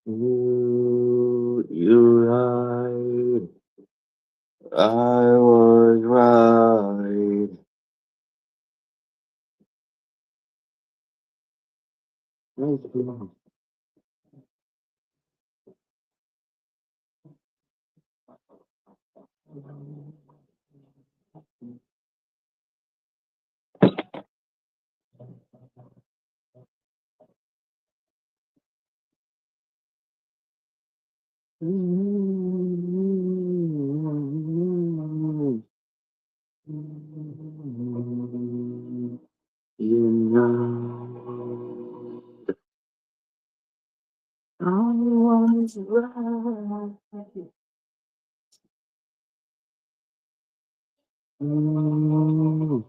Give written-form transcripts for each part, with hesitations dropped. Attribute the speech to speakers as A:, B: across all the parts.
A: You lied. I was right. You know I was right. I was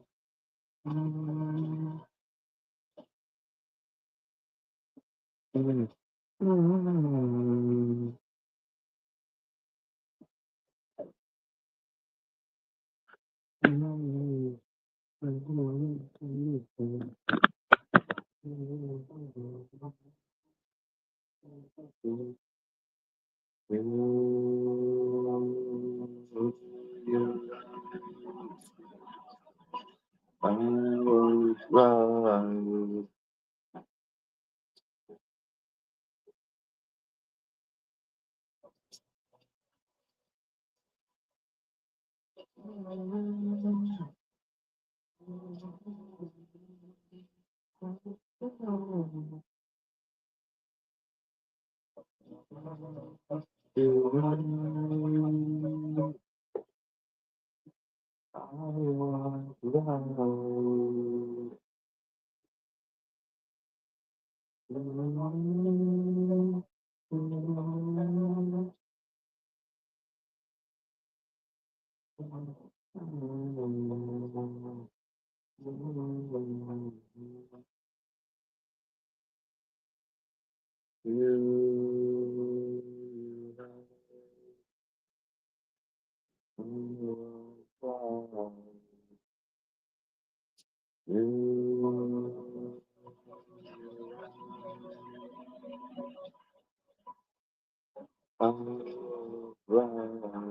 A: right.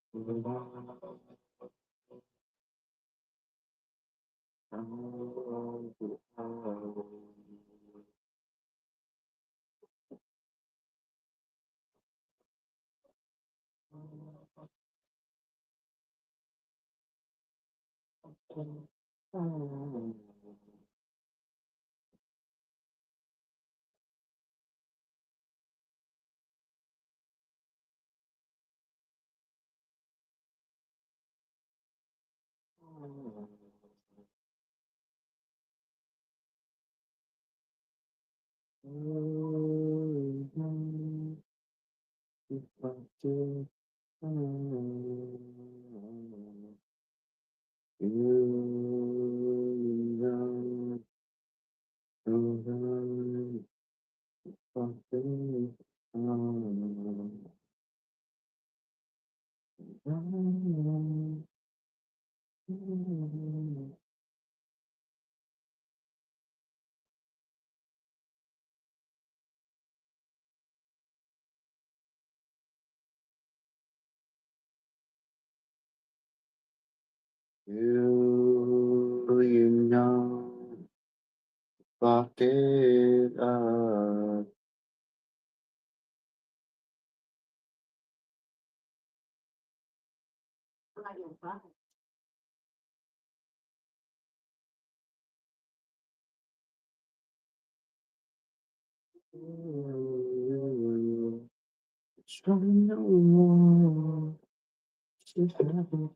A: You know I was you know, fucked it up. Strong no more. Just have it.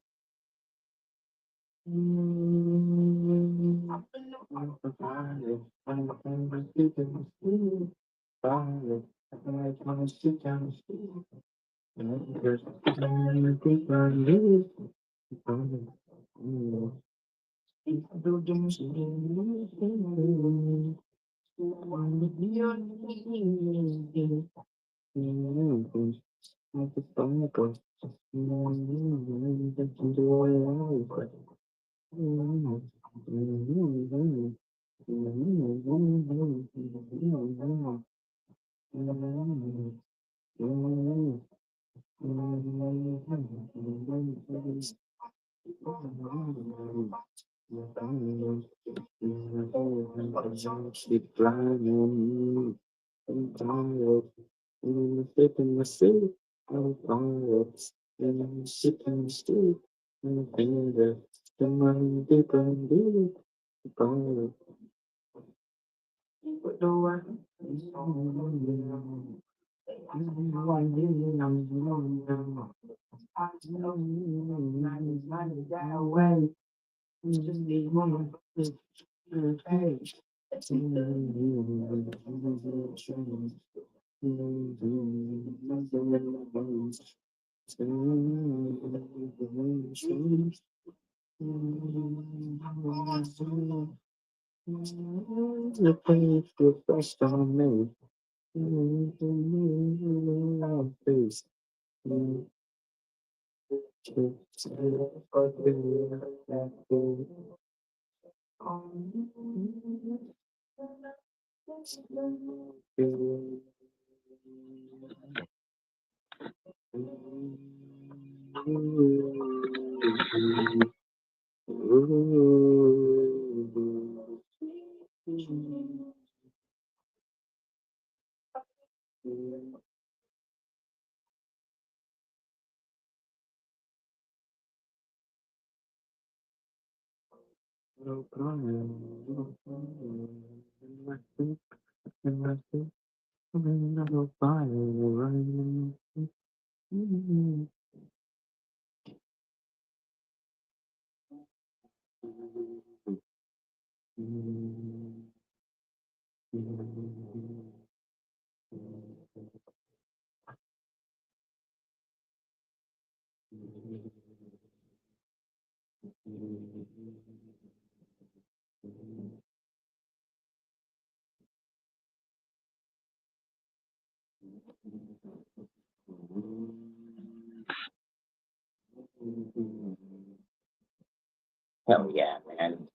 B: Hell yeah, man.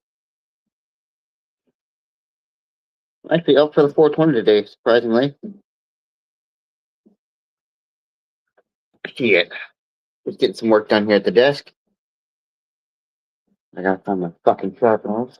B: Actually up for the 420 today, surprisingly. Shit. Just getting some work done here at the desk. I gotta find my fucking sharpeners.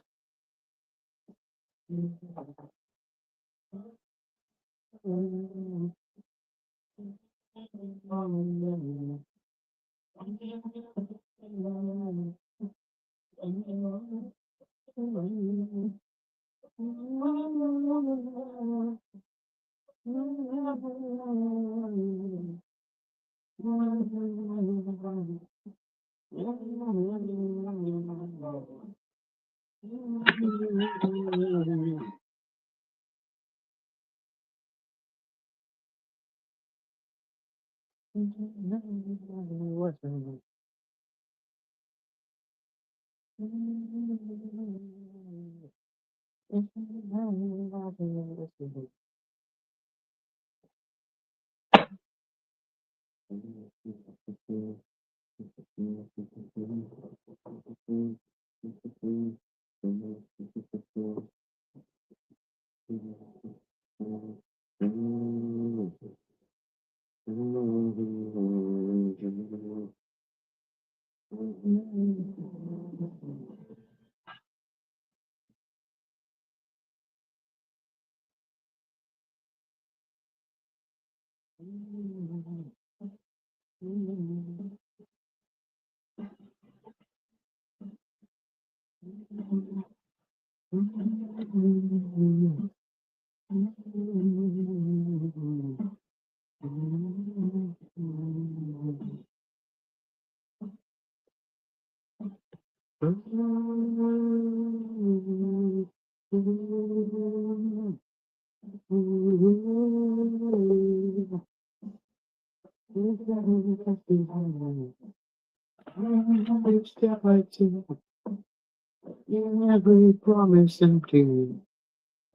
B: Every promise empty.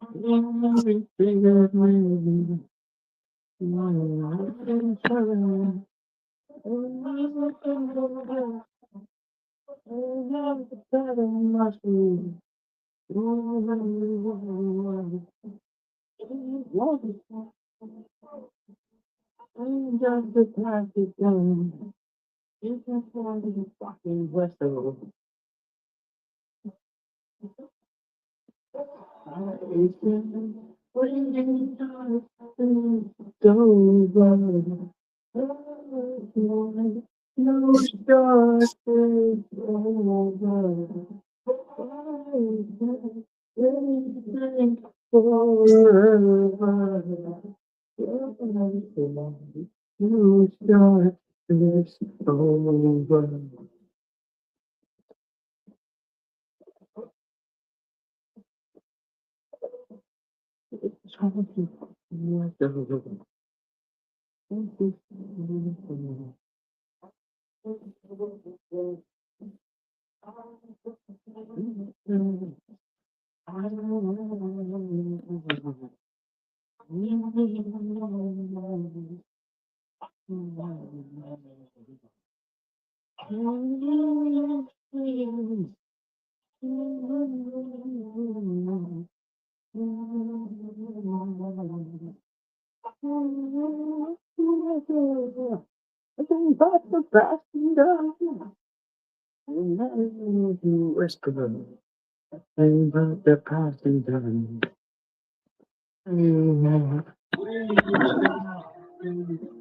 B: Everything that we just the plastic done. You can find the fucking vessel. It's been waiting time to go by. No stars is over. Anything forever. No stars is over. But the past and done. Whisper, and but the past and done.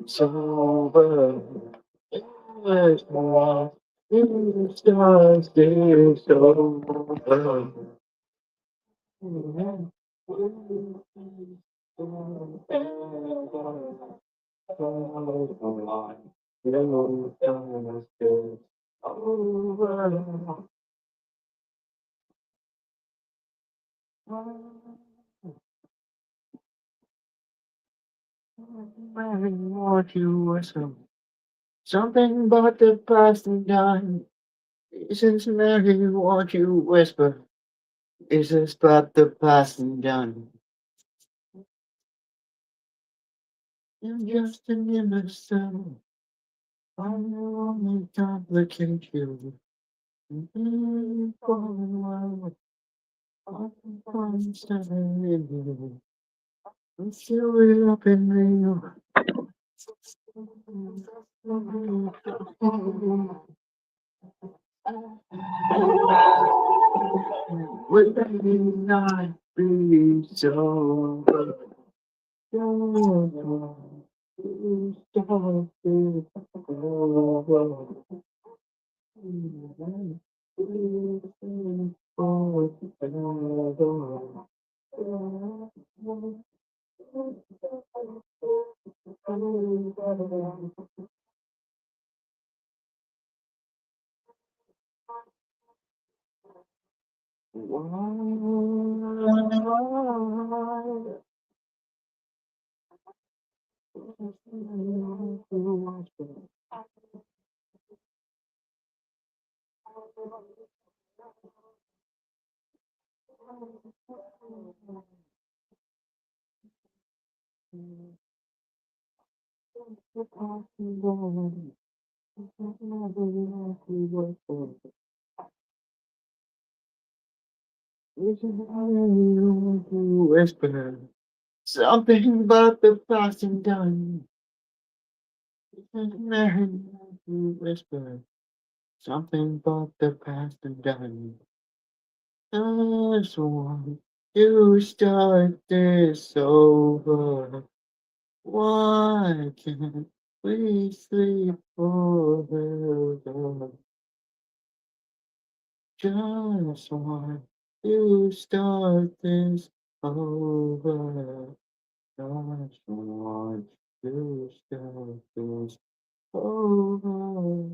B: It's over. It's more. It's just it's over. What you were something about the past and done. Isn't Mary what you whisper? Is this about the past and done? You're just an innocent. I'm only complicate you. Fall in love. I'm standing in you. I'm still up in you. Would that not be so? Whisper something about the past and done. Whisper something about the past and done. I just want to start this over. Why can't we sleep forever? Just want to start this over. Just want to start this over.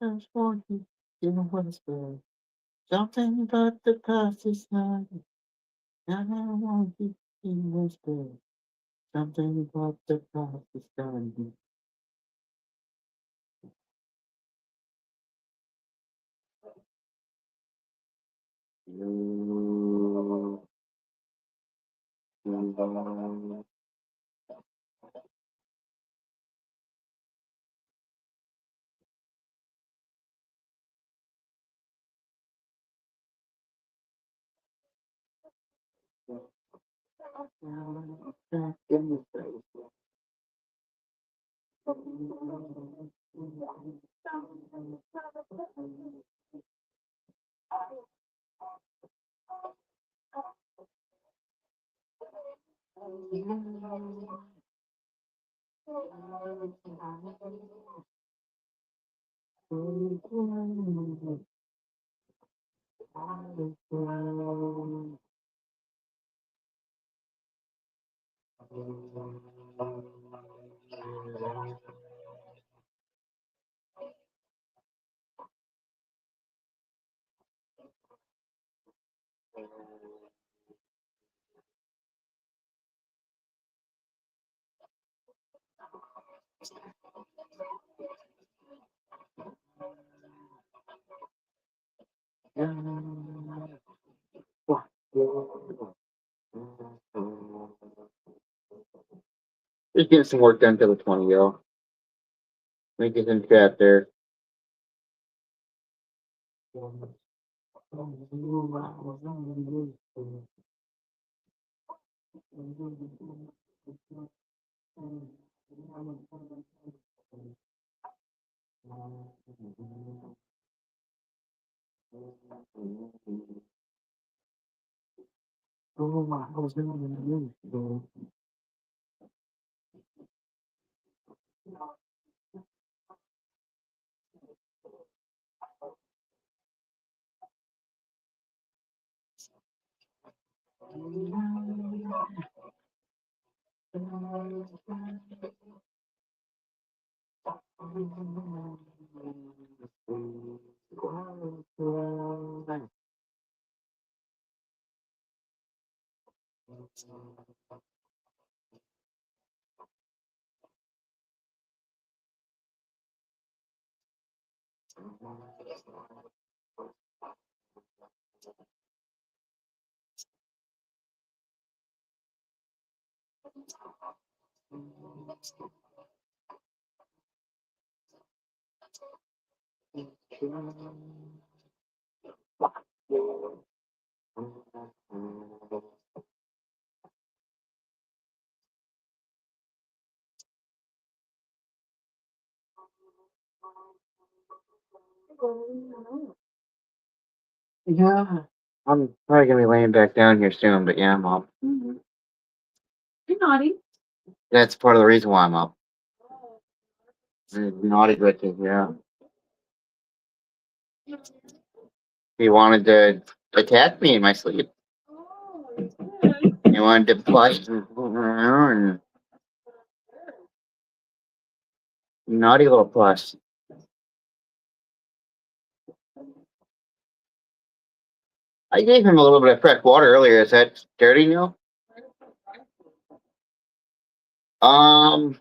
B: Just want to whisper Something about the past is not. I don't want to be whispered. Something about the past is gone. You. Just getting some work done till the 20, yo. Link is in chat there. Yeah, I'm probably gonna be laying back down here soon, but yeah, I'm up.
A: You're naughty.
B: That's part of the reason why I'm up. Naughty glitches, yeah. He wanted to attack me in my sleep. He wanted to plush and naughty little plush. I gave him a little bit of fresh water earlier. Is that dirty, Neil?
A: I'll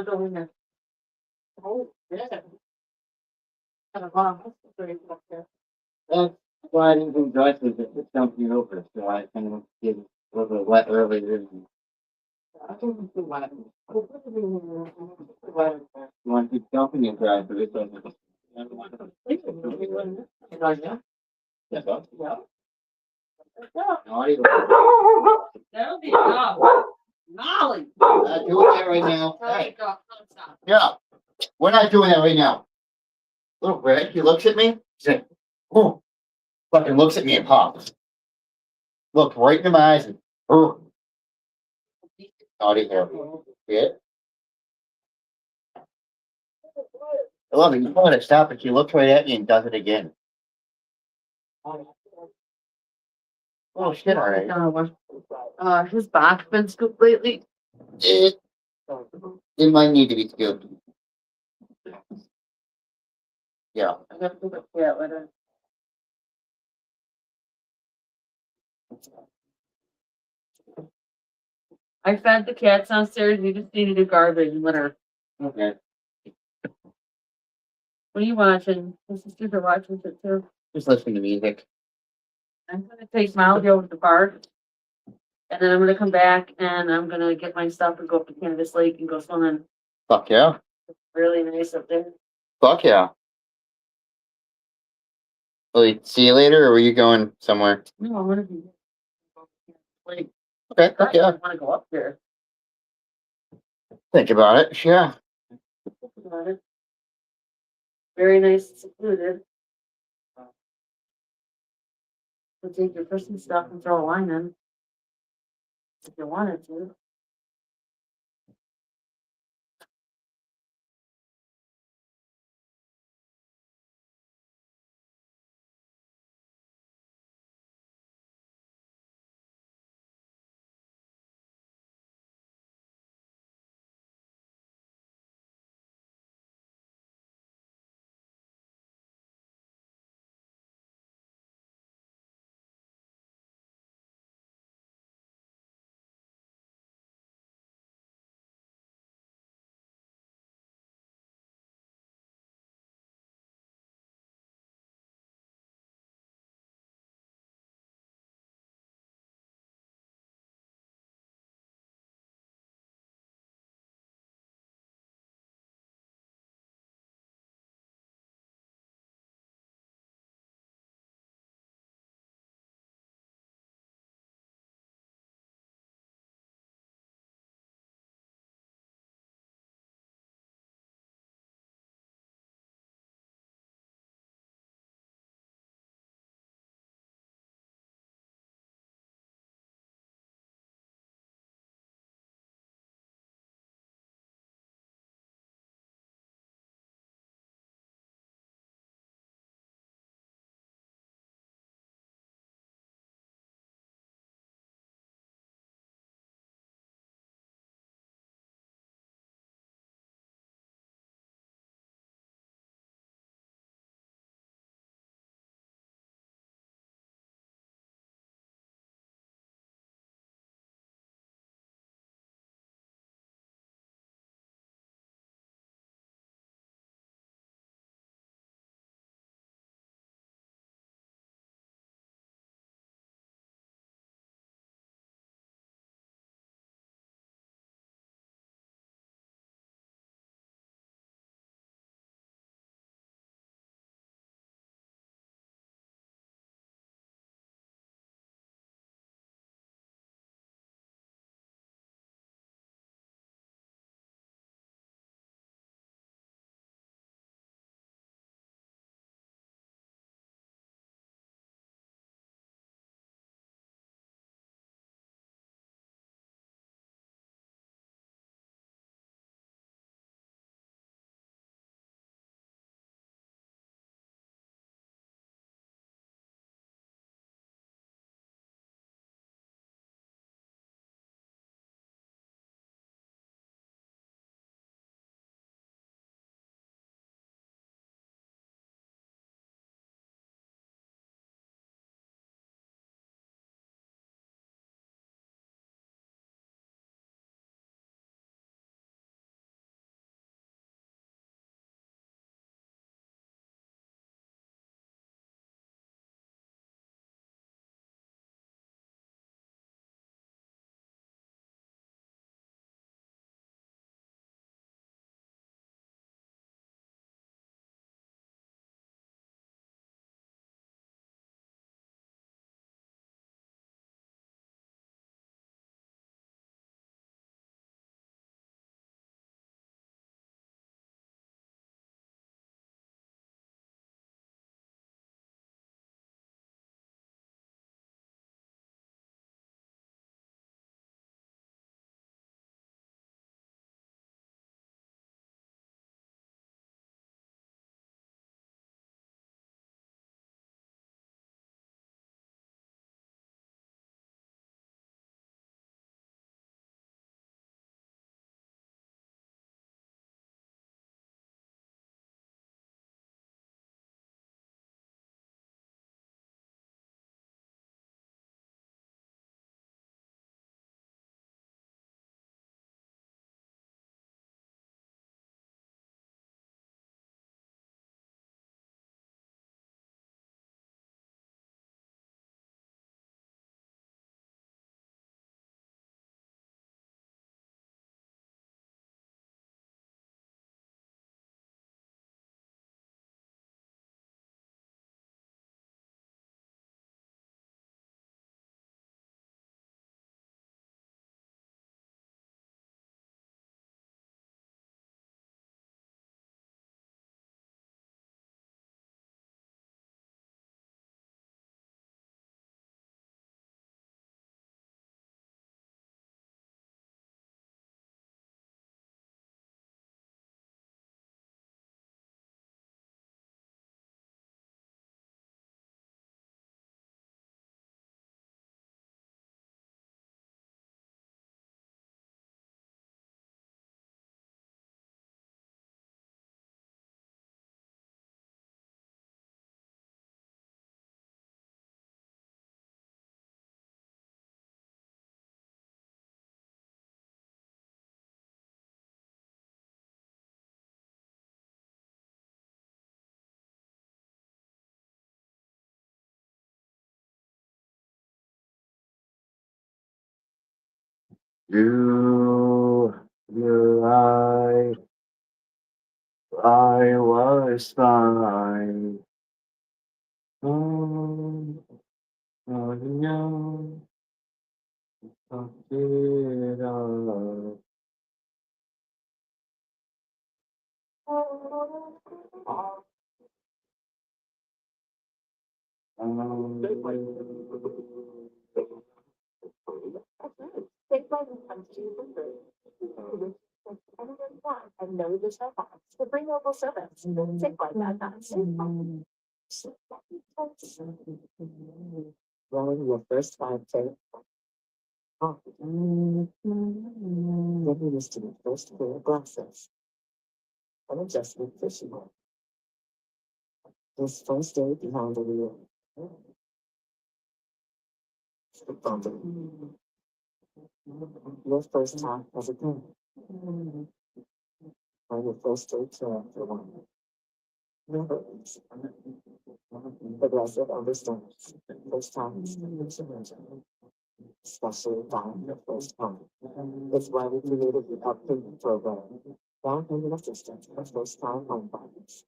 A: go in there. Oh, yeah.
B: That's why I didn't do dresses. It's dumping over, so I kind of get a little bit wet earlier.
A: I think it's the one.
B: You want to keep dumping it dry, but it doesn't. Yeah, but- Naughty.
A: That'll be enough. Molly.
B: Not doing that right now. Hey, yeah, we're not doing that right now. Little Greg, he looks at me. He's like, oh, fucking looks at me and pops. Look right into my eyes and, oh, naughty hair. Yeah. I love it. You told her to stop it. She looks right at me and does it again. Oh shit! All right.
A: His back's been scooped lately.
B: It might need to be scooped. Yeah.
A: I gotta pick up cat litter. I fed the cats downstairs. You just need to do garbage and litter.
B: Okay.
A: What are you watching? My sisters are watching it too.
B: Just listening to music.
A: I'm gonna take Molly over to the park. And then I'm gonna come back and I'm gonna get my stuff and go up to Canvas Lake and go swimming.
B: Fuck yeah.
A: It's really nice up there.
B: Fuck yeah. Will we see you later, or were you going somewhere?
A: No, I'm gonna be like,
B: Okay, fuck yeah.
A: I wanna go up there.
B: Think about it. Yeah.
A: Think about it. Very nice and secluded. So take your Christmas stuff and throw a line in. If you wanted to.
B: You I was fine. Oh, no, it all. Rolling your first 5K. Oh, getting used to the first pair of glasses. An adjustment fishing line. This first day behind the wheel. The bumper. Your first time as a parent. Or your first day caring for one. Never easy. Progressive understands. First time is especially buying your first home. It's why we created the uppayment program. Down payment assistance for first time home buyers.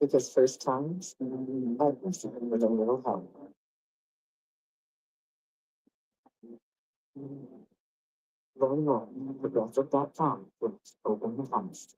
B: Because first times, everything with a little help. Learn more at progressive.com with open and honest.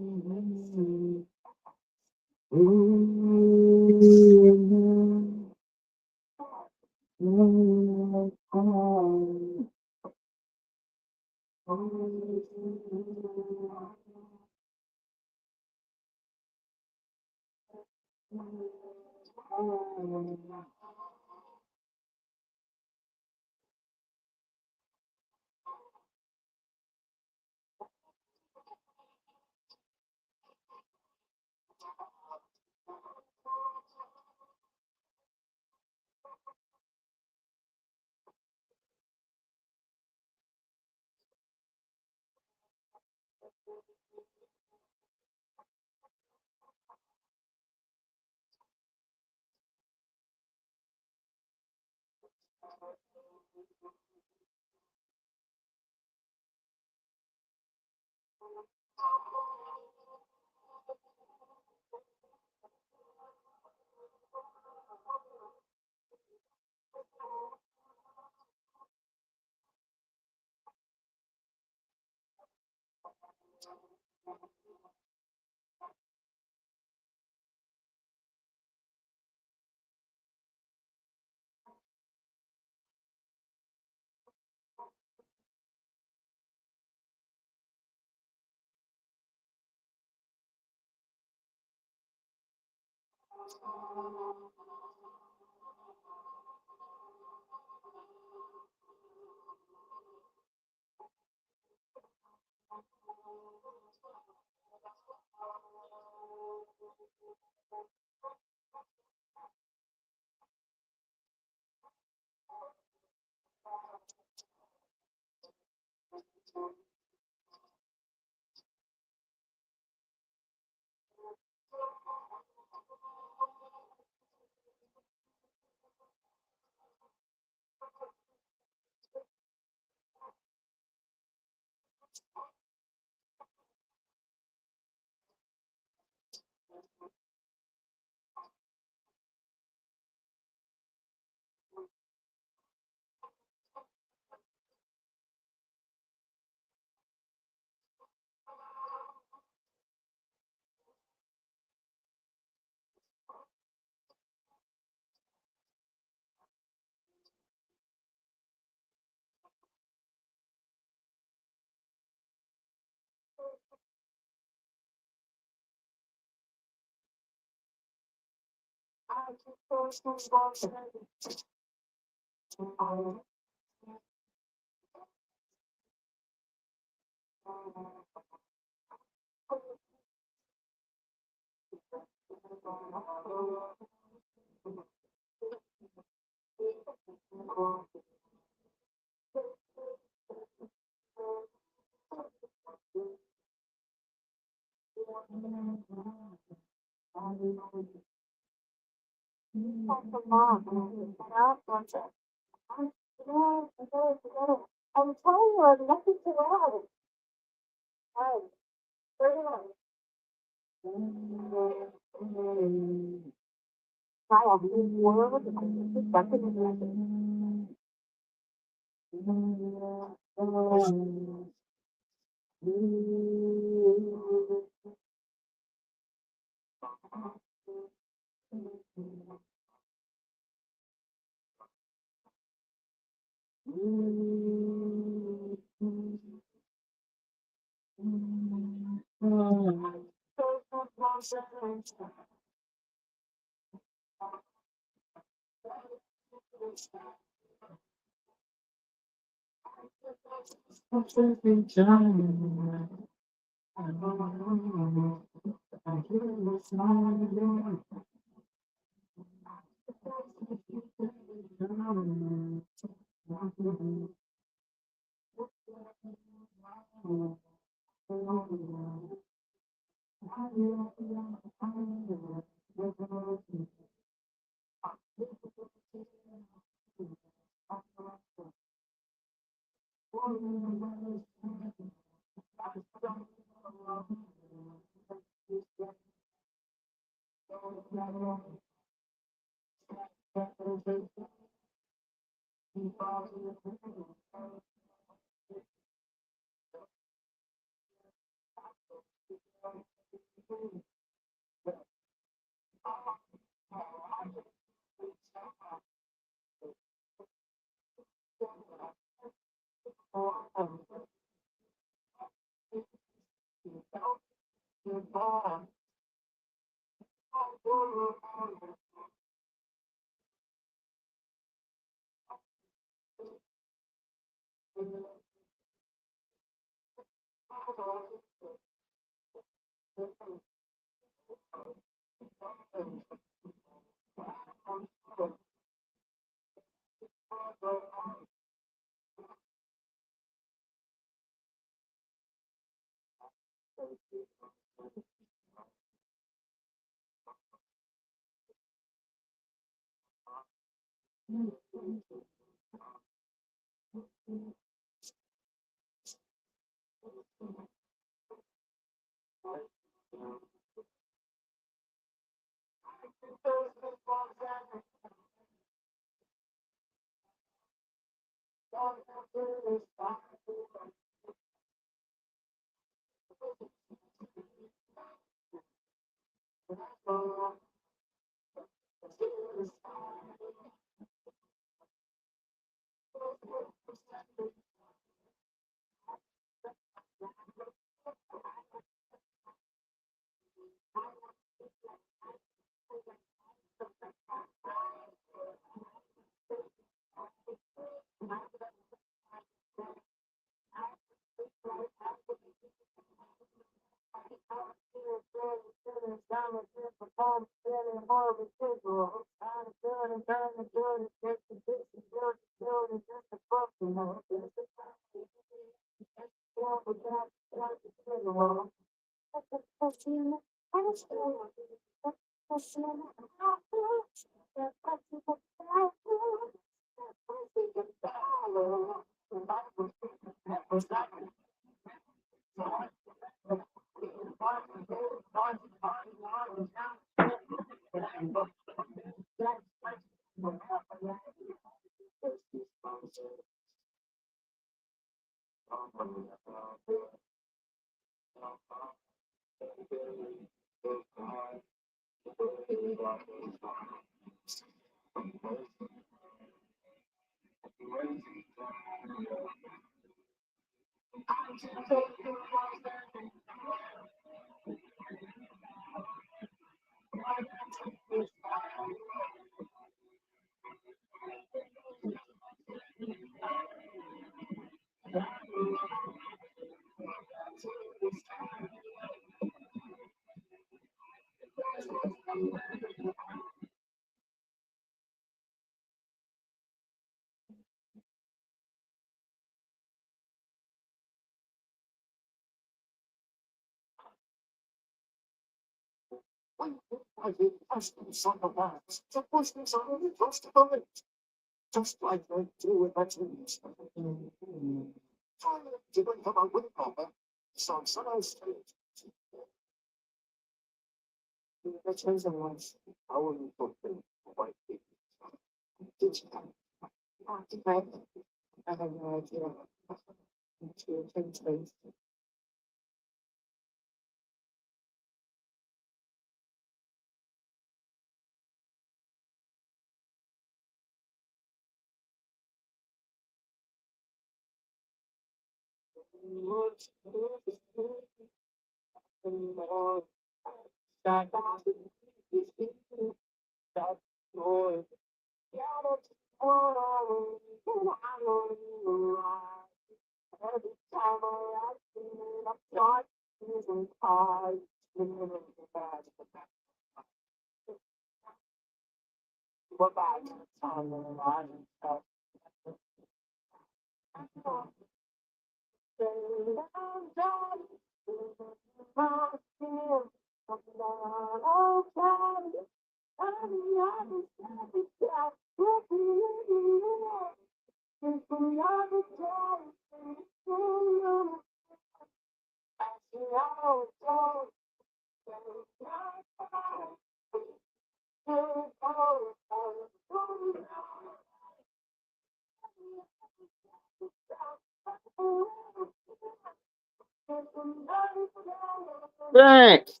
B: Thanks.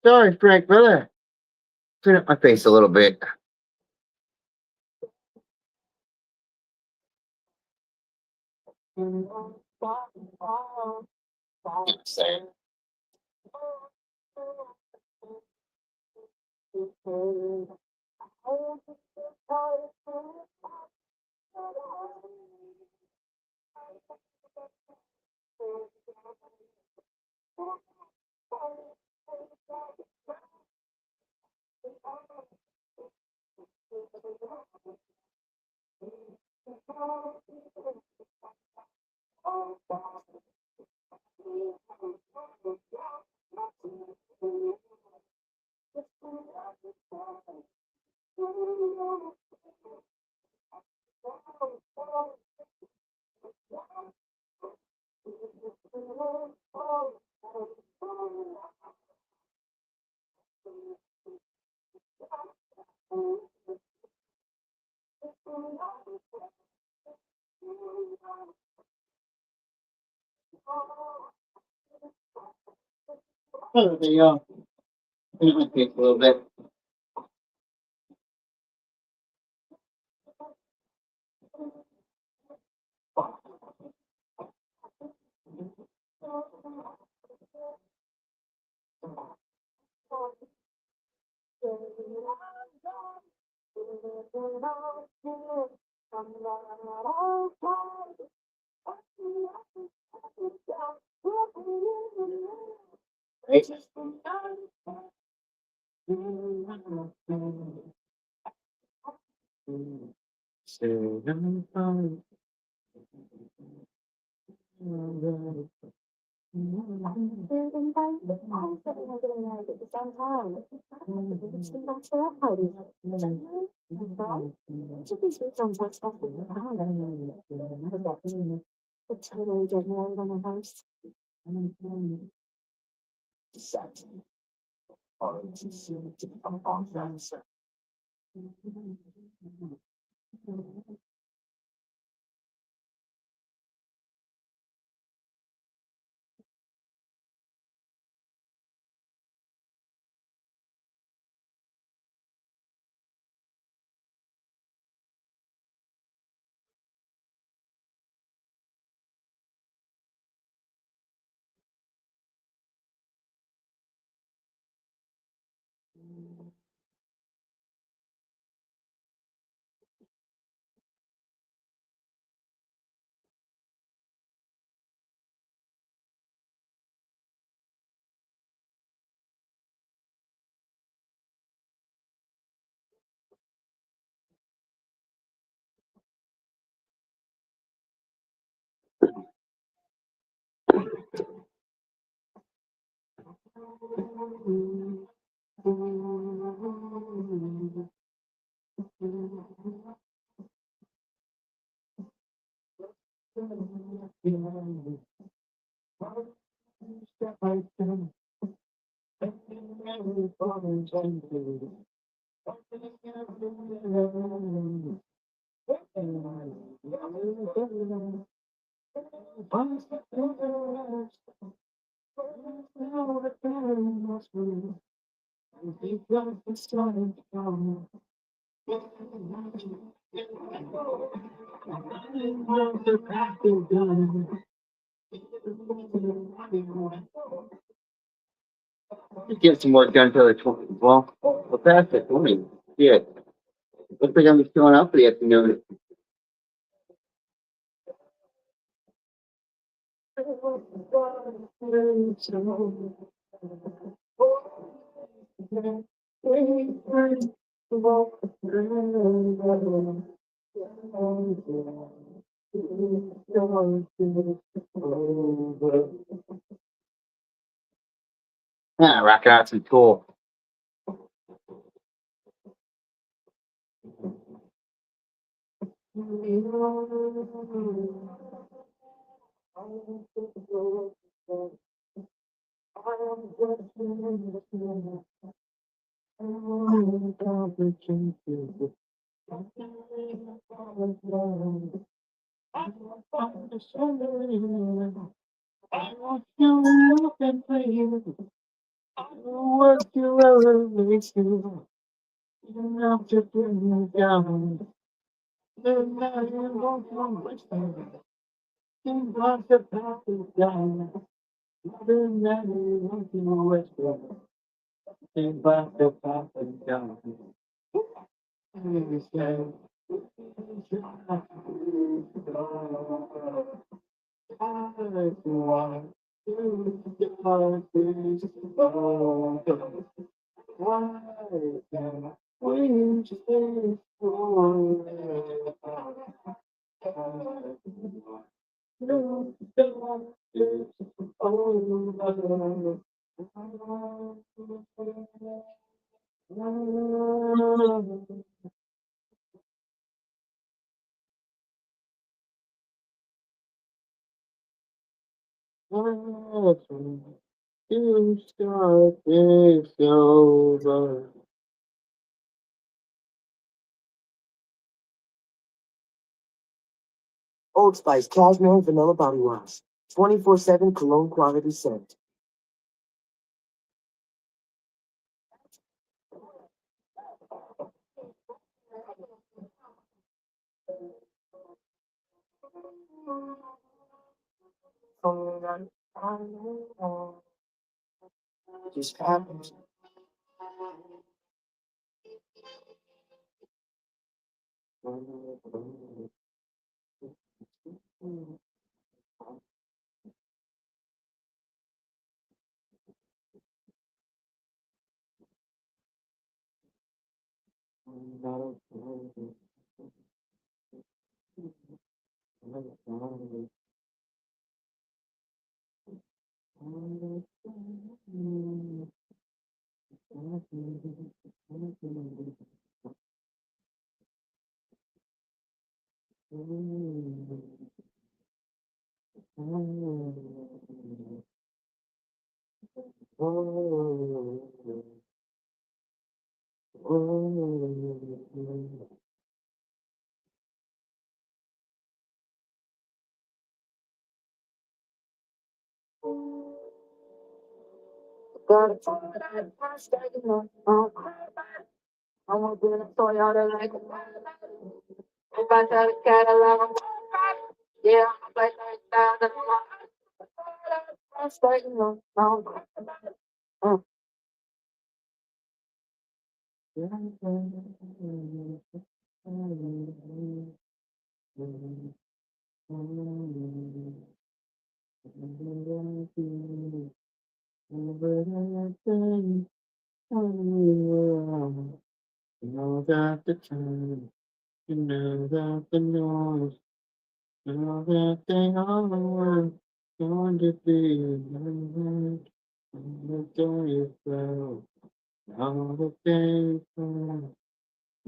B: Sorry, Frank, brother. Turn up my face a little bit. Say. Oh, there you go. Turn up my face a little bit. Get some work done till the 20. Well, past the 20. Yeah. Looks like I'm showing up for the afternoon. Yeah, rocking out some cool. What you ever makes you enough to bring me down. Then now you won't come with me. You want to pass it down. Then now you won't come with me. You want to pass it down. You say, I want to why can't we just stay forever? No, don't it's over. You start this over.
C: Old Spice Cashmere Vanilla Body Wash. 24/7 cologne quality scent. Just happens.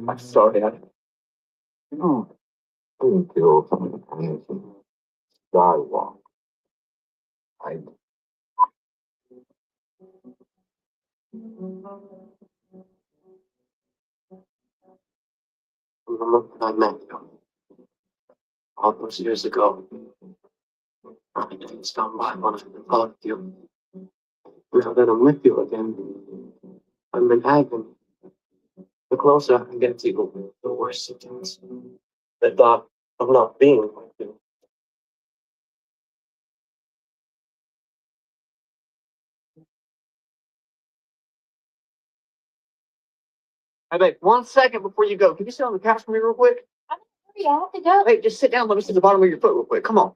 C: I'm sorry, couldn't kill some handsome dialogue. I remember when I met you all those years ago. I didn't stand by when I thought you. Now that I'm with you again, I'm in agony. The closer I can get to you, the worse it is. The thought of not being with you. Hey, babe, 1 second before you go. Can you sit on the couch for me real quick?
D: Yeah, I have to go.
C: Hey, just sit down. Let me see the bottom of your foot real quick. Come on.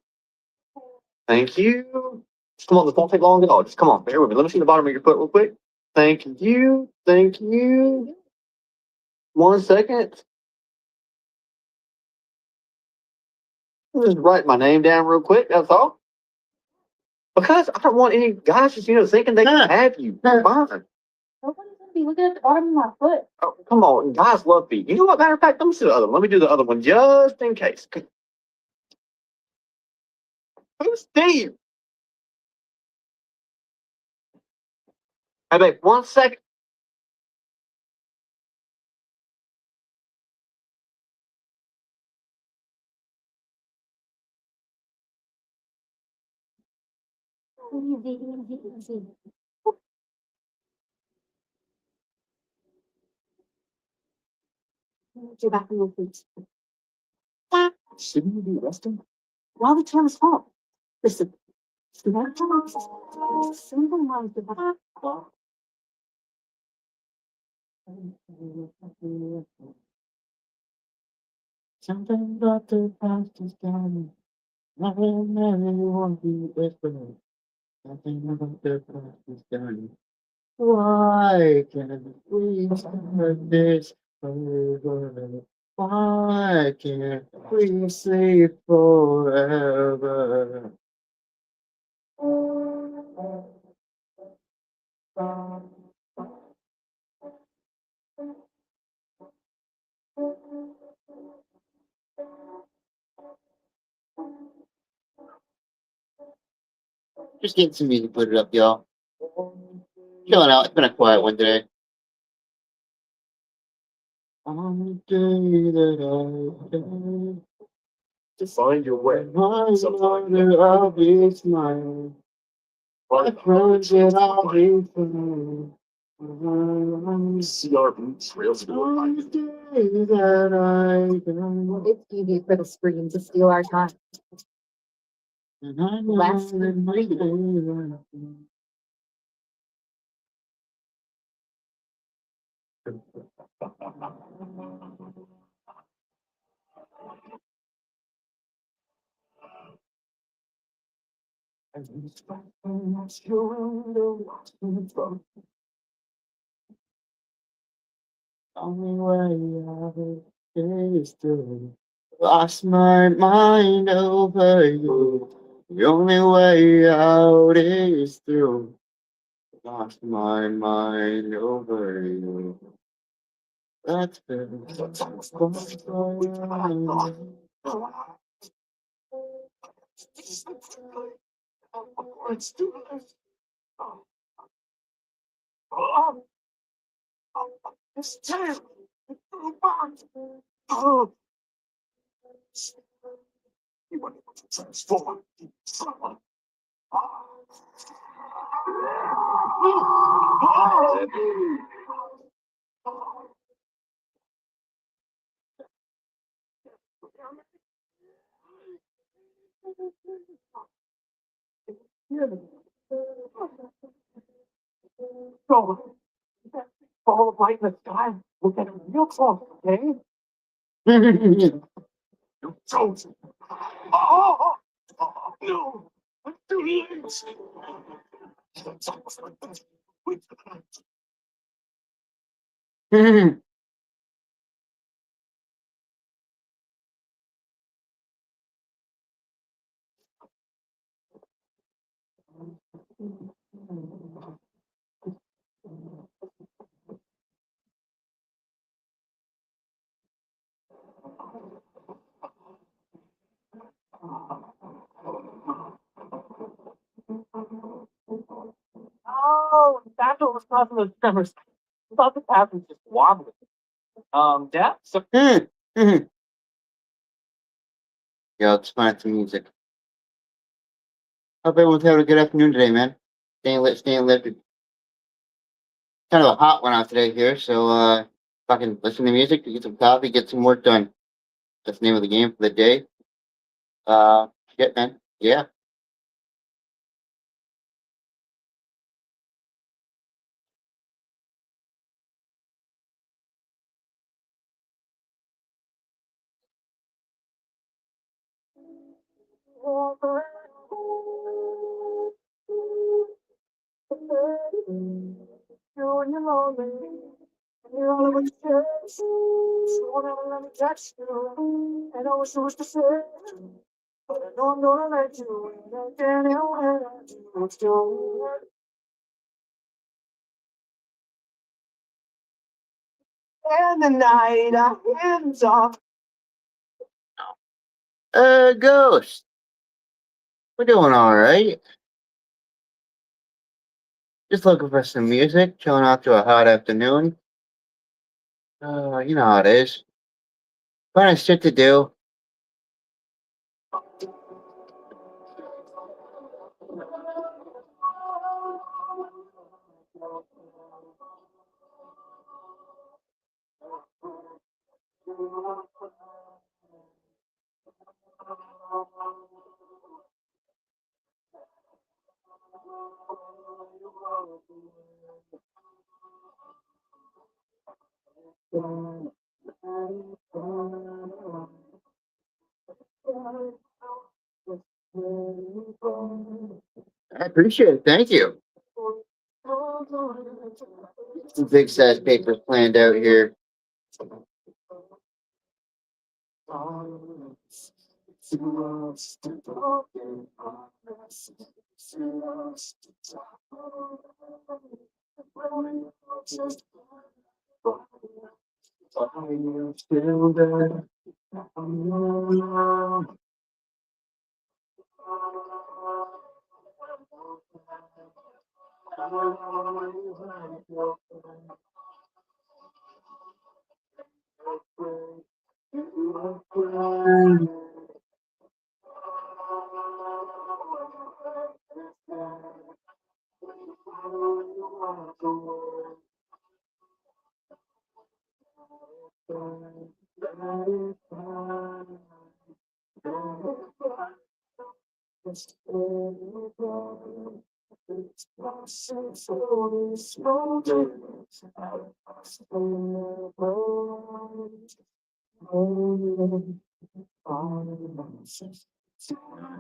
C: Thank you. Just come on. This won't take long at all. Just come on. Bear with me. Let me see the bottom of your foot real quick. Thank you. Thank you. 1 second. Just write my name down real quick. That's all. Because I don't want any guys just, thinking they can have you. Fine.
D: Nobody's gonna be looking at the bottom of my foot.
C: Oh, come on. Guys love feet. You know what? Matter of fact, let me see the other one. Let me do the other one just in case. Who's Steve? Hey, babe, 1 second.
D: Easy, easy, easy. Get your back in your feet.
C: Shouldn't you be resting?
D: Why the time is hot? Listen, small times, single ones with a
C: Something about the past is gone. Nothing won't be whispered. Nothing about the past is gone. Why can't we start this over? Why can't we sleep forever? Just getting some music, put it up, y'all. Chilling out. It's been a quiet one today. On the day that
E: To find your way.
C: I'll be smiling. My friends and I'll be fine.
E: See our boots, rails to
C: On the
E: behind.
C: day that
D: It's easy for the screen to steal our time. Less than
B: Only way out is through. Lost my mind over you. The only way out is through. Lost my mind over you. That's been
C: It's too late. Oh, it's terrible. Oh, you want to transform. Bro, follow the light in the sky. Look at it real close, okay? You don't. Oh, no. I'm too late. It's almost like this. Wait. Oh, that's what was causing those tremors. I thought the path was just wobbling. Dad? So
B: Yo, let's find some music. Hope everyone's having a good afternoon today, man. Staying lit, staying lifted. Kind of a hot one out today here, so fucking listen to music, get some coffee, get some work done. That's the name of the game for the day. Shit, man. Yeah.
C: And the night our hands off.
B: Ghost. We're doing alright. Just looking for some music, chilling out to a hot afternoon. You know how it is. Finding shit to do. I appreciate it. Thank you. Some big size papers planned out here.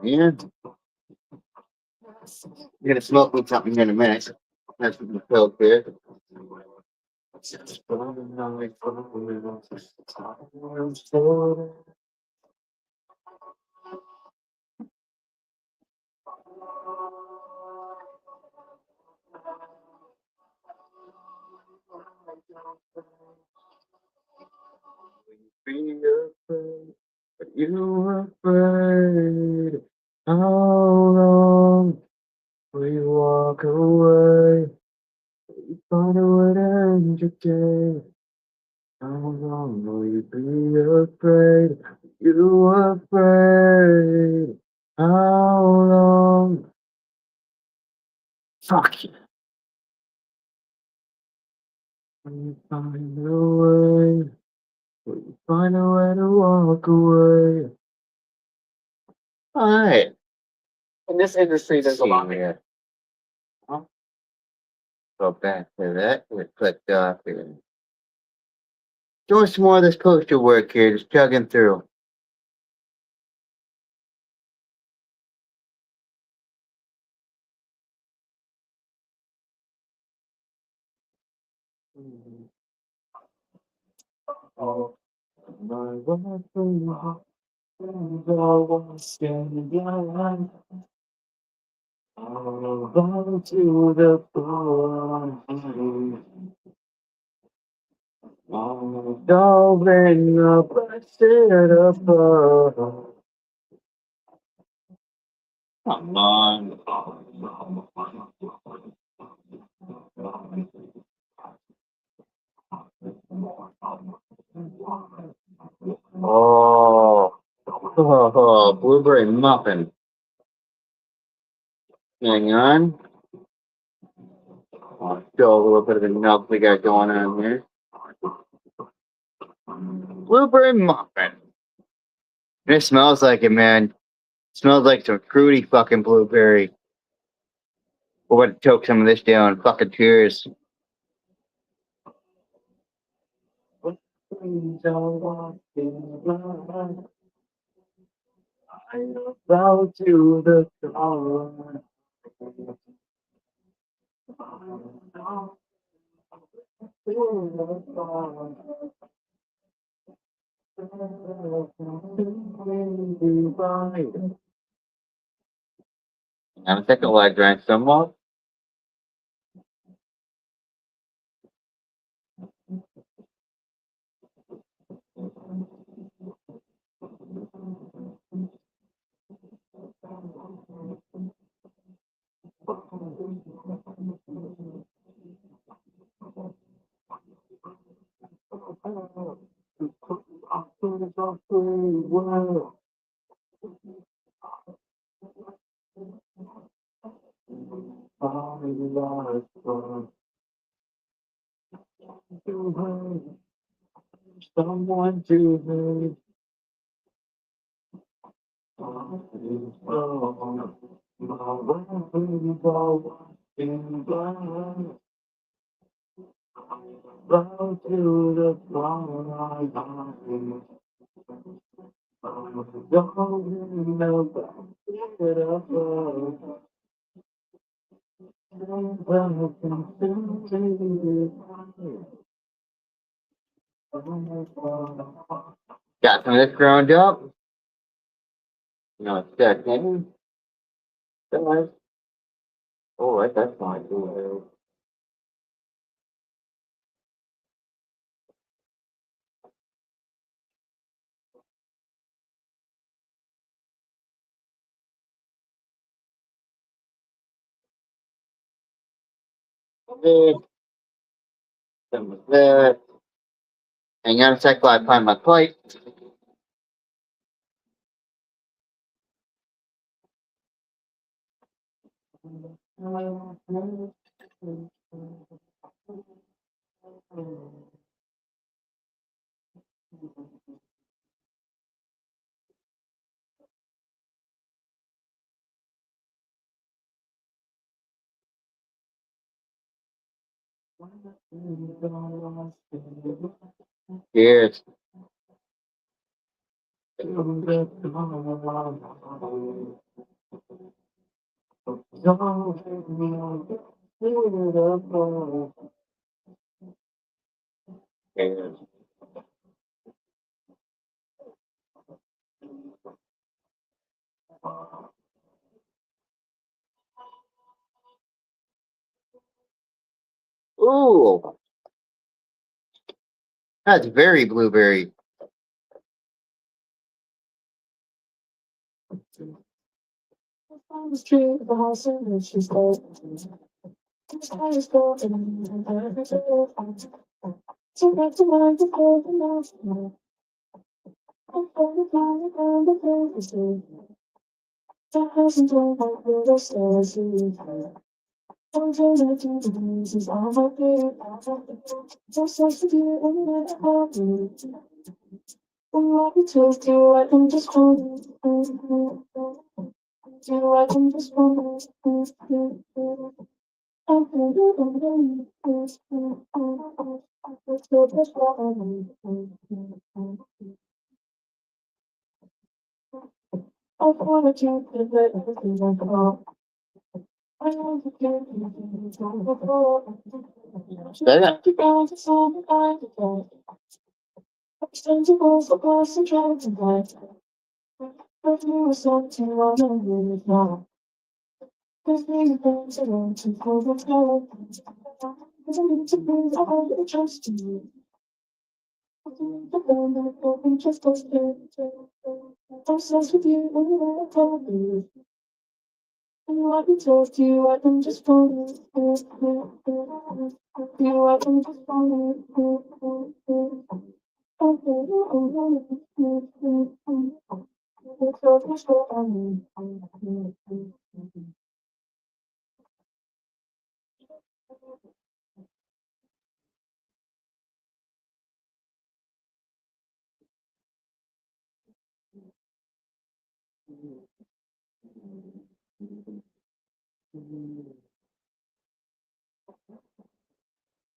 B: Yeah. I'm gonna smoke me something here in a minute. That's what the pill here.
C: Just burning like fire, time's for be afraid, but you afraid. How long will you walk away? You find a way to end your day. How long will you be afraid? You afraid? How long? Fuck you. Will you find a way? Will you find a way to walk away? Alright. In this industry, there's a lot here. Go back to that. We clicked off here. Doing some more of this poster work here, just chugging through. Oh, my God, oh, to the bone. Oh, darling, I busted apart. Come on. Oh, blueberry muffin. Hang on. I'll show a little bit of the milk we got going on here. Blueberry muffin. It smells like it, man. Smells like some fruity fucking blueberry. We're going to choke some of this down. Fucking cheers. I bow to the throne. I'm taking a leg drank some more. Someone to hate. Bow to the throne. Got some of this ground up. No, it's second. Nice. Oh, right, that's fine too. Some of that. Hang on a sec while I find my plate. Cheers.
B: And ooh, that's very blueberry.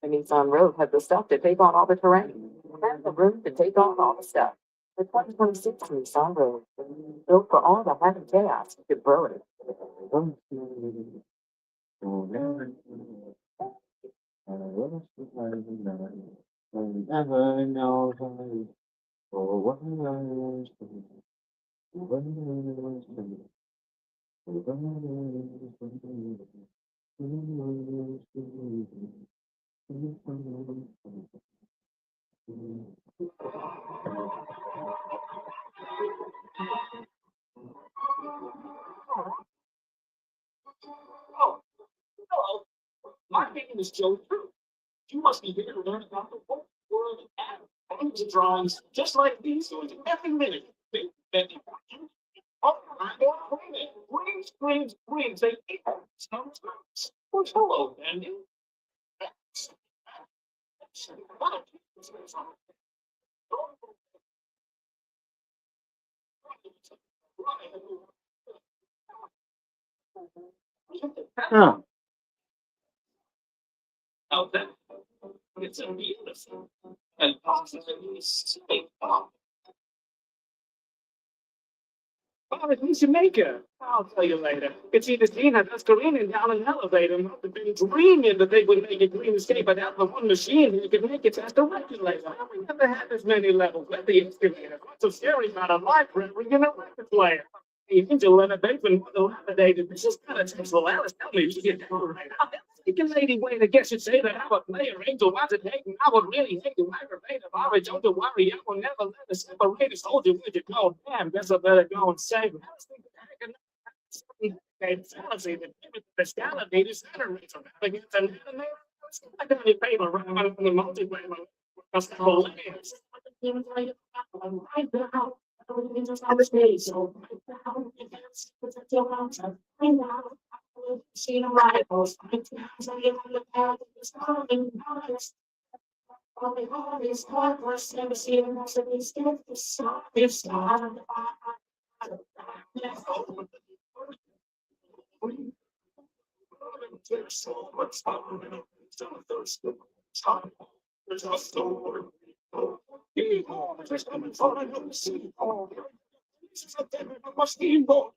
F: The Nissan Rogue had the stuff to take on all the terrain, and the room to take on all the stuff. The 2026 Nissan Rogue, built for all the heavy chaos you could throw it.
E: Oh, hello. My name is Joe Drew. You must be here to learn about the whole world of atoms. Hundreds of drawings just like these going to every minute. Think that you oh, I'm wings. They eat some times. Well, hello, Andy.
B: Huh.
E: Out there. It's a beautiful and positively safe. Oh, it's Jamaica. I'll tell you later. It's either Gina that's careening down an elevator. Must have been dreaming that they would make a green escape, but out the one machine who could make it as the regulator. We never had this many levels. Let the excavator. What's so scary about a library in a record player? The angel in a basement with dilapidated. This is kind of takes a while. Tell me you get down right now. The lady way to guess you'd say that I'm a player angel wasn't hating. I would really hate to aggravate if I don't to worry. I will never let the separator told you where to go. Damn, guess I better go and save him. I was thinking, the scalavators generates a against an enemy. I got any paper running from the multi-way. That's the whole lands. There's so much fun in some of those time. There's a story. There's coming for a sea. This is a devil of a steamboat.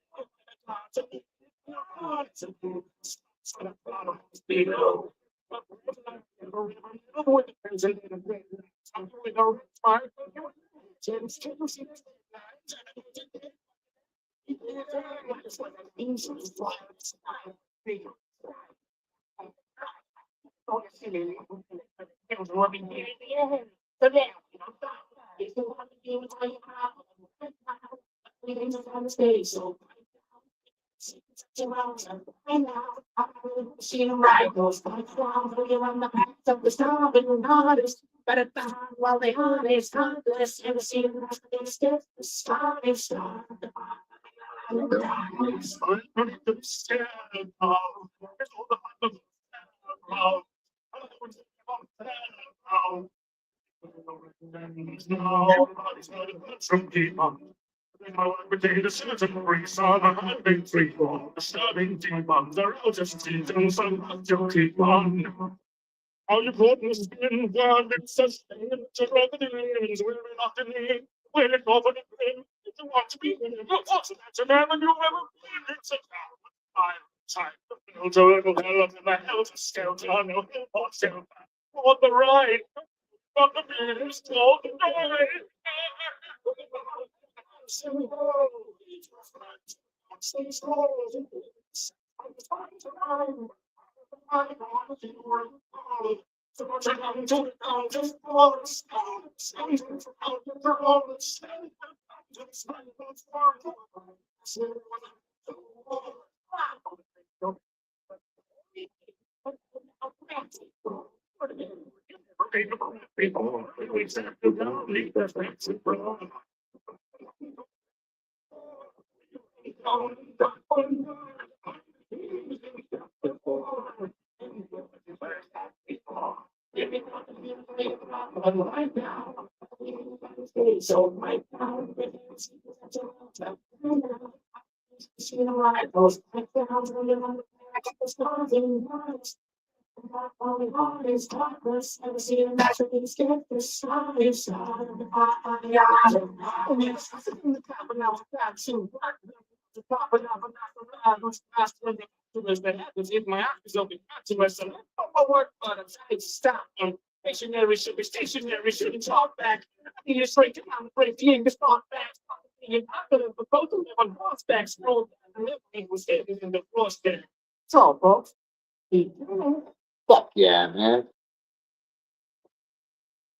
E: All you put in skin, God, it's sustained to revenues, we're not in need, we're over the grin. If you want to be in the what's the man when you ever been? It's a time to build a little hell of the hell to scale down, no hill or sail back. On the right, on the beat is told the night. Stationary should be stationary, shouldn't talk back. You just straight down, break the English talk back. The confident for both of them on horseback scroll down, living was getting in the frost there.
F: That's all, folks.
B: Fuck yeah, man.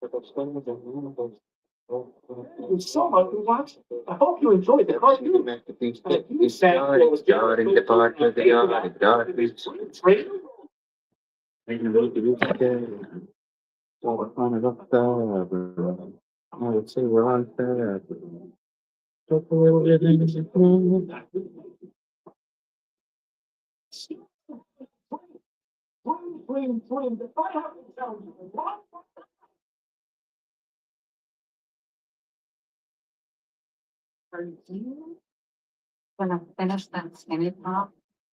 E: Thank you so much for watching. I hope you enjoyed the cartoon.
C: I would say we're on track.
D: Are you gonna finish that skinny pop?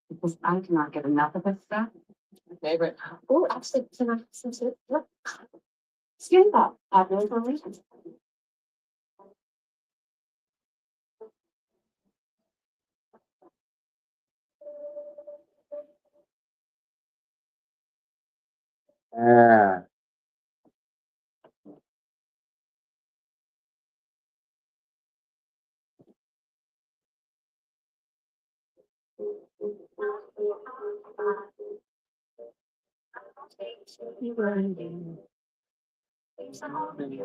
D: Because I cannot get enough of this stuff. My favorite. Oh, actually, tonight, since it, look, skinny pop, I've really for reasons.
C: Ah.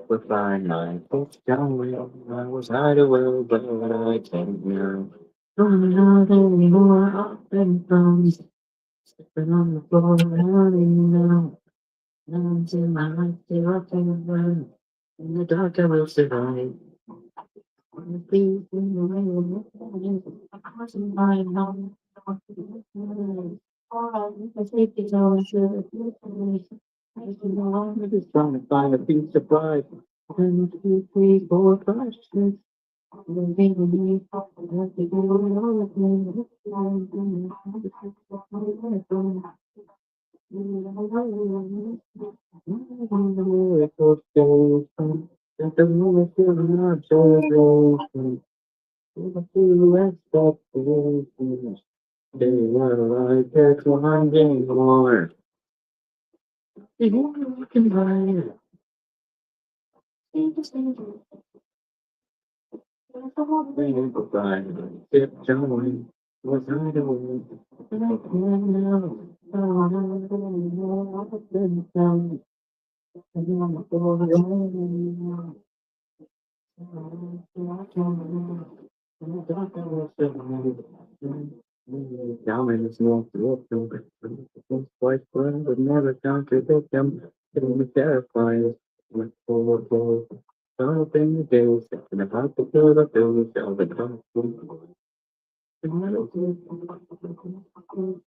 C: Would find my folks down where I was hideaway, but I can't now. Don't have any more up and downs. Slipping on the floor, running now. Until my life till I can run. In the dark I will survive. On the beat in the rain, I crossing my home. I take it all, sure. I'm just trying to find a piece of pride. 1, 2, 3, 4, 5, 6. They were like that one day more. You can buy it. Diamonds walk up them, white blood would never contradict them. It was terrifying. Went forward, something the days, and about to fill the bills, all the time.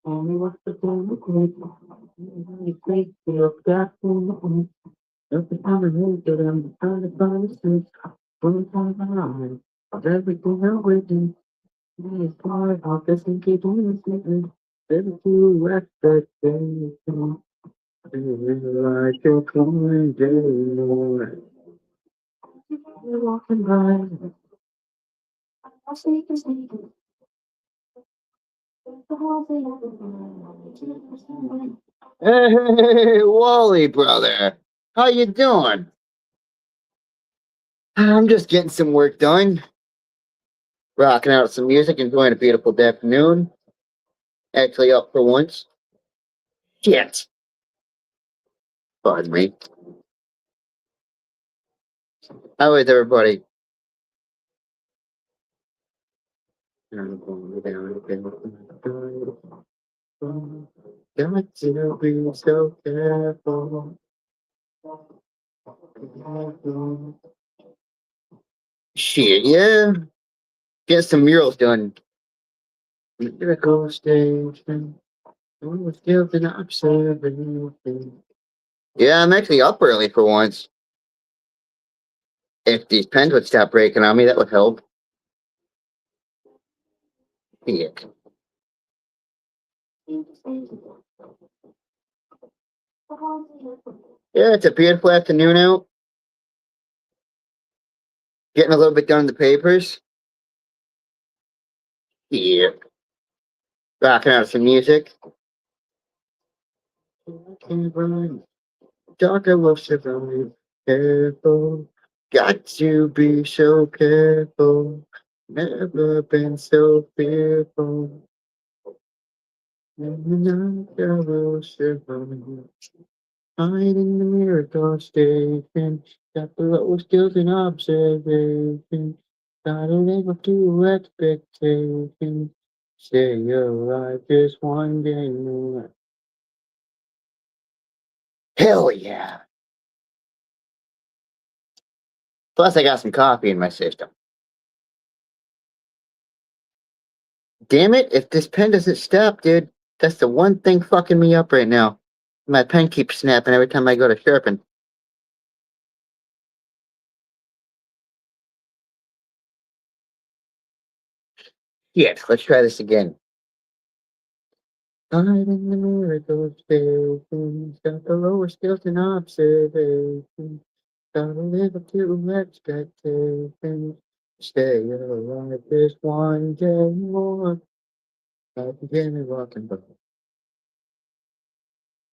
C: Only what's the point? You think you're back on the point. Every time I move to them, trying to find the streets. One time around, of everything I'm waiting. It's part of this and keep on sleeping. Every two expectations. Like you're coming down. You're walking by. I'm sneaking.
B: Hey, Wally, brother. How you doing? I'm just getting some work done. Rocking out some music, enjoying a beautiful afternoon. Actually up for once. Shit. Pardon me. How is everybody? Got to be so careful. Shit, yeah. Get some murals done. Miracle station. Skills and observing. Yeah, I'm actually up early for once. If these pens would stop breaking on me, that would help. Yeah. Yeah, it's a beautiful afternoon out. Getting a little bit done in the papers. Yeah. Rocking out some music. Darker will survive. Careful. Got to be so careful. Never been so fearful. Darker will survive. Hiding the miracle station. Got the low skills and observation. Gotta live up to expectations. Stay alive just one day more. Hell yeah. Plus, I got some coffee in my system. Damn it, if this pen doesn't stop, dude, that's the one thing fucking me up right now. My pen keeps snapping every time I go to sharpen. Yes, let's try this again. Hiding the miracle stations, got the lower skills and observation. Gotta live up to expectations. Stay alive just one day more. I can get me walking, but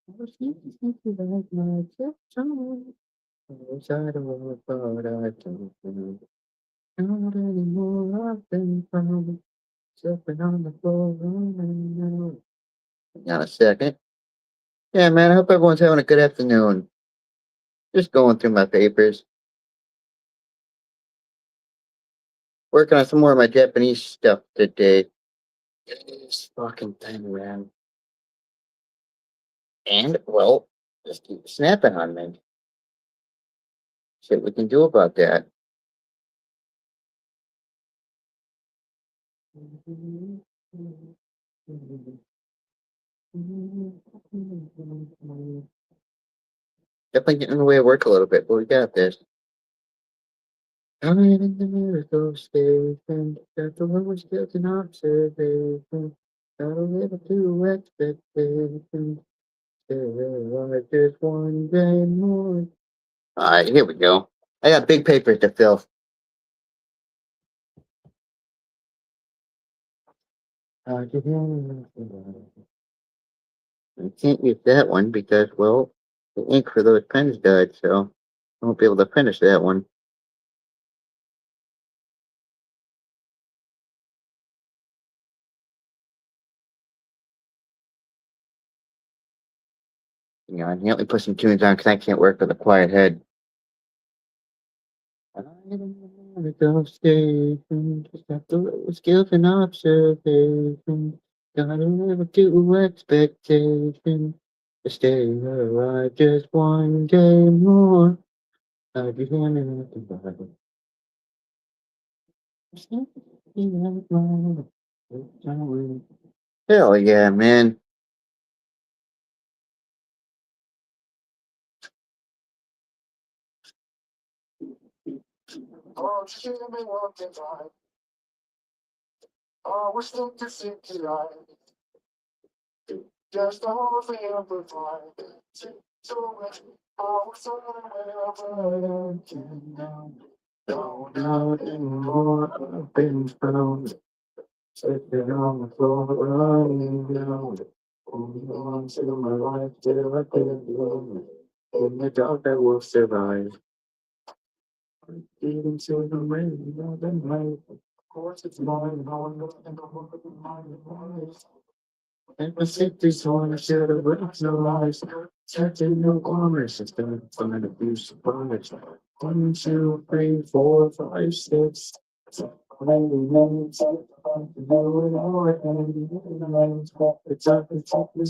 B: I was thinking like my time. I wish I'd have thought I don't know. Not anymore, I've been found. Slipping on the floor, running out. Hang on a second. Yeah, man, I hope everyone's having a good afternoon. Just going through my papers. Working on some more of my Japanese stuff today. Get this fucking thing around. And, well, just keep snapping on me. See what we can do about that. Definitely getting in the way of work a little bit, but we got this. I'm in the miracle station. Got the lowest skills and observation. Gotta live up to expectations. Stay alive just one day more. Alright, here we go. I got big papers to fill. I can't use that one because, well, the ink for those pens died, so won't be able to finish that one. Yeah, I can't put some tunes on because I can't work with a quiet head. The ghost station, just have to with skills and observation. Gotta live to expectation. To stay alive just one day more. I'd be handing out the Bible. Hell yeah, man.
C: Oh, she gave me walking by. Oh, we're still to see the light. Just all the amplified. So much. Oh, we're so don't know anymore. I've been found. Sitting on the floor, running down. Holding on to my life till I can't go. In the dark, I will survive. Even to the rain, of the night. Of course, it's mine. How I'm looking over my eyes. And the city's on a shit of recognized. Certain no commerce, it's been fun to be surprised. 1, 2, 3, 4, 5, 6. It's up, it's up, it's up.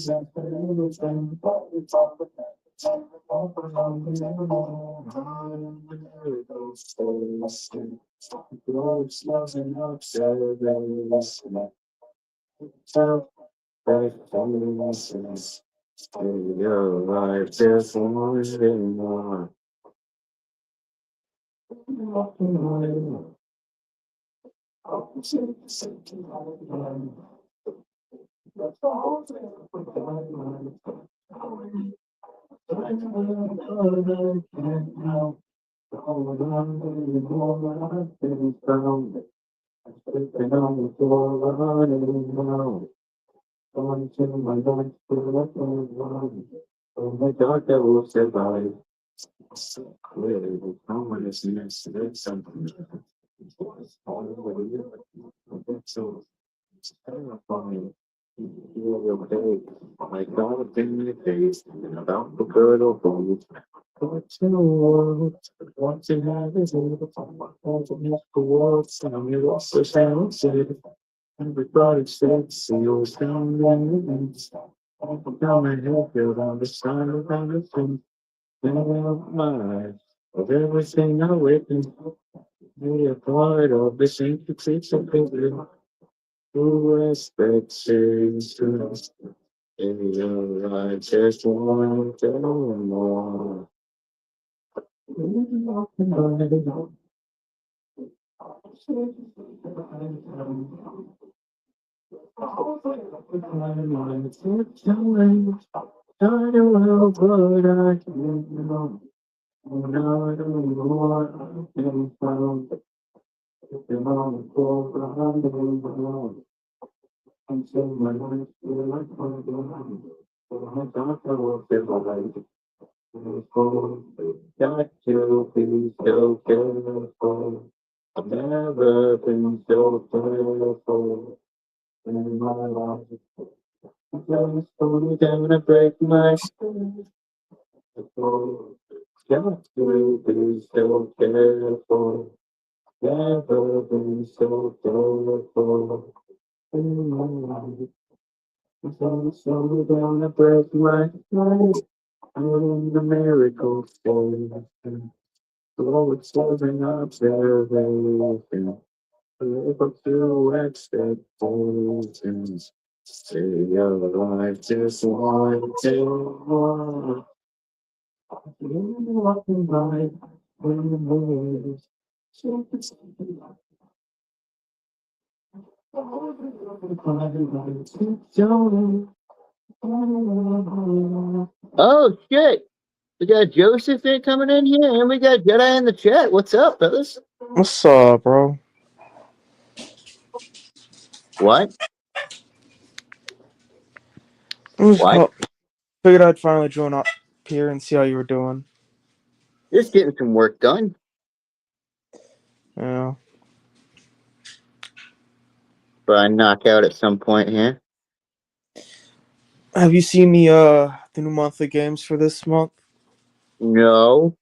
C: Your life just wants more. Going to my life to let me run. Oh my God, that will survive. So clearly, the moment is next to that something. It's all the way. So it's terrifying. You're okay. My God, I've been in the face and about the good or bold. What's in the world? What's in that is all the fun. What's in the world? Some you also sound said. Everybody said, see you down in the east. Up down my head, feel on the side of the thing. Then my eyes of everything I witnessed. Be a part of this institution, who expectations. In your life, just want to know more. Got to be so careful. I've never been so careful in my life. I'm slowly gonna break my spirit. Got to be so careful. Never been so careful in my life. I'm slowly gonna break my spirit. I'm the miracle story. So it's serving observation. Live up to expectations. Stay alive, just one day more. Walking by when the moon is oh shit! We got Joseph in coming in here, and we got Jedi in the chat. What's up, fellas?
G: What's up, bro?
B: What?
G: I just
B: What?
G: figured I'd finally join up here and see how you were doing.
B: Just getting some work done.
G: Yeah.
B: But I knock out at some point here.
G: Have you seen the new monthly games for this month?
B: No.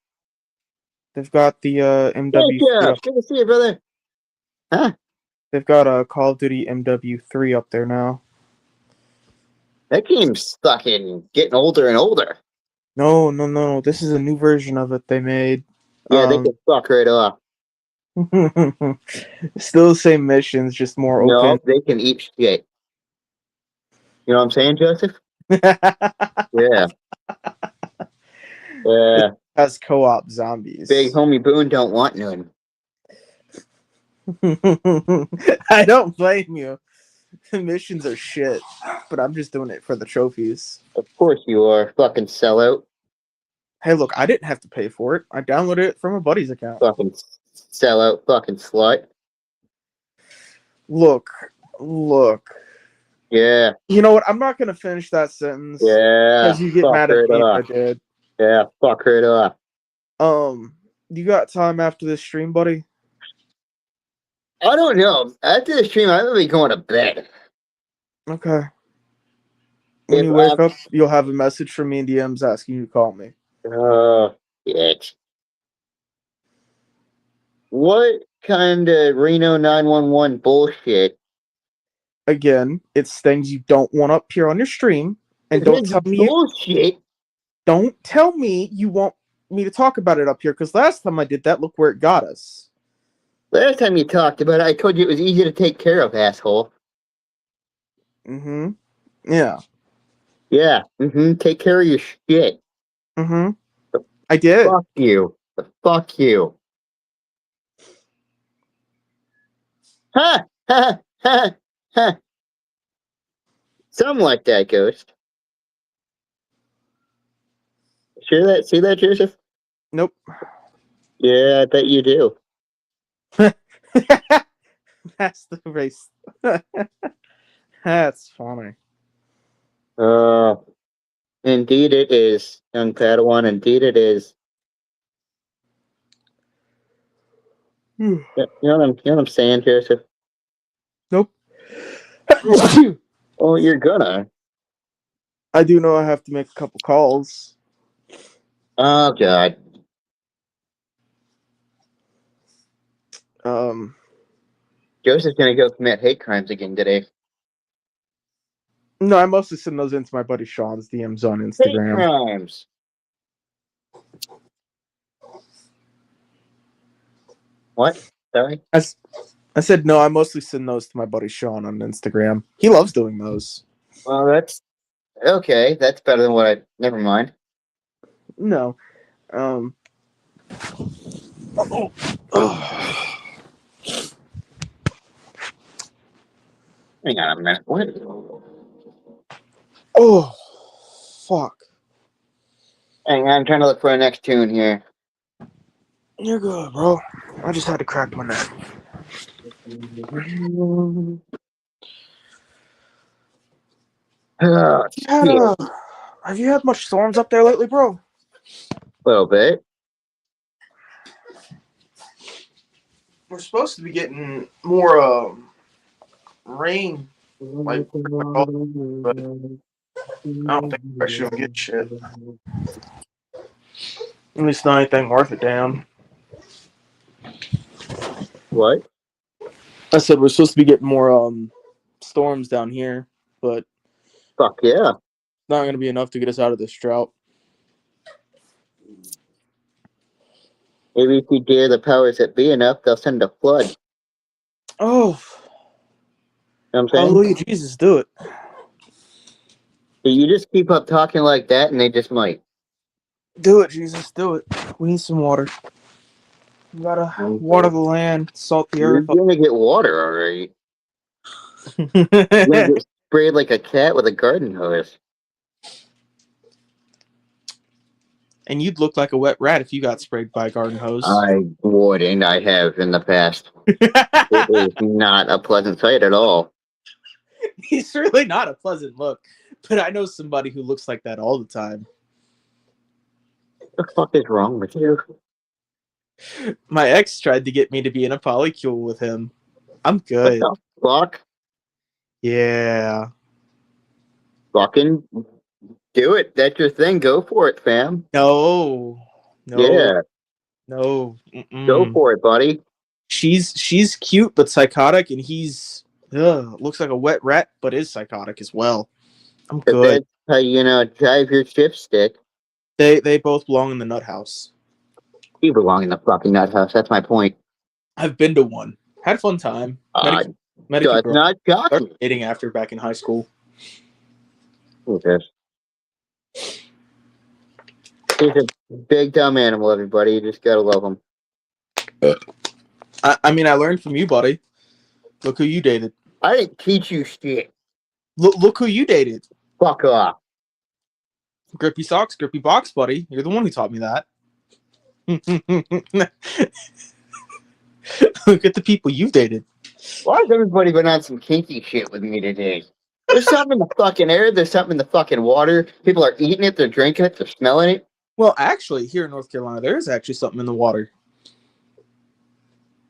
G: They've got the
B: Hey,
G: MW3
B: Jeff.
G: up.
B: Good to see you, brother. Huh?
G: They've got a Call of Duty MW3 up there now.
B: That game's fucking getting older and older.
G: No. This is a new version of it they made.
B: Yeah, they can fuck right off.
G: Still the same missions, just more
B: No,
G: open.
B: they can eat shit. You know what I'm saying, Joseph? Yeah. Yeah.
G: Has co-op zombies.
B: Big homie Boone don't want none.
G: I don't blame you. The missions are shit, but I'm just doing it for the trophies.
B: Of course you are. Fucking sellout.
G: Hey, look, I didn't have to pay for it. I downloaded it from a buddy's account.
B: Fucking sellout. Fucking slut.
G: Look.
B: Yeah.
G: You know what? I'm not gonna finish that sentence.
B: Yeah.
G: Because you get
B: Fuck
G: mad
B: her
G: at me if I
B: off.
G: did.
B: Yeah. Fuck her off.
G: You got time after this stream, buddy?
B: I don't know. After the stream, I'm gonna be going to bed.
G: Okay. When
B: If
G: you wake up, you'll have a message from me in DMs asking you to call me.
B: Oh, bitch. What kind of Reno 911 bullshit?
G: Again, it's things you don't want up here on your stream, and don't
B: It's
G: tell me
B: bullshit.
G: don't tell me you want me to talk about it up here, because last time I did that, look where it got us.
B: Last time you talked about it, I told you it was easy to take care of, asshole.
G: Mm-hmm. Yeah.
B: Yeah. Mm-hmm. Take care of your shit.
G: Mm-hmm. I did.
B: Fuck you. Fuck you. Ha! Ha! Ha! Ha! Something like that, Ghost. See that, Joseph?
G: Nope.
B: Yeah, I bet you do.
G: That's the race. That's funny.
B: Indeed it is, young Padawan. Indeed it is. You know what I'm saying, Joseph?
G: Nope.
B: Oh, you're gonna.
G: I do know I have to make a couple calls.
B: Oh, God. Joseph's gonna go commit hate crimes again today.
G: No, I mostly send those into my buddy Sean's DMs on
B: Hate
G: Instagram.
B: crimes. What? Sorry?
G: I said no, I mostly send those to my buddy Sean on Instagram. He loves doing those.
B: Well, that's okay. That's better than what I. Never mind.
G: No.
B: Hang on a minute. What?
G: Oh, fuck.
B: Hang on, I'm trying to look for a next tune here.
G: You're good, bro. I just had to crack my neck.
B: Oh, shit.
G: Have you had much storms up there lately, bro?
B: A little bit.
G: We're supposed to be getting more rain. Like, but I don't think I should get shit. At least not anything worth it, damn.
B: What?
G: I said we're supposed to be getting more storms down here, but
B: Fuck yeah.
G: it's not going to be enough to get us out of this drought.
B: Maybe if we dare the powers that be enough, they'll send a flood.
G: Oh,
B: You know what I'm saying?
G: hallelujah, Jesus, do it.
B: You just keep up talking like that and they just might.
G: Do it, Jesus, do it. We need some water. We gotta water the land, salt the
B: You're
G: earth.
B: gonna get water, alright. You're gonna get sprayed like a cat with a garden hose.
G: And you'd look like a wet rat if you got sprayed by a garden hose.
B: I wouldn't. I have in the past. It is not a pleasant sight at all.
G: He's really not a pleasant look, but I know somebody who looks like that all the time.
B: The fuck is wrong with you?
H: My ex tried to get me to be in a polycule with him. I'm
B: What
H: good.
B: the fuck?
H: Yeah.
B: Fucking do it. That's your thing. Go for it, fam.
H: No.
B: Yeah,
H: No.
B: go
H: Mm-mm.
B: for it, buddy.
H: She's cute but psychotic, and he's looks like a wet rat, but is psychotic as well. I'm
B: If
H: good.
B: that's how you know drive your ship stick,
H: They both belong in the nut house.
B: you belong in the fucking nut house. That's my point.
H: I've been to one. Had a fun time. Met a
B: So
H: cute
B: it's
H: girl.
B: not
H: Started
B: shocking.
H: dating after back in high school.
B: Okay. He's a big dumb animal, everybody. You just gotta love him.
H: I mean, I learned from you, buddy. Look who you dated.
B: I didn't teach you shit.
H: Look who you dated.
B: Fuck off.
H: Grippy socks, grippy box, buddy. You're the one who taught me that. Look at the people you've dated.
B: Why has everybody been on some kinky shit with me today? There's something in the fucking air. There's something in the fucking water. People are eating it. They're drinking it. They're smelling it.
H: Well, actually, here in North Carolina, there is actually something in the water.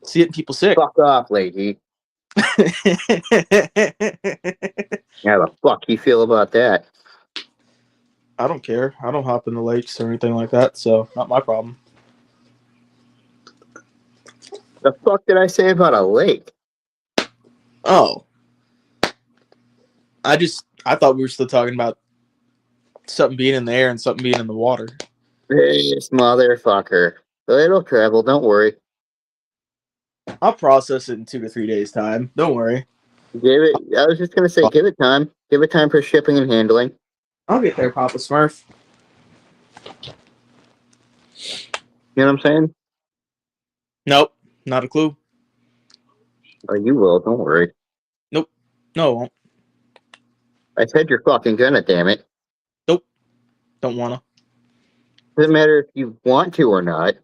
H: See it in people sick.
B: Fuck off, lady. How the fuck you feel about that?
H: I don't care. I don't hop in the lakes or anything like that, so not my problem.
B: The fuck did I say about a lake?
H: Oh. I thought we were still talking about something being in the air and something being in the water.
B: This motherfucker. It'll travel, don't worry.
H: I'll process it in 2 to 3 days' time. Don't worry.
B: I was just gonna say, give it time. Give it time for shipping and handling.
H: I'll get there, Papa Smurf.
B: You know what I'm saying?
H: Nope. Not a clue.
B: Oh, you will, don't worry.
H: No, I won't.
B: I said you're fucking gonna, damn it.
H: Don't wanna.
B: Doesn't matter if you want to or not.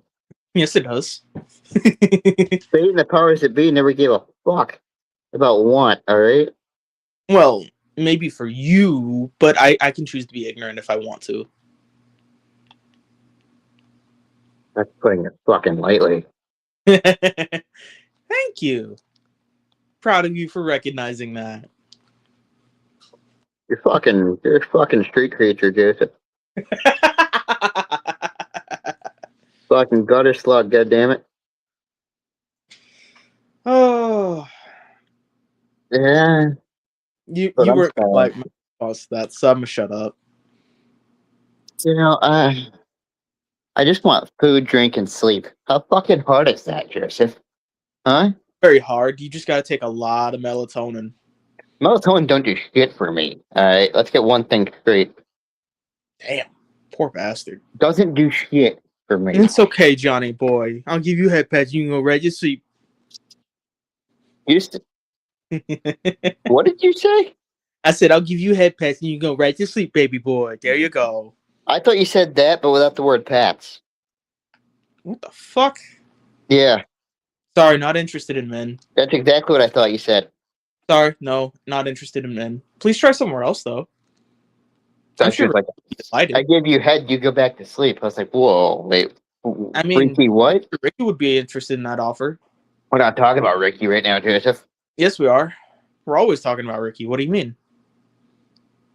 H: Yes, it does.
B: Fate and the powers that be never gave a fuck about want, alright?
H: Well, maybe for you, but I can choose to be ignorant if I want to.
B: That's putting it fucking lightly.
H: Thank you. Proud of you for recognizing that.
B: You're a fucking street creature, Joseph. Fucking gutter slug, goddammit.
H: Oh,
B: Yeah.
H: you
B: But I'm
H: weren't
B: sorry.
H: like my boss that, so I'm gonna shut up.
B: You know, I just want food, drink, and sleep. How fucking hard is that, Joseph? Huh?
H: Very hard. You just gotta take a lot of melatonin.
B: Melatonin don't do shit for me. Alright, let's get one thing straight.
H: Damn, poor bastard.
B: Doesn't do shit for me.
H: It's okay, Johnny boy. I'll give you a head pat. You can go right to sleep.
B: Used to, what did you say?
H: I said I'll give you a head pat and you can go right to sleep, baby boy. There you go.
B: I thought you said that, but without the word pats.
H: What the fuck?
B: Yeah,
H: Sorry, not interested in men.
B: that's exactly what I thought you said.
H: Sorry, no, not interested in men. Please try somewhere else though. I'm
B: That's
H: sure
B: just like,
H: delighted.
B: I give you head, you go back to sleep. I was like, whoa, wait.
H: I mean-
B: Ricky, what?
H: Ricky would be interested in that offer.
B: We're not talking about Ricky right now, Joseph.
H: Yes, we are. We're always talking about Ricky. What do you mean?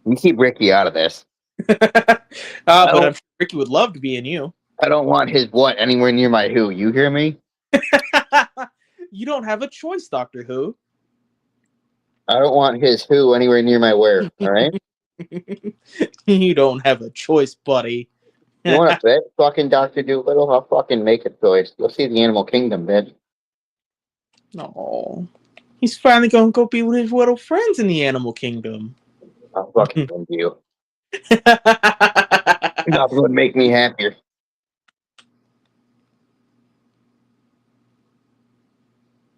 B: You keep Ricky out of this.
H: But I'm sure Ricky would love to be in you.
B: I don't want his what anywhere near my who. You hear me?
H: You don't have a choice, Doctor Who.
B: I don't want his who anywhere near my where. All right?
H: You don't have a choice, buddy.
B: You want to bet fucking Dr. Doolittle? I'll fucking make a choice. You'll see the animal kingdom, bitch.
H: No. He's finally gonna go be with his little friends in the animal kingdom.
B: I'll fucking win you. Nothing would make me happier.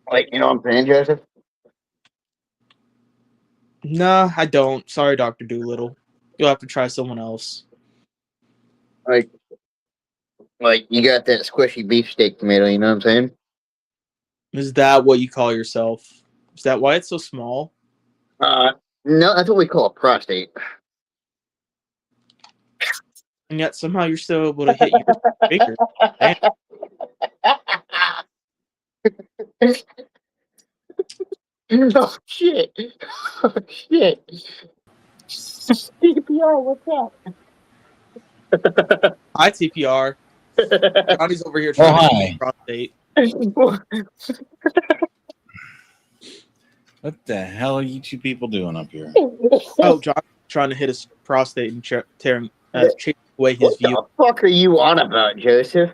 B: Like, you know what I'm saying, Joseph?
H: Nah, I don't. Sorry, Dr. Doolittle. You'll have to try someone else.
B: Like you got that squishy beefsteak tomato, you know what I'm saying?
H: Is that what you call yourself? Is that why it's so small?
B: No, that's what we call a prostate.
H: and yet somehow you're still able to hit your bigger. Damn.
B: Oh shit! Oh shit! TPR, what's up?
H: Hi, TPR. Johnny's over here
I: Oh,
H: trying to
I: hi.
H: hit his prostate.
I: What the hell are you two people doing up here?
H: Oh, Johnny's trying to hit his prostate and chasing away his
B: What
H: view.
B: the fuck are you on about, Joseph?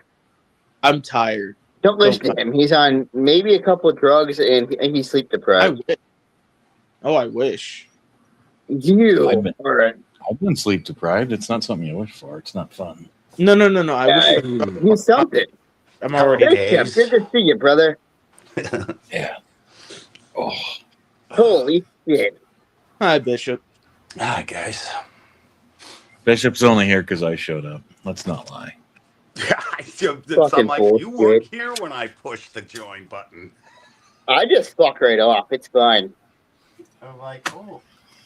H: I'm tired.
B: Don't listen to him. He's on maybe a couple of drugs and he's sleep
H: I
B: deprived.
H: wish. Oh, I wish.
B: You
I: I've been-
B: are.
I: I've been sleep deprived. It's not something you wish for. It's not fun.
H: No. I
B: Yeah,
H: wish.
B: you something.
H: I'm already.
B: Bishop, good to see you, brother.
I: Yeah. Oh.
B: Holy shit.
H: Hi, Bishop.
I: Hi, guys. Bishop's only here because I showed up. Let's not lie.
B: Fucking
J: like, you weren't
B: bullshit.
J: here when I pushed the join button.
B: I just fuck right off. It's fine.
J: I'm like, oh,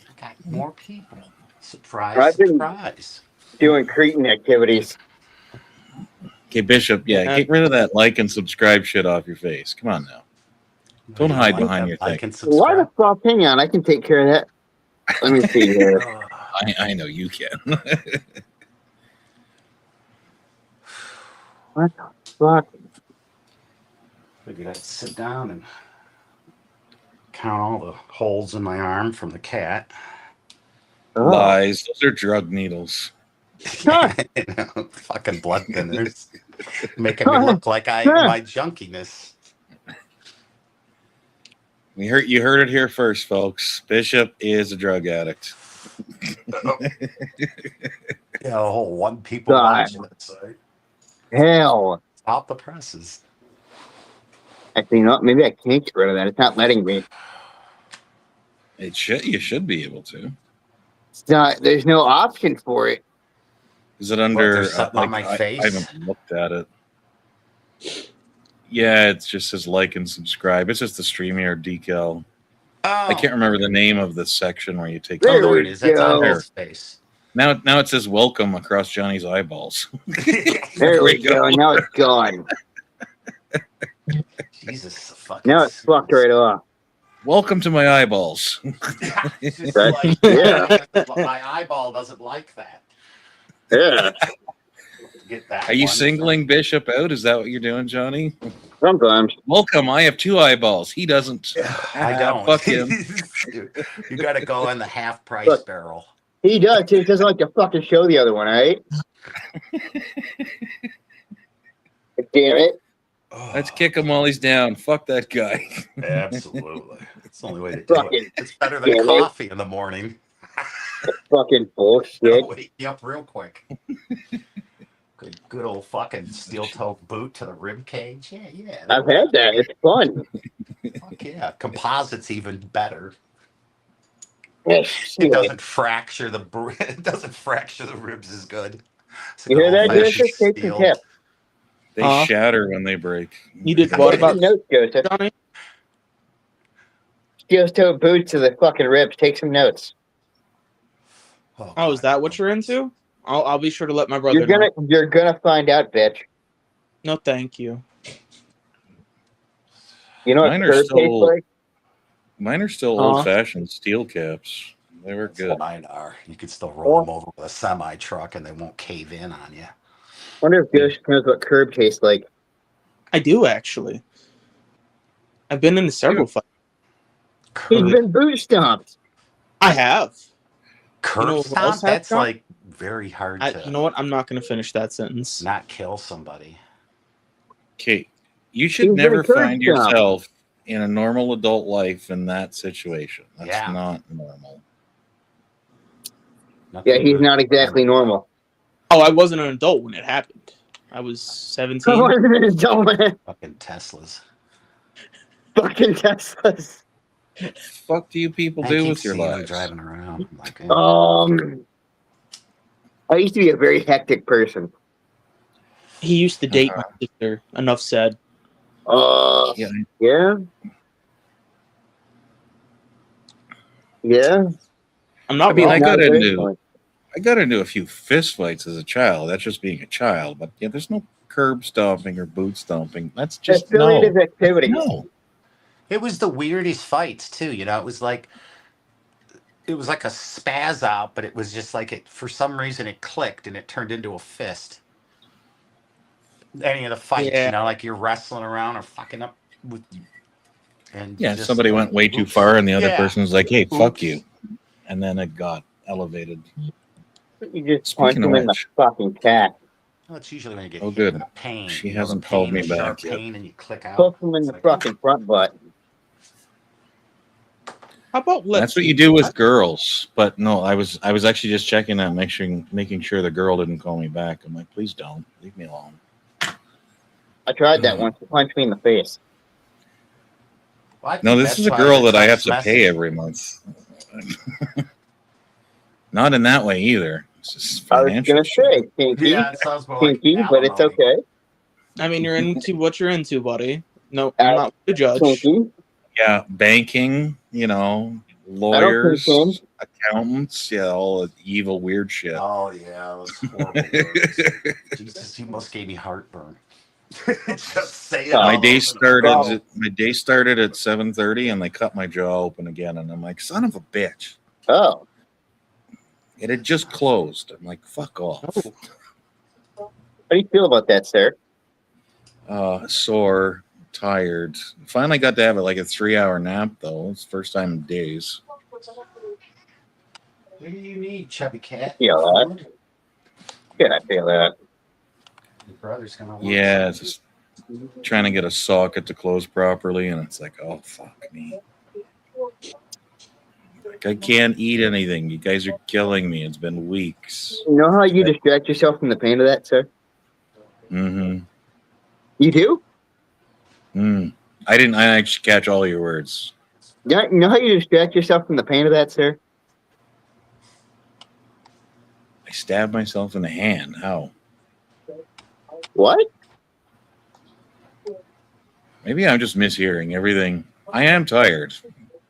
J: I got more people. Surprise,
B: I've been-
J: surprise.
B: Doing Cretan activities.
I: Okay, Bishop, get rid of that like and subscribe shit off your face. Come on now. Don't hide behind your
J: I
I: thing.
J: can
B: Why the
J: subscribe.
B: fuck? Hang on, I can take care of that. Let me see here.
I: I know you can.
B: What the fuck?
J: Figured I'd sit down and count all the holes in my arm from the cat.
B: Oh.
I: Lies. Those are drug needles.
J: You know, fucking blood thinners. Making me look like my junkiness.
I: You heard it here first, folks. Bishop is a drug addict.
J: Yeah, a whole one people
B: God.
J: watch website.
B: Hell.
J: Stop the presses.
B: Actually, you know what? Maybe I can't get rid of that. It's not letting me.
I: You should be able to.
B: It's not. There's no option for it.
I: Is it under?
J: there's something on my face?
I: I haven't looked at it. Yeah, it just says like and subscribe. It's just the StreamYard decal.
J: Oh,
I: I can't remember the name of the section where you take.
B: There
J: there
B: we
J: it is. That's on
B: go.
J: his face.
I: Now it says welcome across Johnny's eyeballs.
B: There we
I: we go.
B: go. Now it's gone.
J: Jesus, fucking.
B: Now it's fucked right off.
I: Welcome to my eyeballs.
J: It's just
B: That's-
J: like,
B: yeah.
J: my eyeball doesn't like that.
B: Yeah.
J: Get that.
I: Are you
J: one.
I: singling Bishop out? Is that what you're doing, Johnny?
B: Sometimes.
I: Welcome. I have 2 eyeballs. He doesn't.
J: I don't.
I: Fuck him.
J: You got to go in the half price
B: Look.
J: barrel.
B: He does. He doesn't like to fucking show the other one, alright? Damn it.
I: Let's kick him while he's down. Fuck that guy.
J: Absolutely. It's the only way to do
B: Fucking
J: it. It's better than
B: damn it.
J: coffee in the morning.
B: Fucking bullshit.
J: It'll wake you up real quick. Good old fucking steel toe boot to the rib cage. Yeah.
B: I've had that. It's fun.
J: Fuck yeah. Composite's even better.
B: Oh,
J: It
B: shit.
J: doesn't fracture the it doesn't fracture the ribs as good. It's a
B: You hear
J: good
B: that,
J: old-fashioned
B: Joseph? Take some
J: steel.
B: tips.
I: They shatter when they break.
H: You did what
B: Take some
H: about
B: notes, Joseph?
H: Johnny?
B: Steel toe boots to the fucking ribs. Take some notes.
H: Oh, is that what you're into? I'll be sure to let my brother
B: You're gonna find out, bitch.
H: know. No, thank you.
B: You know what
I: Mine are
B: curve
I: still-
B: tastes like?
I: Mine are still old-fashioned steel caps. They were good.
J: Mine are. You could still roll them over with a semi truck and they won't cave in on you.
B: Wonder if Ghost knows what curb tastes like.
H: I do actually. I've been into several fights.
B: He's
J: Curb,
B: been boot stomped.
H: I have.
J: curb
H: you know what
J: stomp?
H: else I've
J: That's
H: got?
J: like very hard to
H: You know what? I'm not going to finish that sentence.
J: not kill somebody.
I: Okay, you should
B: He's
I: never
B: been
I: find
B: curb stomped.
I: yourself in a normal adult life in that situation. That's
J: Yeah.
I: not normal.
J: Nothing
B: Yeah, he's
J: good.
B: not exactly normal.
H: Oh, I wasn't an adult when it happened. I was 17.
J: Fucking Teslas.
B: Fucking Teslas.
I: Fuck do you people
J: I
I: do
J: keep
I: with your
J: seeing them
I: lives?
J: driving around. I'm like,
B: I used to be a very hectic person.
H: He used to date my sister. Enough said.
I: Yeah.
B: Yeah. Yeah.
H: I'm not
I: I mean,
H: wrong.
I: I
B: Not
I: got
B: very
I: into
B: fun.
I: I got into a few fist fights as a child. That's just being a child. But yeah, there's no curb stomping or boot stomping. That's just
B: affiliative activity.
I: No.
J: It was the weirdest fights too. You know, it was like a spaz out, but it was just like it. For some reason, it clicked and it turned into a fist. Any of the fights,
H: Yeah.
J: you know, like you're wrestling around or fucking up with. And
I: Yeah,
J: just,
I: somebody went way too far, and the other
J: Yeah.
I: person was like, "Hey, fuck
J: Oops.
I: you," and then it got elevated.
B: You just
I: Speaking
B: punch
I: of
B: him in the
I: which-
B: fucking cat.
J: Well, it's usually when you get
I: Oh,
J: hit
I: good.
J: with a pain.
I: She
J: you know,
I: hasn't
J: the
I: called
J: pain,
I: me
J: the
I: back
J: sharp
I: yet.
J: pain, and you click out.
B: Punch him in
J: It's
B: the
J: like,
B: fucking front butt.
H: How about
I: That's what you do with girls. But no, I was actually just checking that, making sure the girl didn't call me back. I'm like, please don't leave me alone.
B: I tried that once. He punched me in the face.
J: Well, I
I: No,
J: think
I: this
J: that's
I: is a
J: why
I: girl
J: the
I: that I have
J: text
I: to pay
J: message-
I: every month. Not in that way either. It's just
B: I was
I: financial
B: gonna
I: shit.
B: say kinky,
J: Yeah, it sounds more like
B: kinky, but it's
J: alimony.
B: okay.
H: I mean, you're into what you're into, buddy. No, I'm not to judge.
B: Kinky.
I: Yeah, banking, you know,
B: I don't
I: lawyers,
B: think
I: accountants, yeah, all the evil weird shit.
J: Oh yeah, those horrible words. Jesus, you almost gave me heartburn. Just saying.
B: Oh,
I: my
J: all
I: day
J: those-
I: started. My day started at 7:30, and they cut my jaw open again. And I'm like, son of a bitch!
B: Oh,
I: It had just closed. I'm like, fuck off.
B: how do you feel about that, sir?
I: Sore, tired. Finally got to have it like a 3-hour nap though. It's the first time in days.
J: What do you need, chubby cat?
B: Feel that?
J: Food?
B: Yeah, I feel that.
J: Your brother's gonna want
I: Yeah,
J: some.
I: just trying to get a socket to close properly, and it's like, oh fuck me. Like, I can't eat anything. You guys are killing me. It's been weeks.
B: You know how you distract yourself from the pain of that, sir?
I: Mm-hmm.
B: You do?
I: I didn't actually catch all your words.
B: Yeah, you know how you distract yourself from the pain of that, sir?
I: I stabbed myself in the hand. How?
B: What?
I: Maybe I'm just mishearing everything. I am tired.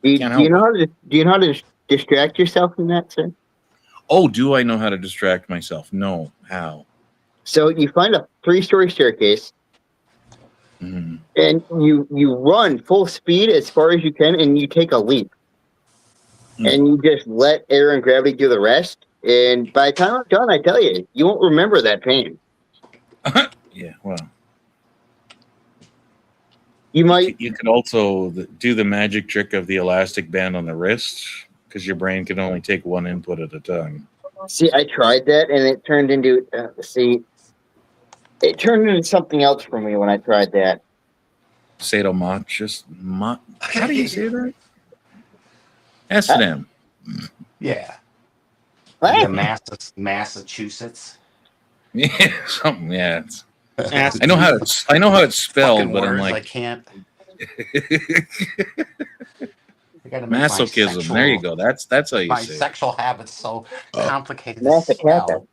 B: Do you,
I: Can't
B: do you
I: help
B: know how to distract yourself from that, sir?
I: Oh, do I know how to distract myself? No. How?
B: So you find a 3-story staircase
I: Mhm.
B: and you run full speed as far as you can and you take a leap. And you just let air and gravity do the rest. And by the time I'm done, I tell you, you won't remember that pain.
I: Yeah, well.
B: You might.
I: You could also do the magic trick of the elastic band on the wrist, because your brain can only take one input at a time.
B: See, I tried that and it turned into, it turned into something else for me when I tried that.
I: Sadomasochist. How do you say that? S&M.
J: Yeah.
B: What?
J: Yeah, Massachusetts.
I: Yeah, something. Yeah.
H: Ass-
I: I know how it's spelled,
J: Fucking
I: but I'm
J: words, I
I: like
J: can't. I gotta make my
I: masochism.
J: sexual-
I: There you go. That's how you
J: My
I: say it.
J: sexual habits so complicated. to
B: Massacata.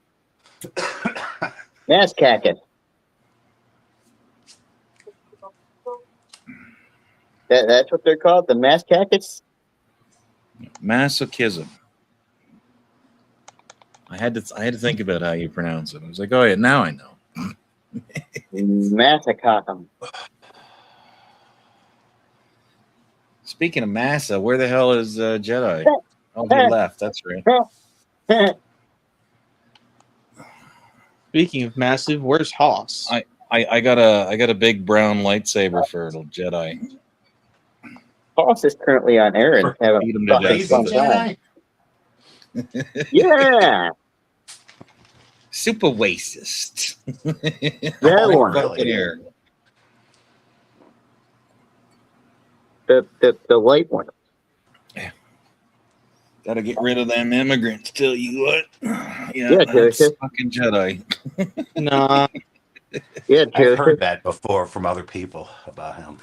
J: spell.
B: Massacata. That's what they're called, the massacats?
I: Masochism. I had to think about how you pronounce it. I was like, oh yeah, now I know.
B: Massacatum.
I: Speaking of massa, where the hell is Jedi? Oh, he left. That's right.
H: Speaking of massive, where's Hoss?
I: I got a big brown lightsaber for little Jedi.
B: Boss is currently on air and having
I: Beat him
B: a
I: to
B: fucking
I: death.
B: fun time. Yeah,
I: Super racist.
B: that one.
I: Fucking here.
B: The light one.
I: Gotta get rid of them immigrants. Tell you what. Yeah,
B: Yeah,
I: that's
B: Joseph.
I: fucking Jedi.
H: Nah,
B: Yeah,
J: I've
B: Joseph.
J: heard that before from other people about him.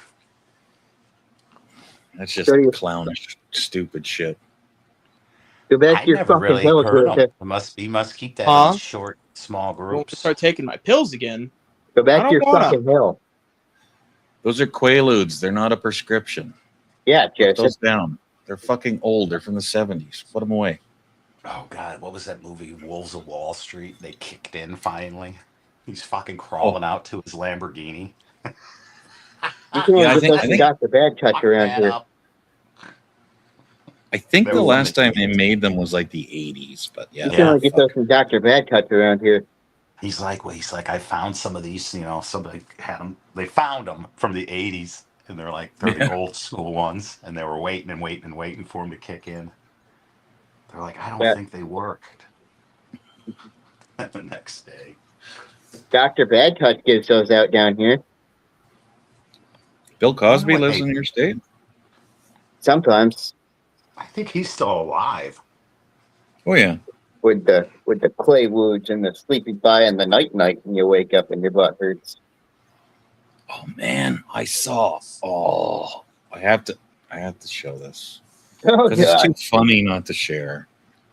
I: That's just
B: Sure you-
I: clownish, stupid shit.
B: Go back
J: I
B: to your
J: never
B: fucking
J: really
B: hell,
J: heard him.
B: Joseph.
J: He must keep that
H: Huh?
J: in short, small
H: I want to
J: groups.
H: start taking my pills again.
B: Go
H: I
B: back
H: don't
B: to your
H: wanna.
B: fucking hell.
I: Those are Quaaludes. They're not a prescription.
B: Yeah,
I: Put
B: Joseph.
I: those down. They're fucking old. They're from the 70s. Put them away.
J: Oh God, what was that movie? Wolves of Wall Street. They kicked in finally. He's fucking
I: Oh,
J: crawling out to his Lamborghini.
B: You can
I: yeah.
B: only
I: I
B: get
I: think
B: those
I: I
B: from
I: think
B: Dr. Bad Touch
J: Fuck
B: around
J: that
B: here.
J: up.
I: I think
J: They
I: the
J: were from
I: last time
J: the
I: they made them was like the 80s. But yeah,
B: You can
J: Yeah.
B: only get those from Dr. Bad Touch around here.
J: He's like, I found some of these, somebody had them. They found them from the 80s, and they're the
I: yeah.
J: old school ones, and they were waiting and waiting and waiting for them to kick in. They're like, I don't
B: Yeah.
J: think they worked. And the next day.
B: Dr. Bad Touch gives those out down here.
I: Bill
J: I wonder
I: Cosby
J: what
I: lives
J: they,
I: in your state.
B: Sometimes
J: I think he's still alive.
I: Oh yeah.
B: with the clay woods and the sleepy by and the night and you wake up and your butt hurts.
I: Oh man, I saw. Oh, I have to show this
B: Oh
I: because it's
B: God.
I: too funny not to share.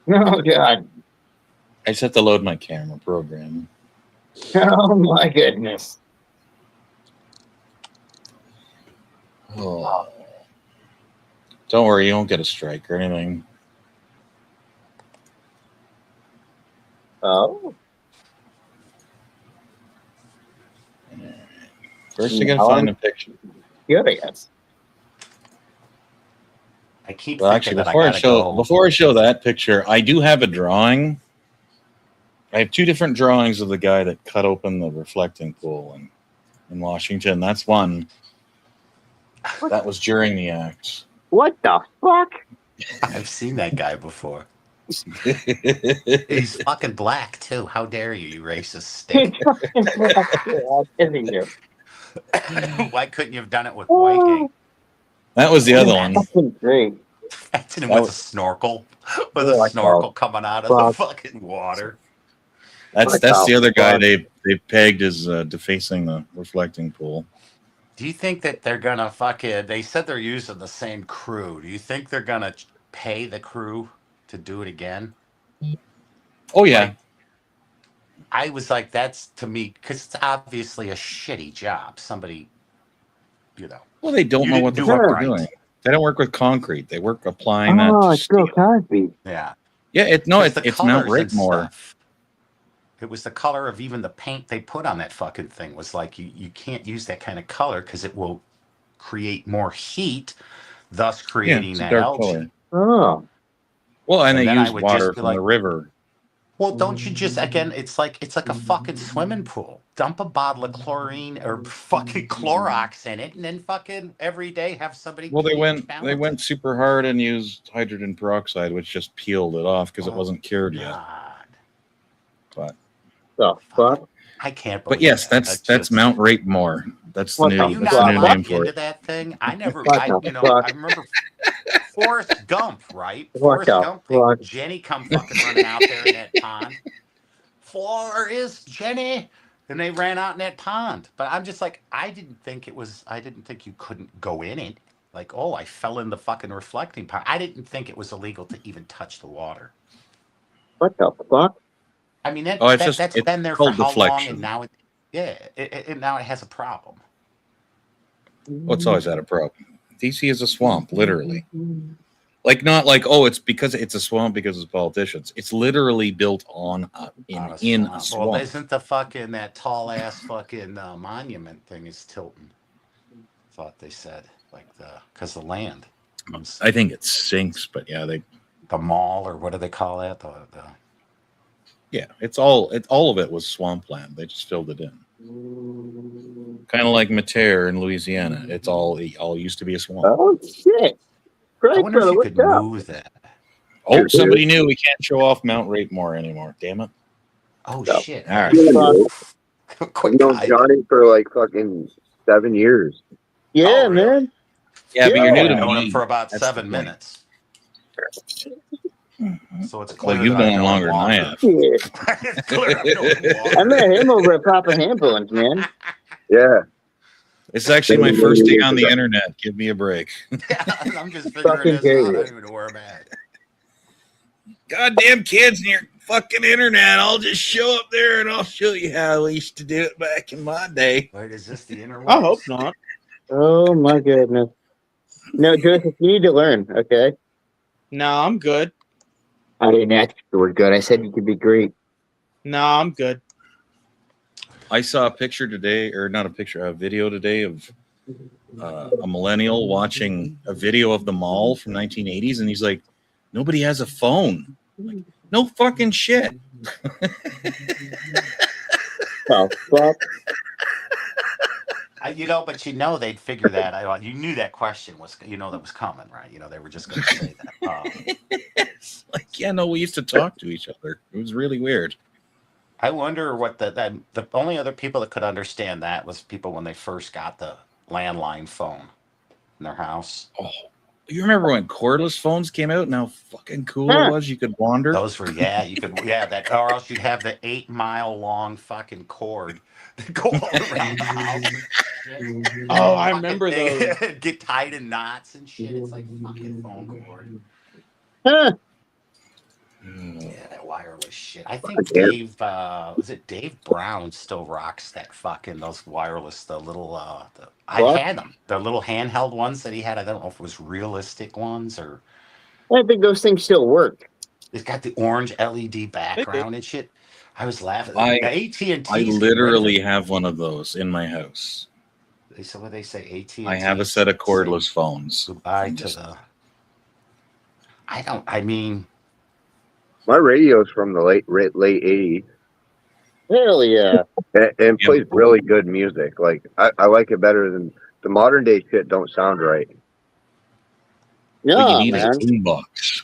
B: Oh God.
I: I just have to load my camera program.
B: Oh my goodness.
I: Oh. Don't worry, you won't get a strike or anything.
B: Oh.
I: First, you gotta find a picture.
B: Good, I guess.
J: I keep
I: Well,
J: thinking
I: actually,
J: that I gotta go.
I: before I show that picture, I do have a drawing. I have two different drawings of the guy that cut open the reflecting pool in Washington. That's one. That was during the act.
B: What the fuck?
J: I've seen that guy before. He's fucking black too. How dare you, you racist stick? Why couldn't you have done it with white ink?
I: That was the other one.
B: Fucking great.
J: Imagine him with a snorkel, with a snorkel coming out of the fucking water.
I: That's the other guy they pegged as defacing the reflecting pool.
J: Do you think that they're gonna fucking? They said they're using the same crew. Do you think they're gonna pay the crew to do it again?
I: Oh yeah.
J: Like, I was like, that's to me because it's obviously a shitty job. Somebody,
I: Well, they don't know what the fuck they're doing. They don't work with concrete. They work applying that.
B: Oh,
I: to
B: it's Bill
I: steel.
B: Cosby.
J: Yeah.
I: Yeah, it's
J: the
I: Mount
J: colors and
I: Rigmore.
J: stuff. It was the color of even the paint they put on that fucking thing was like you can't use that kind of color because it will create more heat, thus creating
I: it's a
J: that
I: dark
J: algae.
I: color.
B: Oh.
I: Well, and they
J: then I
I: use
J: would
I: water
J: just be
I: from
J: like,
I: the river.
J: well, don't you just again? It's like a fucking swimming pool. Dump a bottle of chlorine or fucking Clorox in it, and then fucking every day have somebody.
I: Well, they
J: clean
I: went
J: it.
I: super hard and used hydrogen peroxide, which just peeled it off because it wasn't cured yet. But
B: the fuck?
J: I can't believe.
I: But yes,
J: that.
I: that's Mount Rigmore. That's the
B: What
I: new
B: the
J: Are you
I: that's
J: not
I: the new
J: allowed
I: name for
J: into
I: it.
J: that thing? I never.
B: What
J: I
B: the fuck?
J: I remember Forrest Gump, right?
B: What
J: Forrest
B: the
J: Gump.
B: fuck?
J: Jenny come fucking running out there in that pond. Forrest, Jenny, and they ran out in that pond. But I'm just like, I didn't think you couldn't go in it. Like, oh, I fell in the fucking reflecting pond. I didn't think it was illegal to even touch the water.
B: What the fuck?
J: I mean,
I: It's
J: been there for
I: called
J: how
I: deflection.
J: long? And now now it has a problem.
I: Well, it's always had a problem. DC is a swamp, literally. Like not like it's because it's a swamp because it's politicians. It's literally built in a swamp.
J: Well, isn't the fucking that tall ass fucking monument thing is tilting? Thought they said because the land.
I: I think it sinks, but yeah,
J: the mall or what do they call that?
I: Yeah, all of it was swampland. They just filled it in. Kind of like Mater in Louisiana. It all used to be a swamp.
B: Oh shit! Great,
J: I wonder if you could move that.
I: Oh, somebody knew we can't show off Mount Rigmore anymore. Damn it!
J: Oh shit!
I: All right.
G: I've known Johnny for like fucking 7 years.
B: Yeah,
J: really?
B: man.
I: Yeah, but you're new to
J: I've known
I: me.
J: him for about
I: That's
J: 7
I: the point.
J: minutes. So it's clear
I: Well, you've
J: that
I: known
J: I've
I: longer than I have.
B: Yeah.
J: It's clear I've known him
B: I
J: longer.
B: met him over at Papa Hambones, man.
G: Yeah.
I: It's actually my first day on the internet. Give me a break.
J: Yeah, I'm just
B: Fucking
J: figuring this out. I
B: curious.
J: don't even know where I'm at.
I: Goddamn kids in your fucking internet. I'll just show up there and I'll show you how I used to do it back in my day.
J: Wait, is this the inner?
H: I hope not.
B: Oh my goodness. No, Joseph, you need to learn, okay?
H: No, I'm good.
B: I didn't ask if you were good. I said you could be great.
H: Nah, I'm good.
I: I saw a picture today, or not a picture, a video today of a millennial watching a video of the mall from 1980s, and he's like, "Nobody has a phone." Like, no fucking shit.
B: Oh, fuck.
J: But they'd figure that out. You knew that question was, that was coming, right? They were just going to say that.
I: It's like, yeah, no, we used to talk to each other. It was really weird.
J: I wonder what the only other people that could understand that was people when they first got the landline phone in their house.
I: Oh, you remember when cordless phones came out and how fucking cool it was? You could wander.
J: Those were, you could, that, or else you'd have the 8-mile long fucking cord that go all around the house.
H: Oh, I remember those.
J: Get tied in knots and shit. It's like fucking phone cord.
B: Huh.
J: Yeah, that wireless shit. I think Dave, was it Dave Brown still rocks that fucking, those wireless, the little, I had them. The little handheld ones that he had. I don't know if it was realistic ones or.
B: I think those things still work.
J: It's got the orange LED background and shit. I was laughing.
I: I literally have one of those in my house.
J: So what they say, AT&T.
I: I have a set of cordless phones.
J: Goodbye to the. I mean.
K: My radio's from the late 80s.
B: Hell yeah.
K: And plays really good music. Like I like it better than the modern day shit. Don't sound right.
B: Yeah,
I: you need
B: man.
I: a boombox,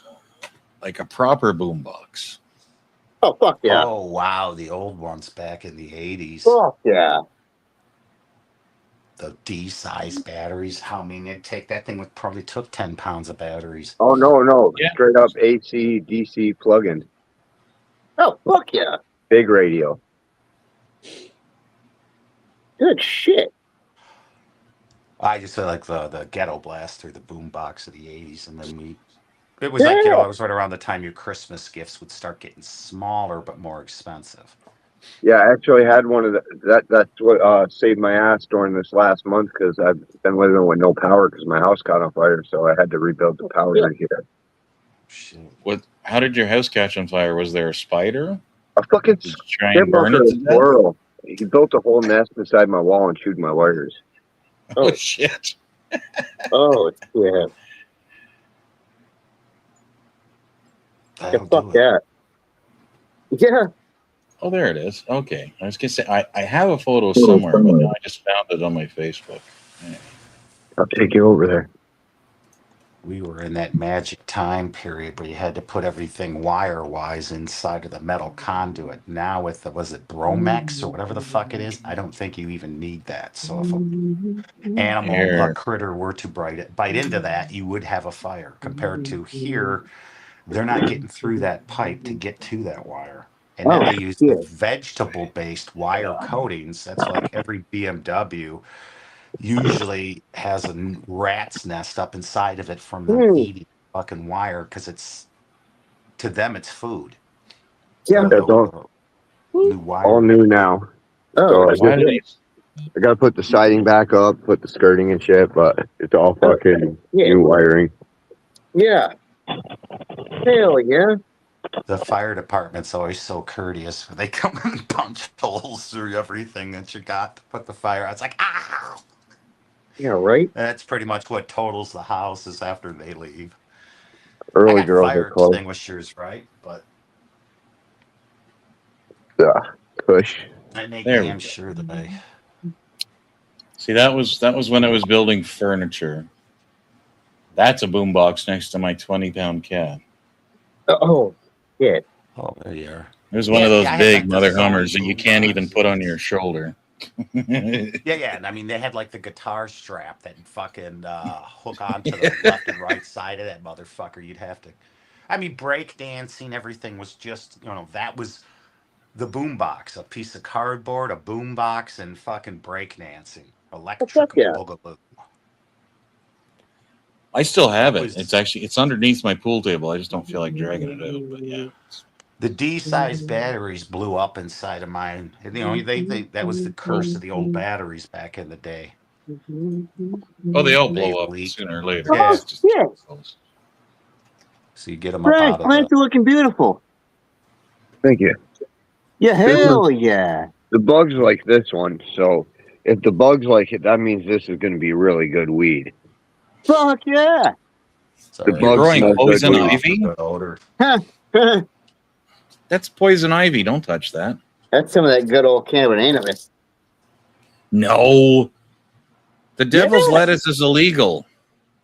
I: like a proper boombox.
B: Oh fuck yeah.
J: Oh wow, the old ones back in the 80s.
B: Fuck yeah.
J: The D-size batteries. That thing probably took 10 pounds of batteries.
K: Oh no.
I: Yeah.
K: Straight up AC DC plug-in.
B: Oh fuck yeah.
K: Big radio.
B: Good shit.
J: I just feel like the ghetto blaster, the boombox of the 80s, and then it was like, it was right around the time your Christmas gifts would start getting smaller but more expensive.
K: Yeah, I actually had one of that's what saved my ass during this last month because I've been living with no power because my house caught on fire, so I had to rebuild the power here.
I: Shit. How did your house catch on fire? Was there a spider?
K: A fucking
I: Did you try and burn it to death?
K: squirrel. He built a whole nest inside my wall and chewed my wires.
I: Oh shit.
B: Oh yeah. Fuck that. Yeah.
I: Oh, there it is. Okay. I was going to say, I have a photo somewhere, but now I just found it on my Facebook. Yeah.
K: I'll take you over there.
J: We were in that magic time period where you had to put everything wire-wise inside of the metal conduit. Now with was it Bromex or whatever the fuck it is, I don't think you even need that. So if an animal or critter were to bite into that, you would have a fire. Compared to here, they're not getting through that pipe to get to that wire. And then they use the vegetable-based wire coatings. That's like every BMW usually has a rat's nest up inside of it from them eating fucking wire because to them it's food.
K: Yeah, that's all
J: new wire.
K: All new now.
B: Oh,
K: so I gotta put the siding back up, put the skirting and shit, but it's all fucking new wiring.
B: Yeah. Hell yeah.
J: The fire department's always so courteous. They come and punch holes through everything that you got to put the fire out. It's like, ow!
B: Yeah, right?
J: That's pretty much what totals the house is after they leave.
K: Early
J: I got
K: girls
J: fire
K: are close.
J: extinguishers, right? But
K: push.
J: I make damn sure that I.
I: See, that was when I was building furniture. That's a boombox next to my 20-pound cat.
B: Oh, shit.
J: Oh, there you are.
I: It was one of those big Mother Hummers that you can't even put on your shoulder.
J: Yeah, and I mean they had like the guitar strap that fucking hook onto the left and right side of that motherfucker. You'd have to, I mean, break dancing, everything was just, that was the boombox, a piece of cardboard, a boombox, and fucking break dancing, electric boogaloo.
I: I still have it. It's underneath my pool table. I just don't feel like dragging it out. But yeah.
J: The D-size batteries blew up inside of mine. And, that was the curse of the old batteries back in the day.
I: Oh, they all blow up sooner or later.
J: Yeah. So you get them up
B: Frank,
J: out of
B: plants
J: the.
B: are looking beautiful.
K: Thank you.
B: Yeah, hell yeah.
K: The bugs like this one, so if the bugs like it, that means this is going to be really good weed.
B: Fuck yeah.
J: Sorry,
K: The
I: You're
K: bugs
I: growing
K: smell good
I: poison
K: weed.
I: ivy?
J: Good odor.
I: That's poison ivy. Don't touch that.
B: That's some of that good old cannabis.
I: No. The devil's
B: Yeah.
I: lettuce is illegal.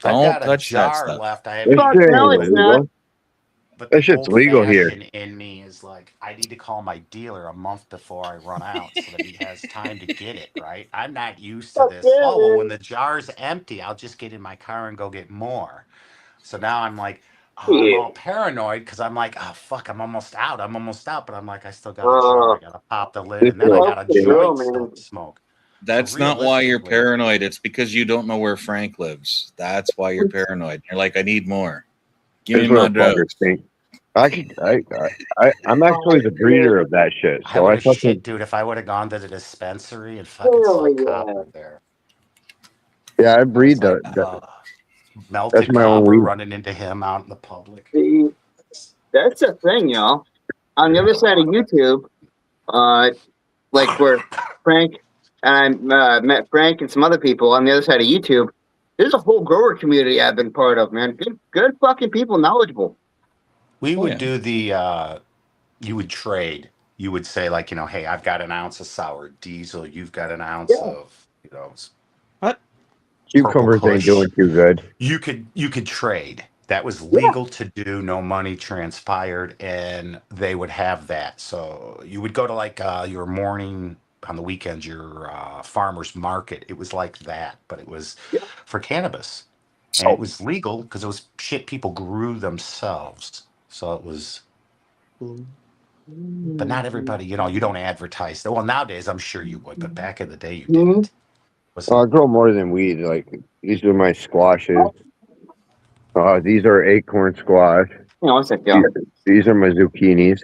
J: I've
I: Don't
J: got a
I: touch that
J: jar
I: stuff.
J: left. I
K: This
J: haven't.
B: Fuck
K: shit
B: no,
K: ain't
B: it's not.
K: illegal.
J: But
K: That
J: the
K: shit's
J: old
K: legal here.
J: fashioned in me is like, I need to call my dealer a month before I run out so that he has time to get it, right? I'm not used to
B: Fuck
J: this.
B: yeah,
J: Oh, well,
B: man.
J: when the jar's empty, I'll just get in my car and go get more. So now I'm like, I'm
B: Yeah.
J: all paranoid because I'm like, oh, fuck, I'm almost out. I'm almost out. But I'm like, I still got a jar. I got to pop the lid.
K: This
J: And then I
K: is
J: got a
B: Okay, girl,
J: joint
B: man.
J: still to smoke.
I: That's
J: So
I: not why you're
J: realistically-
I: paranoid. It's because you don't know where Frank lives. That's why you're paranoid. You're like, I need more. Give me
K: This
I: my
K: motherfucker
I: drugs.
K: stink. I'm actually the breeder of that shit.
J: I
K: So
J: would
K: I
J: have
K: fucking
J: shit, dude, if I would have gone to the dispensary and fucking
B: Hell
J: saw
B: yeah.
J: copper there.
K: yeah, I
J: I
K: breed
J: was like,
K: the
J: melted
K: that's my own
J: copper
K: weed.
J: running into him out in the public.
B: See, that's the thing, y'all. On the other side of YouTube, like where Frank and I met Frank and some other people on the other side of YouTube, there's a whole grower community I've been part of, man. Good fucking people, knowledgeable.
J: We
I: Oh,
J: would
I: yeah.
J: do the, you would trade. You would say, like, you know, hey, I've got an ounce of sour diesel. You've got an ounce
B: Yeah.
J: of, you know,
K: Cucumbers
J: Purple
K: ain't
J: Kush.
K: doing too good.
J: you could trade. That was legal to do. No money transpired, and they would have that. So you would go to like your morning on the weekends, your farmer's market. It was like that, but it was
B: Yeah.
J: for cannabis, and it was legal because it was shit people grew themselves. So it was. But not everybody, you know, you don't advertise. Well, nowadays I'm sure you would, but back in the day you didn't.
K: I grow more than weed. Like these are my squashes. These are acorn squash.
B: What's that, y'all?
K: These are my zucchinis.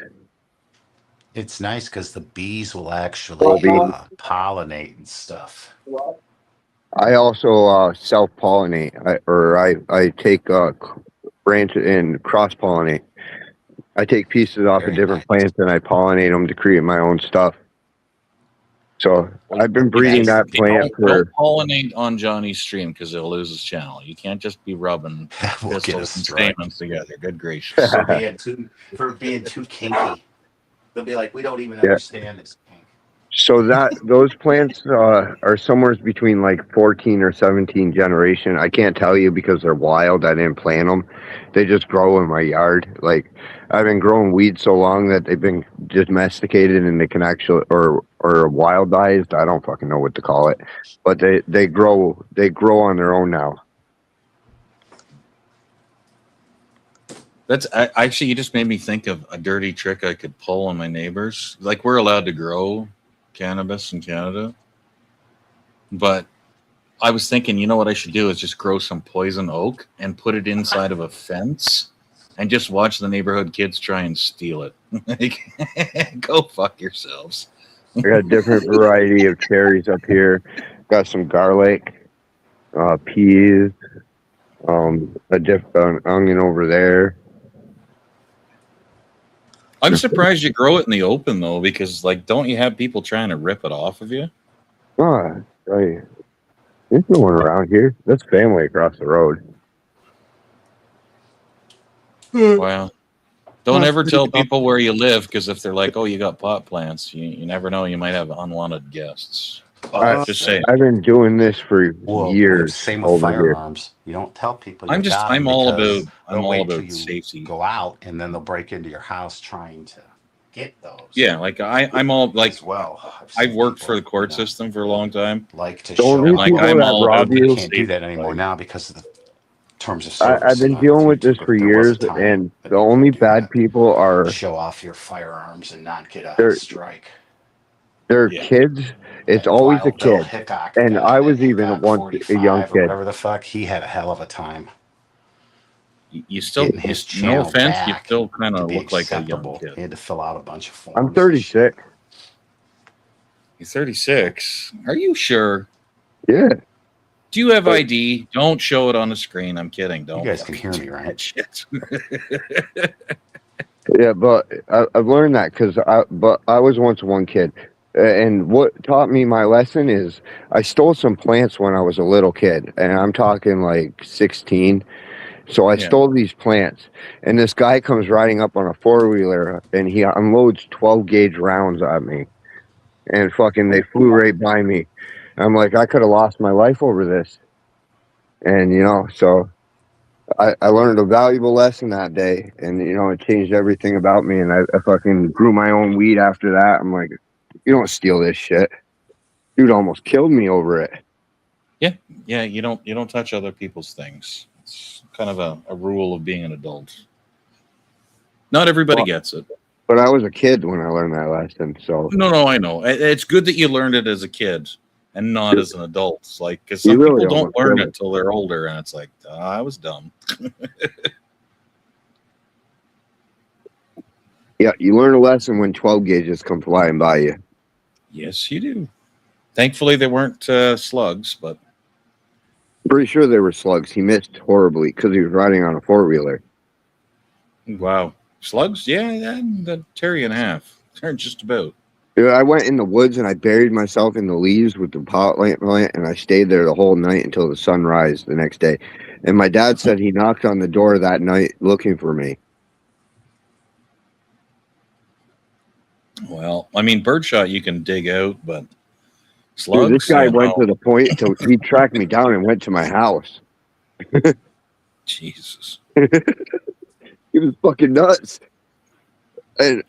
J: It's nice because the bees will actually pollinate and stuff.
K: I also self-pollinate. I take branch and cross-pollinate. I take pieces off
J: Very
K: of different
J: nice.
K: plants and I pollinate them to create my own stuff. So I've been breeding that plant
I: Don't pollinate on Johnny's stream because he'll lose his channel. You can't just be rubbing
J: We'll get a
I: pistols and
J: strike.
I: stamens together. Good gracious.
J: For being too kinky. They'll be like, we don't even
K: Yeah.
J: understand this kink.
K: So those plants are somewhere between like 14 or 17 generation. I can't tell you because they're wild. I didn't plant them. They just grow in my yard. Like I've been growing weed so long that they've been domesticated and they can actually or wildized. I don't fucking know what to call it, but they grow on their own now.
I: That's actually, you just made me think of a dirty trick I could pull on my neighbors. Like we're allowed to grow cannabis in Canada, but I was thinking, you know what I should do is just grow some poison oak and put it inside of a fence and just watch the neighborhood kids try and steal it. Like, go fuck yourselves.
K: I got a different variety of cherries up here. Got some garlic, peas, an onion over there.
I: I'm surprised you grow it in the open though, because like, don't you have people trying to rip it off of you?
K: Oh, right. There's no one around here. That's family across the road.
I: Wow. Don't ever tell people where you live, because if they're like, oh, you got pot plants, you never know, you might have unwanted guests. Just saying.
K: I've been doing this for years.
J: Same with
K: over here.
J: firearms. You don't tell people.
I: I'm all about safety.
J: Go out and then they'll break into your house trying to get those.
I: Yeah, like I'm all like,
J: as well.
I: I've worked for the court system for a long time.
J: Like to
K: The
J: show
K: only
J: like
K: people
I: I'm
K: that
I: all
K: rob
I: about
K: you.
J: can't do that anymore now because of the terms of
K: I've
J: service.
K: been
J: on
K: dealing with
J: YouTube,
K: this
J: but
K: for
J: there was a
K: years,
J: time
K: and
J: that
K: the
J: you
K: only
J: could do
K: bad
J: that.
K: people are
J: Show off your firearms and not get a
K: They're-
J: strike.
K: they're
I: Yeah.
K: kids. It's
J: That
K: always a
J: Wild Bill
K: kid.
J: Hickok
K: And
J: guy,
K: I was
J: that
K: even
J: Hickok
K: once a young
J: 45 or
K: kid.
J: whatever the fuck. He had a hell of a time.
I: You still,
J: Getting his
I: no
J: channel
I: offense, you
J: back
I: still kind
J: to
I: of
J: be
I: look like a young
J: acceptable. He
I: kid.
J: had to fill out a bunch of forms.
K: I'm
J: and shit.
K: 36.
I: You're 36. Are you sure?
K: Yeah.
I: Do you have ID? Don't show it on the screen. I'm kidding. Don't.
J: You guys can hear me, right?
I: Shit.
K: Yeah, but I've learned that because I was once one kid, and what taught me my lesson is I stole some plants when I was a little kid, and I'm talking like 16. So I stole these plants, and this guy comes riding up on a 4-wheeler, and he unloads 12 gauge rounds at me, and fucking they flew right by me. I'm like, I could have lost my life over this, and you know, so. I learned a valuable lesson that day, and you know, it changed everything about me. And I fucking grew my own weed after that. I'm like, you don't steal this shit. Dude almost killed me over it.
I: Yeah. You don't touch other people's things. It's kind of a rule of being an adult. Not everybody gets it.
K: But I was a kid when I learned that lesson. So
I: No, I know. It's good that you learned it as a kid and not as an adult. It's like, because some
K: really
I: people don't
K: almost
I: learn
K: killed
I: it till they're older, and it's like, I was dumb.
K: yeah, you learn a lesson when 12 gauges come flying by you.
I: Yes, you do. Thankfully, they weren't slugs, but
K: Pretty sure they were slugs. He missed horribly because he was riding on a 4-wheeler.
I: wow, slugs. Yeah, that tear you in half. Turned just about.
K: Dude, I went in the woods and I buried myself in the leaves with the pot lamp, and I stayed there the whole night until the sunrise the next day. And my dad said he knocked on the door that night looking for me.
I: Well, I mean, birdshot you can dig out, but slugs.
K: Dude, this guy
I: yeah,
K: went
I: no.
K: to the point to he tracked me down and went to my house.
I: Jesus.
K: He was fucking nuts. And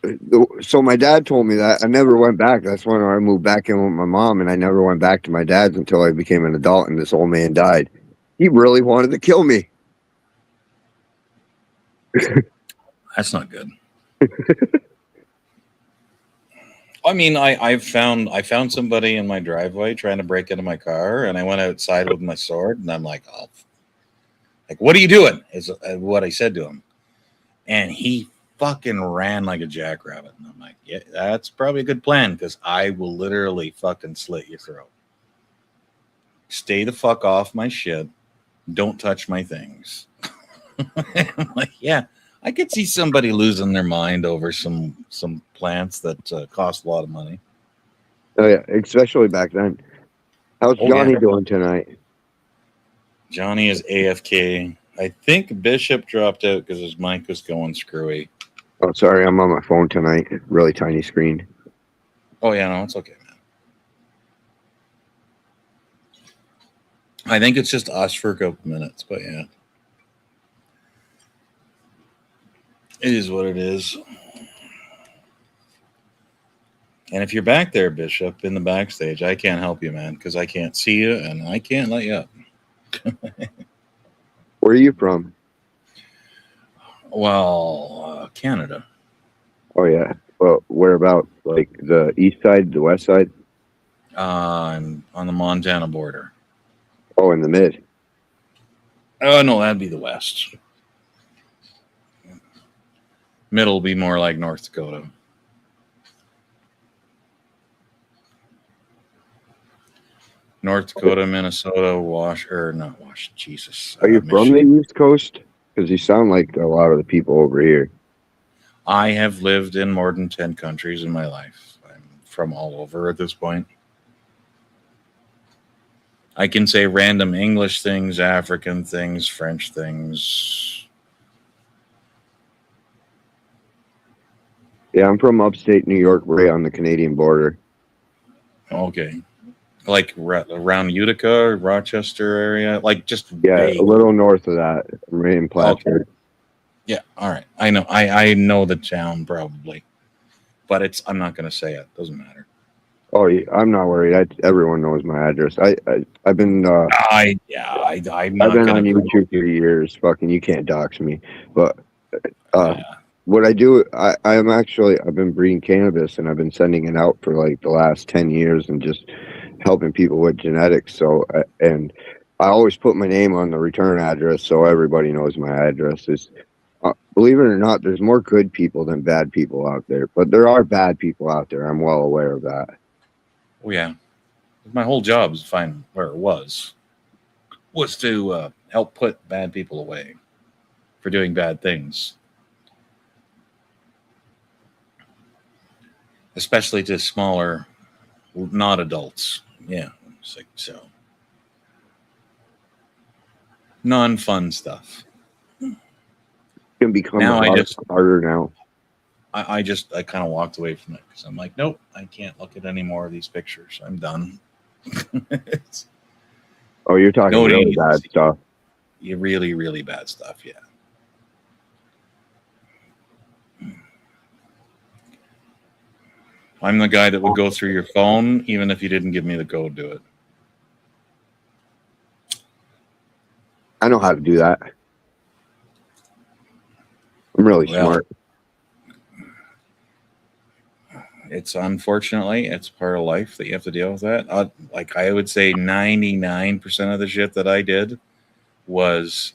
K: so my dad told me that. I never went back. That's when I moved back in with my mom, and I never went back to my dad's until I became an adult and this old man died. He really wanted to kill me.
I: That's not good. I mean, I found somebody in my driveway trying to break into my car, and I went outside with my sword, and I'm like, oh, like, what are you doing? Is what I said to him, and he fucking ran like a jackrabbit. And I'm like, yeah, that's probably a good plan, because I will literally fucking slit your throat. Stay the fuck off my shit. Don't touch my things. I'm like, yeah, I could see somebody losing their mind over some plants that cost a lot of money.
K: Oh yeah, especially back then. How's Johnny doing tonight?
I: Johnny is AFK. I think Bishop dropped out because his mic was going screwy.
K: Oh, sorry, I'm on my phone tonight. Really tiny screen.
I: Oh yeah, no, it's okay, man. I think it's just us for a couple minutes, but yeah. It is what it is. And if you're back there, Bishop, in the backstage, I can't help you, man, because I can't see you and I can't let you up.
K: Where are you from?
I: Well, Canada.
K: Oh yeah. Well, whereabouts? Like the east side, the west side?
I: I'm on the Montana border.
K: Oh, in the mid.
I: Oh no, that'd be the west. Middle will be more like North Dakota. North Dakota, Minnesota, Jesus.
K: Are you from the East Coast? Because you sound like a lot of the people over here.
I: I have lived in more than 10 countries in my life. I'm from all over at this point. I can say random English things, African things, French things.
K: Yeah, I'm from upstate New York, right on the Canadian border.
I: Okay. Like around Utica, Rochester area, like just
K: a little north of that. I'm right in Plattsburgh.
I: Okay. Yeah, all right. I know. I know the town probably, but I'm not going to say it. Doesn't matter.
K: Oh, I'm not worried. Everyone knows my address. I've been.
I: I'm not.
K: I've been on YouTube for years. Fucking, you can't dox me. But what I do, I've been breeding cannabis, and I've been sending it out for like the last 10 years, and just helping people with genetics. So, and I always put my name on the return address, so everybody knows my address. Is believe it or not, there's more good people than bad people out there, but there are bad people out there. I'm well aware of that.
I: Oh yeah, my whole job is to find where it was. was to help put bad people away for doing bad things, especially to smaller, not adults. Yeah, it's like, so non-fun stuff.
K: Can become
I: Now
K: a lot harder now.
I: I kind of walked away from it because I'm like, nope, I can't look at any more of these pictures. I'm done.
K: Oh, you're talking
I: Nobody
K: really
I: needs to
K: bad
I: see
K: stuff.
I: Yeah, really, really bad stuff. Yeah. I'm the guy that would go through your phone even if you didn't give me the code to it.
K: I know how to do that. I'm really
I: Well,
K: smart.
I: It's unfortunately, it's part of life that you have to deal with that. Like I would say 99% of the shit that I did was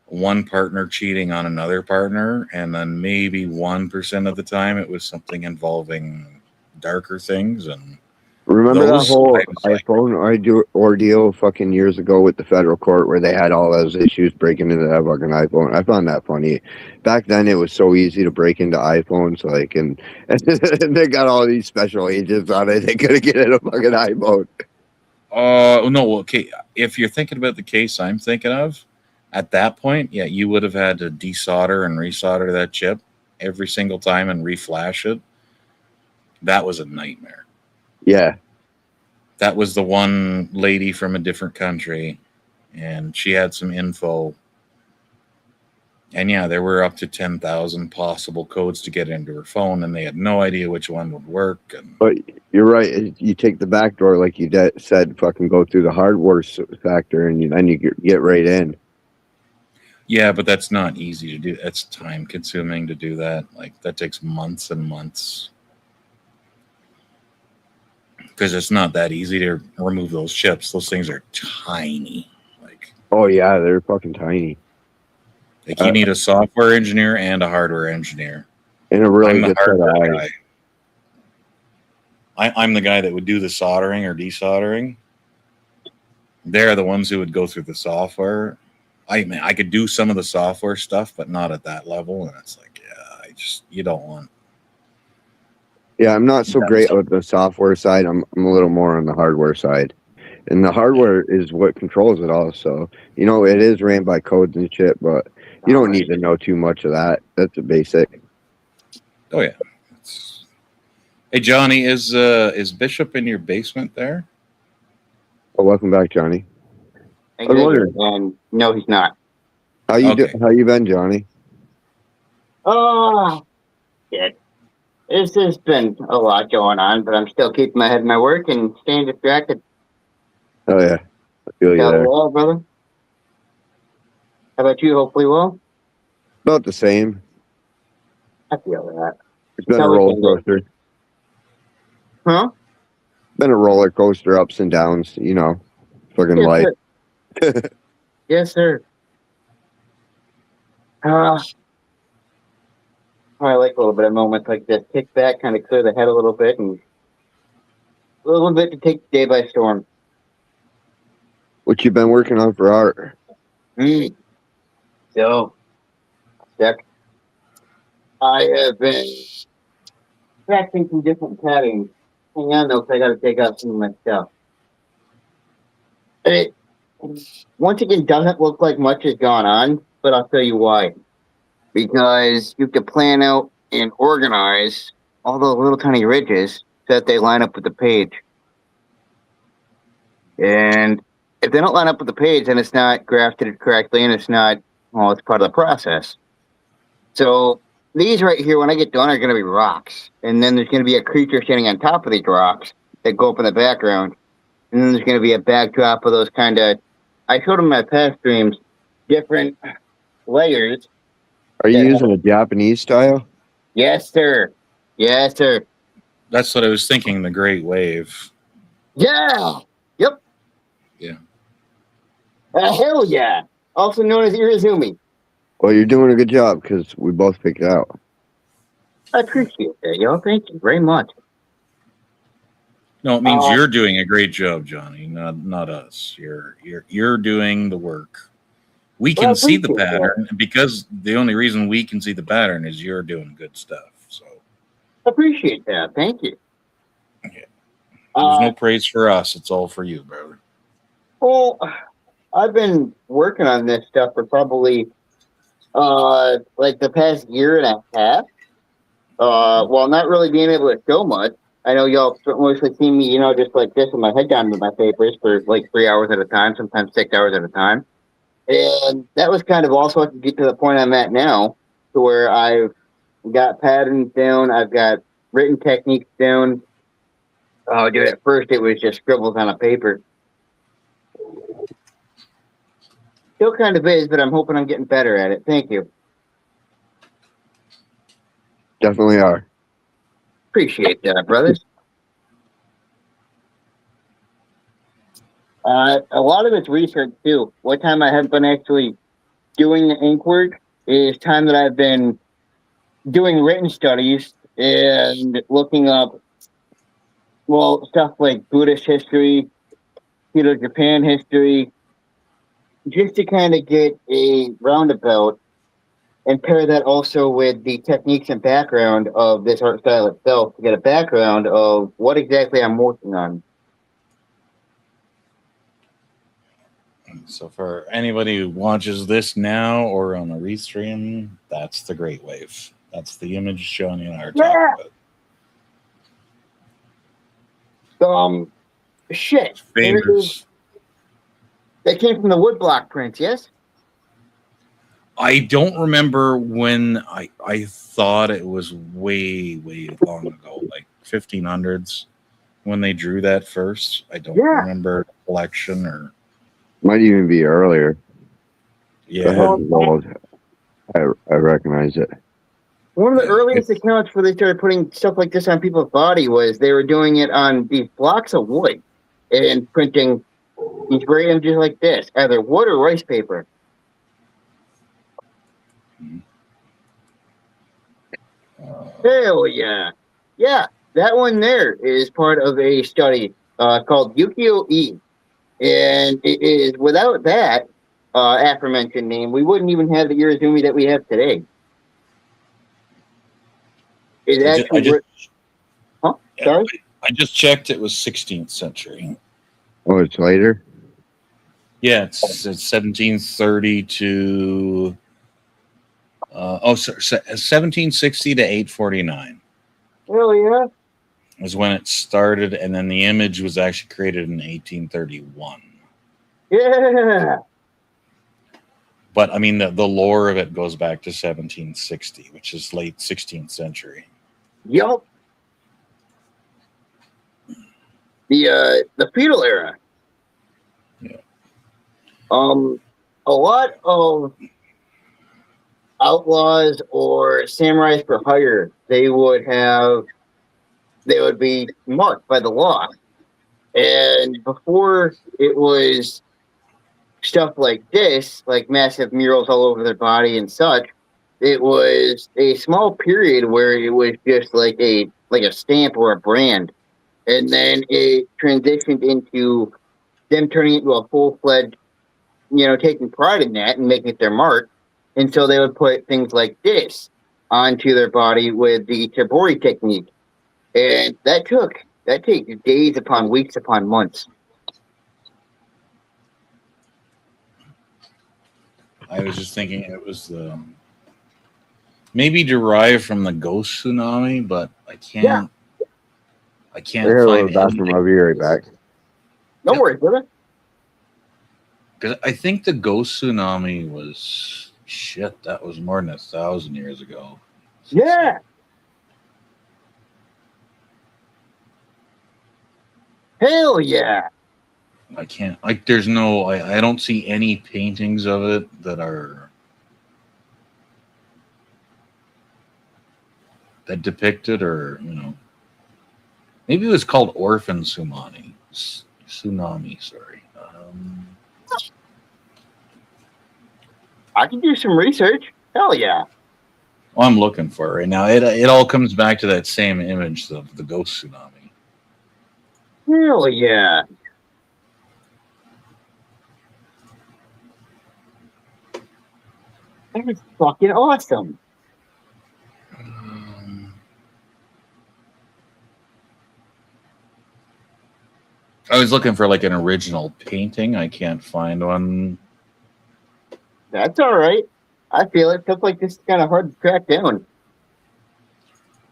I: one partner cheating on another partner, and then maybe 1% of the time it was something involving darker things. And
K: Remember that
I: those,
K: whole
I: I was like,
K: iPhone ordeal fucking years ago with the federal court where they had all those issues breaking into that fucking iPhone? I found that funny. Back then, it was so easy to break into iPhones, like, and they got all these special agents on it. They couldn't get in a fucking iPhone.
I: no, okay. If you're thinking about the case I'm thinking of, at that point, yeah, you would have had to desolder and resolder that chip every single time and reflash it. That was a nightmare.
K: Yeah.
I: That was the one lady from a different country, and she had some info. And yeah, there were up to 10,000 possible codes to get into her phone, and they had no idea which one would work. And
K: But you're right. You take the back door, like you said, fucking go through the hardware factor, and then you get right in.
I: yeah, but that's not easy to do. That's time consuming to do that. Like that takes months and months. Because it's not that easy to remove those chips. Those things are tiny. Like,
K: Oh yeah, they're fucking tiny.
I: Like you need a software engineer and a hardware engineer.
K: And a really
I: I'm the
K: good set of
I: hardware
K: eyes.
I: guy. I'm the guy that would do the soldering or desoldering. They're the ones who would go through the software. I could do some of the software stuff, but not at that level. And it's like, yeah, you don't want.
K: Yeah, I'm not so great with the software side. I'm a little more on the hardware side. And the hardware is what controls it all. So, you know, it is ran by codes and shit, but you don't need to know too much of that. That's a basic.
I: Oh yeah. Hey Johnny, is Bishop in your basement there?
K: Oh, welcome back, Johnny.
B: And no, he's not.
K: How you been, Johnny?
B: Oh, shit. This has been a lot going on, but I'm still keeping my head in my work and staying distracted.
K: Oh yeah, I feel you there.
B: Well, brother. How about you? Hopefully well.
K: About the same.
B: I feel that.
K: It's been a roller coaster.
B: Huh?
K: Been a roller coaster, ups and downs. You know, fucking
B: Yes,
K: life.
B: Sir. Yes, sir. I like a little bit of moments like this. Kick back, kind of clear the head a little bit, and a little bit to take the day by storm.
K: What you been working on for art?
B: So, Jack, I have been practicing some different patterns. Hang on, though, because I got to take out some of my stuff. It, once again, doesn't look like much has gone on, but I'll tell you why. Because you have to plan out and organize all those little tiny ridges so that they line up with the page. And if they don't line up with the page, then it's not grafted correctly, and it's not, well, it's part of the process. So these right here, when I get done, are going to be rocks. And then there's going to be a creature standing on top of these rocks that go up in the background. And then there's going to be a backdrop of those kind of, I showed them in my past streams, different layers.
K: Are you using a Japanese style?
B: Yes, sir. Yes, sir.
I: That's what I was thinking, the Great Wave.
B: Yeah. Yep.
I: Yeah.
B: Hell yeah. Also known as Irizumi.
K: Well, you're doing a good job because we both picked it out.
B: I appreciate that, y'all. Thank you very much.
I: No, it means you're doing a great job, Johnny, not us. You're doing the work. We
B: Well, I
I: can see the
B: appreciate that.
I: pattern because the only reason we can see the pattern is you're doing good stuff. So
B: Appreciate that. Thank you.
I: there's no praise for us. It's all for you, brother.
B: Well, I've been working on this stuff for probably like the past year and a half. While not really being able to show much. I know y'all mostly see me, just like this with my head down with my papers for like 3 hours at a time, sometimes 6 hours at a time. And that was kind of also to get to the point I'm at now, to where I've got patterns down, I've got written techniques down. Dude, at first it was just scribbles on a paper. Still kind of is, but I'm hoping I'm getting better at it. Thank you.
K: Definitely are.
B: Appreciate that, brothers. A lot of it's research too. What time I have been actually doing the ink work is time that I've been doing written studies and looking up, well, stuff like Buddhist history, Japan history, just to kind of get a roundabout and pair that also with the techniques and background of this art style itself to get a background of what exactly I'm working on.
I: So for anybody who watches this now or on a restream, that's the Great Wave. That's the image Johnny and I are talking about.
B: Shit.
I: Famous.
B: That came from the woodblock prints, yes?
I: I don't remember when. I thought it was way long ago, like 1500s, when they drew that first. I don't remember the collection or.
K: Might even be earlier.
I: Yeah.
K: I recognize it.
B: One of the earliest accounts where they started putting stuff like this on people's body was they were doing it on these blocks of wood and printing these great images like this, either wood or rice paper. Hell yeah. Yeah, that one there is part of a study called Ukiyo-e. And it is, without that aforementioned name, we wouldn't even have the Irizumi that we have today. It actually... Sorry?
I: I just checked. It was 16th century.
K: Oh, it's later?
I: Yeah, it's 1730 to... 1760 to 849.
B: Hell yeah.
I: Was when it started, and then the image was actually created in 1831.
B: Yeah.
I: But I mean, the lore of it goes back to 1760, which is late 16th century.
B: Yup. The feudal era.
I: Yeah.
B: A lot of outlaws or samurais for hire, they would be marked by the law. And before it was stuff like this, like massive murals all over their body and such, it was a small period where it was just like a stamp or a brand. And then it transitioned into them turning it into a full-fledged, taking pride in that and making it their mark. And so they would put things like this onto their body with the tabori technique. And that takes days upon weeks upon months.
I: I was just thinking it was maybe derived from the ghost tsunami, but I can't find it.
K: Bathroom. I'll be right back.
B: No worries, brother.
I: Because I think the ghost tsunami was that was more than 1,000 years ago.
B: Yeah. Hell yeah.
I: I can't, there's no, I don't see any paintings of it that depict it, or, maybe it was called Orphan Tsunami, sorry.
B: I can do some research. Hell yeah.
I: Well, I'm looking for it right now. It all comes back to that same image of the ghost tsunami.
B: Hell yeah. That is fucking awesome.
I: I was looking for like an original painting. I can't find one.
B: That's all right. I feel it. Stuff like this is kind of hard to track down.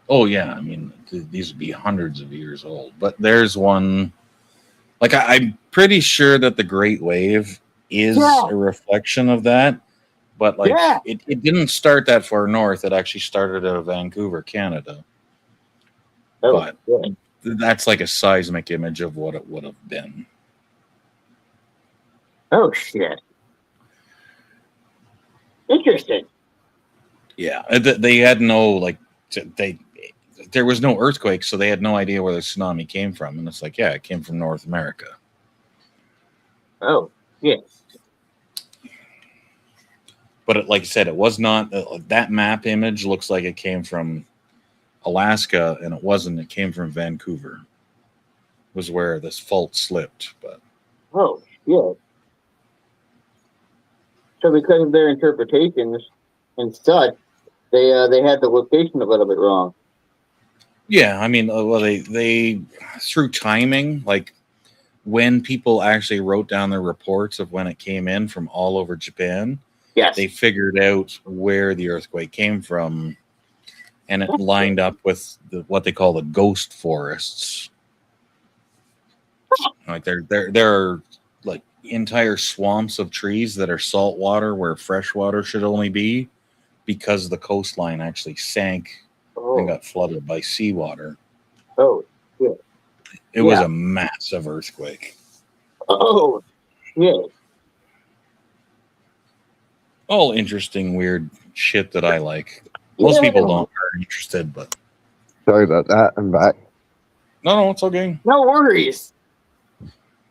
I: Oh yeah, I mean these would be hundreds of years old. But there's one. Like I'm pretty sure that the Great Wave is a reflection of that. But like it didn't start that far north. It actually started out of Vancouver, Canada. But that's like a seismic image of what it would have been.
B: Oh shit. Interesting.
I: Yeah, they had no like there was no earthquake, so they had no idea where the tsunami came from. And it's like, yeah, it came from North America.
B: Oh, yeah.
I: But it, like I said, it was not that map image looks like it came from Alaska, and it wasn't. It came from Vancouver. Was where this fault slipped. But
B: oh shit. So because of their interpretations and such, they had the location a little bit wrong.
I: yeah, I mean, well, they through timing, like when people actually wrote down their reports of when it came in from all over Japan.
B: Yes.
I: They figured out where the earthquake came from, and it lined up with what they call the ghost forests. Like there are like entire swamps of trees that are salt water where fresh water should only be, because the coastline actually sank and got flooded by seawater.
B: Oh, yeah.
I: It was a massive earthquake.
B: Oh, yeah.
I: All interesting, weird shit that I like. Most people aren't interested, but
K: Sorry about that. I'm back.
I: no, it's okay.
B: No worries.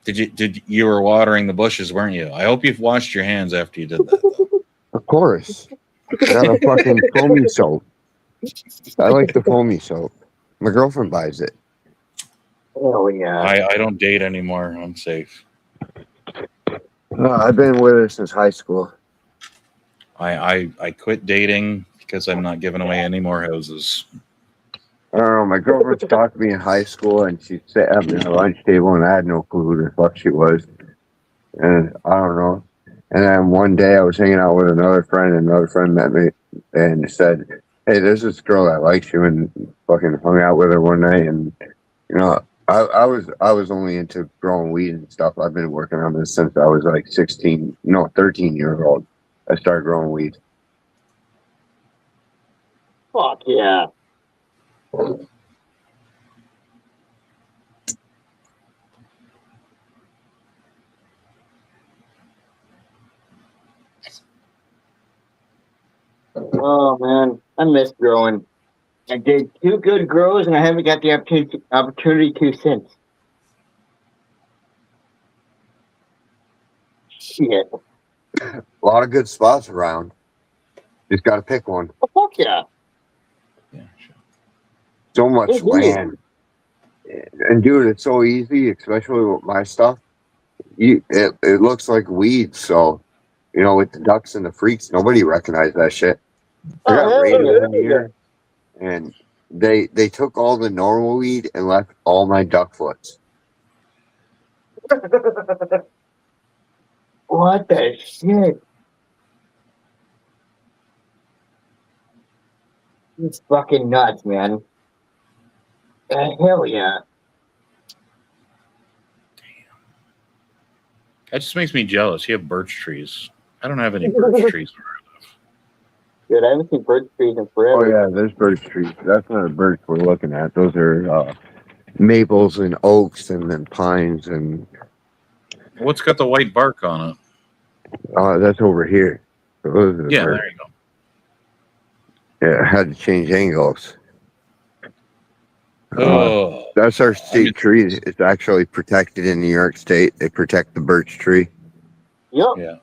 I: You were watering the bushes, weren't you? I hope you've washed your hands after you did that, though.
K: Of course. I got a fucking foamy soap. I like the foamy soap. My girlfriend buys it.
B: Oh yeah.
I: I don't date anymore. I'm safe.
K: I've been with her since high school.
I: I quit dating because I'm not giving away any more houses.
K: I don't know. My girlfriend stalked me in high school, and she sat at me at the lunch table, and I had no clue who the fuck she was. And I don't know. And then one day I was hanging out with another friend, and another friend met me and said, "Hey, there's this girl that likes you," and fucking hung out with her one night. And you know, I was only into growing weed and stuff. I've been working on this since I was like 13 years old. I started growing weed.
B: Fuck yeah. Oh man, I miss growing. I did 2 good grows, and I haven't got the opportunity to since. Shit.
K: A lot of good spots around. Just got to pick one.
B: Oh, fuck yeah.
I: Yeah, sure.
K: So much land. And dude, it's so easy, especially with my stuff. It looks like weeds, so you know, with the ducks and the freaks, nobody recognized that shit. I got radio in here, and they took all the normal weed and left all my duck foots.
B: What the shit? It's fucking nuts, man. Hell yeah.
I: That just makes me jealous. You have birch trees. I don't have any birch trees where I live.
B: Dude, I haven't seen birch trees in forever.
K: Oh yeah, there's birch trees. That's not a birch we're looking at. Those are maples and oaks and then pines and.
I: What's got the white bark on it?
K: That's over here. So those are the
I: Yeah,
K: birch.
I: there you go.
K: Yeah, I had to change angles.
I: Oh,
K: That's our state tree. It's actually protected in New York State. They protect the birch tree.
B: Yep.
I: yeah.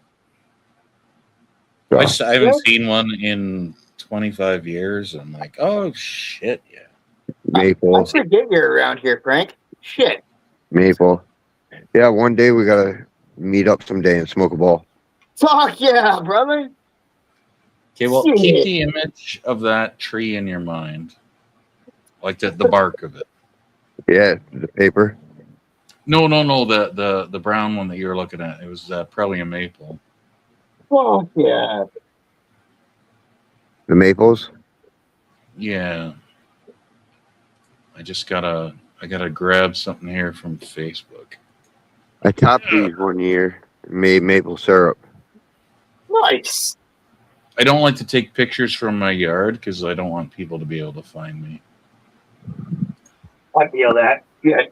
K: So,
I: I haven't seen one in 25 years. I'm like, oh shit, yeah.
B: I
K: maple.
B: forget you're around here, Frank. Shit.
K: Maple. Yeah, one day we gotta meet up someday and smoke a ball.
B: Fuck yeah, brother.
I: Okay, well, keep
B: Shit.
I: the image of that tree in your mind, like the bark of it.
K: Yeah, the paper.
I: No, the brown one that you were looking at. It was probably a maple.
B: Fuck yeah.
K: The maples.
I: Yeah, I gotta grab something here from Facebook.
K: I topped these one year. Made maple syrup.
B: Nice.
I: I don't like to take pictures from my yard because I don't want people to be able to find me.
B: I feel that. Good.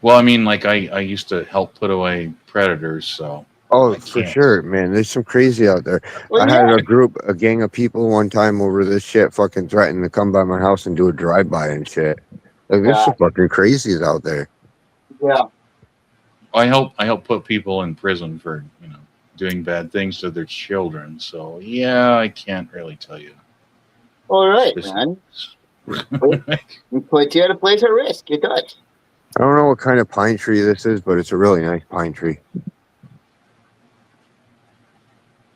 I: Well, I mean, like I used to help put away predators, so
K: Oh,
I: I
K: for
I: can't.
K: sure, man. There's some crazy out there.
B: Well,
K: I had
B: yeah.
K: a gang of people one time over this shit fucking threatened to come by my house and do a drive-by and shit. Like, there's some fucking crazies out there.
B: Yeah.
I: I help put people in prison for doing bad things to their children. So yeah, I can't really tell you.
B: All right,
I: specifics.
B: man. We put you at a place of risk. It does.
K: I don't know what kind of pine tree this is, but it's a really nice pine tree.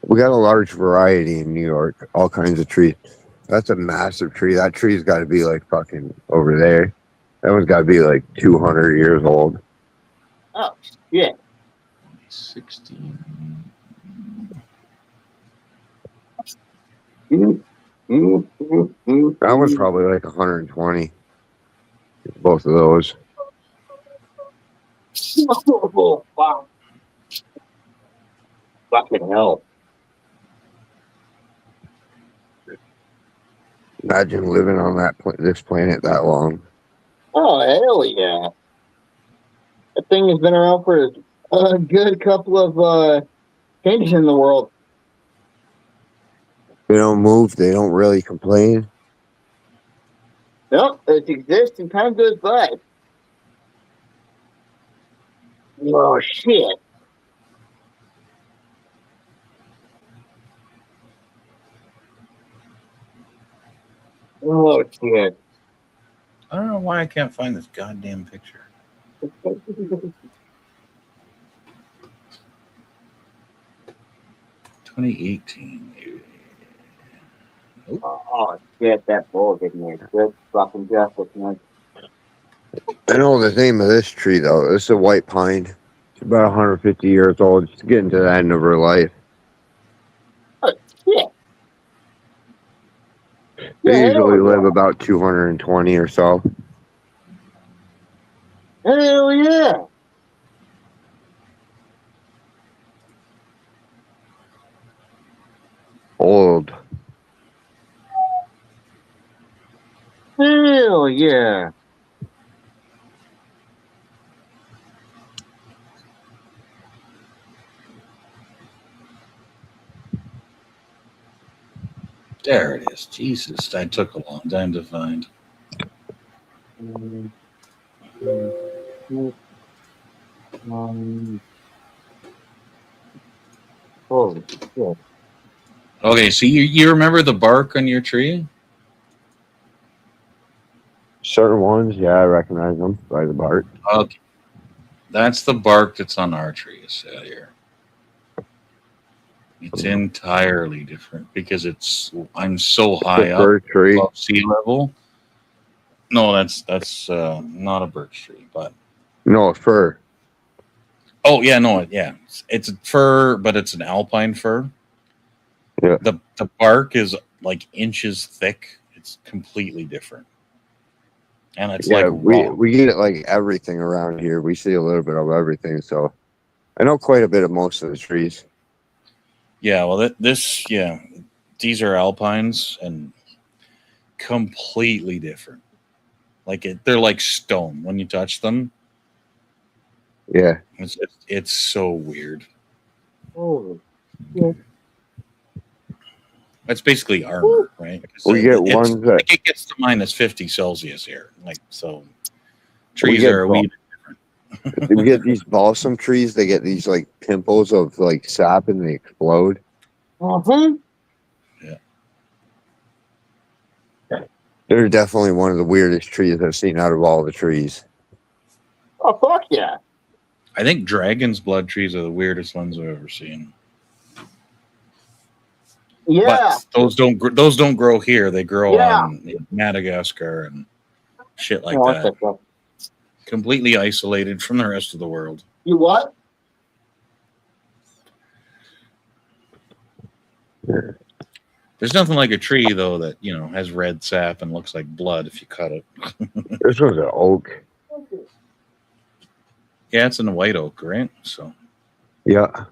K: We got a large variety in New York, all kinds of trees. That's a massive tree. That tree's got to be like fucking over there. That one's got to be like 200 years old.
B: Oh, yeah.
I: 16.
K: That one's probably like 120. Both of those.
B: Oh, wow. Fucking hell.
K: Imagine living on this planet that long.
B: Oh, hell yeah. That thing has been around for a good couple of changes in the world.
K: They don't move. They don't really complain.
B: Nope, it exists and time goes by. Oh, shit. Oh, shit.
I: I don't know why I can't find this goddamn picture. 2018.
B: Oh, shit, that bull didn't make good fucking justice, man.
K: I know the name of this tree, though. This is a white pine. It's about 150 years old. It's getting to the end of her life.
B: Oh, shit.
K: They
B: Yeah,
K: usually live about 220 or so.
B: Hell yeah.
K: Old.
B: Hell yeah.
I: There it is. Jesus, that took a long time to find.
B: Holy shit.
I: Okay, so you remember the bark on your tree?
K: Certain ones, yeah, I recognize them by the bark.
I: Okay. That's the bark that's on our tree, it said here. It's entirely different because I'm so high up
K: tree.
I: above sea level. No, that's not a birch tree, but
K: no, a fir.
I: Oh yeah, no, yeah, it's a fir, but it's an alpine fir.
K: Yeah.
I: The bark is like inches thick. It's completely different, and it's like
K: we get like everything around here. We see a little bit of everything, so I know quite a bit of most of the trees.
I: Yeah, well, these are alpines and completely different. Like they're like stone when you touch them.
K: Yeah,
I: it's so weird.
B: Oh, yeah.
I: That's basically armor, right?
K: We get ones that
I: it gets to minus 50 Celsius here, like so. Trees are a wee bit different.
K: we get these balsam trees. They get these like pimples of like sap, and they explode.
I: Yeah.
K: They're definitely one of the weirdest trees I've seen out of all the trees.
B: Oh, fuck yeah.
I: I think dragon's blood trees are the weirdest ones I've ever seen.
B: Yeah.
I: But those don't grow here. They grow
B: Yeah.
I: on Madagascar and shit like
B: Oh, what
I: that.
B: the fuck?
I: Completely isolated from the rest of the world.
B: You what?
I: There's nothing like a tree though that, you know, has red sap and looks like blood if you cut it.
K: This was an oak.
I: Yeah, it's in the white oak, right? So
K: Yeah.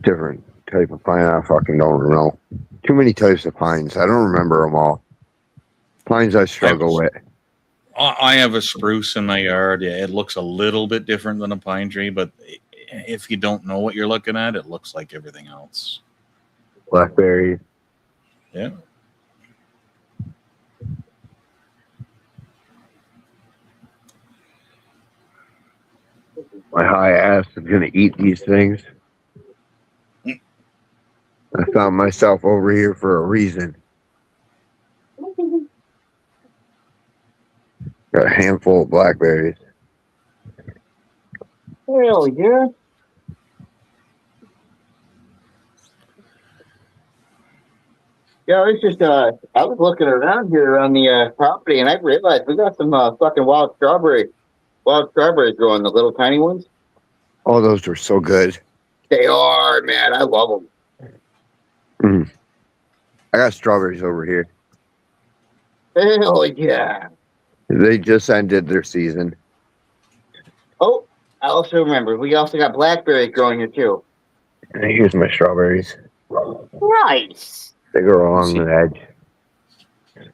K: Different type of pine. I fucking don't know. Too many types of pines. I don't remember them all. Pines I struggle with.
I: I have a spruce in my yard. Yeah, it looks a little bit different than a pine tree, but if you don't know what you're looking at, it looks like everything else.
K: Blackberry.
I: Yeah.
K: My high ass is gonna eat these things. I found myself over here for a reason. Got a handful of blackberries.
B: Hell yeah. Yeah, I was just I was looking around here on the property, and I realized we got some fucking wild strawberries growing, the little tiny ones.
K: Oh, those were so good.
B: They are, man. I love them.
K: I got strawberries over here.
B: Hell yeah.
K: They just ended their season.
B: Oh, I also remember we also got blackberries growing here too.
K: And here's my strawberries.
B: Nice.
K: They grow along the edge.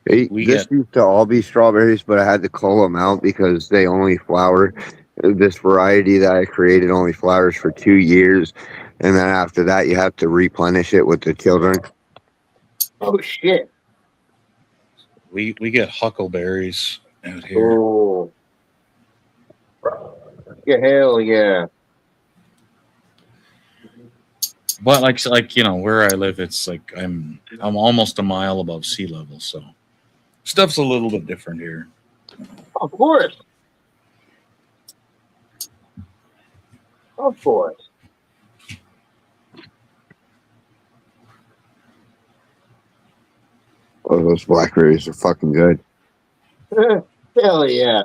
K: This used to all be strawberries, but I had to cull them out because they only flowered. This variety that I created only flowers for 2 years, and then after that, you have to replenish it with the children.
B: Oh shit.
I: We get huckleberries out here.
B: Oh. Yeah, hell yeah.
I: But like you know, where I live, it's like I'm almost a mile above sea level, so stuff's a little bit different here.
B: Of course. Of course.
K: Oh, those blackberries are fucking good.
B: Hell yeah.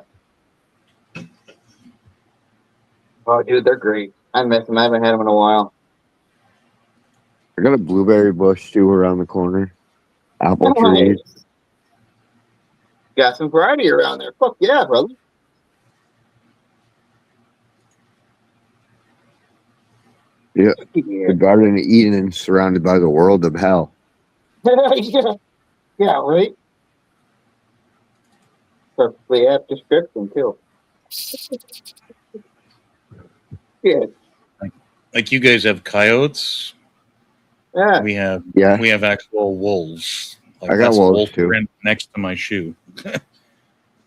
B: Oh, dude, they're great. I miss them. I haven't had them in a while.
K: I got a blueberry bush too around the corner. Apple trees.
B: Got some variety around there. Fuck yeah, brother.
K: Yeah. The Garden of Eden is surrounded by the world of hell.
B: Yeah. Yeah, right? Perfectly apt description, too. Yeah.
I: Like you guys have coyotes.
B: Yeah.
I: We have actual wolves. Like
K: I got
I: that's
K: wolves
I: wolf
K: too.
I: print next to my shoe.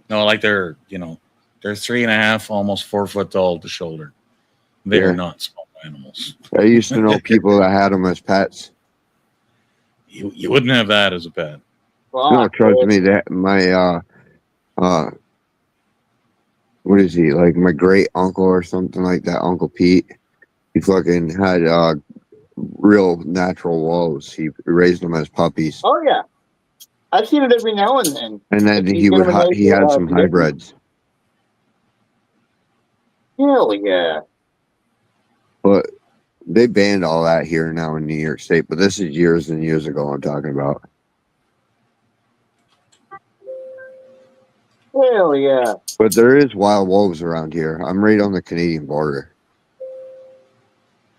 I: No, like they're 3.5, almost 4 foot tall at the shoulder. They are not small animals.
K: I used to know people that had them as pets.
I: You wouldn't have that as a pet.
K: No, trust me. That my what is he, like my great uncle or something like that? Uncle Pete. He fucking had real natural wolves. He raised them as puppies,
B: Oh, yeah. I've seen it every now and then.
K: and then he had some hybrids.
B: Hell yeah.
K: But they banned all that here now in New York State. But this is years and years ago I'm talking about.
B: Hell yeah.
K: But there is wild wolves around here. I'm right on the Canadian border.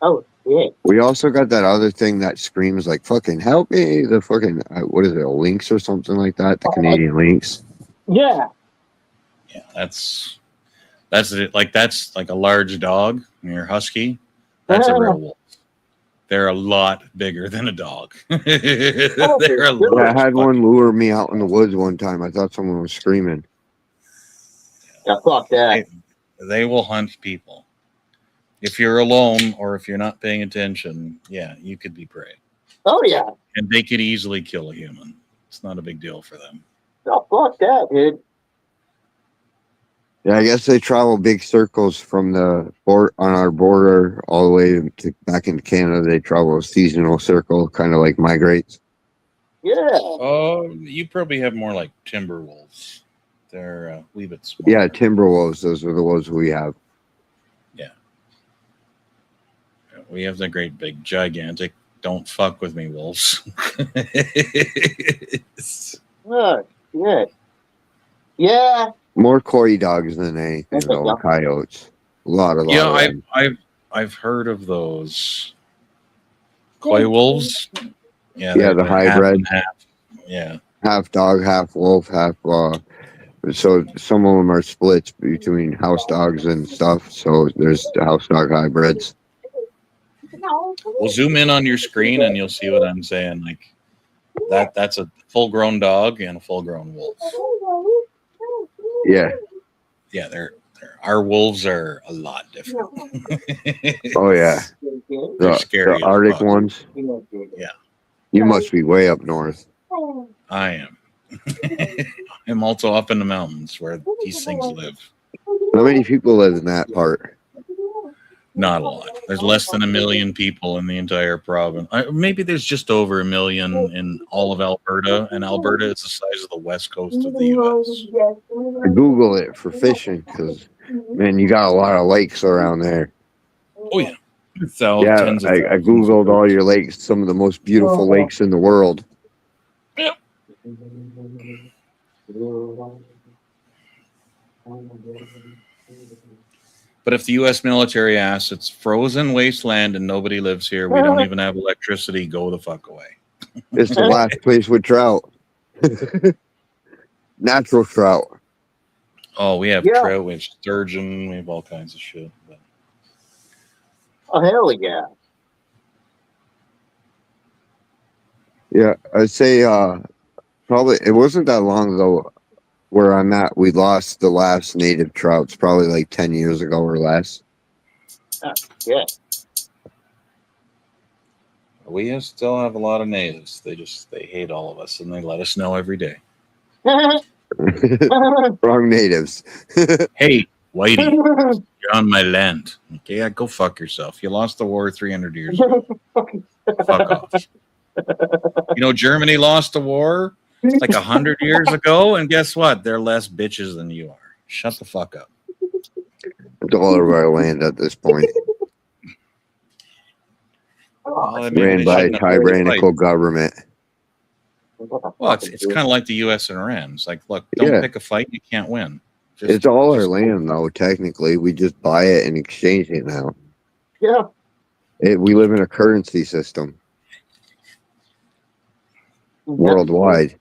B: Oh, shit.
K: We also got that other thing that screams like "fucking help me!" The fucking what is it, a lynx or something like that? The Canadian lynx.
B: Yeah.
I: Yeah, that's it. Like that's like a large dog. And you're husky. That's a real wolf. They're a lot bigger than a dog. They're a
K: I had one lure me out in the woods one time. I thought someone was screaming.
B: Yeah, fuck that.
I: They will hunt people. If you're alone or if you're not paying attention, yeah, you could be prey.
B: Oh, yeah.
I: And they could easily kill a human. It's not a big deal for them.
B: Oh, fuck that, dude.
K: Yeah, I guess they travel big circles from the port on our border all the way to back into Canada. They travel a seasonal circle, kind of like migrates.
B: Yeah.
I: Oh, you probably have more like timber wolves. They're a wee bit smaller.
K: Yeah, timber wolves. Those are the wolves we have.
I: Yeah. We have the great big gigantic don't fuck with me wolves.
B: Oh, shit. Yeah.
K: More coy dogs than anything,
B: Okay,
K: though.
B: yeah.
K: Coyotes. A lot of them.
I: I've heard of those coy wolves. Yeah,
K: Yeah, the
I: they're half
K: hybrid.
I: and half. Yeah.
K: Half dog, half wolf, half. So some of them are splits between house dogs and stuff. So there's the house dog hybrids.
I: We'll zoom in on your screen and you'll see what I'm saying. Like that's a full-grown dog and a full-grown wolf.
K: Yeah.
I: Yeah, our wolves are a lot different.
K: Oh yeah.
I: They're
K: The
I: scary.
K: Arctic ones.
I: Yeah.
K: You must be way up north.
I: I am. I'm also up in the mountains where these things live.
K: How many people live in that part?
I: Not a lot. There's less than 1 million people in the entire province. Maybe there's just over 1 million in all of Alberta, and Alberta is the size of the west coast of the U.S.
K: I Google it for fishing because, man, you got a lot of lakes around there.
I: Oh yeah. So
K: Yeah,
I: tens of
K: I
I: thousands
K: Googled
I: of
K: all your lakes, some of the most beautiful lakes in the world.
I: Yep. But if the U.S. military asks, it's frozen wasteland and nobody lives here, we don't even have electricity, go the fuck away.
K: It's the last place with trout. Natural trout.
I: Oh, we have
B: Yeah.
I: trout, we have sturgeon, we have all kinds of shit. But
B: Oh, hell yeah.
K: Yeah, I'd say probably it wasn't that long ago where I'm at. We lost the last native trouts, probably like 10 years ago or less.
B: Yeah.
I: we still have a lot of natives. They hate all of us and they let us know every day.
K: Wrong natives.
I: Hey, Whitey, you're on my land. Okay, yeah, go fuck yourself. You lost the war 300 years ago. Fuck off. You know, Germany lost the war like 100 years ago, and guess what? They're less bitches than you are. Shut the fuck up.
K: It's all over our land at this point.
I: Well, I mean,
K: Ran
I: they
K: by a
I: shouldn't have to
K: tyrannical
I: fight.
K: government.
I: Well, it's kind of like the U.S. and Iran. It's like, look, don't
K: Yeah.
I: pick a fight. You can't win.
K: It's all our land, though, technically. We just buy it and exchange it now.
B: Yeah.
K: We live in a currency system worldwide.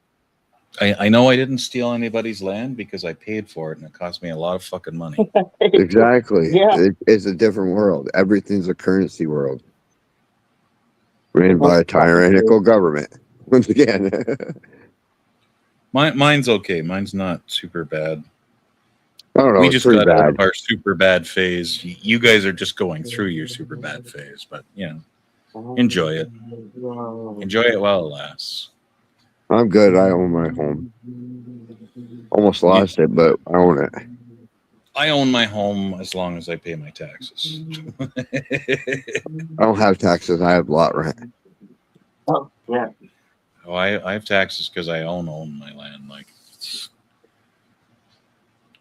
I: I know I didn't steal anybody's land because I paid for it, and it cost me a lot of fucking money.
K: Exactly.
B: Yeah.
K: It's a different world. Everything's a currency world. Ran by a tyrannical government. Once again.
I: Mine's okay. Mine's not super bad.
K: I don't know.
I: We
K: It's
I: just
K: pretty
I: got out
K: bad.
I: of our super bad phase. You guys are just going through your super bad phase, but you know, enjoy it. Enjoy it while it lasts.
K: I'm good. I own my home. Almost lost it, but I own it.
I: I own my home as long as I pay my taxes.
K: I don't have taxes. I have lot rent.
B: Oh, yeah.
I: Oh, I have taxes because I own my land. Like,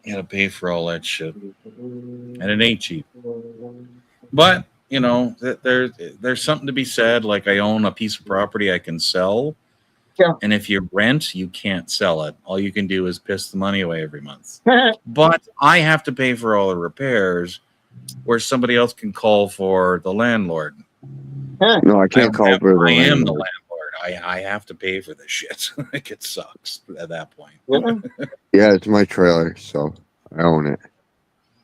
I: you gotta pay for all that shit, and it ain't cheap. But you know, there's something to be said. Like, I own a piece of property I can sell.
B: Yeah.
I: And if you rent, you can't sell it. All you can do is piss the money away every month. But I have to pay for all the repairs, where somebody else can call for the landlord.
K: No, I can't call for the
I: I am the
K: landlord.
I: landlord. I have to pay for this shit. Like, it sucks at that point.
K: Yeah, it's my trailer, so I own it.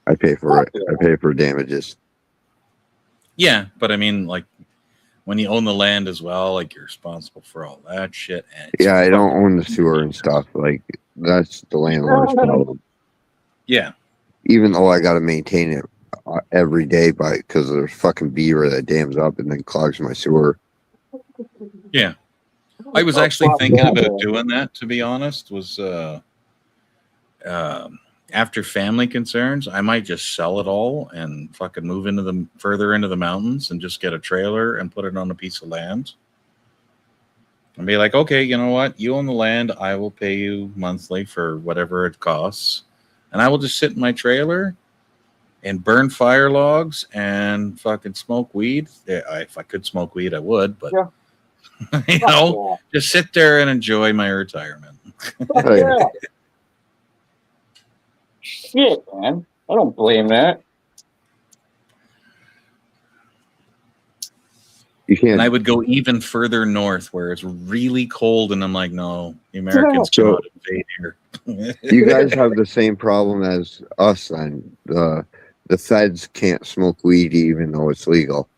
K: I pay for it. I pay for damages.
I: Yeah, but I mean, like, when you own the land as well, like, you're responsible for all that shit. And it's
K: Yeah, I don't own the sewer and stuff. Like, that's the landlord's problem.
I: Yeah.
K: Even though I got to maintain it every day because there's fucking beaver that dams up and then clogs my sewer.
I: Yeah. I was
B: Oh,
I: actually
B: fuck
I: thinking
B: yeah,
I: about
B: man.
I: doing that, to be honest, was after family concerns, I might just sell it all and fucking move into the further into the mountains and just get a trailer and put it on a piece of land. And be like, okay, you know what? You own the land. I will pay you monthly for whatever it costs. And I will just sit in my trailer and burn fire logs and fucking smoke weed. Yeah, if I could smoke weed, I would, but
B: Yeah.
I: you
B: Fuck
I: know, just sit there and enjoy my retirement.
B: Fuck
K: Hey,
B: yeah. Shit, man. I don't blame that.
K: you
I: And I
K: can't.
I: would go even further north where it's really cold, and I'm like, no, the Americans
K: So
I: cannot invade here.
K: you guys have the same problem as us. Then the feds can't smoke weed even though it's legal.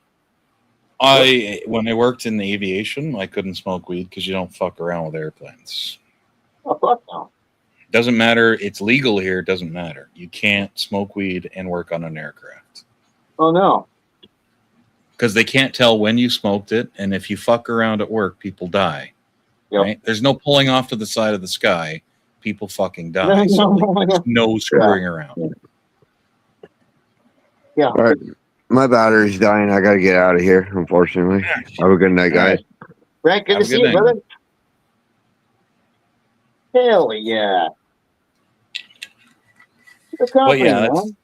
I: When I worked in the aviation, I couldn't smoke weed because you don't fuck around with airplanes.
B: Oh, fuck no.
I: Doesn't matter. It's legal here. It doesn't matter. You can't smoke weed and work on an aircraft
B: Oh, no.
I: because they can't tell when you smoked it. And if you fuck around at work, people die.
B: Yep.
I: Right? There's no pulling off to the side of the sky. People fucking die.
B: No,
I: So
B: no, no,
I: there's no screwing around.
B: Yeah.
K: All right, my battery's dying. I gotta get out of here. Unfortunately. Have a good night, guys.
B: Frank, good
I: Have
B: to
I: a
B: see
I: good
B: you,
I: night.
B: brother. Hell yeah. Good company,
I: But yeah,
B: man.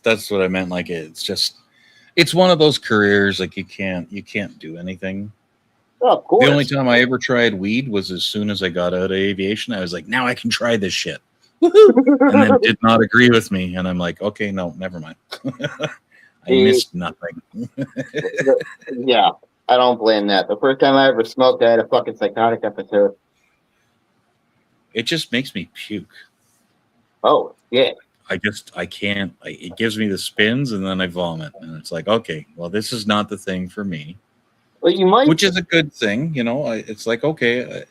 I: that's what I meant. Like it's one of those careers like you can't do anything.
B: Oh, of course.
I: The only time I ever tried weed was as soon as I got out of aviation. I was like, now I can try this shit. And then did not agree with me. And I'm like, okay, no, never mind. I missed nothing.
B: Yeah, I don't blame that. The first time I ever smoked, I had a fucking psychotic episode.
I: It just makes me puke.
B: Oh, yeah.
I: I can't. It gives me the spins and then I vomit. And it's like, okay, well, this is not the thing for me.
B: Well, you might.
I: Which is a good thing, you know. It's like, okay,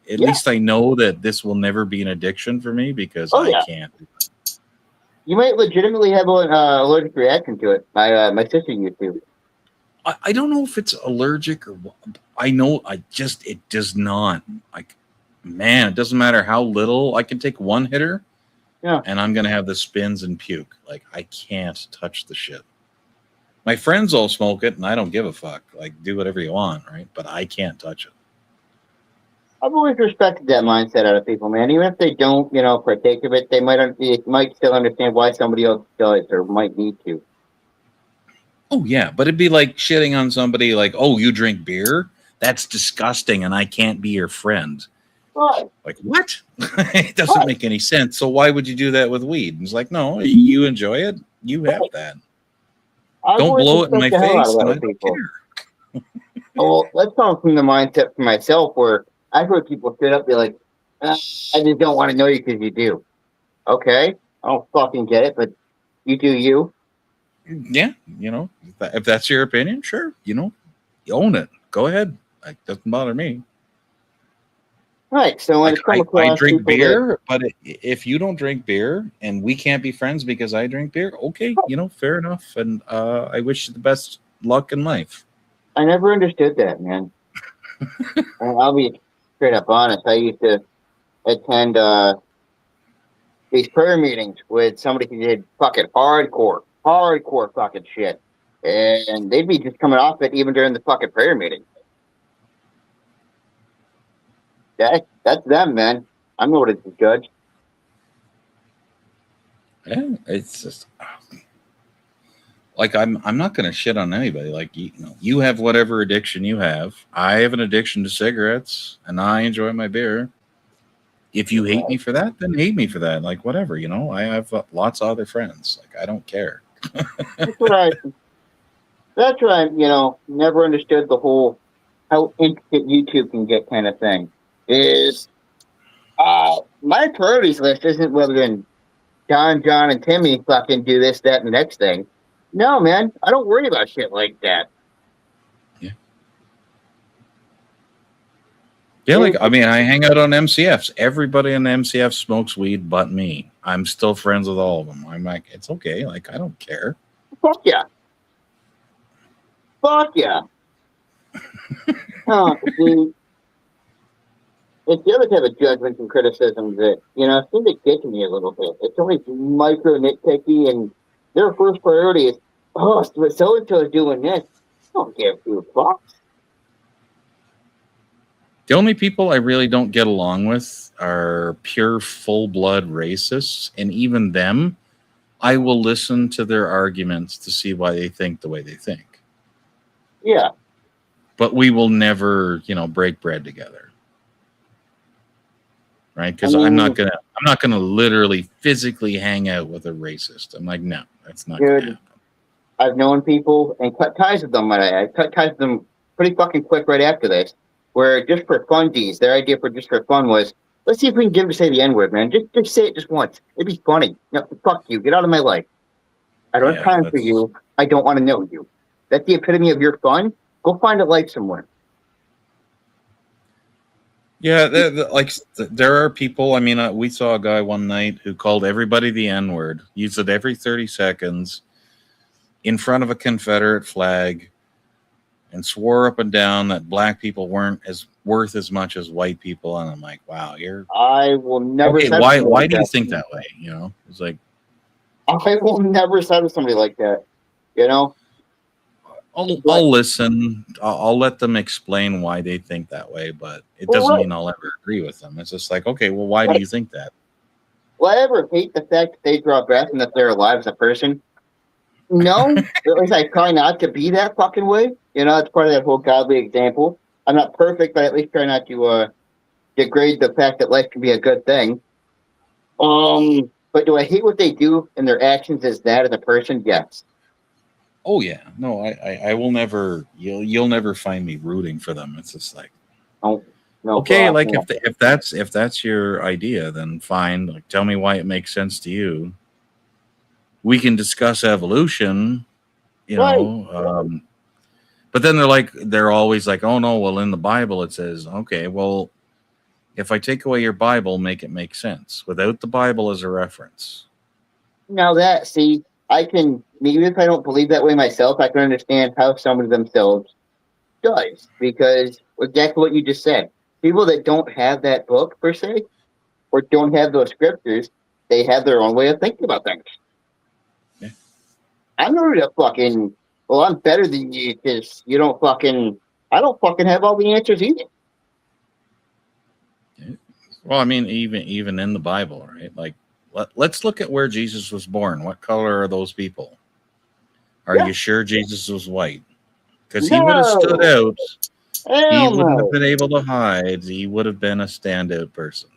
I: at least I know that this will never be an addiction for me because I can't.
B: You might legitimately have an allergic reaction to it. My sister used to.
I: I don't know if it's allergic or what. I know it does not. Like, man, it doesn't matter how little. I can take one hitter, and I'm gonna have the spins and puke. Like, I can't touch the shit. My friends all smoke it, and I don't give a fuck. Like, do whatever you want, right? But I can't touch it.
B: I've always respected that mindset out of people, man. Even if they don't, partake of it, they might still understand why somebody else does or might need to.
I: Oh yeah, but it'd be like shitting on somebody. Like, oh, you drink beer? That's disgusting, and I can't be your friend.
B: Right.
I: Like, what? It doesn't make any sense. So why would you do that with weed? It's like, no, you enjoy it. You have that. Don't blow it in my face, and I don't care.
B: Well, let's come from the mindset for myself where I've heard people straight up be like, I just don't want to know you because you do. Okay, I don't fucking get it, but you do you.
I: Yeah, if that's your opinion, sure. You own it. Go ahead. It doesn't bother me.
B: Right. So when
I: I drink beer, but if you don't drink beer and we can't be friends because I drink beer, okay, fair enough. And I wish you the best luck in life.
B: I never understood that, man. I'll be straight up honest. I used to attend these prayer meetings with somebody who did fucking hardcore fucking shit. And they'd be just coming off it even during the fucking prayer meeting. That's them, man. I'm not a judge.
I: Yeah, it's just like I'm not gonna shit on anybody. Like you have whatever addiction you have. I have an addiction to cigarettes, and I enjoy my beer. If you hate me for that, then hate me for that. Like whatever, I have lots of other friends. Like I don't care.
B: That's what I never understood the whole how intricate YouTube can get kind of thing. Is my priorities list isn't whether than John, and Timmy fucking do this, that, and the next thing. No, man, I don't worry about shit like that.
I: Yeah, like I hang out on MCFs. Everybody in the MCF smokes weed but me. I'm still friends with all of them. I'm like, it's okay. Like I don't care.
B: Fuck yeah. Fuck yeah. See, it's the other type of judgments and criticisms that, seem to get to me a little bit. It's always micro nitpicky, and their first priority is, oh, so-and-so is doing this. I don't give two fucks.
I: The only people I really don't get along with are pure full-blood racists, and even them, I will listen to their arguments to see why they think the way they think.
B: Yeah.
I: But we will never, break bread together. Right? Because I'm not gonna literally physically hang out with a racist. I'm like, no, that's not gonna happen.
B: I've known people and cut ties with them, and I cut ties with them pretty fucking quick right after this, where just for funsies, their idea for just for fun was, let's see if we can get him to say the N-word, man. Just say it just once. It'd be funny. No, fuck you. Get out of my life. I don't have time for you. I don't want to know you. That's the epitome of your fun. Go find a life somewhere.
I: Yeah, there are people. I mean, we saw a guy one night who called everybody the N-word, used it every 30 seconds in front of a Confederate flag, and swore up and down that black people weren't as worth as much as white people. And I'm like, wow,
B: I will never.
I: Okay, why do you think that way? It's like,
B: I will never side with somebody like that.
I: I'll listen. I'll let them explain why they think that way, but it doesn't mean I'll ever agree with them. It's just like, okay, well, why do you think that?
B: Will I ever hate the fact that they draw breath and that they're alive as a person? No, at least I try not to be that fucking way. It's part of that whole godly example. I'm not perfect, but at least try not to degrade the fact that life can be a good thing. But do I hate what they do and their actions as that as a person? Yes.
I: Oh yeah, no, I will never. You'll never find me rooting for them. It's just like,
B: no.
I: Okay, like if that's your idea, then fine. Like, tell me why it makes sense to you. We can discuss evolution, know. But then they're always like, oh no, well in the Bible it says, okay, well, if I take away your Bible, make it make sense without the Bible as a reference.
B: Now I can, even if I don't believe that way myself, I can understand how somebody themselves does, because exactly what you just said. People that don't have that book per se, or don't have those scriptures, they have their own way of thinking about things.
I: Yeah.
B: I'm not a fucking, well, I'm better than you because I don't fucking have all the answers either.
I: Yeah. Well, I mean, even in the Bible, right? Like, let's look at where Jesus was born. What color are those people? Are you sure Jesus was white? Because he would have stood out. He wouldn't have been able to hide. He would have been a standout person.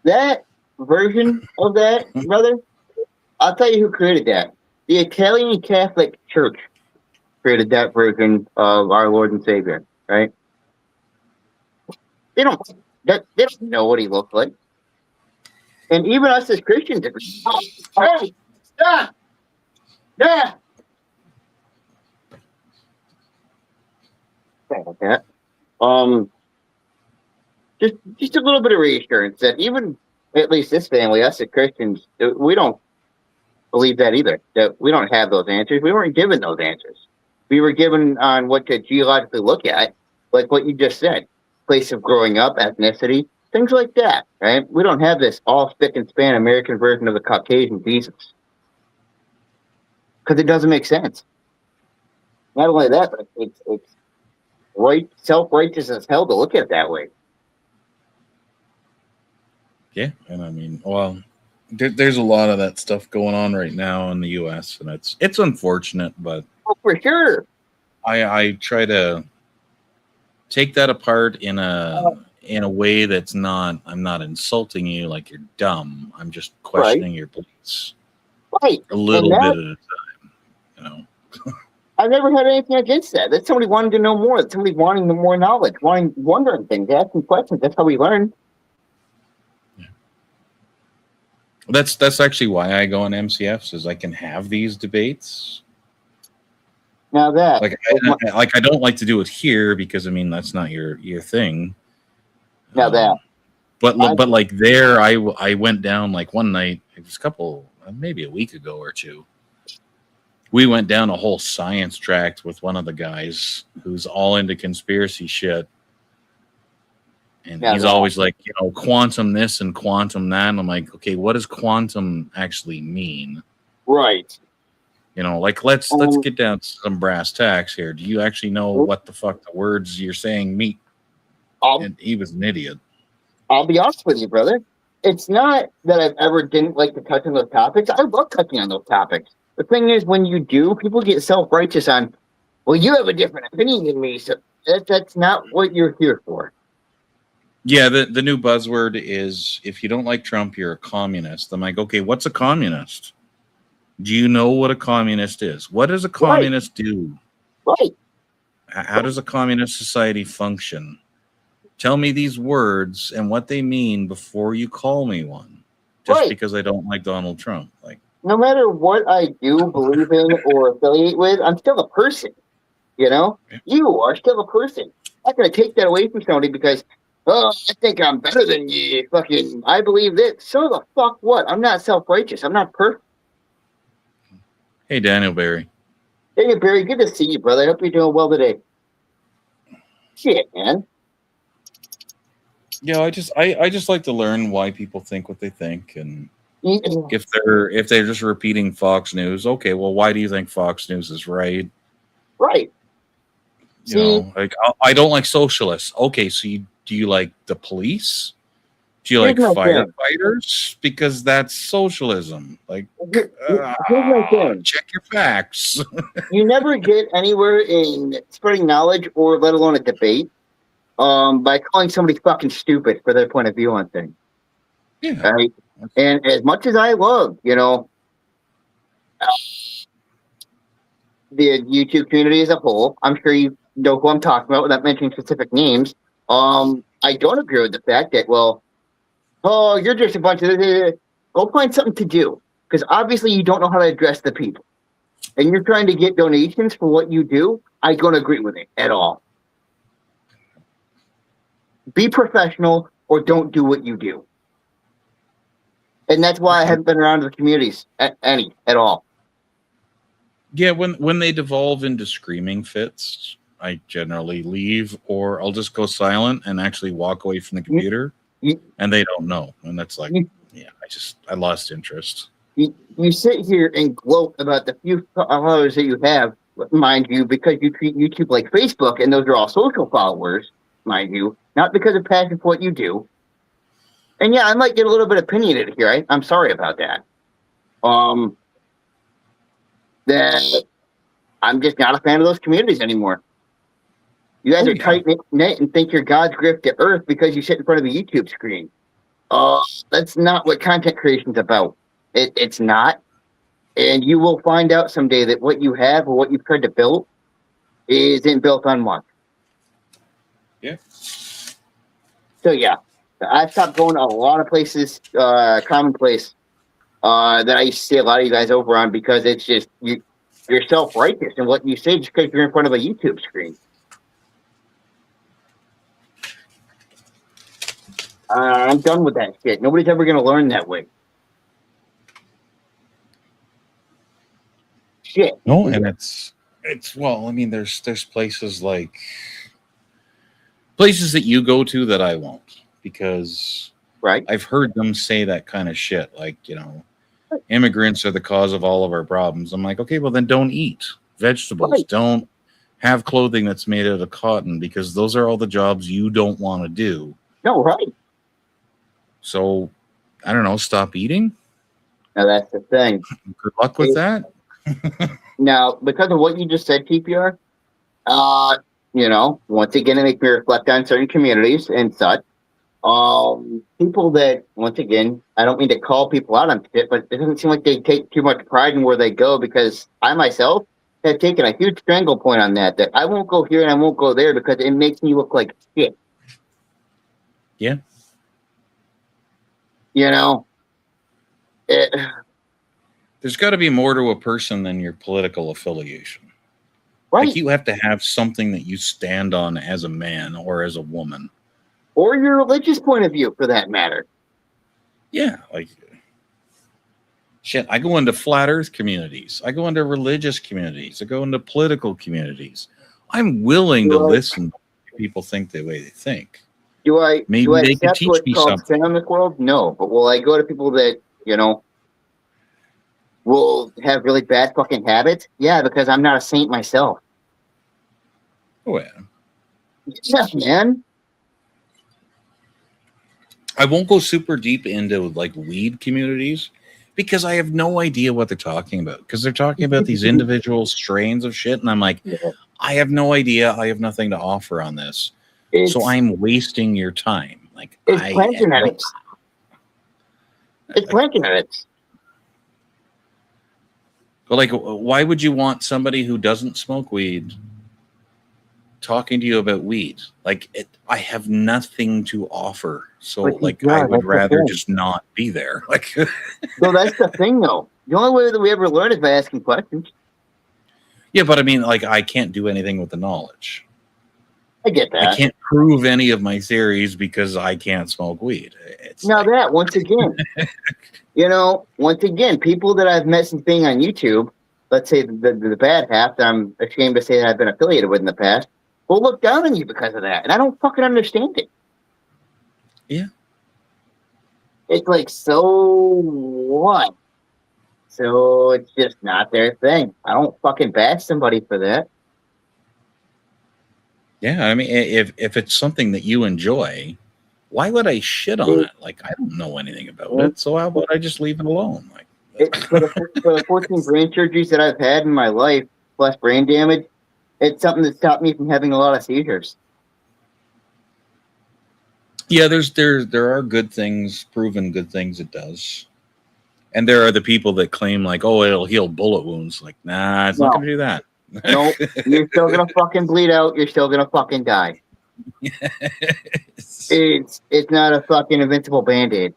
B: That version of that, brother, I'll tell you who created that. The Italian Catholic Church created that version of our Lord and Savior, right? They don't know what he looked like. And even us as Christians, hey, stop! Yeah. Like that. Just a little bit of reassurance that even at least this family, us as Christians, we don't believe that either. That we don't have those answers. We weren't given those answers. We were given on what to geologically look at, like what you just said, place of growing up, ethnicity, things like that, right? We don't have this all spick and span American version of the Caucasian Jesus. Because it doesn't make sense. Not only that, but it's right, self-righteous as hell to look at it that way.
I: Yeah, and I mean, well, there's a lot of that stuff going on right now in the U.S., and it's unfortunate, but
B: for sure,
I: I try to take that apart in a way that's not, I'm not insulting you like you're dumb. I'm just questioning your beliefs.
B: Right.
I: A little bit at a time,
B: I've never had anything against that. That's somebody wanting to know more. That's somebody wanting more knowledge, wondering things, asking questions. That's how we learn.
I: Yeah. That's actually why I go on MCFs, is I can have these debates.
B: Now that
I: I don't like to do it here because I mean that's not your thing.
B: Now that,
I: but like there, I went down like one night. It was maybe a week ago or two. We went down a whole science tract with one of the guys who's all into conspiracy shit. And
B: Yeah,
I: he's
B: well-
I: always like, quantum this and quantum that. And I'm like, okay, what does quantum actually mean?
B: Right.
I: Like let's get down to some brass tacks here. Do you actually know what the fuck the words you're saying mean? And he was an idiot.
B: I'll be honest with you, brother. It's not that I've ever didn't like to touch on those topics. I love touching on those topics. The thing is, when you do, people get self-righteous on, well, you have a different opinion than me, so that's not what you're here for.
I: Yeah, the new buzzword is if you don't like Trump, you're a communist. I'm like, okay, what's a communist? Do you know what a communist is? What does a communist do?
B: Right.
I: How does a communist society function? Tell me these words and what they mean before you call me one. Just because I don't like Donald Trump. Like,
B: no matter what I do, believe in, or affiliate with, I'm still a person. You are still a person. I'm not going to take that away from somebody because, I think I'm better than you. Fucking, I believe this. So the fuck what? I'm not self-righteous. I'm not perfect.
I: hey, Daniel Barry.
B: Hey, Barry, good to see you, brother. I hope you're doing well today. Shit, man.
I: Yeah, I just like to learn why people think what they think, and if they're just repeating Fox News, okay, well, why do you think Fox News is right?
B: Right.
I: Like I don't like socialists. Okay, so do you like the police? Do you like firefighters? Because that's socialism. Like,
B: here's my thing.
I: Check your facts.
B: You never get anywhere in spreading knowledge, or let alone a debate, by calling somebody fucking stupid for their point of view on things.
I: Yeah.
B: Right? And as much as I love, the YouTube community as a whole, I'm sure you know who I'm talking about without mentioning specific names. I don't agree with the fact that, you're just a bunch of go find something to do, because obviously you don't know how to address the people, and you're trying to get donations for what you do. I don't agree with it at all. Be professional or don't do what you do. And that's why I haven't been around the communities at all.
I: Yeah, when they devolve into screaming fits, I generally leave, or I'll just go silent and actually walk away from the computer, and they don't know. And that's like, I lost interest.
B: You sit here and gloat about the few followers that you have, mind you, because you treat YouTube like Facebook, and those are all social followers, mind you, not because of passion for what you do. And yeah, I might get a little bit opinionated here. I'm sorry about that. That I'm just not a fan of those communities anymore. You guys are tight-knit and think you're God's gift to earth because you sit in front of a YouTube screen. That's not what content creation is about. It's not. And you will find out someday that what you have or what you've tried to build isn't built on much.
I: Yeah.
B: So yeah, I stopped going to a lot of places, commonplace, that I used to see a lot of you guys over on, because it's just you're self-righteous in what you say just because you're in front of a YouTube screen. I'm done with that shit. Nobody's ever going to learn that way. Shit.
I: No, and it's well, I mean, there's places that you go to that I won't, because I've heard them say that kind of shit, like, immigrants are the cause of all of our problems. I'm like, okay, well then don't eat vegetables. Don't have clothing that's made out of cotton, because those are all the jobs you don't want to do.
B: No, right.
I: So, I don't know, stop eating?
B: Now, that's the thing.
I: Good luck with that.
B: Now, because of what you just said, TPR, once again, it makes me reflect on certain communities and such. People that, once again, I don't mean to call people out on shit, but it doesn't seem like they take too much pride in where they go, because I myself have taken a huge strangle point on that I won't go here and I won't go there because it makes me look like shit.
I: Yeah. There's got to be more to a person than your political affiliation.
B: Right.
I: Like, you have to have something that you stand on as a man or as a woman.
B: Or your religious point of view, for that matter.
I: Yeah, like, shit, I go into flat earth communities. I go into religious communities. I go into political communities. I'm willing to listen to people think the way they think.
B: Do I
I: Maybe they could
B: accept
I: teach
B: what's
I: me
B: called
I: something.
B: sin in this world? No. But will I go to people that, will have really bad fucking habits? Yeah, because I'm not a saint myself.
I: Oh, yeah.
B: Yeah, man.
I: I won't go super deep into like weed communities because I have no idea what they're talking about. Because they're talking about these individual strains of shit, and I'm like, I have no idea. I have nothing to offer on this, so I'm wasting your time. Like,
B: It's plant genetics. It's plant genetics.
I: But like, why would you want somebody who doesn't smoke weed talking to you about weed? Like, I have nothing to offer, so like, I would rather just not be there. Like,
B: so that's the thing, though. The only way that we ever learn is by asking questions.
I: yeah, but I mean, like, I can't do anything with the knowledge.
B: I get that.
I: I can't prove any of my theories because I can't smoke weed. It's
B: now
I: like,
B: that once again, once again, people that I've met since being on YouTube, let's say the bad half that I'm ashamed to say that I've been affiliated with in the past, will look down on you because of that, and I don't fucking understand it.
I: Yeah.
B: It's like, so what? So it's just not their thing. I don't fucking bash somebody for that.
I: yeah, I mean, if it's something that you enjoy, why would I shit on it? Like, I don't know anything about it, so how about I just leave it alone? Like,
B: for the 14 brain surgeries that I've had in my life, plus brain damage, it's something that stopped me from having a lot of seizures.
I: yeah, there are good things, proven good things it does. And there are the people that claim like, oh, it'll heal bullet wounds. Like, nah, it's not going to do that.
B: Nope. You're still going to fucking bleed out. You're still going to fucking die. It's not a fucking invincible Band-Aid.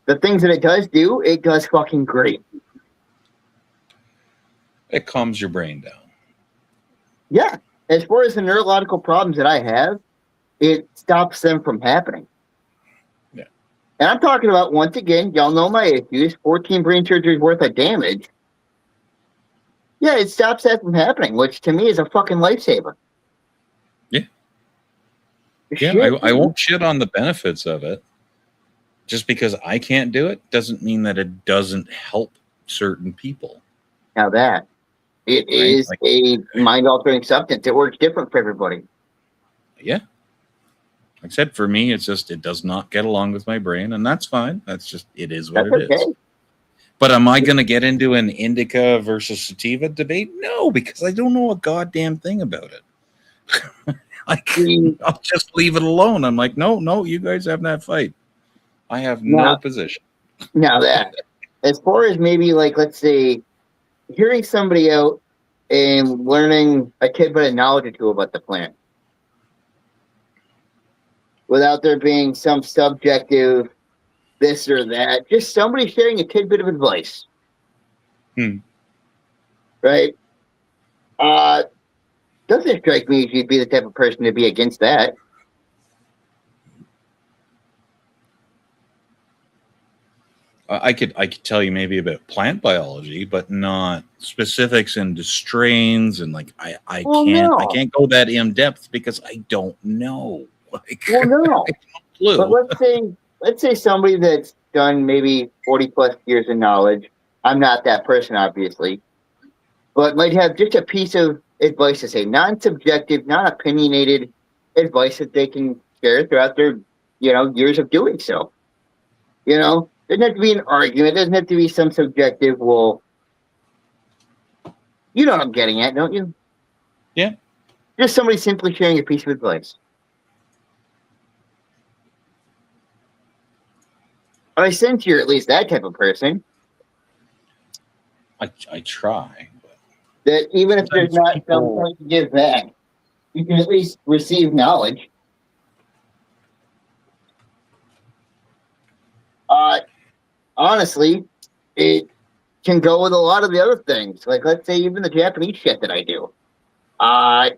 B: The things that it does fucking great.
I: It calms your brain down.
B: Yeah. As far as the neurological problems that I have, it stops them from happening.
I: Yeah.
B: And I'm talking about, once again, y'all know my issues, 14 brain surgeries worth of damage. Yeah, it stops that from happening, which to me is a fucking lifesaver.
I: Yeah.
B: Shit,
I: yeah, I won't shit on the benefits of it. Just because I can't do it doesn't mean that it doesn't help certain people.
B: Now that it is
I: like,
B: a mind-altering substance. It works different for everybody.
I: Yeah. Like I said, for me, it's just, it does not get along with my brain, and that's fine. That's just, it is what it is. But am I going to get into an indica versus sativa debate? No, because I don't know a goddamn thing about it. I'll just leave it alone. I'm like, no, you guys have that fight. I have no position.
B: Now that, as far as maybe like, let's say, hearing somebody out and learning a tidbit of knowledge or two about the plant, without there being some subjective this or that, just somebody sharing a tidbit of advice. Right? Doesn't strike me as you'd be the type of person to be against that.
I: I could tell you maybe about plant biology, but not specifics into strains, and like I can't go that in depth because I don't know. Like,
B: no. But let's say somebody that's done maybe 40 plus years of knowledge. I'm not that person, obviously, but might have just a piece of advice to say, non-subjective, non-opinionated advice that they can share throughout their, years of doing so. Doesn't have to be an argument. Doesn't have to be some subjective, well, you know what I'm getting at, don't you?
I: Yeah.
B: Just somebody simply sharing a piece of advice. I sense you're at least that type of person.
I: I try.
B: That even if there's not some point to give back, you can at least receive knowledge. Honestly, it can go with a lot of the other things. Like, let's say even the Japanese shit that I do.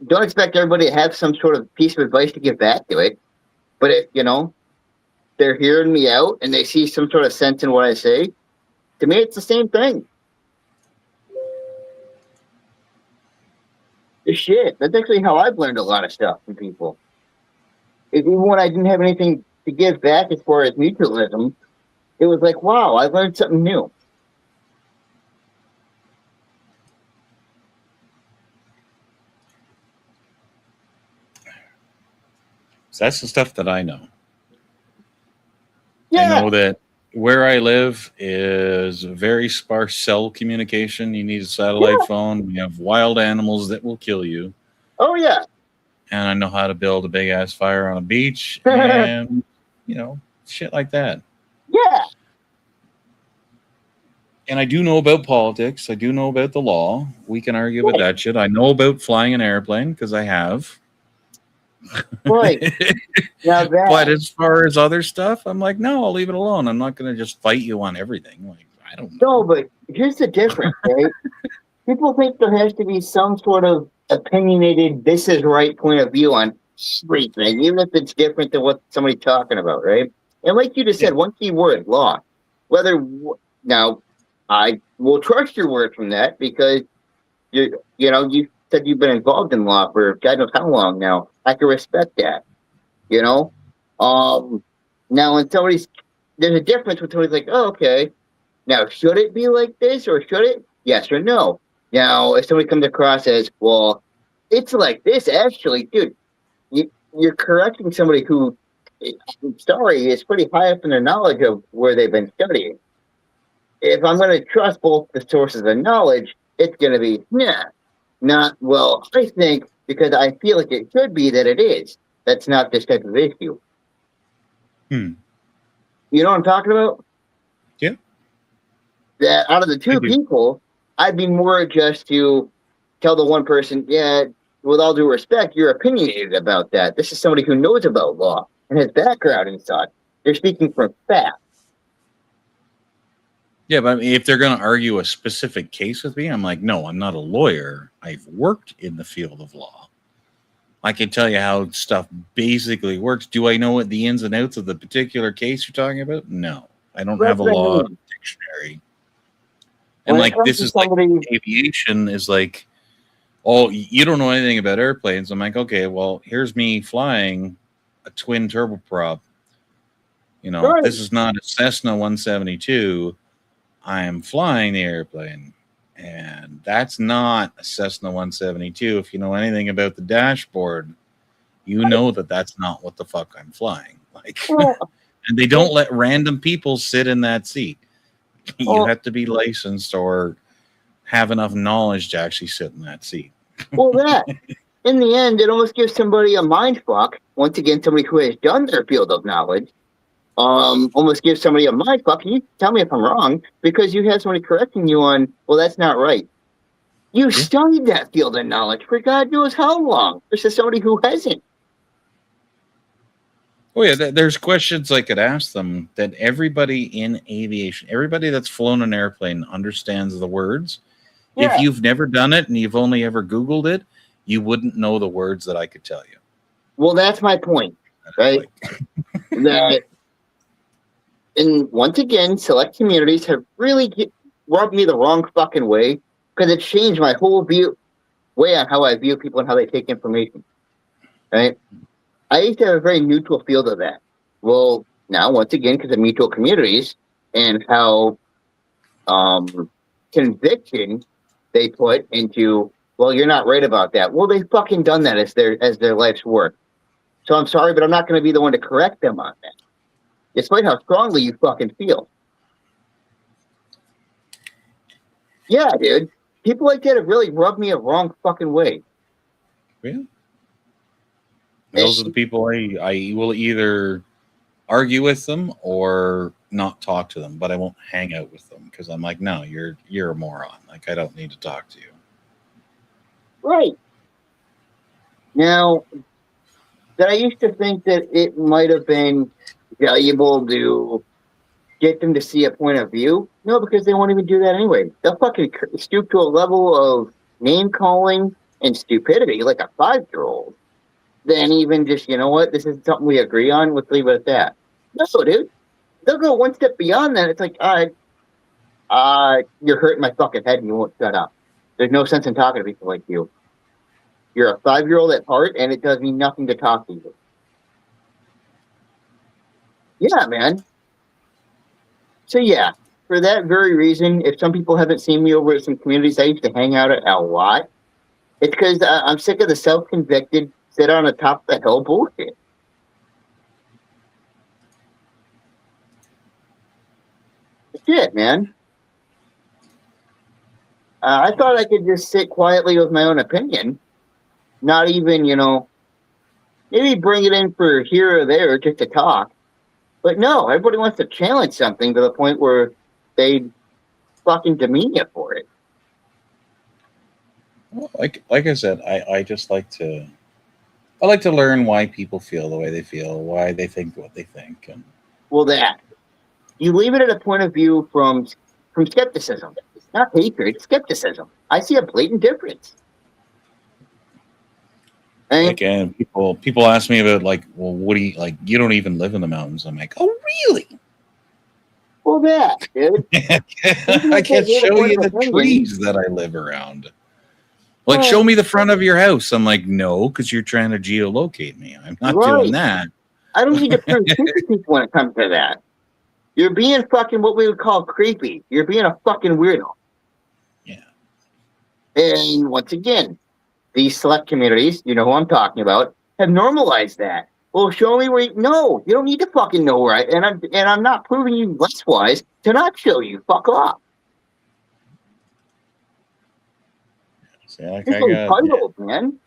B: Don't expect everybody to have some sort of piece of advice to give back to it. But if, they're hearing me out and they see some sort of sense in what I say, to me, it's the same thing. Shit, that's actually how I've learned a lot of stuff from people. even when I didn't have anything to give back as far as mutualism, it was like, wow, I learned something new.
I: So that's the stuff that I know.
B: Yeah.
I: I know that where I live is very sparse cell communication. You need a satellite phone. You have wild animals that will kill you.
B: Oh, yeah.
I: And I know how to build a big ass fire on a beach and, you know, shit like that.
B: Yeah.
I: And I do know about politics. I do know about the law. We can argue about that shit. I know about flying an airplane because I have.
B: Right. Now that,
I: But as far as other stuff, I'm like, no, I'll leave it alone. I'm not going to just fight you on everything. Like, I don't know.
B: no, but here's the difference, right? People think there has to be some sort of opinionated, this is right point of view on everything, even if it's different than what somebody's talking about, right? And like you just said, one key word, law. Now, I will trust your word from that because you said you've been involved in law for God knows how long now. I can respect that, you know. Now when there's a difference when somebody's like, oh, okay, now should it be like this or should it? Yes or no. Now if somebody comes across as, well, it's like this, actually, dude, you're correcting somebody who, I'm sorry, is pretty high up in their knowledge of where they've been studying. If I'm going to trust both the sources of knowledge, it's going to be, not, well, I think, because I feel like it should be that it is. That's not this type of issue. You know what I'm talking about?
I: Yeah.
B: That out of the two people, I'd be more just to tell the one person, yeah, with all due respect, you're opinionated about that. This is somebody who knows about law and has background and such. They're speaking from fact.
I: Yeah, but I mean, if they're going to argue a specific case with me, I'm like, no, I'm not a lawyer. I've worked in the field of law. I can tell you how stuff basically works. Do I know what the ins and outs of the particular case you're talking about? No, I don't have a law dictionary. And like, this is like aviation is like, oh, you don't know anything about airplanes. I'm like, okay, well, here's me flying a twin turboprop. You know, this is not a Cessna 172. I am flying the airplane, and that's not a Cessna 172. If you know anything about the dashboard, you know that that's not what the fuck I'm flying. Like, and they don't let random people sit in that seat. You have to be licensed or have enough knowledge to actually sit in that seat.
B: Well, that in the end, it almost gives somebody a mind fuck. Once again, somebody who has done their field of knowledge. Almost give somebody a mind fuck. You tell me if I'm wrong, because you have somebody correcting you on, well, that's not right. You studied that field of knowledge for God knows how long. Versus somebody who hasn't.
I: Oh yeah, there's questions I could ask them that everybody in aviation, everybody that's flown an airplane understands the words. Yeah. If you've never done it and you've only ever Googled it, you wouldn't know the words that I could tell you.
B: Well, that's my point, right? That. And once again, select communities have really rubbed me the wrong fucking way because it changed my whole way on how I view people and how they take information. Right? I used to have a very neutral field of that. Well, now, once again, because of mutual communities and how conviction they put into, well, you're not right about that. Well, they've fucking done that as their life's work. So I'm sorry, but I'm not going to be the one to correct them on that. Despite how strongly you fucking feel. Yeah, dude. People like that have really rubbed me a wrong fucking way.
I: Really? Those are the people I will either argue with them or not talk to them, but I won't hang out with them because I'm like, no, you're a moron. Like, I don't need to talk to you.
B: Right. Now, that I used to think that it might have been valuable to get them to see a point of view. No, because they won't even do that anyway. They'll fucking stoop to a level of name calling and stupidity like a 5-year-old. Then even just, you know what, this is something we agree on, let's leave it at that. No, dude. They'll go one step beyond that. It's like, all right, you're hurting my fucking head and you won't shut up. There's no sense in talking to people like you. You're a 5-year-old at heart and it does mean nothing to talk to you. Yeah, man. So yeah, for that very reason, if some people haven't seen me over at some communities I used to hang out at a lot, it's because I'm sick of the self-convicted, sit on the top of the hill bullshit. Shit, man. I thought I could just sit quietly with my own opinion, not even, maybe bring it in for here or there just to talk. But no, everybody wants to challenge something to the point where they fucking demean you for it.
I: Well, like I said, I just like to learn why people feel the way they feel, why they think what they think, and
B: Well, that you leave it at a point of view from skepticism, not hatred, skepticism. I see a blatant difference.
I: and people ask me about like, well, what do you like? You don't even live in the mountains. I'm like, oh, really?
B: Well, that, dude.
I: I can show you the trees that I live around. Like, show me the front of your house. I'm like, no, because you're trying to geolocate me. I'm not doing that.
B: I don't need to prove to people when it comes to that. You're being fucking what we would call creepy. You're being a fucking weirdo.
I: Yeah.
B: And once again, these select communities, you know who I'm talking about, have normalized that. Well, show me where you don't need to fucking know where I'm not proving you less wise to not show you. Fuck off.
I: See, like,
B: It's entitled, man.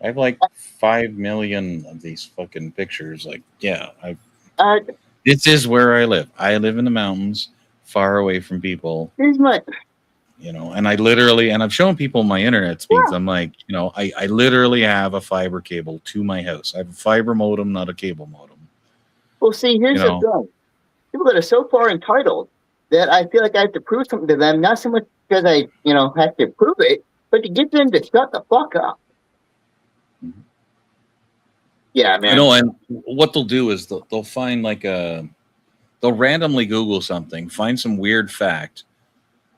I: I have like 5 million of these fucking pictures. Like, yeah, this is where I live. I live in the mountains, far away from people.
B: Here's my,
I: and I literally, and I've shown people my internet speeds. Yeah. I'm like, I literally have a fiber cable to my house. I have a fiber modem, not a cable modem.
B: Well, see, here's the thing. People that are so far entitled that I feel like I have to prove something to them, not so much because I, have to prove it, but to get them to shut the fuck up. Mm-hmm. Yeah, man.
I: And what they'll do is they'll find like they'll randomly Google something, find some weird fact,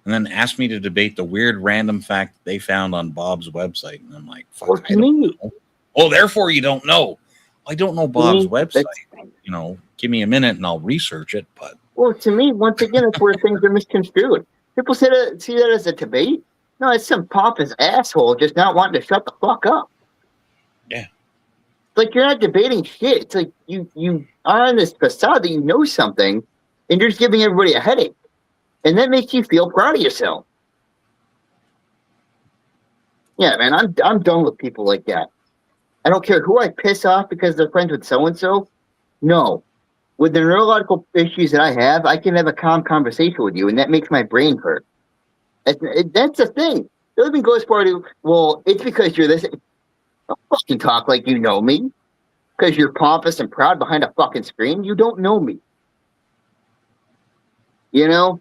I: and then ask me to debate the weird random fact they found on Bob's website. And I'm like, fuck, I don't know. Oh, therefore you don't know. I don't know Bob's website. Give me a minute and I'll research it. But
B: well, to me, once again, it's where things are misconstrued. People see that as a debate. No, it's some pompous asshole just not wanting to shut the fuck up.
I: Yeah.
B: Like, you're not debating shit. It's like you are on this facade that you know something, and you're just giving everybody a headache. And that makes you feel proud of yourself. Yeah, man, I'm done with people like that. I don't care who I piss off because they're friends with so-and-so. No. With the neurological issues that I have, I can have a calm conversation with you, and that makes my brain hurt. That's the thing. It even goes far to, well, it's because you're this. Don't fucking talk like you know me. Because you're pompous and proud behind a fucking screen. You don't know me. And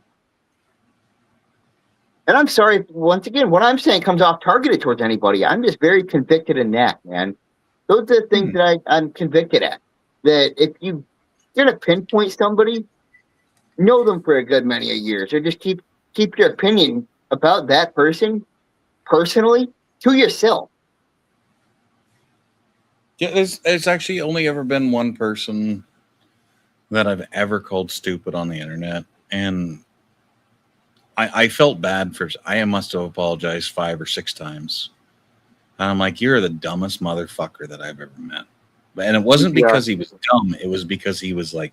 B: I'm sorry, once again, what I'm saying comes off targeted towards anybody. I'm just very convicted in that, man. Those are the things that I'm convicted at. That if you're going to pinpoint somebody, know them for a good many years. Or just keep your opinion about that person, personally, to yourself.
I: Yeah, there's actually only ever been one person that I've ever called stupid on the internet. And I felt bad I must have apologized 5 or 6 times. And I'm like, you're the dumbest motherfucker that I've ever met. And it wasn't because he was dumb. It was because he was like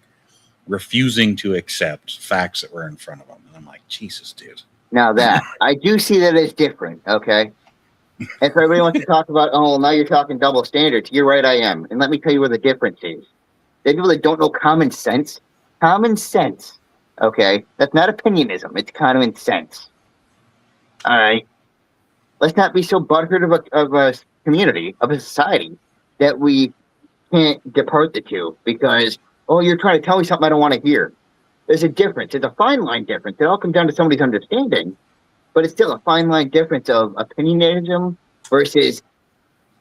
I: refusing to accept facts that were in front of him. And I'm like, Jesus, dude.
B: Now that, I do see that as different, okay? And if everybody wants to talk about, oh, now you're talking double standards, you're right, I am. And let me tell you where the difference is. The people that don't know common sense, okay? That's not opinionism. It's common sense. All right? Let's not be so butthurt of a community, of a society, that we can't depart the two because, oh, you're trying to tell me something I don't want to hear. There's a difference. There's a fine line difference. It all comes down to somebody's understanding, but it's still a fine line difference of opinionism versus,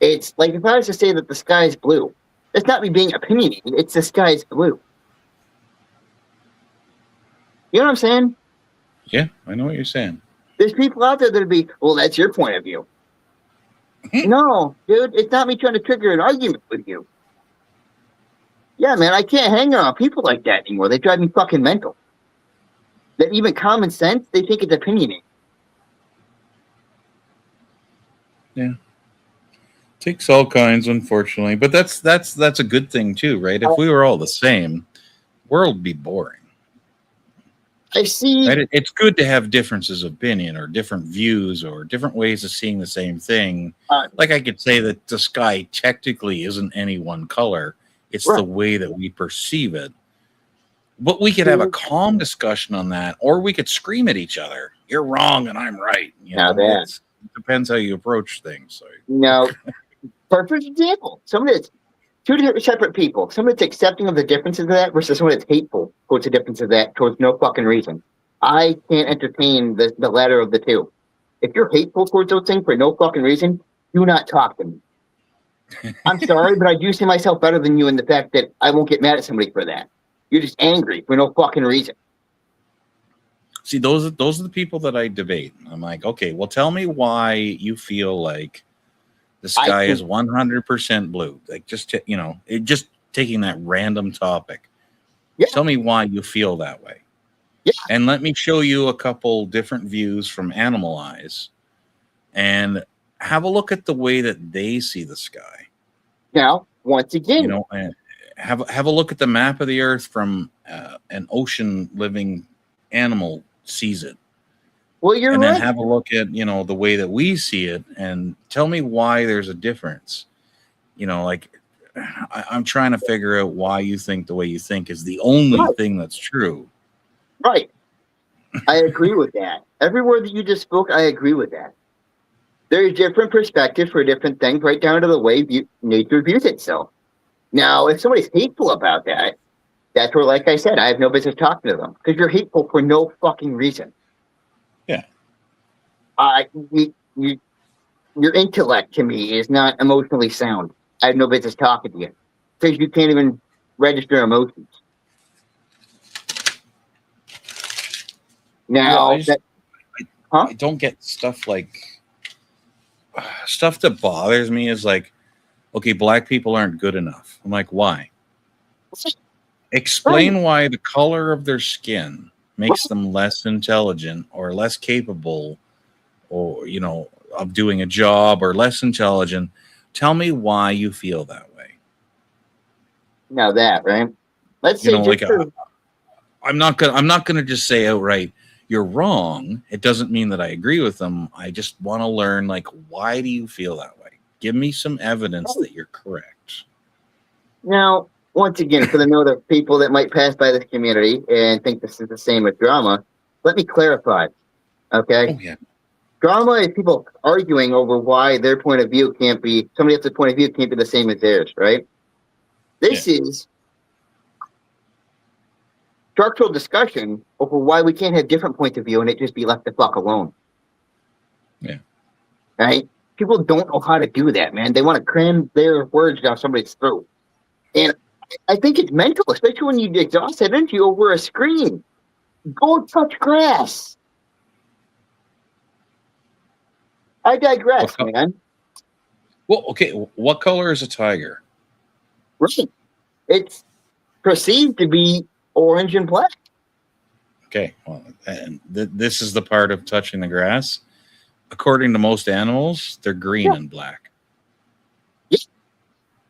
B: it's like if I was to say that the sky is blue, that's not me being opinionated. It's the sky is blue. You know what I'm saying?
I: Yeah, I know what you're saying.
B: There's people out there that'll be, well, that's your point of view. No, dude, it's not me trying to trigger an argument with you. Yeah, man, I can't hang around people like that anymore. They drive me fucking mental. That even common sense, they think it's opinionated.
I: Yeah. Takes all kinds, unfortunately. But that's a good thing too, right? If we were all the same, world would be boring.
B: I see.
I: Right? It's good to have differences of opinion or different views or different ways of seeing the same thing. Like I could say that the sky technically isn't any one color. It's the way that we perceive it. But we could have a calm discussion on that, or we could scream at each other. You're wrong and I'm right. You know, it depends how you approach things. So.
B: No. Perfect example. Somebody that's two different separate people. Somebody that's accepting of the differences of that versus someone that's hateful towards the difference of that towards no fucking reason. I can't entertain the latter of the two. If you're hateful towards those things for no fucking reason, do not talk to me. I'm sorry, but I do see myself better than you in the fact that I won't get mad at somebody for that. You're just angry for no fucking reason.
I: See, those are the people that I debate. I'm like, okay, well, tell me why you feel like the sky is 100% blue. Like, just just taking that random topic. Yeah. Tell me why you feel that way.
B: Yeah.
I: And let me show you a couple different views from animal eyes, and have a look at the way that they see the sky.
B: Now, once again,
I: and have a look at the map of the Earth from an ocean living animal sees it.
B: Well, you're
I: and
B: right.
I: then have a look at the way that we see it, and tell me why there's a difference. Like I'm trying to figure out why you think the way you think is the only thing that's true.
B: Right. I agree with that. Every word that you just spoke, I agree with that. There's different perspectives for different things, right down to the way nature views itself. Now, if somebody's hateful about that, that's where, like I said, I have no business talking to them because you're hateful for no fucking reason.
I: Yeah.
B: Your intellect to me is not emotionally sound. I have no business talking to you because you can't even register emotions. Now,
I: I don't get stuff like stuff that bothers me is like, okay, black people aren't good enough. I'm like, why? Explain why the color of their skin makes them less intelligent or less capable or, of doing a job or less intelligent. Tell me why you feel that way.
B: Now that, right? Let's say
I: I'm not gonna just say outright, you're wrong. It doesn't mean that I agree with them. I just want to learn, like, why do you feel that way? Give me some evidence that you're correct.
B: Now, once again, for the note of people that might pass by this community and think this is the same with drama, let me clarify. Okay?
I: Oh, yeah.
B: Drama is people arguing over why their point of view can't be, somebody else's point of view can't be the same as theirs, right? This is structural discussion over why we can't have different points of view and it just be left the fuck alone.
I: Yeah.
B: Right? People don't know how to do that, man. They want to cram their words down somebody's throat. And I think it's mental, especially when you exhaust that energy over a screen. Go touch grass. I digress, man.
I: Well, okay. What color is a tiger?
B: Right. It's perceived to be orange and black.
I: Okay. Well, and this is the part of touching the grass. According to most animals, they're green and black.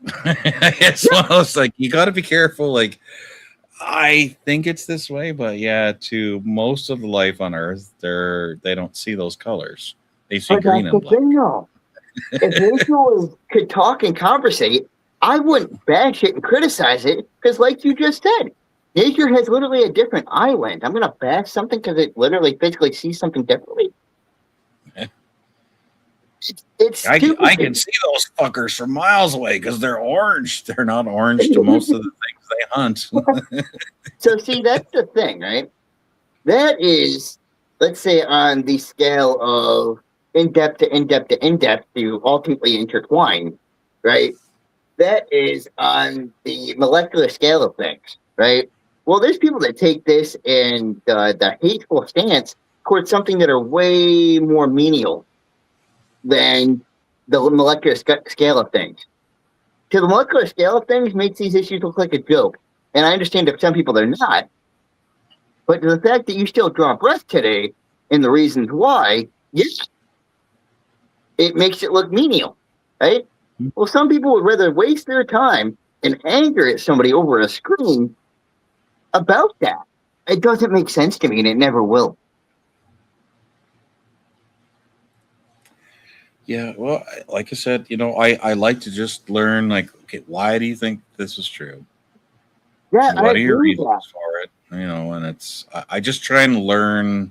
I: It's one of those, like, you got to be careful. Like, I think it's this way, but yeah, to most of the life on Earth, they don't see those colors. They see green and black.
B: If nature could talk and conversate, I wouldn't bash it and criticize it because, like you just said, nature has literally a different island. I'm gonna bash something because it literally physically sees something differently. It's
I: I can see those fuckers from miles away because they're orange. They're not orange to most of the things they hunt.
B: So see, that's the thing, right? That is, let's say, on the scale of in-depth to in-depth to in-depth to ultimately intertwine, right? That is on the molecular scale of things, right? Well, there's people that take this and the hateful stance towards something that are way more menial than the molecular scale of things. to the molecular scale of things, makes these issues look like a joke. And I understand that some people they're not. But the fact that you still draw breath today and the reasons why, yes, it makes it look menial, right? Well, some people would rather waste their time and anger at somebody over a screen about that. It doesn't make sense to me, and it never will.
I: Yeah, well, like I said, I like to just learn, like, okay, why do you think this is true?
B: Yeah,
I: What are your reasons for it? And it's I just try and learn,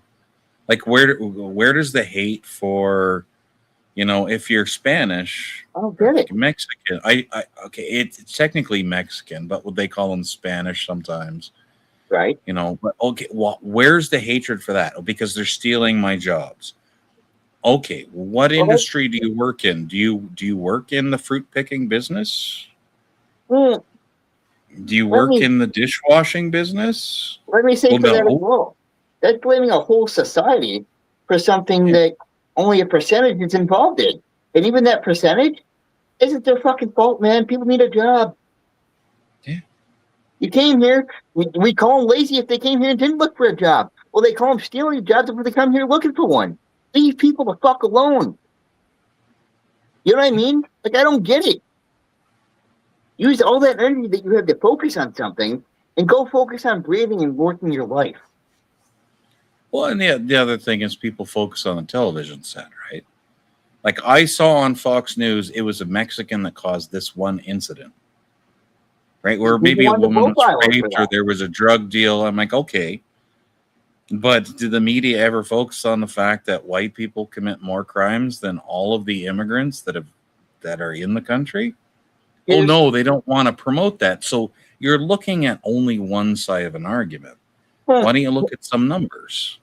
I: like, where does the hate for, if you're Spanish,
B: I get it.
I: Mexican, okay, it's technically Mexican, but what they call them Spanish sometimes,
B: right?
I: But okay, well, where's the hatred for that? Because they're stealing my jobs. Okay, what industry do you work in? Do you work in the fruit picking business?
B: Mm.
I: Do you work in the dishwashing business?
B: Let me say for that as well. That's blaming a whole society for something that only a percentage is involved in. And even that percentage isn't their fucking fault, man. People need a job.
I: Yeah.
B: You came here, we call them lazy if they came here and didn't look for a job. Well, they call them stealing jobs if they come here looking for one. Leave people the fuck alone. You know what I mean? Like, I don't get it. Use all that energy that you have to focus on something and go focus on breathing and working your life.
I: Well, and the other thing is people focus on the television set, right? Like, I saw on Fox News, it was a Mexican that caused this one incident, right? Where maybe a woman was raped or there was a drug deal. I'm like, okay. But did the media ever focus on the fact that white people commit more crimes than all of the immigrants that are in the country? Oh, no, they don't want to promote that. So you're looking at only one side of an argument. Why don't you look at some numbers?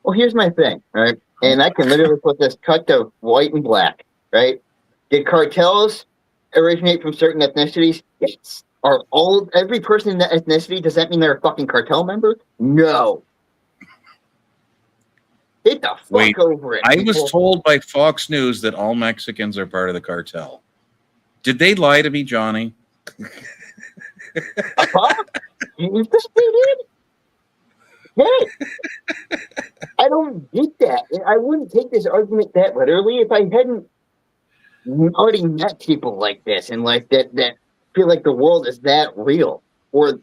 B: Well, here's my thing, right? And I can literally put this cut to white and black, right? Did cartels originate from certain ethnicities? Yes. Are every person in that ethnicity, does that mean they're a fucking cartel member? No. Get the fuck over it.
I: I was told by Fox News that all Mexicans are part of the cartel. Did they lie to me, Johnny?
B: You think they did? Hey, I don't get that. I wouldn't take this argument that literally if I hadn't already met people like this and like that feel like the world is that real, or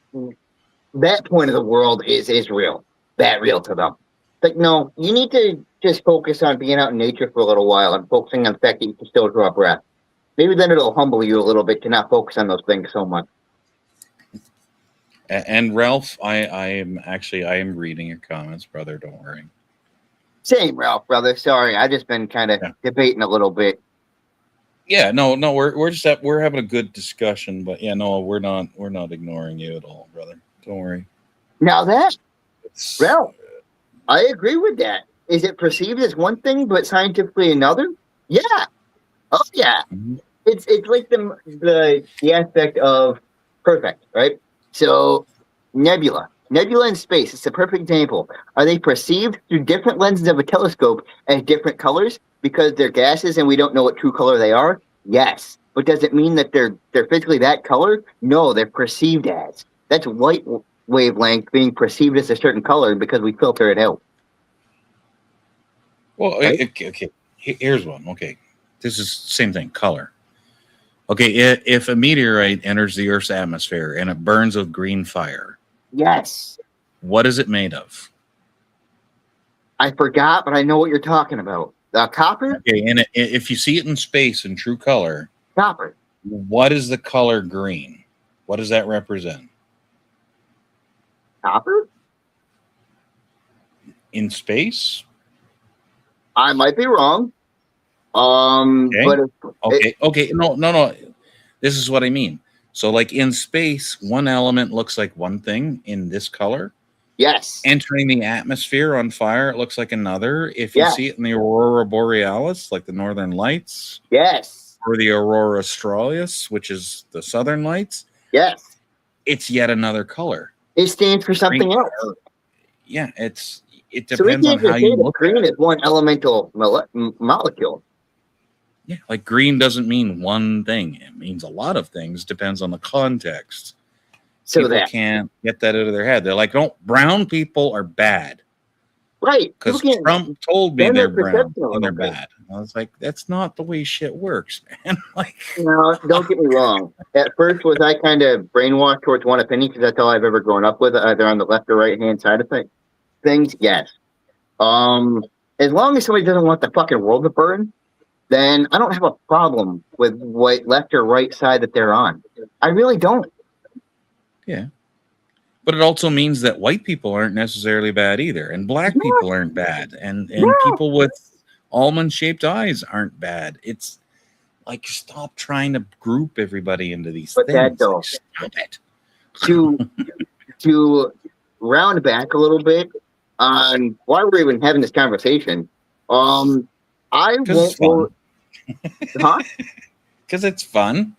B: that point of the world is real, that real to them. Like, no, you need to just focus on being out in nature for a little while and focusing on the fact that you can still draw breath. Maybe then it'll humble you a little bit to not focus on those things so much.
I: And Ralph, I am reading your comments, brother. Don't worry.
B: Same, Ralph, brother. Sorry, I've just been kind of debating a little bit.
I: Yeah, no, we're having a good discussion, but yeah, no, we're not ignoring you at all, brother. Don't worry.
B: Now Ralph, I agree with that. Is it perceived as one thing but scientifically another? Yeah. Oh yeah. Mm-hmm. It's like the aspect of perfect, right? So nebula in space, it's a perfect example. Are they perceived through different lenses of a telescope as different colors because they're gases and we don't know what true color they are? Yes. But does it mean that they're physically that color? No, they're perceived as. That's light wavelength being perceived as a certain color because we filter it out.
I: Well, right? Okay. Here's one. Okay. This is same thing, color. Okay, if a meteorite enters the Earth's atmosphere and it burns with green fire.
B: Yes.
I: What is it made of?
B: I forgot, but I know what you're talking about. Copper?
I: Okay, and if you see it in space in true color.
B: Copper.
I: What is the color green? What does that represent?
B: Copper?
I: In space?
B: I might be wrong. Okay. But
I: okay. No. This is what I mean. So, like in space, one element looks like one thing in this color.
B: Yes.
I: Entering the atmosphere on fire, it looks like another. If you see it in the aurora borealis, like the northern lights.
B: Yes.
I: Or the aurora australis, which is the southern lights.
B: Yes.
I: It's yet another color.
B: It stands for something else.
I: Yeah, it depends on how you look
B: at it. Green is one elemental molecule.
I: Yeah, like green doesn't mean one thing. It means a lot of things. Depends on the context.
B: So
I: People
B: that
I: can't get that out of their head. They're like, no, brown people are bad.
B: right. People
I: Because
B: can't
I: Trump told me
B: bend
I: they're
B: their
I: brown
B: perception a
I: and they're
B: little bit.
I: bad. I was like, that's not the way shit works, man. Like,
B: No, don't get me wrong. At first, was I kind of brainwashed towards one opinion because that's all I've ever grown up with, either on the left or right hand side of things? Yes. As long as somebody doesn't want the fucking world to burn, then I don't have a problem with what left or right side that they're on. I really don't.
I: yeah. But it also means that white people aren't necessarily bad either, and black people aren't bad, and people with almond-shaped eyes aren't bad. It's like, stop trying to group everybody into these
B: But that
I: things.
B: though,
I: Like, stop it.
B: to round back a little bit on why we're even having this conversation, I
I: Because it's
B: won't. Huh?
I: Because it's fun.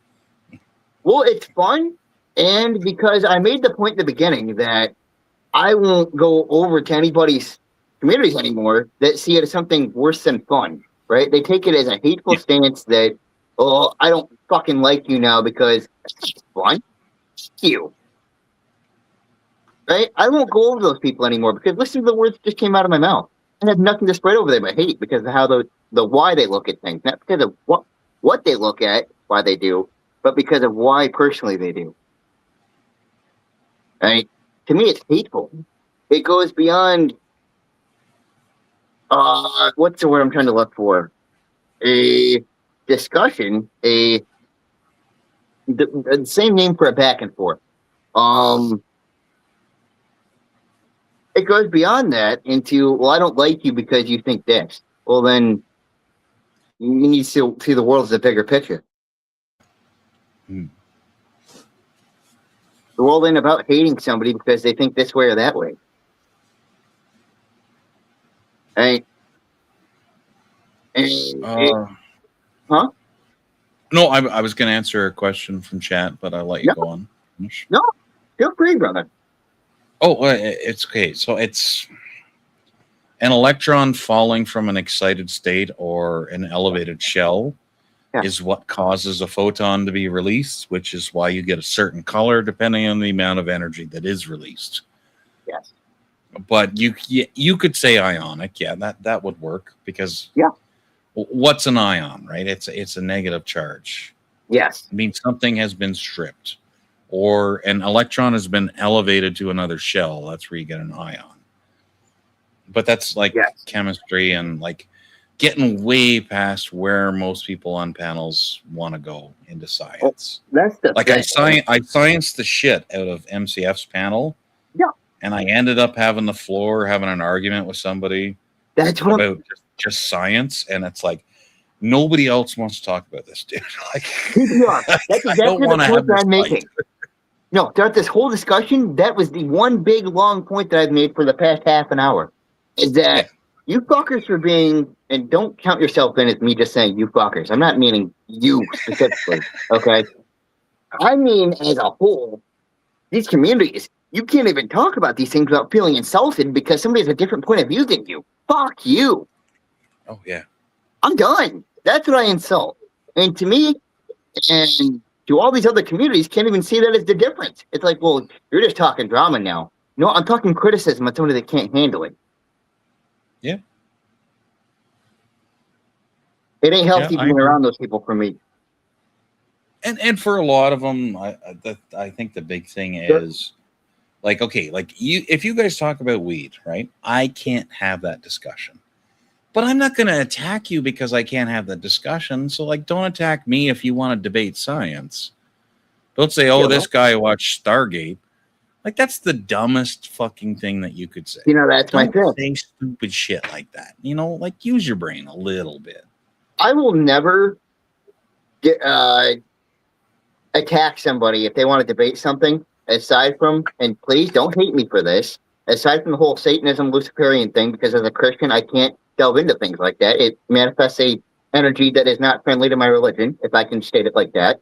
B: Well, it's fun, and because I made the point in the beginning that I won't go over to anybody's communities anymore that see it as something worse than fun, right? They take it as a hateful stance that, oh, I don't fucking like you now because it's fun. F you. Right? I won't go over those people anymore because listen to the words that just came out of my mouth. I have nothing to spread over there but hate because of how the why they look at things, not because of what they look at, why they do, but because of why personally they do. Right? To me, it's hateful. It goes beyond, what's the word I'm trying to look for? A discussion, the same name for a back and forth. It goes beyond that into, well, I don't like you because you think this. Well, then you need to see the world as a bigger picture.
I: Hmm.
B: The world ain't about hating somebody because they think this way or that way. Right? Huh?
I: No, I was going to answer a question from chat, but I'll let you go on.
B: No, feel free, brother.
I: Oh, it's okay. So it's an electron falling from an excited state or an elevated shell is what causes a photon to be released, which is why you get a certain color depending on the amount of energy that is released.
B: Yes.
I: But you could say ionic. Yeah, that would work because what's an ion, right? It's a negative charge.
B: Yes.
I: It means something has been stripped, or an electron has been elevated to another shell. That's where you get an ion. But that's like chemistry and like getting way past where most people on panels want to go into science.
B: That's the
I: like
B: thing.
I: I scienced the shit out of MCF's panel.
B: Yeah.
I: And I ended up having the floor, having an argument with somebody
B: about
I: just science, and it's like nobody else wants to talk about this, dude. Like,
B: that's exactly the point that I'm making. No, throughout this whole discussion, that was the one big long point that I've made for the past half an hour. Is that you fuckers for being, and don't count yourself in as me just saying you fuckers. I'm not meaning you specifically, okay? I mean as a whole, these communities, you can't even talk about these things without feeling insulted because somebody has a different point of view than you. Fuck you.
I: Oh, yeah.
B: I'm done. That's what I insult. And to me, and to all these other communities, can't even see that as the difference. It's like, well, you're just talking drama now. No, I'm talking criticism of somebody that can't handle it.
I: Yeah.
B: It ain't healthy being around those people for me.
I: And for a lot of them, I think the big thing is like, okay, like if you guys talk about weed, right? I can't have that discussion. But I'm not going to attack you because I can't have that discussion. So, like, don't attack me if you want to debate science. Don't say, oh, this guy watched Stargate. Like, that's the dumbest fucking thing that you could say.
B: You know, that's my thing.
I: Don't say stupid shit like that. You know, like, use your brain a little bit.
B: I will never attack somebody if they want to debate something, aside from, and please don't hate me for this, aside from the whole Satanism, Luciferian thing, because as a Christian, I can't delve into things like that. It manifests a energy that is not friendly to my religion, if I can state it like that.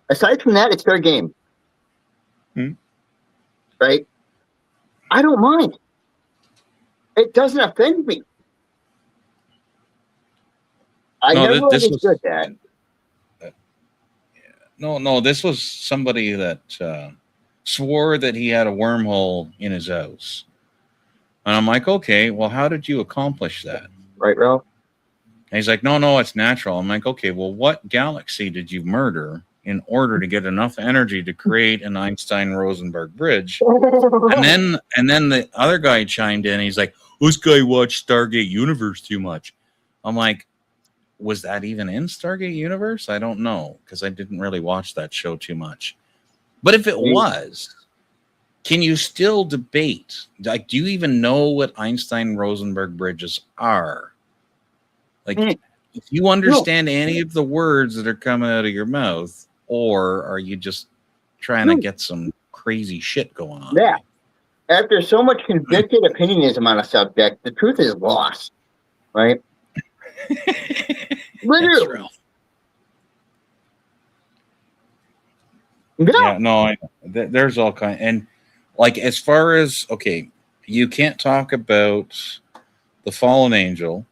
B: Aside from that, it's fair game. Right? I don't mind. It doesn't offend me. I
I: No,
B: never
I: this was
B: understood that.
I: no. This was somebody that swore that he had a wormhole in his house, and I'm like, okay, well, how did you accomplish that?
B: Right, Ralph?
I: And he's like, no, it's natural. I'm like, okay, well, what galaxy did you murder in order to get enough energy to create an Einstein-Rosenberg bridge? And then the other guy chimed in. He's like, this guy watched Stargate Universe too much. I'm like, was that even in Stargate Universe? I don't know, because I didn't really watch that show too much. But if it was, can you still debate? Like, do you even know what Einstein-Rosenberg bridges are? Like, if you understand any of the words that are coming out of your mouth, or are you just trying to get some crazy shit going on?
B: Yeah. After so much convicted opinionism on a subject, the truth is lost. Right? Literally.
I: Yeah, no, there's all kind, and like, as far as, okay, you can't talk about the fallen angel.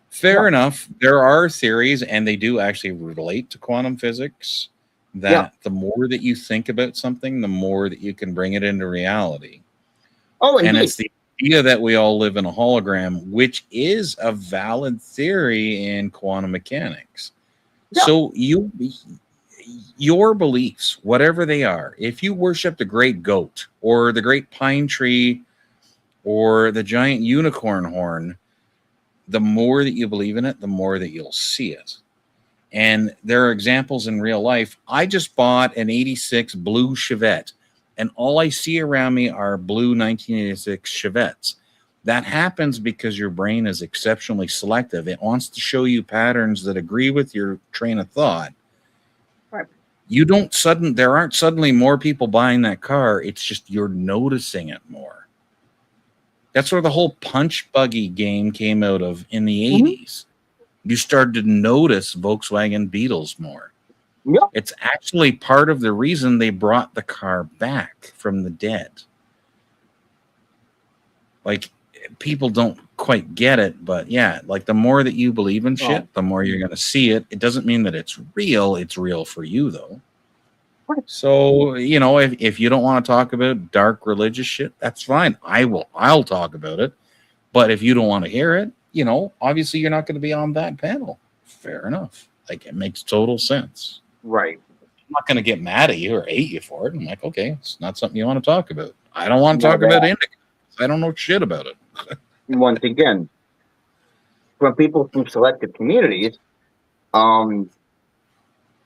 I: Fair enough. There are theories, and they do actually relate to quantum physics, that the more that you think about something, the more that you can bring it into reality.
B: Oh, indeed.
I: And it's the idea that we all live in a hologram, which is a valid theory in quantum mechanics.
B: Yeah.
I: So your beliefs, whatever they are, if you worship the great goat or the great pine tree or the giant unicorn horn, the more that you believe in it, the more that you'll see it. And there are examples in real life. I just bought an 86 blue Chevette, and all I see around me are blue 1986 Chevettes. That happens because your brain is exceptionally selective. It wants to show you patterns that agree with your train of thought.
B: Right.
I: There aren't suddenly more people buying that car. It's just you're noticing it more. That's where the whole punch buggy game came out of in the 80s. You started to notice Volkswagen Beetles more.
B: Yep.
I: It's actually part of the reason they brought the car back from the dead. Like, people don't quite get it, but yeah, like, the more that you believe in shit, the more you're going to see it. It doesn't mean that it's real. It's real for you, though. So, you know, if you don't want to talk about dark religious shit, that's fine. I'll talk about it. But if you don't want to hear it, you know, obviously you're not going to be on that panel. Fair enough. Like, it makes total sense.
B: Right.
I: I'm not going to get mad at you or hate you for it. I'm like, okay, it's not something you want to talk about. I don't want to talk about indica. I don't know shit about it.
B: Once again, from people from selected communities,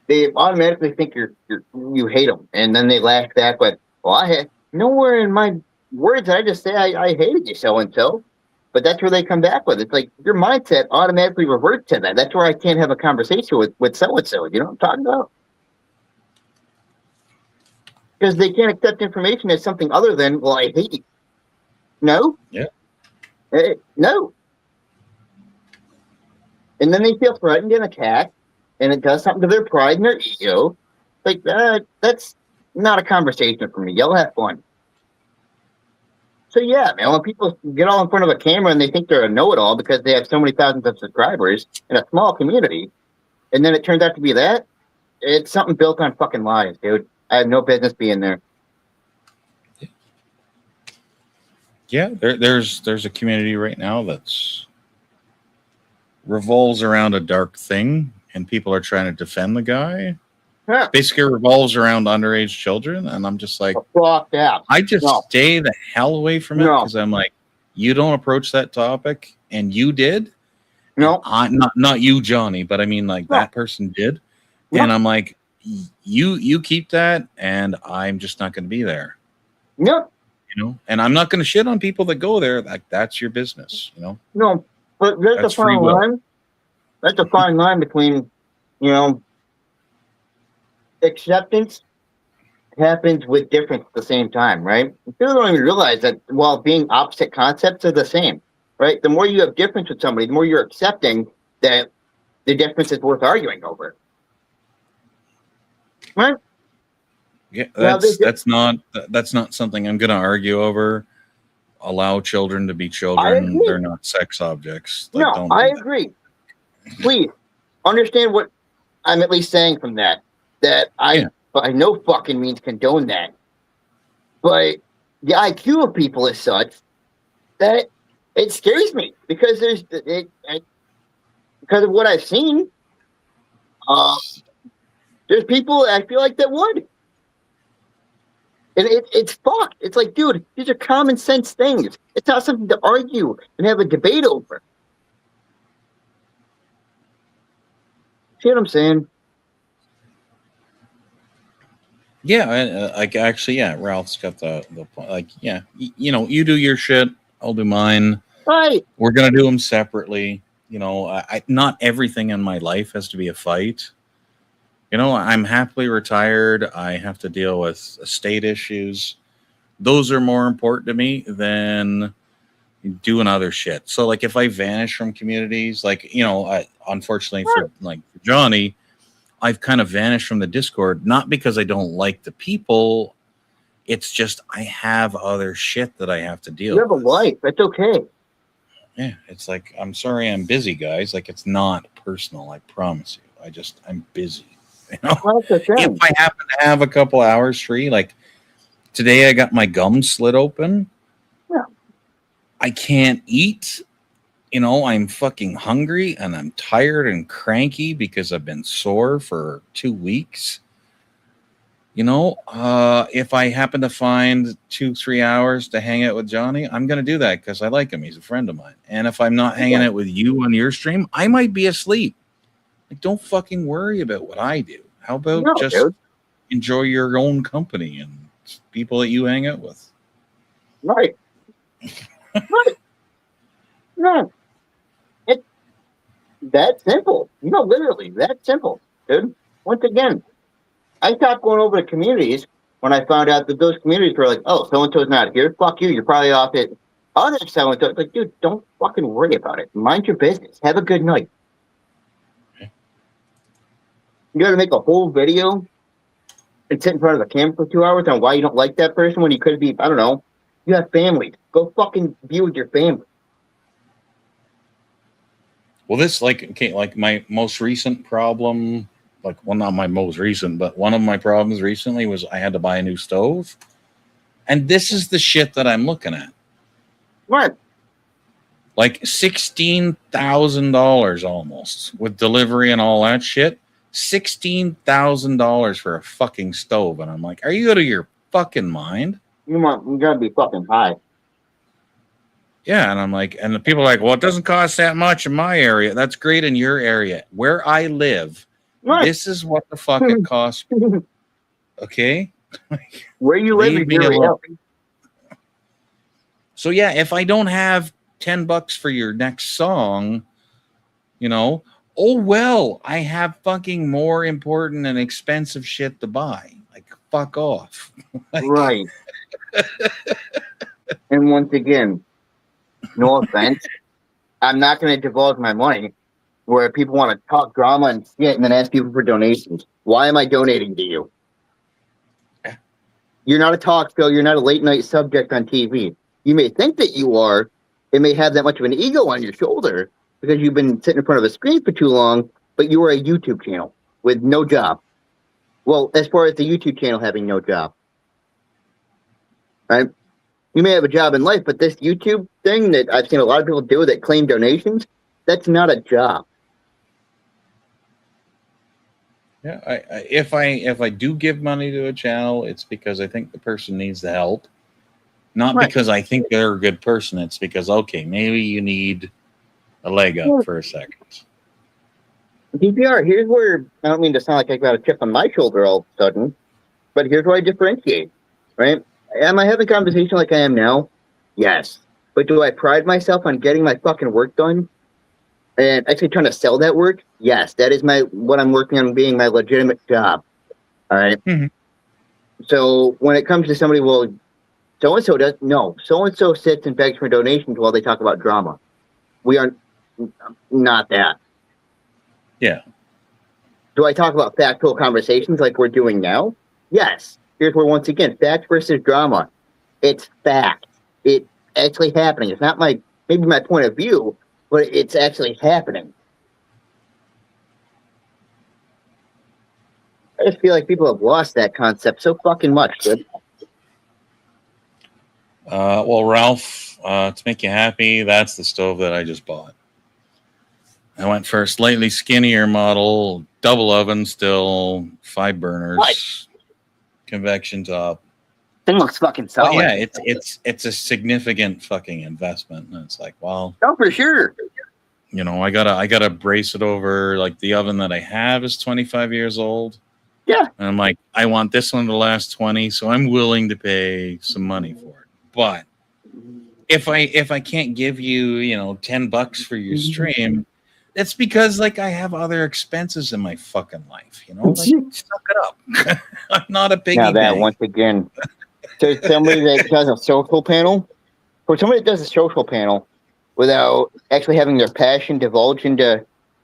B: they automatically think you hate them, and then they lash back with, "Well, I had nowhere in my words I just say I hated you so and so," but that's where they come back with. It's like your mindset automatically reverts to that. That's where I can't have a conversation with so and so. You know what I'm talking about? Because they can't accept information as something other than, "Well, I hate you." No.
I: Yeah.
B: No. And then they feel threatened and attacked, and it does something to their pride and their ego. Like, that's not a conversation for me. Y'all have fun. So yeah, man, when people get all in front of a camera and they think they're a know-it-all because they have so many thousands of subscribers in a small community, and then it turns out to be that, it's something built on fucking lies, dude. I have no business being there.
I: Yeah, there's a community right now that's revolves around a dark thing, and people are trying to defend the guy.
B: Yeah.
I: Basically revolves around underage children, and I'm just like, I just stay the hell away from it, because I'm like, you don't approach that topic, and you did.
B: No,
I: not you, Johnny, but I mean, like, that person did, and I'm like, you keep that, and I'm just not going to be there.
B: Yep.
I: You know, and I'm not going to shit on people that go there. Like, that's your business, you know.
B: No, but there's a fine line. That's a fine line between, you know, acceptance happens with difference at the same time, right? People don't even realize that while being opposite concepts are the same, right? The more you have difference with somebody, the more you're accepting that the difference is worth arguing over. Right?
I: Yeah, that's not something I'm going to argue over. Allow children to be children. They're not sex objects. Like,
B: no, I agree. Please understand what I'm at least saying from that. That I by no fucking means condone that. But the IQ of people is such that it scares me because because of what I've seen. There's people I feel like that would. And it's fucked. It's like, dude, these are common sense things. It's not something to argue and have a debate over. See what I'm saying?
I: Yeah, like actually, yeah, Ralph's got the point. Like, yeah, you know, you do your shit, I'll do mine.
B: Right.
I: We're gonna do them separately. You know, not everything in my life has to be a fight. You know, I'm happily retired. I have to deal with estate issues. Those are more important to me than doing other shit. So, like, if I vanish from communities, like, you know, unfortunately for Johnny, I've kind of vanished from the Discord, not because I don't like the people. It's just I have other shit that I have to deal with.
B: You have a life. That's okay.
I: Yeah, it's like, I'm sorry I'm busy, guys. Like, it's not personal, I promise you. I'm busy. You know, if I happen to have a couple hours free, like today I got my gum slit open.
B: Yeah.
I: I can't eat. You know, I'm fucking hungry and I'm tired and cranky because I've been sore for 2 weeks. You know, if I happen to find 2-3 hours to hang out with Johnny, I'm going to do that because I like him. He's a friend of mine. And if I'm not hanging out with you on your stream, I might be asleep. Like, don't fucking worry about what I do. How about enjoy your own company and people that you hang out with?
B: Right. Right. No. It's that simple. You know, literally, that simple, dude. Once again, I stopped going over to communities when I found out that those communities were like, oh, so-and-so's not here. Fuck you. You're probably off it. Other so-and-so. Like, dude, don't fucking worry about it. Mind your business. Have a good night. You got to make a whole video and sit in front of the camera for 2 hours on why you don't like that person when you could be, I don't know, you have families. Go fucking be with your family.
I: Well, this, like, okay, like my most recent problem, like, well, not my most recent, but one of my problems recently was I had to buy a new stove. And this is the shit that I'm looking at.
B: What?
I: Like $16,000 almost with delivery and all that shit. $16,000 for a fucking stove. And I'm like, are you out of your fucking mind?
B: You gotta be fucking high.
I: Yeah, and I'm like, and the people are like, well, it doesn't cost that much in my area. That's great in your area. Where I live, this is what the fuck it costs. Okay?
B: Where you live is your reality.
I: So yeah, if I don't have $10 for your next song, you know, oh well, I have fucking more important and expensive shit to buy. Like, fuck off. Like,
B: right. And once again, no offense, I'm not going to divulge my money where people want to talk drama and shit and then ask people for donations. Why am I donating to you? You're not a talk show. You're not a late night subject on TV. You may think that you are. It may have that much of an ego on your shoulder because you've been sitting in front of a screen for too long, but you are a YouTube channel with no job. Well, as far as the YouTube channel having no job. Right? You may have a job in life, but this YouTube thing that I've seen a lot of people do that claim donations, that's not a job.
I: Yeah, if I do give money to a channel, it's because I think the person needs the help. Not because I think they're a good person. It's because, okay, maybe you need a leg up for a second.
B: DPR, here's where, I don't mean to sound like I got a chip on my shoulder all of a sudden, but here's where I differentiate, right? Am I having a conversation like I am now? Yes. But do I pride myself on getting my fucking work done and actually trying to sell that work? Yes. That is what I'm working on being my legitimate job. All right? So when it comes to somebody, well, so-and-so does, no. So-and-so sits and begs for donations while they talk about drama. We are not that.
I: Yeah.
B: Do I talk about factual conversations like we're doing now? Yes. Here's where, once again, fact versus drama. It's fact. It's actually happening. It's not maybe my point of view, but it's actually happening. just feel like people have lost that concept so fucking much, dude.
I: Well, Ralph, to make you happy, that's the stove that I just bought. I went for a slightly skinnier model, double oven still, 5 burners,
B: What?
I: convection top.
B: Thing looks fucking
I: Oh
B: solid.
I: yeah, it's a significant fucking investment, and it's like, well,
B: Oh, for sure.
I: you know, I gotta brace it over. Like the oven that I have is 25 years old.
B: Yeah.
I: And I'm like, I want this one to last 20, so I'm willing to pay some money for it. But if I can't give you, you know, $10 for your stream, it's because like I have other expenses in my fucking life, you know? Like suck it up. I'm not a piggy
B: Now that
I: bank.
B: once again, to somebody that does a social panel, for somebody that does a social panel without actually having their passion divulge into,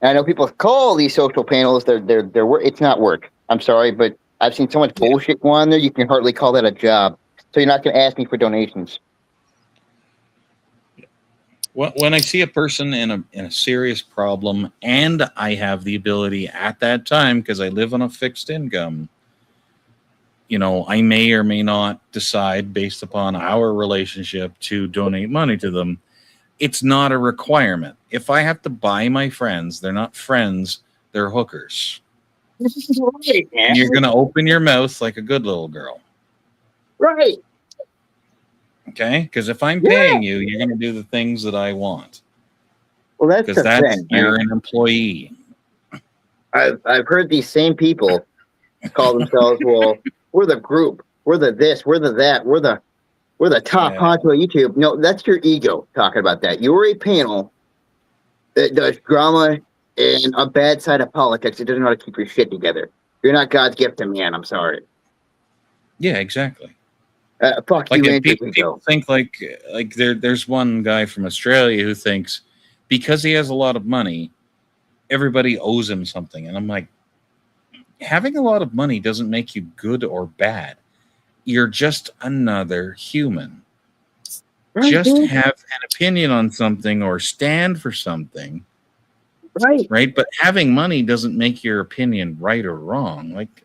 B: and I know people call these social panels they're work. It's not work. I'm sorry, but I've seen so much bullshit go on there. You can hardly call that a job. So you're not going to ask me for donations.
I: When I see a person in a serious problem, and I have the ability at that time, because I live on a fixed income, you know, I may or may not decide based upon our relationship to donate money to them. It's not a requirement. If I have to buy my friends, they're not friends, they're hookers.
B: Right, man.
I: And you're going to open your mouth like a good little girl.
B: Right.
I: Okay? Because if I'm paying you, you're going to do the things that I want.
B: Well, that's
I: Because
B: the
I: that's,
B: thing.
I: you're an employee.
B: I've heard these same people call themselves, well, we're the group, we're the this, we're the that, we're the top honcho of YouTube. No, that's your ego talking about that. You're a panel that does drama and a bad side of politics. It doesn't know how to keep your shit together. You're not God's gift to man. I'm sorry.
I: Yeah, exactly.
B: Fuck
I: Like
B: you,
I: if
B: Andrew.
I: people think like there's one guy from Australia who thinks because he has a lot of money, everybody owes him something. And I'm like, having a lot of money doesn't make you good or bad. You're just another human.
B: Right,
I: Just
B: dude.
I: have an opinion on something or stand for something.
B: Right.
I: Right? But having money doesn't make your opinion right or wrong. Like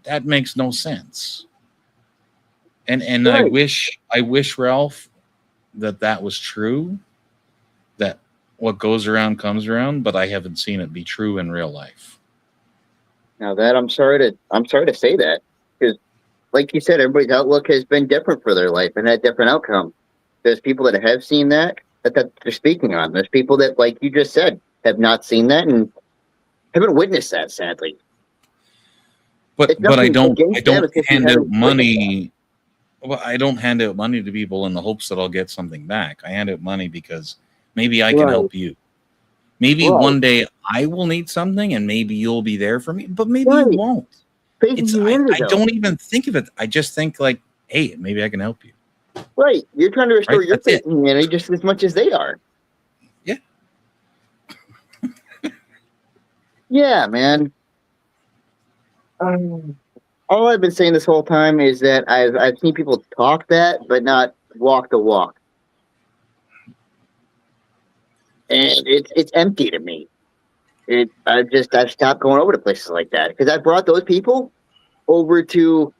I: that makes no sense. And
B: Right.
I: I wish Ralph that was true, that what goes around comes around, but I haven't seen it be true in real life.
B: Now that I'm sorry to say that, because like you said, everybody's outlook has been different for their life and had different outcome. There's people that have seen that they're speaking on. There's people that, like you just said, have not seen that and haven't witnessed that, sadly.
I: But I don't hand out
B: That.
I: money. Well, I don't hand out money to people in the hopes that I'll get something back. I hand out money because maybe I can help you. Maybe one day I will need something and maybe you'll be there for me, but maybe you won't. I don't even think of it. I just think like, hey, maybe I can help you.
B: Right. You're trying to restore your
I: That's
B: faith in humanity just as much as they are.
I: Yeah.
B: Yeah, man. All I've been saying this whole time is that I've seen people talk that, but not walk the walk. And it's empty to me. I've stopped going over to places like that because I brought those people over to,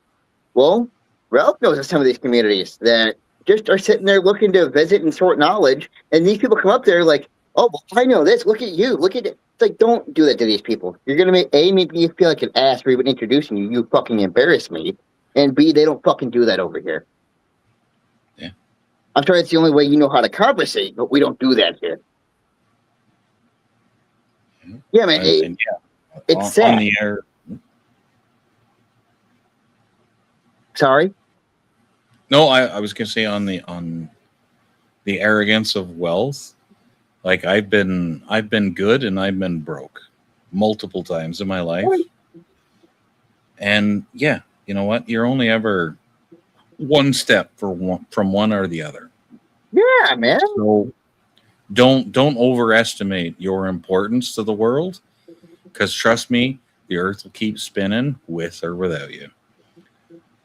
B: well, Ralph knows of some of these communities that just are sitting there looking to visit and sort knowledge, and these people come up there like, oh, well, I know this. Look at you. Look at it. It's like, don't do that to these people. You're gonna make maybe you feel like an ass for even introducing you. You fucking embarrass me, and B, they don't fucking do that over here.
I: Yeah,
B: I'm sorry, it's the only way you know how to conversate, but we don't do that here. Yeah, man. It's sad.
I: On the air.
B: Sorry.
I: No, I was gonna say on the arrogance of wealth. Like I've been good and I've been broke multiple times in my life. And yeah, you know what? You're only ever one step from one or the other.
B: Yeah, man.
I: So don't overestimate your importance to the world, because trust me, the earth will keep spinning with or without you.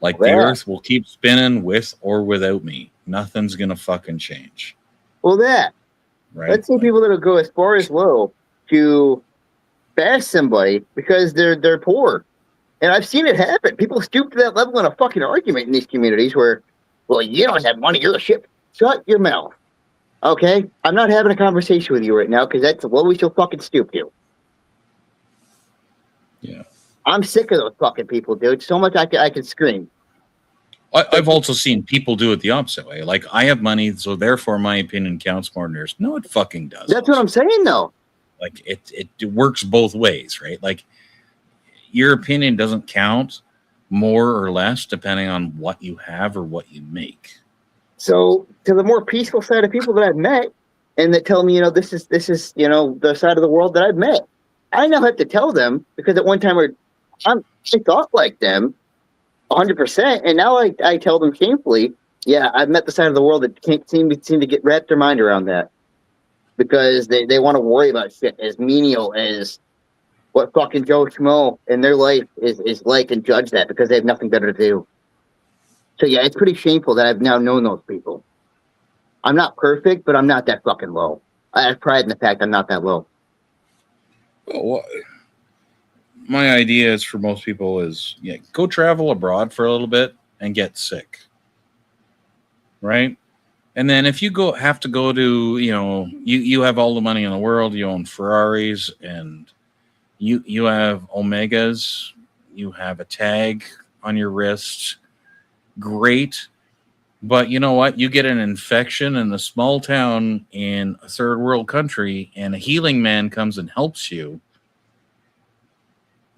I: Like the earth will keep spinning with or without me. Nothing's gonna fucking change.
B: Well, that.
I: Right?
B: Let's see people that'll go as far as low to bash somebody because they're poor. And I've seen it happen. People stoop to that level in a fucking argument in these communities where, well, you don't have money, you're a shit. Shut your mouth. Okay? I'm not having a conversation with you right now because that's the lowest you'll fucking stoop to.
I: Yeah.
B: I'm sick of those fucking people, dude. So much I can scream.
I: I've also seen people do it the opposite way. Like, I have money, so therefore my opinion counts more than yours. No, it fucking does.
B: That's what I'm saying, though.
I: Like, it works both ways, right? Like, your opinion doesn't count more or less depending on what you have or what you make.
B: So, to the more peaceful side of people that I've met, and that tell me, this is the side of the world that I've met, I now have to tell them because at one time I thought like them 100%, and now I tell them shamefully, yeah, I've met the side of the world that can't seem to get wrapped their mind around that because they want to worry about shit as menial as what fucking Joe Schmo in their life is like and judge that because they have nothing better to do. So yeah, it's pretty shameful that I've now known those people. I'm not perfect, but I'm not that fucking low. I have pride in the fact I'm not that low.
I: Well, my idea is for most people is, go travel abroad for a little bit and get sick. Right? And then if you have to go to, you have all the money in the world, you own Ferraris and you have Omegas, you have a tag on your wrist. Great. But you know what? You get an infection in a small town in a third world country and a healing man comes and helps you.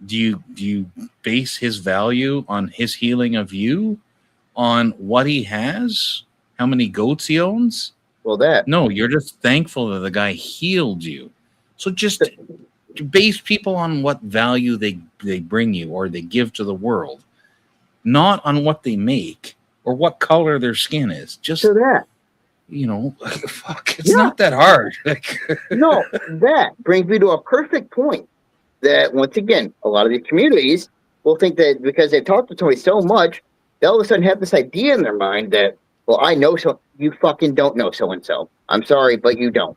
I: Do you base his value on his healing of you, on what he has, how many goats he owns?
B: Well, no,
I: you're just thankful that the guy healed you. So just base people on what value they bring you or they give to the world, not on what they make or what color their skin is. Just
B: so that,
I: fuck, it's not that hard.
B: No, that brings me to a perfect point. That once again, a lot of these communities will think that because they've talked to somebody so much, they all of a sudden have this idea in their mind that, well, I know so you fucking don't know so and so. I'm sorry, but you don't.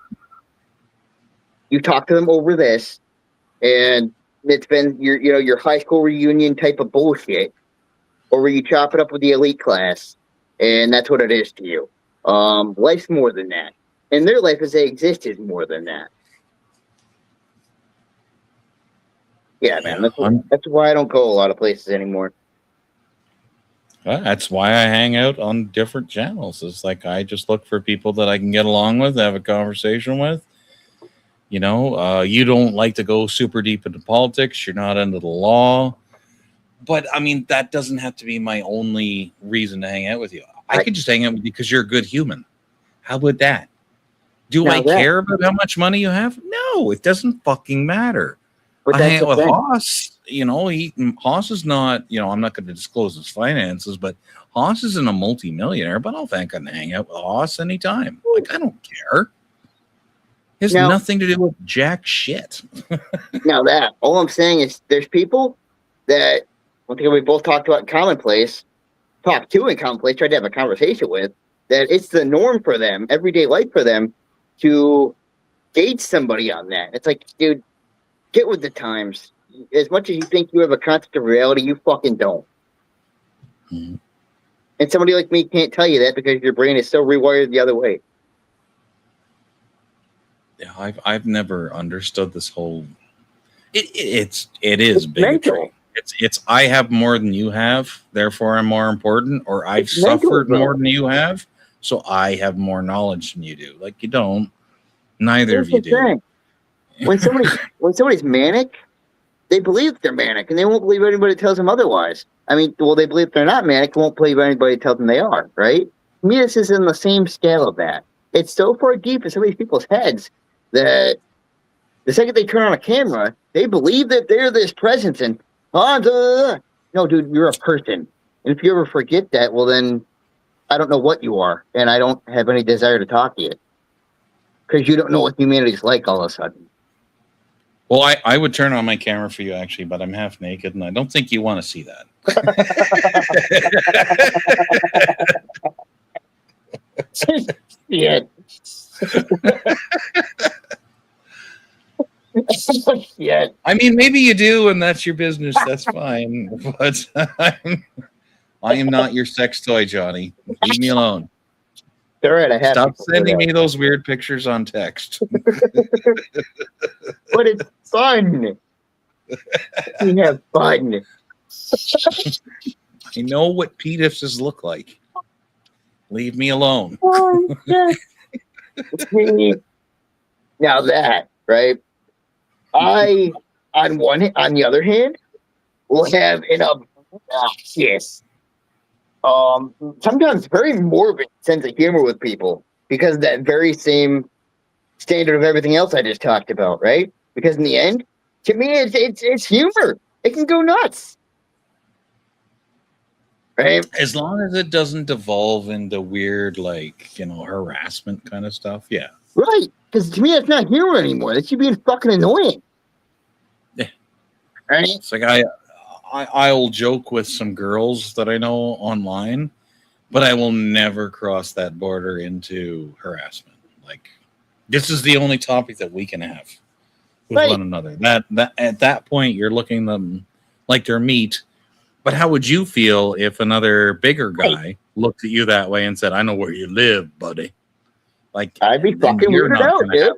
B: You talk to them over this, and it's been your high school reunion type of bullshit, or where you chop it up with the elite class, and that's what it is to you. Life's more than that, and their life as they exist is more than that. Yeah, man, that's why I don't go a lot of places anymore.
I: That's why I hang out on different channels. It's like I just look for people that I can get along with, have a conversation with. You don't like to go super deep into politics. You're not into the law. But, I mean, that doesn't have to be my only reason to hang out with you. I could just hang out with you because you're a good human. How about that? Do I care about how much money you have? No, it doesn't fucking matter. But I hang out with Haas. Haas is not, I'm not going to disclose his finances, but Haas isn't a multi-millionaire, but I'll hang out with Haas anytime. Like, I don't care. It has nothing to do with jack shit.
B: All I'm saying is there's people that, one thing we both talked about in commonplace, tried to have a conversation with, that it's the norm for them, everyday life for them, to gauge somebody on that. It's like, dude, get with the times. As much as you think you have a concept of reality, you fucking don't.
I: Mm-hmm.
B: And somebody like me can't tell you that because your brain is so rewired the other way.
I: Yeah, I've never understood this whole. It is bigotry. It's I have more than you have, therefore I'm more important, or I've suffered more than you have, so I have more knowledge than you do. Like, you don't. Neither of you do.
B: When somebody's manic, they believe they're manic, and they won't believe anybody tells them otherwise. I mean, they believe they're not manic, won't believe anybody tells them they are, right? To me, this is in the same scale of that. It's so far deep in some of these people's heads that the second they turn on a camera, they believe that they're this presence, and no, dude, you're a person. And if you ever forget that, well, then I don't know what you are, and I don't have any desire to talk to you because you don't know what humanity's like all of a sudden.
I: Well, I would turn on my camera for you, actually, but I'm half naked, and I don't think you want to see that.
B: Yeah. Yeah.
I: I mean, maybe you do, and that's your business. That's fine. But I am not your sex toy, Johnny. Leave me alone.
B: All right, I have
I: Stop
B: to
I: sending me those weird pictures on text.
B: But it's fun. We have fun.
I: I know what penises look like. Leave me alone.
B: Now that, right? On the other hand, will have an obnoxious, sometimes very morbid sense of humor with people because of that very same standard of everything else I just talked about, right? Because in the end, to me, it's humor. It can go nuts, right?
I: As long as it doesn't devolve into weird, like, harassment kind of stuff. Yeah.
B: Right. Because to me, that's not humor anymore. That should be fucking annoying.
I: Yeah.
B: Right?
I: It's like I'll joke with some girls that I know online, but I will never cross that border into harassment. Like, this is the only topic that we can have with one another. That at that point, you're looking them like they're meat. But how would you feel if another bigger guy looked at you that way and said, "I know where you live, buddy"? Like,
B: I'd be fucking weirded out, dude.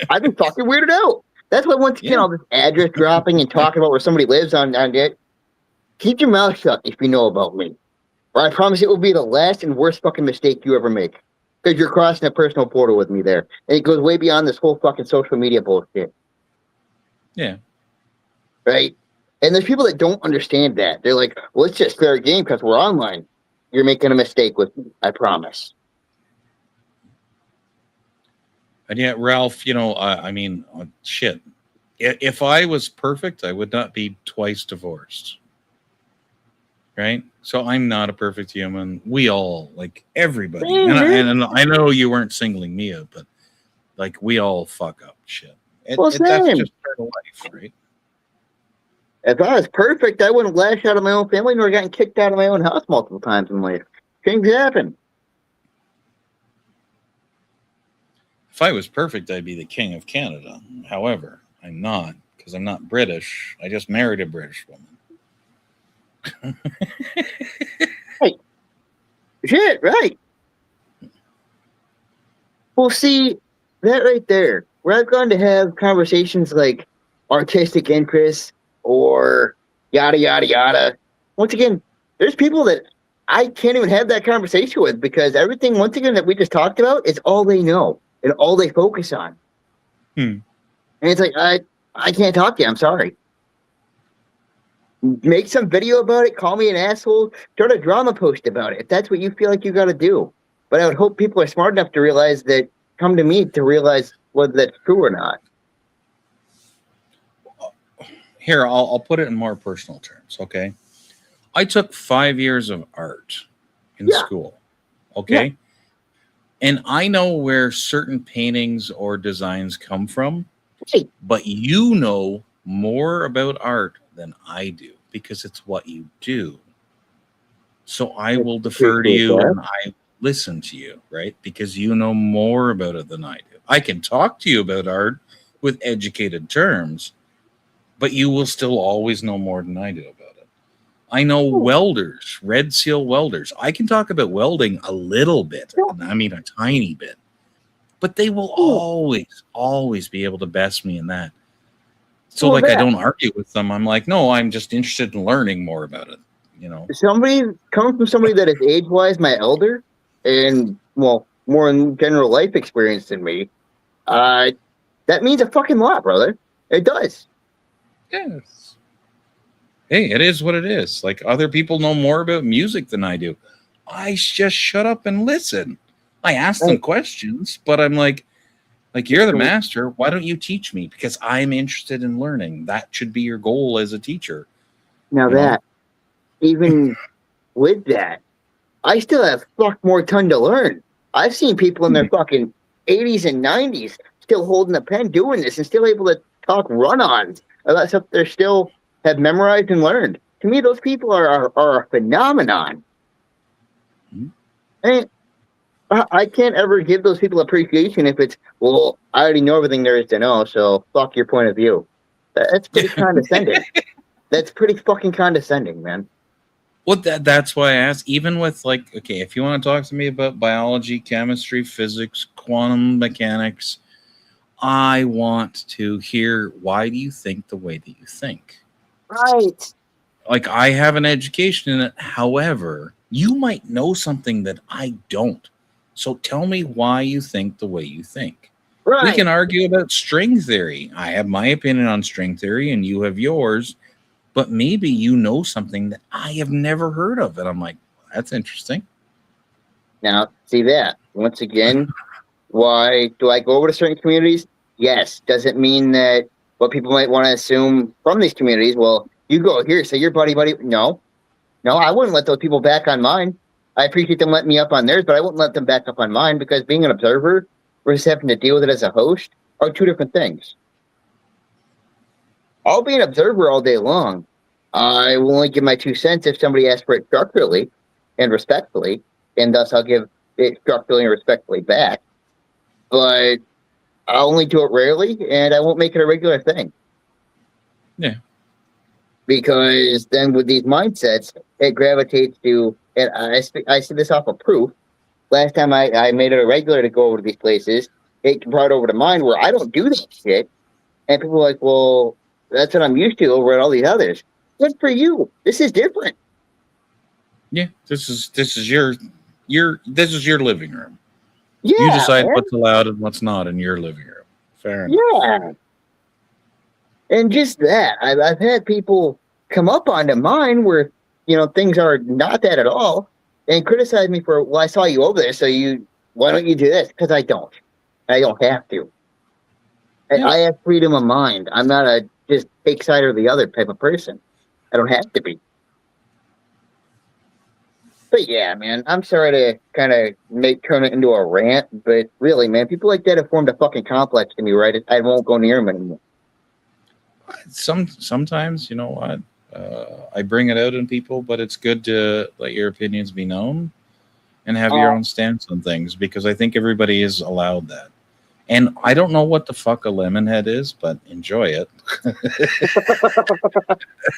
B: I'd be fucking weirded out. That's why once again all this address dropping and talking about where somebody lives on it. Keep your mouth shut if you know about me. Or I promise it will be the last and worst fucking mistake you ever make. Because you're crossing a personal border with me there. And it goes way beyond this whole fucking social media bullshit.
I: Yeah.
B: Right? And there's people that don't understand that. They're like, well, it's just fair game because we're online. You're making a mistake with me, I promise.
I: And yet, Ralph, I mean, shit. If I was perfect, I would not be twice divorced. Right? So I'm not a perfect human. We all, like everybody, and I know you weren't singling me out, but like we all fuck up shit. That's just part of life, right?
B: If I was perfect, I wouldn't lash out of my own family nor gotten kicked out of my own house multiple times in life. Things happen.
I: If I was perfect, I'd be the king of Canada. However, I'm not, because I'm not British. I just married a British woman.
B: Hey. Shit, right. Well, see, that right there, where I've gone to have conversations like artistic interests or yada, yada, yada. Once again, there's people that I can't even have that conversation with because everything, once again, that we just talked about is all they know and all they focus on. And it's like, I can't talk to you. I'm sorry. Make some video about it. Call me an asshole. Start a drama post about it if that's what you feel like you got to do. But I would hope people are smart enough to realize that, come to me to realize whether that's true or not.
I: Here, I'll put it in more personal terms, okay? I took 5 years of art in school, okay? Yeah. And I know where certain paintings or designs come from, but you know more about art than I do because it's what you do. So I will defer to you and I listen to you, right? Because you know more about it than I do. I can talk to you about art with educated terms, but you will still always know more than I do about it. I know welders, Red Seal welders. I can talk about welding a little bit. I mean, a tiny bit. But they will always be able to best me in that. So, I don't argue with them. I'm like, no, I'm just interested in learning more about it.
B: Somebody coming from somebody that is age-wise my elder and, well, more in general life experience than me, that means a fucking lot, brother. It does.
I: Yes. Hey, it is what it is. Like, other people know more about music than I do. I just shut up and listen. I ask them questions, but I'm like, you're the master. Why don't you teach me? Because I'm interested in learning. That should be your goal as a teacher.
B: Now even with that, I still have more ton to learn. I've seen people in their fucking 80s and 90s still holding a pen doing this and still able to talk run-ons about stuff they're still have memorized and learned. To me, those people are a phenomenon. And I can't ever give those people appreciation if it's, well, I already know everything there is to know, so fuck your point of view. That's pretty condescending. That's pretty fucking condescending, man.
I: Well, that's why I asked. Even with like, okay, if you want to talk to me about biology, chemistry, physics, quantum mechanics, I want to hear why do you think the way that you think.
B: Right.
I: Like, I have an education in it. However, you might know something that I don't. So tell me why you think the way you think.
B: Right.
I: We can argue about string theory. I have my opinion on string theory and you have yours, but maybe you know something that I have never heard of. And I'm like, that's interesting.
B: Now, see that. Once again, why do I go over to certain communities? Yes. Does it mean that what people might want to assume from these communities, well, you go here, say your buddy. No, I wouldn't let those people back on mine. I appreciate them letting me up on theirs, but I wouldn't let them back up on mine because being an observer versus having to deal with it as a host are two different things. I'll be an observer all day long. I will only give my 2 cents if somebody asks for it structurally and respectfully, and thus I'll give it structurally and respectfully back. But I'll only do it rarely, and I won't make it a regular thing.
I: Yeah.
B: Because then with these mindsets, it gravitates to, and I see this off of proof. Last time I made it a regular to go over to these places, it brought over to mine where I don't do that shit. And people are like, well, that's what I'm used to over at all these others. Good for you. This is different.
I: Yeah, this is your living room.
B: Yeah,
I: you decide
B: man.
I: what's allowed and what's not in your living room. Fair enough.
B: Yeah. And just that, I've had people come up onto mine where, things are not that at all and criticize me for, well, I saw you over there, so why don't you do this? Because I don't. I don't have to.
I: Yeah.
B: I have freedom of mind. I'm not a just take side or the other type of person. I don't have to be. But yeah, man, I'm sorry to kind of turn it into a rant, but really, man, people like that have formed a fucking complex to me, right? I won't go near them anymore.
I: Sometimes, you know what? I bring it out in people, but it's good to let your opinions be known and have your own stance on things because I think everybody is allowed that. And I don't know what the fuck a lemon head is, but enjoy it.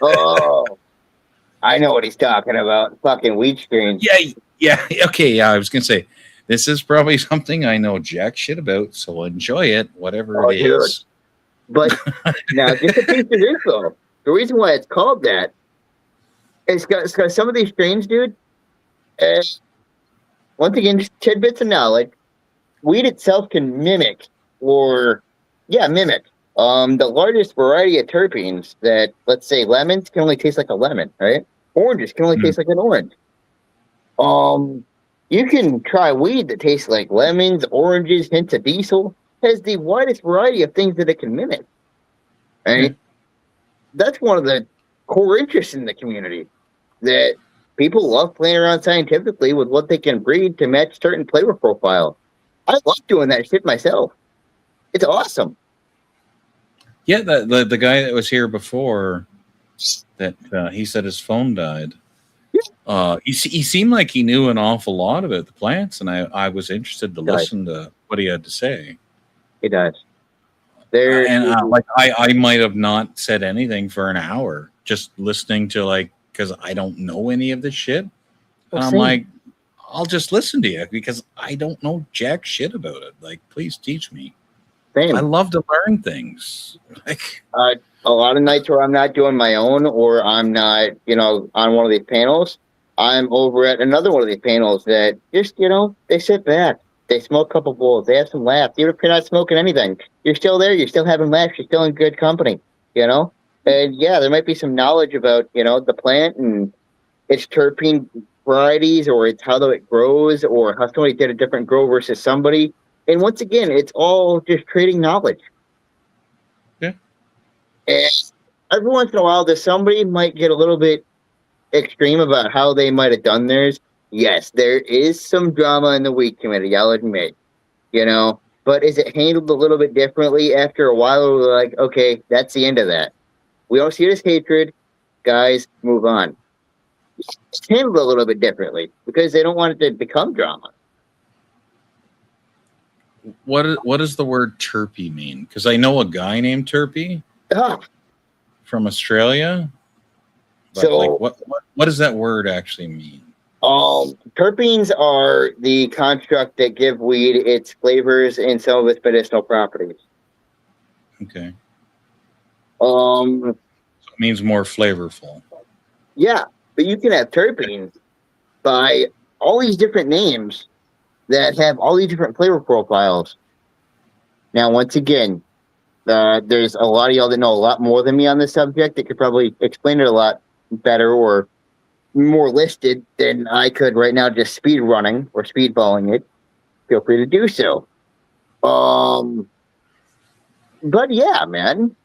B: Oh, I know what he's talking about. Fucking weed screens.
I: Yeah. Okay, yeah. I was gonna say this is probably something I know jack shit about, so enjoy it, whatever it is.
B: But now, just a piece of info. The reason why it's called that is because some of these strains, dude. Once again, just tidbits of knowledge. Weed itself can mimic. The largest variety of terpenes that, let's say, lemons can only taste like a lemon, right? Oranges can only taste like an orange. You can try weed that tastes like lemons, oranges, hints of diesel. Has the widest variety of things that it can mimic. Right? That's one of the core interests in the community. That people love playing around scientifically with what they can breed to match certain flavor profile. I love doing that shit myself. It's awesome.
I: Yeah, the guy that was here before, that he said his phone died. He seemed like he knew an awful lot about the plants, and I was interested to listen to what he had to say.
B: He does.
I: I might have not said anything for an hour just listening to because I don't know any of this shit. And I'm like, I'll just listen to you because I don't know jack shit about it. Please teach me.
B: Same.
I: I love to learn things.
B: A lot of nights where I'm not doing my own or I'm not, on one of these panels, I'm over at another one of these panels that just, they sit back. They smoke a couple bowls. They have some laughs. Even if you're not smoking anything, you're still there. You're still having laughs. You're still in good company, And yeah, there might be some knowledge about, the plant and its terpene varieties or it's how it grows or how somebody did a different grow versus somebody. And once again, it's all just trading knowledge.
I: Yeah.
B: And every once in a while, somebody might get a little bit extreme about how they might have done theirs. Yes, there is some drama in the weed committee, I'll admit. But is it handled a little bit differently after a while? We're like, okay, that's the end of that. We don't see it as hatred. Guys, move on. It's handled a little bit differently because they don't want it to become drama.
I: what does the word terpy mean? Because I know a guy named Terpy
B: Ah,
I: from Australia. But
B: So-
I: like, what does that word actually mean?
B: Terpenes are the construct that give weed its flavors and some of its medicinal properties.
I: Okay,
B: Um,
I: so it means more flavorful.
B: yeah, but you can have terpenes by all these different names that have all these different flavor profiles. Now, once again, there's a lot of y'all that know a lot more than me on this subject that could probably explain it a lot better or more listed than I could right now, just speed running or speedballing it. Feel free to do so. But yeah, man,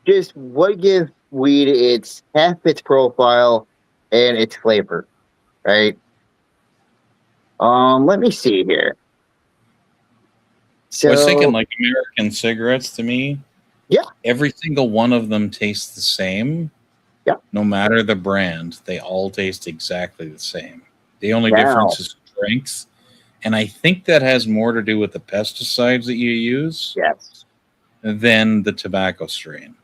B: just what gives weed its half its profile and its flavor, right? Let me see here. So
I: I was thinking like American cigarettes to me.
B: Yeah.
I: Every single one of them tastes the same.
B: Yeah.
I: No matter the brand, they all taste exactly the same. The only
B: Wow.
I: difference is strength. And I think that has more to do with the pesticides that you use
B: yes.
I: than the tobacco strain.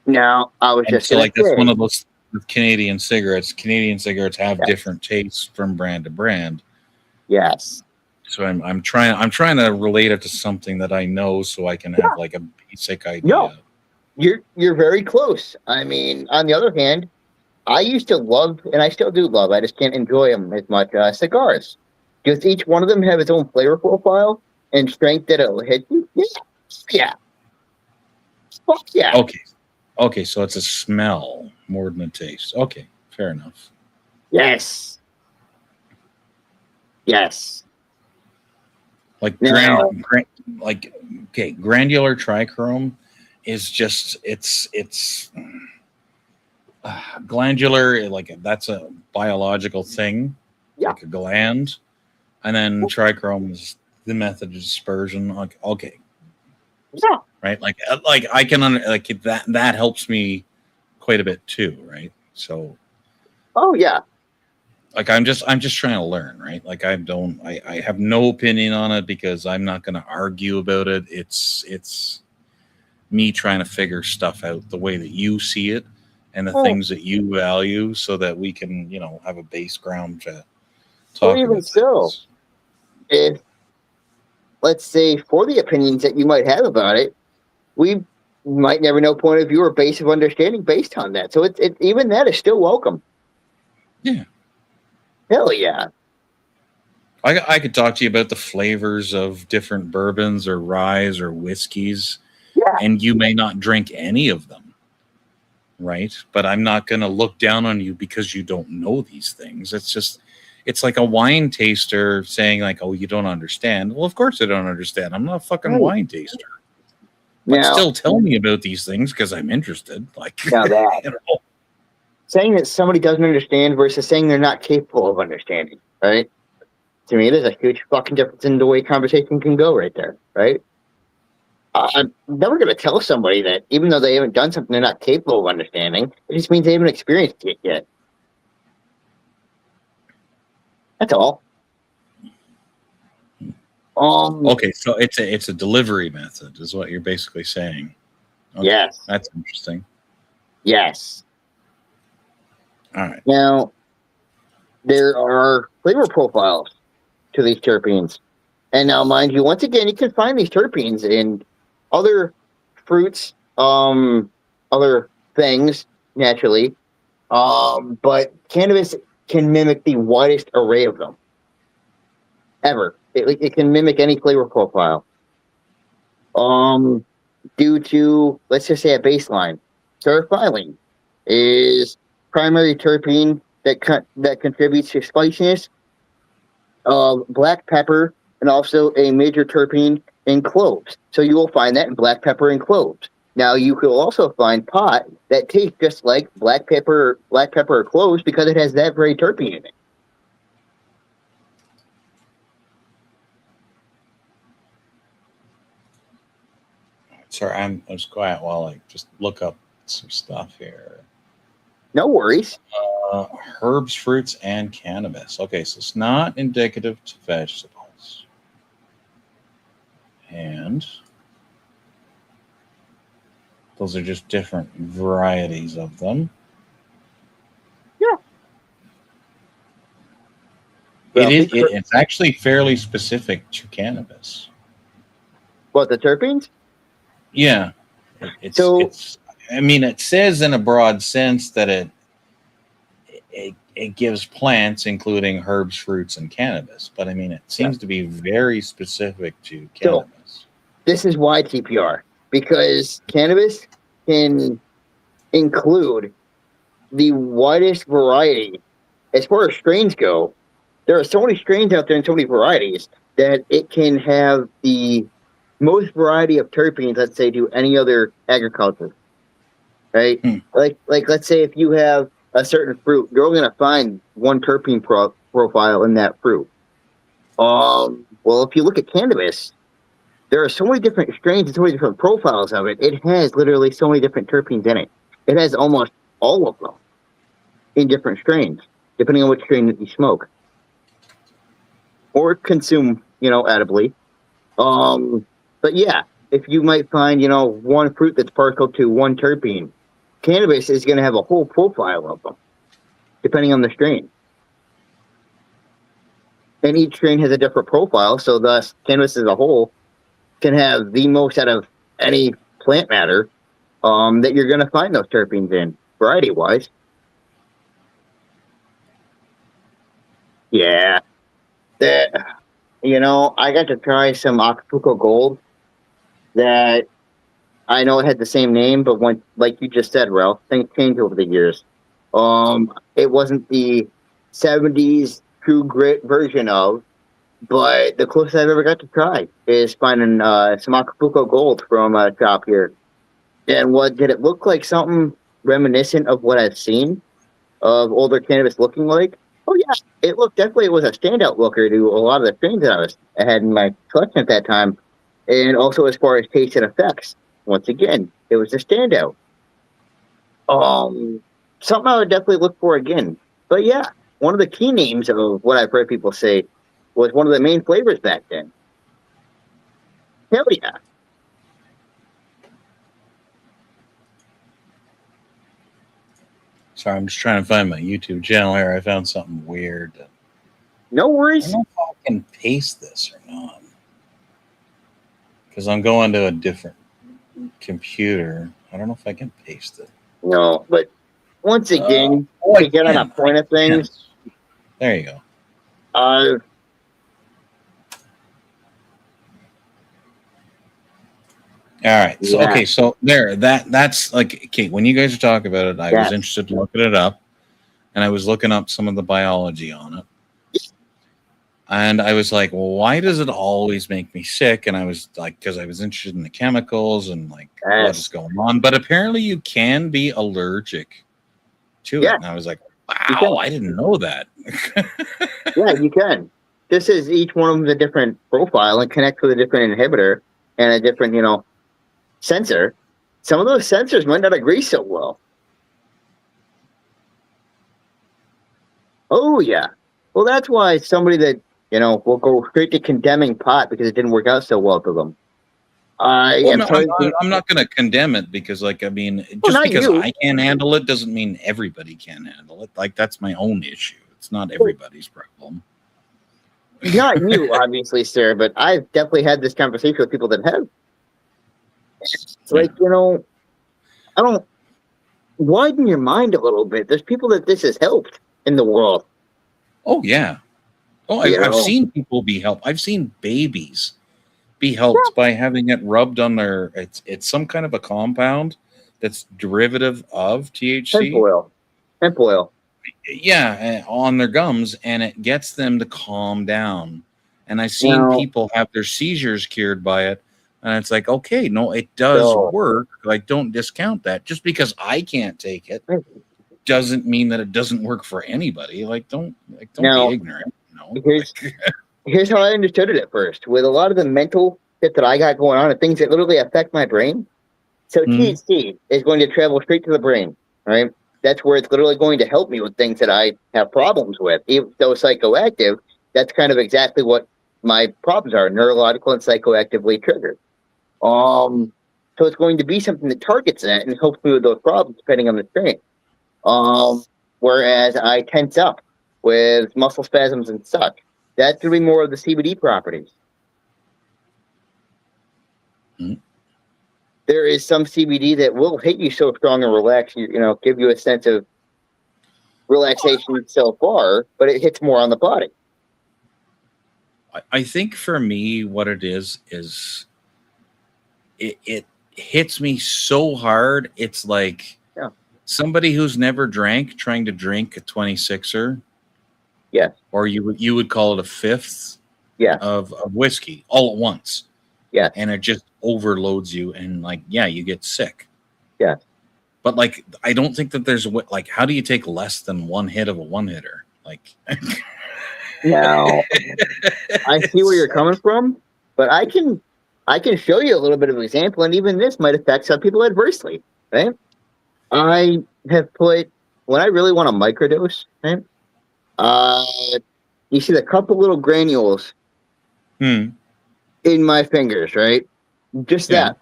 B: Now I was
I: And
B: just
I: so
B: gonna
I: like that's
B: say,
I: one of those with Canadian cigarettes. Canadian cigarettes have
B: Yes.
I: different tastes from brand to brand.
B: yes.
I: So I'm trying to relate it to something that I know so I can have like a basic idea.
B: No. You're very close. I mean, on the other hand, I used to love, and I still do love, I just can't enjoy them as much, cigars. Because each one of them have its own flavor profile and strength that it'll hit you. Yeah. Yeah. Fuck yeah.
I: Okay, so it's a smell more than a taste. Okay, fair enough.
B: Yes. Yes.
I: Like
B: Now-
I: granular trichrome is just it's glandular, like that's a biological thing,
B: Yeah.
I: like a gland, and then trichrome is the method of dispersion. Like, okay,
B: Yeah.
I: right, like I can like that helps me quite a bit too, right? So
B: Oh yeah.
I: like I'm just trying to learn, right? Like I have no opinion on it because I'm not going to argue about it. It's me trying to figure stuff out the way that you see it and the
B: Oh.
I: things that you value so that we can, have a base ground to
B: Or
I: talk
B: even
I: about
B: so.
I: things.
B: If, let's say, for the opinions that you might have about it, we might never know point of view or base of understanding based on that. So it even that is still welcome.
I: Yeah.
B: Hell yeah.
I: I could talk to you about the flavors of different bourbons or ryes or whiskeys,
B: Yeah.
I: and you may not drink any of them, right? But I'm not going to look down on you because you don't know these things. It's like a wine taster saying like, oh, you don't understand. Well, of course I don't understand. I'm not a fucking
B: Right.
I: wine taster. But
B: Now,
I: still tell me about these things because I'm interested. Like,
B: now that
I: you know.
B: saying that somebody doesn't understand versus saying they're not capable of understanding, right? To me, there's a huge fucking difference in the way conversation can go right there, right? I'm never going to tell somebody that even though they haven't done something they're not capable of understanding. It just means they haven't experienced it yet. That's all.
I: Okay, so it's a delivery method, is what you're basically saying. Okay,
B: Yes.
I: that's interesting.
B: Yes.
I: All right.
B: Now, there are flavor profiles to these terpenes. And now, mind you, once again, you can find these terpenes in other fruits, other things, naturally. But cannabis can mimic the widest array of them. Ever. It can mimic any flavor profile. Due to, let's just say, a baseline. Terphyline is primary terpene that contributes to spiciness, black pepper, and also a major terpene in cloves. So you will find that in black pepper and cloves. Now you could also find pot that tastes just like black pepper or cloves because it has that very terpene in it.
I: Sorry, I'm just quiet while I just look up some stuff here.
B: No worries.
I: Herbs, fruits, and cannabis. Okay, so it's not indicative to vegetables. And those are just different varieties of them.
B: Yeah. Well,
I: It's actually fairly specific to cannabis.
B: What, the terpenes?
I: Yeah. It's I mean, it says in a broad sense that it gives plants, including herbs, fruits, and cannabis. But I mean, it seems to be very specific to cannabis.
B: So, this is why TPR, because cannabis can include the widest variety. As far as strains go, there are so many strains out there and so many varieties that it can have the most variety of terpenes, let's say, to any other agriculture. Right? Like let's say if you have a certain fruit, you're only going to find one terpene profile in that fruit. Well, if you look at cannabis, there are so many different strains and so many different profiles of it. It has literally so many different terpenes in it. It has almost all of them in different strains, depending on which strain that you smoke or consume, edibly. But yeah, if you might find, one fruit that's partial to one terpene, cannabis is going to have a whole profile of them, depending on the strain. And each strain has a different profile, so thus cannabis as a whole can have the most out of any plant matter that you're going to find those terpenes in, variety-wise. Yeah. I got to try some Acapulco Gold that I know it had the same name, but when, like you just said, Ralph, things changed over the years. It wasn't the 70s true grit version of, but the closest I've ever got to try is finding some Acapulco Gold from a shop here. And what did it look like? Something reminiscent of what I've seen of older cannabis looking like? Oh yeah, it was a standout looker to a lot of the strains that I had in my collection at that time. And also as far as taste and effects, once again, it was a standout. Something I would definitely look for again. But yeah, one of the key names of what I've heard people say was one of the main flavors back then. Hell yeah.
I: Sorry, I'm just trying to find my YouTube channel here. I found something weird.
B: No worries.
I: I don't know if I can paste this or not, because I'm going to a different computer. I don't know if I can paste it.
B: No, but once again, to get on a point of things.
I: There you go. All right. So okay. So that's like, okay. When you guys are talking about it, I was interested in looking it up, and I was looking up some of the biology on it, and I was like, well, why does it always make me sick? And I was like, because I was interested in the chemicals and like what is going on. But apparently, you can be allergic to it. And I was like, wow, I didn't know that.
B: Yeah, you can. This is each one of them a different profile and connects with a different inhibitor and a different, sensor. Some of those sensors might not agree so well. Oh yeah. Well, that's why somebody that will go straight to condemning pot because it didn't work out so well for them.
I: I'm not going to condemn it because, like, I mean, just because I can't handle it doesn't mean everybody can handle it. Like, that's my own issue. It's not everybody's problem.
B: Not you, obviously, sir, but I've definitely had this conversation with people that have. It's like, I don't widen your mind a little bit. There's people that this has helped in the world.
I: Oh, yeah. Oh, I've seen people be helped. I've seen babies be helped by having it rubbed on their, it's some kind of a compound that's derivative of THC.
B: Hemp oil.
I: Yeah, on their gums, and it gets them to calm down. And I've seen people have their seizures cured by it. And it's like, okay, no, it does work. Like, don't discount that. Just because I can't take it doesn't mean that it doesn't work for anybody. Like, don't be ignorant.
B: Here's how I understood it at first. With a lot of the mental shit that I got going on and things that literally affect my brain. So THC is going to travel straight to the brain, right? That's where it's literally going to help me with things that I have problems with. Even though psychoactive, that's kind of exactly what my problems are neurological and psychoactively triggered. So it's going to be something that targets that and helps me with those problems depending on the strain. Whereas I tense up with muscle spasms and such. That's going to be more of the CBD properties.
I: Hmm.
B: There is some CBD that will hit you so strong and relax you, give you a sense of relaxation so far, but it hits more on the body.
I: I think for me, what it is it hits me so hard. It's like somebody who's never drank trying to drink a 26er.
B: Yes.
I: Or you would call it a fifth of whiskey all at once.
B: Yeah.
I: And it just overloads you and like, yeah, you get sick.
B: Yeah.
I: But like, I don't think that there's like, how do you take less than one hit of a one hitter? Like,
B: now I see where you're coming from, but I can show you a little bit of an example, and even this might affect some people adversely, right? I have put, when I really want to microdose, right? You see the couple little granules in my fingers, right? Just that.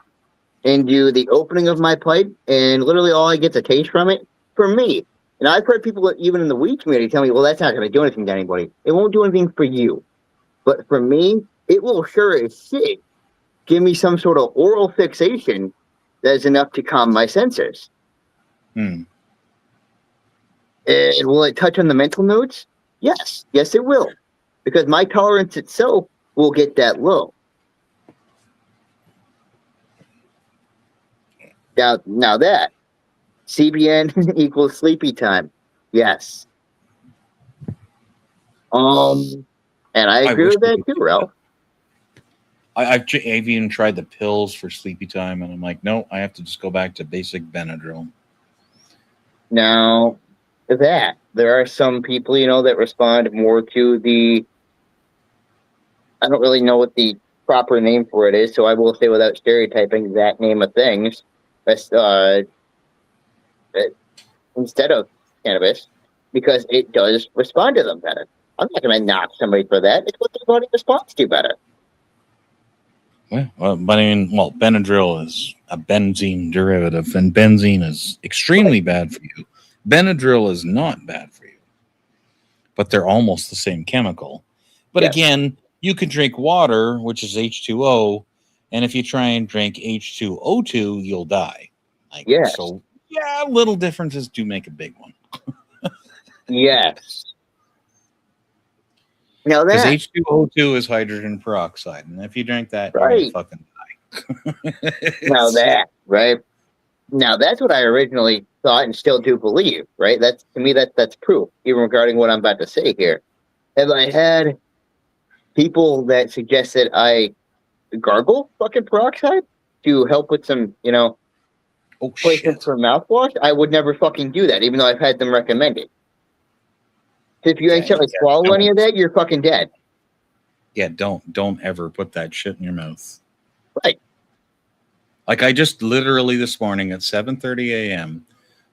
B: Into the opening of my pipe, and literally all I get is a taste from it for me. And I've heard people, even in the weed community, tell me, well, that's not going to do anything to anybody. It won't do anything for you. But for me, it will sure as shit give me some sort of oral fixation that is enough to calm my sensors. And will it touch on the mental nodes? Yes. Yes, it will. Because my tolerance itself will get that low. Now that CBN equals sleepy time. Yes. And I agree with that too, Ralph.
I: I've even tried the pills for sleepy time, and I'm like, no, I have to just go back to basic Benadryl.
B: Now, there are some people, that respond more to the, I don't really know what the proper name for it is, so I will say without stereotyping that name of things, instead of cannabis, because it does respond to them better. I'm not going to knock somebody for that. It's what their body responds to better.
I: But I mean, Benadryl is a benzene derivative, and benzene is extremely bad for you. Benadryl is not bad for you, but they're almost the same chemical. But again, you can drink water, which is H2O, and if you try and drink H2O2, you'll die. So, yeah, little differences do make a big one.
B: Yes. Now
I: because
B: that
I: H2O2 is hydrogen peroxide, and if you drink that, you're gonna fucking die.
B: Now that, right? Now that's what I originally thought and still do believe, right? That's, to me, that's proof, even regarding what I'm about to say here. Have I had people that suggest that I gargle fucking peroxide to help with some, placements for mouthwash? I would never fucking do that, even though I've had them recommend it. If you accidentally swallow any of that, you're fucking dead.
I: Yeah, don't ever put that shit in your mouth.
B: Right.
I: Like I just literally this morning at 7:30 a.m.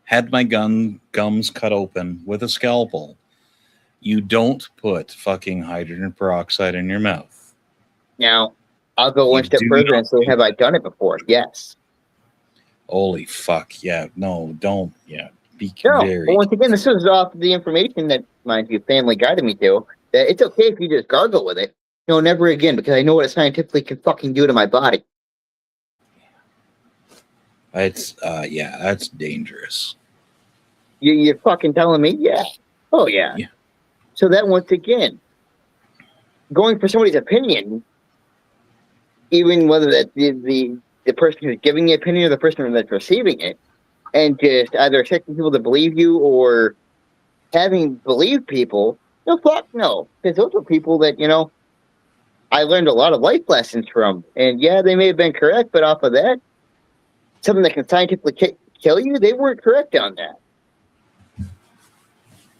I: had my gums cut open with a scalpel. You don't put fucking hydrogen peroxide in your mouth.
B: Now, I'll go one step further and say, have I done it before? Yes.
I: Holy fuck. Yeah. No, don't. Yeah. Be
B: No,
I: very.
B: but once again, this is off the information that, mind you, family guided me to, that it's okay if you just gargle with it. No, never again, because I know what it scientifically can fucking do to my body.
I: It's, yeah, that's dangerous.
B: You're fucking telling me? Yeah. Oh, yeah. So that, once again, going for somebody's opinion, even whether that's the person who's giving the opinion or the person that's receiving it, and just either expecting people to believe you or having believed people, no, fuck no. Because those are people that, I learned a lot of life lessons from. And yeah, they may have been correct, but off of that, something that can scientifically kill you, they weren't correct on that.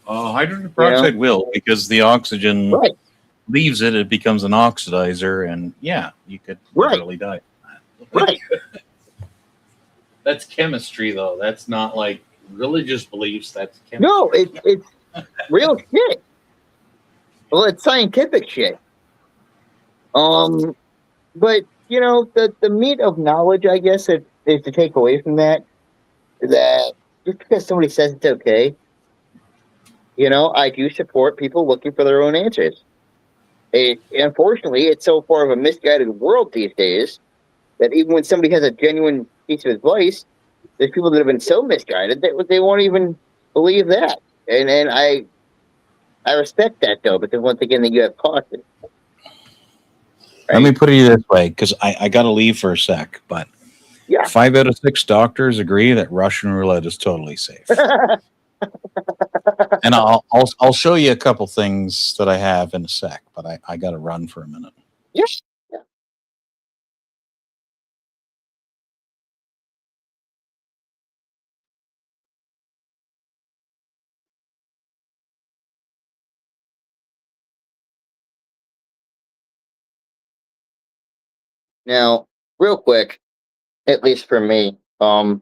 I: Hydrogen peroxide will, because the oxygen leaves it, it becomes an oxidizer, and yeah, you could literally die.
B: Right.
I: That's chemistry, though. That's not like religious beliefs. That's chemistry.
B: No, it's real shit. Well, it's scientific shit. But you know, the meat of knowledge, I guess, is to take away from that just because somebody says it's okay, you know, I do support people looking for their own answers. Unfortunately, it's so far of a misguided world these days that even when somebody has a genuine piece of advice, there's people that have been so misguided that they won't even believe that. And I respect that though, because once again, then you have caution.
I: Let me put it this way, because I got to leave for a sec, but
B: Yeah.
I: 5 out of 6 doctors agree that Russian roulette is totally safe. And I'll show you a couple things that I have in a sec, but I got to run for a minute.
B: Yes. Yeah. Now, real quick, at least for me, I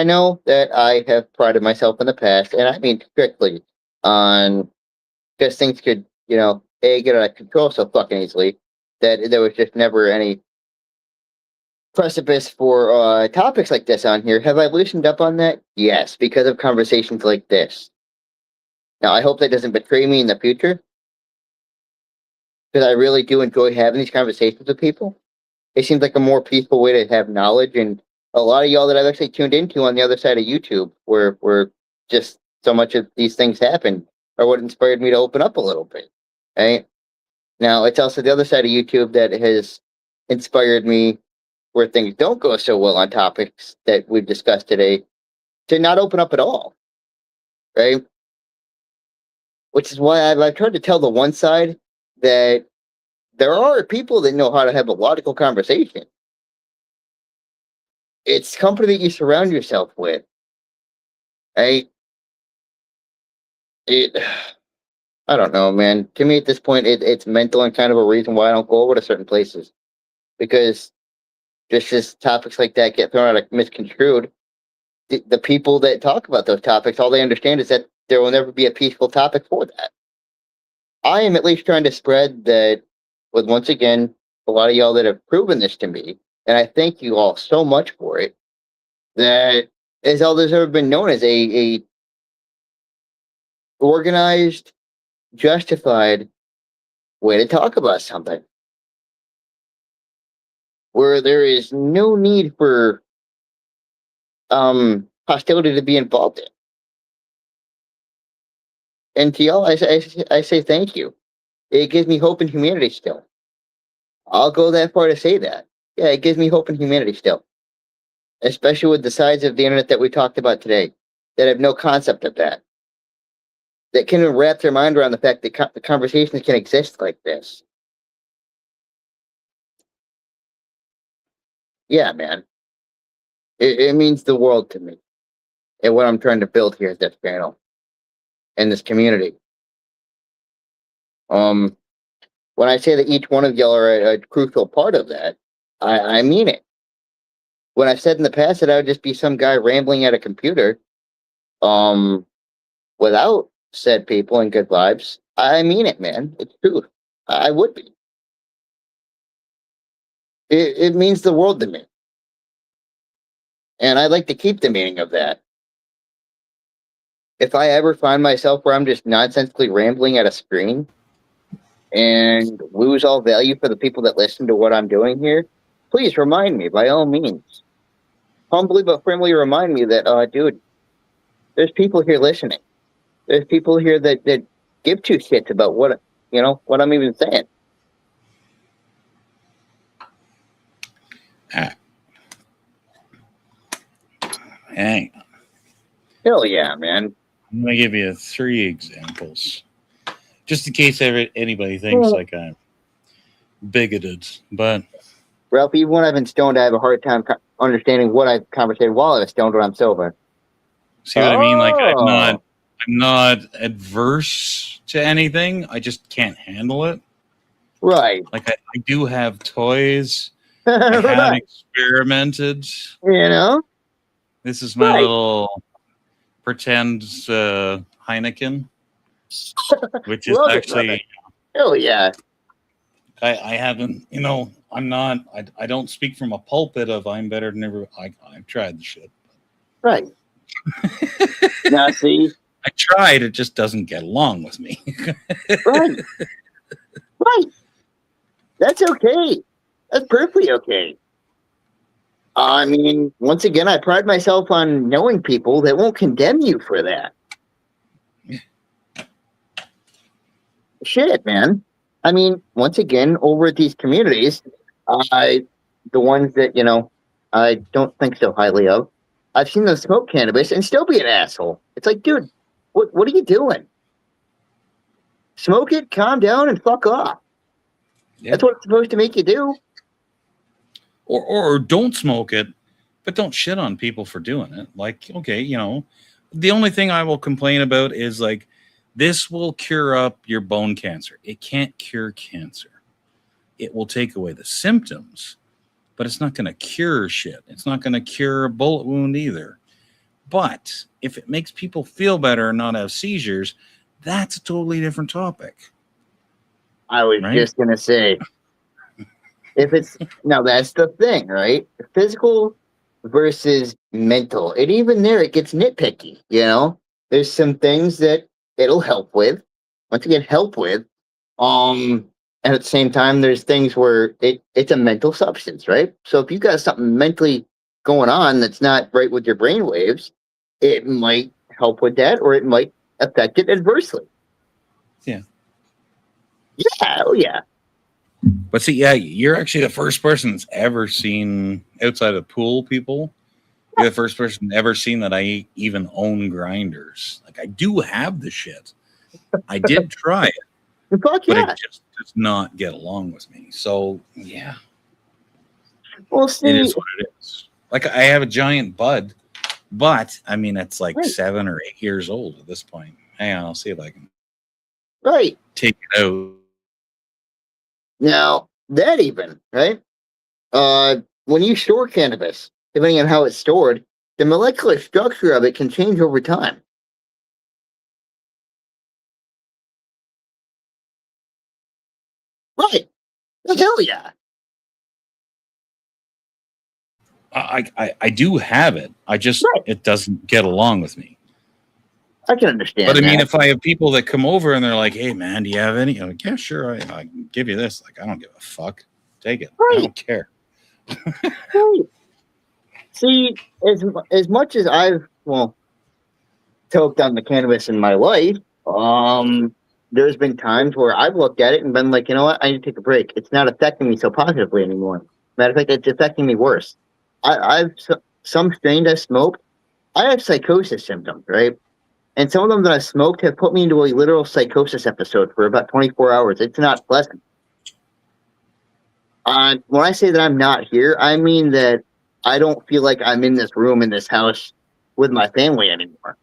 B: know that I have prided myself in the past, and I mean strictly on because things could, you know, get out of control so fucking easily that there was just never any precipice for topics like this on here. Have I loosened up on that? Yes, because of conversations like this. Now, I hope that doesn't betray me in the future, because I really do enjoy having these conversations with people. It seems like a more peaceful way to have knowledge, and a lot of y'all that I've actually tuned into on the other side of YouTube, where just so much of these things happen, are what inspired me to open up a little bit. Right? Now, it's also the other side of YouTube that has inspired me, where things don't go so well on topics that we've discussed today, to not open up at all. Right? Which is why I've tried to tell the one side that there are people that know how to have a logical conversation. It's company that you surround yourself with. Right? I don't know, man. To me, at this point, it's mental and kind of a reason why I don't go over to certain places, because just as topics like that get thrown out like misconstrued, the people that talk about those topics, all they understand is that there will never be a peaceful topic for that. I am at least trying to spread that with, once again, a lot of y'all that have proven this to me, and I thank you all so much for it, that is all there's ever been known as a organized, justified way to talk about something, where there is no need for hostility to be involved in. And to y'all, I say thank you. It gives me hope in humanity still. I'll go that far to say that. Yeah, it gives me hope in humanity still. Especially with the sides of the internet that we talked about today, that have no concept of that. That can wrap their mind around the fact that the conversations can exist like this. Yeah, man. It means the world to me. And what I'm trying to build here at this channel. And this community. When I say that each one of y'all are a crucial part of that, I mean it. When I've said in the past that I would just be some guy rambling at a computer, without said people and good vibes, I mean it, man. It's true. I would be. It means the world to me. And I'd like to keep the meaning of that. If I ever find myself where I'm just nonsensically rambling at a screen and lose all value for the people that listen to what I'm doing here, please remind me, by all means. Humbly but firmly remind me that, dude, there's people here listening. There's people here that give two shits about what I'm even saying.
I: Hang on.
B: Hell yeah, man.
I: I'm going to give you 3 examples. Just in case anybody thinks like I'm bigoted. But
B: Ralph, even when I've been stoned, I have a hard time understanding what I've conversated while I was stoned when I'm sober.
I: see what I mean? Like I'm not adverse to anything. I just can't handle it.
B: Right.
I: Like I do have toys. I have experimented.
B: You know?
I: This is my little pretend Heineken, which is actually
B: hell yeah.
I: I haven't, I'm not, I don't speak from a pulpit of I'm better than everyone. I've tried the shit.
B: Right. Now, see,
I: I tried, it just doesn't get along with me.
B: right. Right. That's okay. That's perfectly okay. I mean, once again, I pride myself on knowing people that won't condemn you for that. Shit, man. I mean, once again, over at these communities, the ones that, I don't think so highly of, I've seen them smoke cannabis and still be an asshole. It's like, dude, what are you doing? Smoke it, calm down, and fuck off.
I: Yeah.
B: That's what it's supposed to make you do.
I: Or don't smoke it, but don't shit on people for doing it. Like, okay, the only thing I will complain about is like, this will cure up your bone cancer. It can't cure cancer. It will take away the symptoms, but it's not going to cure shit. It's not going to cure a bullet wound either. But if it makes people feel better and not have seizures, that's a totally different topic.
B: I was just going to say, now that's the thing, right? Physical versus mental. And even there, it gets nitpicky, There's some things that it'll help with. Once again, help with. And at the same time, there's things where it's a mental substance, right? So if you've got something mentally going on that's not right with your brain waves, it might help with that, or it might affect it adversely.
I: Yeah.
B: Yeah, oh yeah.
I: But see, yeah, you're actually the first person that's ever seen, outside of pool people, you're the first person ever seen that I even own grinders. Like, I do have the shit. I did try it.
B: Fuck
I: but
B: yeah.
I: it just does not get along with me. So, yeah.
B: Well, see,
I: it is what it is. Like, I have a giant bud, but, I mean, it's like 7 or 8 years old at this point. Hang on, I'll see if I can take it out.
B: Now, that even, right? When you store cannabis, depending on how it's stored, the molecular structure of it can change over time. Right. Hell yeah.
I: I do have it. I just, it doesn't get along with me.
B: I can understand
I: But I mean,
B: that.
I: if I have people that come over and they're like, hey, man, do you have any? I'm like, yeah, sure. I can give you this. Like, I don't give a fuck. Take it. I don't care.
B: Right. See, as much as I've, toked on the cannabis in my life, there's been times where I've looked at it and been like, you know what? I need to take a break. It's not affecting me so positively anymore. Matter of fact, it's affecting me worse. Some strains I smoked, I have psychosis symptoms, right? And some of them that I smoked have put me into a literal psychosis episode for about 24 hours. It's not pleasant. When I say that I'm not here, I mean that I don't feel like I'm in this room, in this house with my family anymore.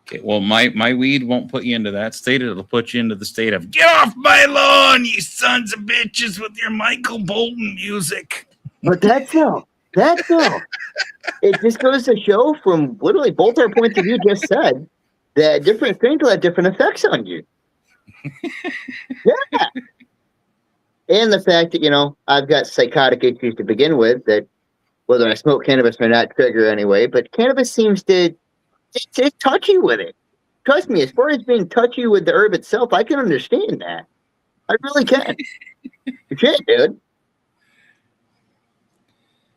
I: Okay, well, my weed won't put you into that state. It'll put you into the state of, get off my lawn, you sons of bitches, with your Michael Bolton music.
B: But that's all. It just goes to show, from literally both our points of view just said, that different things will have different effects on you. Yeah. And the fact that, I've got psychotic issues to begin with, that whether I smoke cannabis or not trigger anyway, but cannabis seems to it's touchy with it. Trust me, as far as being touchy with the herb itself, I can understand that. I really can. Shit, dude.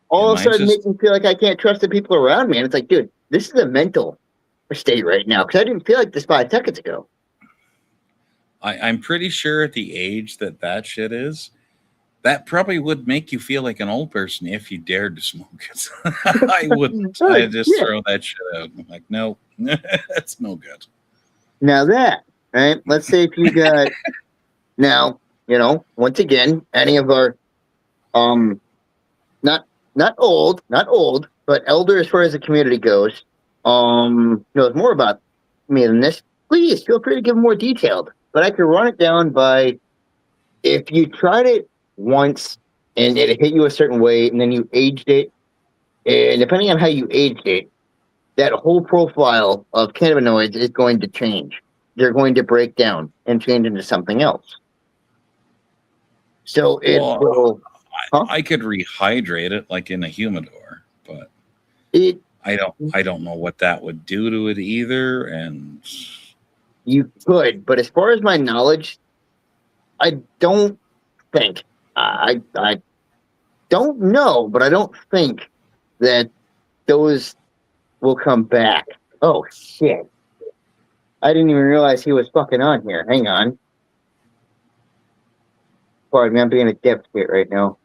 B: All of a sudden, make me feel like I can't trust the people around me. And it's like, dude, this is a mental state right now, because I didn't feel like this 5 seconds ago.
I: I'm pretty sure at the age that shit is, that probably would make you feel like an old person if you dared to smoke it. I wouldn't. I just throw that shit out. I'm like, no, that's no good.
B: Now that, right? Let's say if you got, now, once again, any of our, not old, but elder as far as the community goes, knows more about me than this, please feel free to give more detailed. But I could run it down by, if you tried it once and it hit you a certain way, and then you aged it, and depending on how you aged it, that whole profile of cannabinoids is going to change. They're going to break down and change into something else. So it
I: Well,
B: will. Huh?
I: I could rehydrate it like in a humidor, but
B: It
I: I don't know what that would do to it either. And
B: you could, but as far as my knowledge, I don't think I don't know, but I don't think that those will come back. Oh shit! I didn't even realize he was fucking on here. Hang on. Pardon me, I'm being a dipshit right now.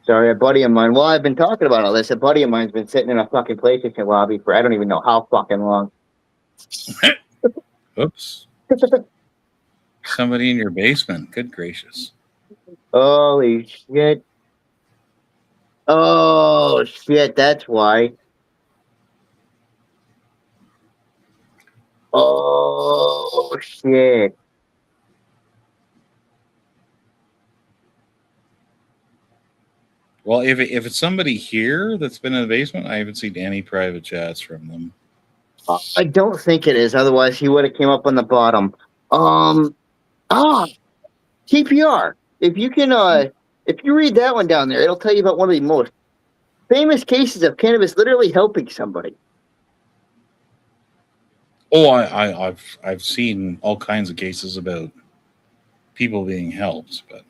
B: Sorry, a buddy of mine. Well, I've been talking about all this. A buddy of mine's been sitting in a fucking PlayStation lobby for I don't even know how fucking long.
I: oops, somebody in your basement. Good gracious.
B: Holy shit. Oh shit, that's why. Oh shit.
I: Well, if it's somebody here that's been in the basement, I haven't seen any private chats from them.
B: I don't think it is. Otherwise, he would have came up on the bottom. TPR. If you can, if you read that one down there, it'll tell you about one of the most famous cases of cannabis literally helping somebody.
I: Oh, I've seen all kinds of cases about people being helped, but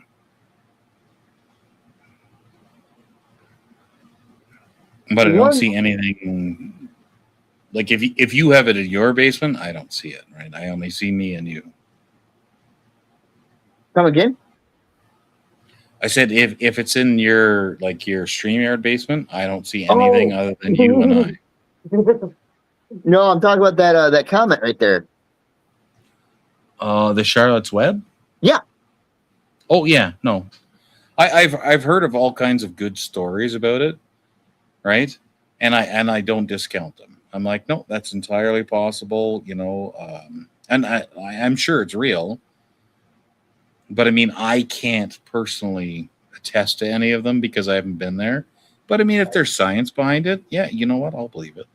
I: I don't see anything like if you have it in your basement, I don't see it. Right, I only see me and you.
B: Come again?
I: I said if it's in your your StreamYard basement, I don't see anything other than you and I.
B: No, I'm talking about that comment right there.
I: The Charlotte's Web?
B: Yeah.
I: Oh yeah, no. I've heard of all kinds of good stories about it, right? And I don't discount them. I'm like, no, that's entirely possible, you know. And I'm sure it's real. But I mean, I can't personally attest to any of them because I haven't been there. But I mean, if there's science behind it, yeah, you know what? I'll believe it.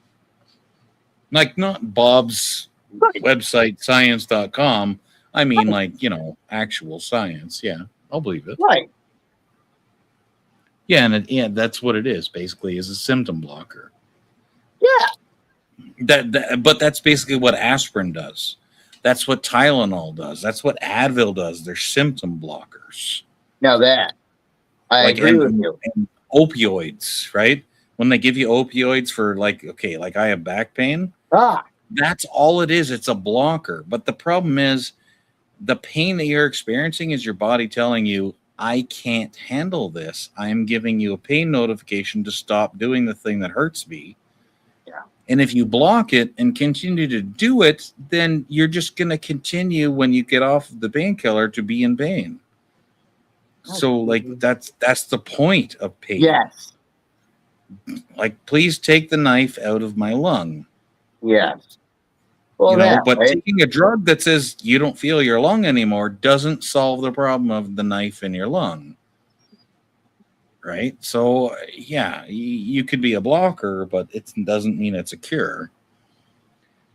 I: Like not Bob's website, science.com. I mean, like, you know, actual science. Yeah, I'll believe it.
B: Right.
I: Yeah, and that's what it is, basically, is a symptom blocker.
B: Yeah.
I: But that's basically what aspirin does. That's what Tylenol does. That's what Advil does. They're symptom blockers.
B: Now that I agree with you.
I: And opioids, right? When they give you opioids for like I have back pain. That's all it is. It's a blocker. But the problem is the pain that you're experiencing is your body telling you, I can't handle this. I'm giving you a pain notification to stop doing the thing that hurts me.
B: Yeah.
I: And if you block it and continue to do it, then you're just going to continue when you get off the painkiller to be in pain. So like that's the point of pain.
B: Yes.
I: Like, please take the knife out of my lung.
B: Yes. Well,
I: you know,
B: that,
I: but
B: right?
I: taking a drug that says you don't feel your lung anymore doesn't solve the problem of the knife in your lung. Right? So, yeah, you could be a blocker, but it doesn't mean it's a cure.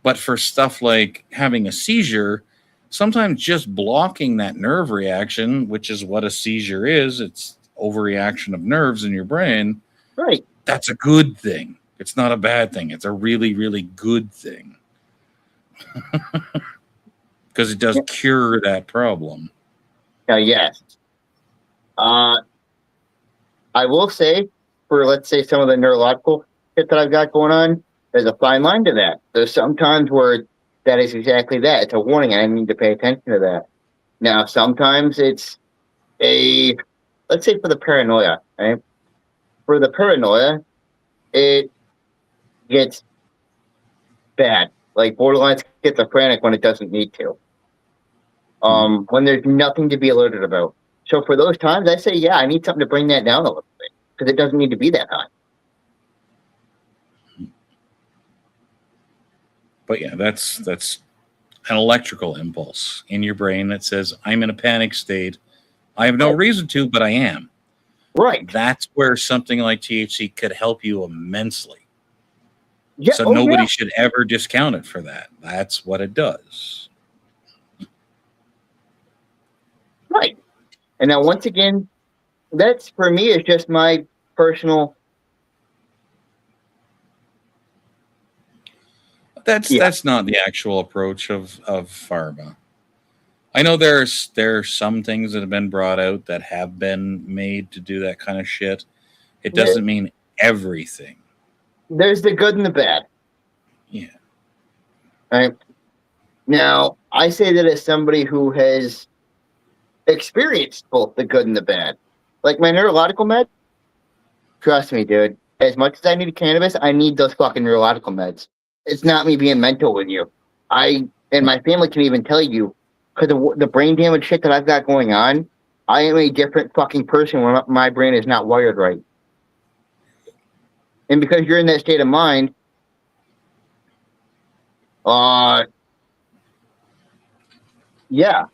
I: But for stuff like having a seizure, sometimes just blocking that nerve reaction, which is what a seizure is, it's overreaction of nerves in your brain.
B: Right.
I: That's a good thing. It's not a bad thing. It's a really, really good thing. Because it does cure that problem.
B: Yes. I will say, for let's say some of the neurological shit that I've got going on, there's a fine line to that. There's sometimes where that is exactly that. It's a warning, and I need to pay attention to that. Now, sometimes it's let's say for the paranoia, right? For the paranoia, it gets bad, like borderline schizophrenic when it doesn't need to. When there's nothing to be alerted about. So for those times, I say, yeah, I need something to bring that down a little bit because it doesn't need to be that high.
I: But yeah, that's an electrical impulse in your brain that says, I'm in a panic state. I have no reason to, but I am.
B: Right.
I: That's where something like THC could help you immensely.
B: Yeah.
I: So
B: Oh,
I: nobody
B: yeah.
I: should ever discount it for that. That's what it does.
B: Right. And now, once again, that's for me is just my personal.
I: That's not the actual approach of pharma. I know there's some things that have been brought out that have been made to do that kind of shit. It doesn't mean everything.
B: There's the good and the bad.
I: Yeah.
B: Right. Now, I say that as somebody who has experienced both the good and the bad. Like my neurological med, trust me, dude. As much as I need cannabis, I need those fucking neurological meds. It's not me being mental with you. I and my family can even tell you, because of the brain damage shit that I've got going on, I am a different fucking person when my brain is not wired right. And because you're in that state of mind, yeah,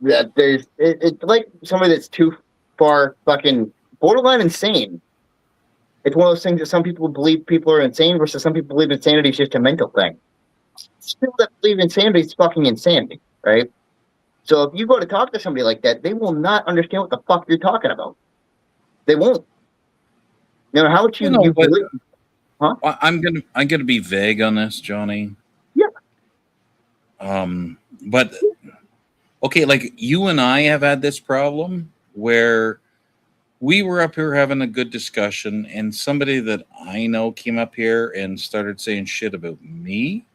B: that it's like somebody that's too far fucking borderline insane. It's one of those things that some people believe people are insane versus some people believe insanity is just a mental thing. People that believe insanity is fucking insanity, right? So if you go to talk to somebody like that, they will not understand what the fuck you're talking about. They won't. You know how much you believe? Huh?
I: I'm gonna be vague on this, Johnny.
B: Yeah.
I: But okay, like you and I have had this problem where we were up here having a good discussion, and somebody that I know came up here and started saying shit about me.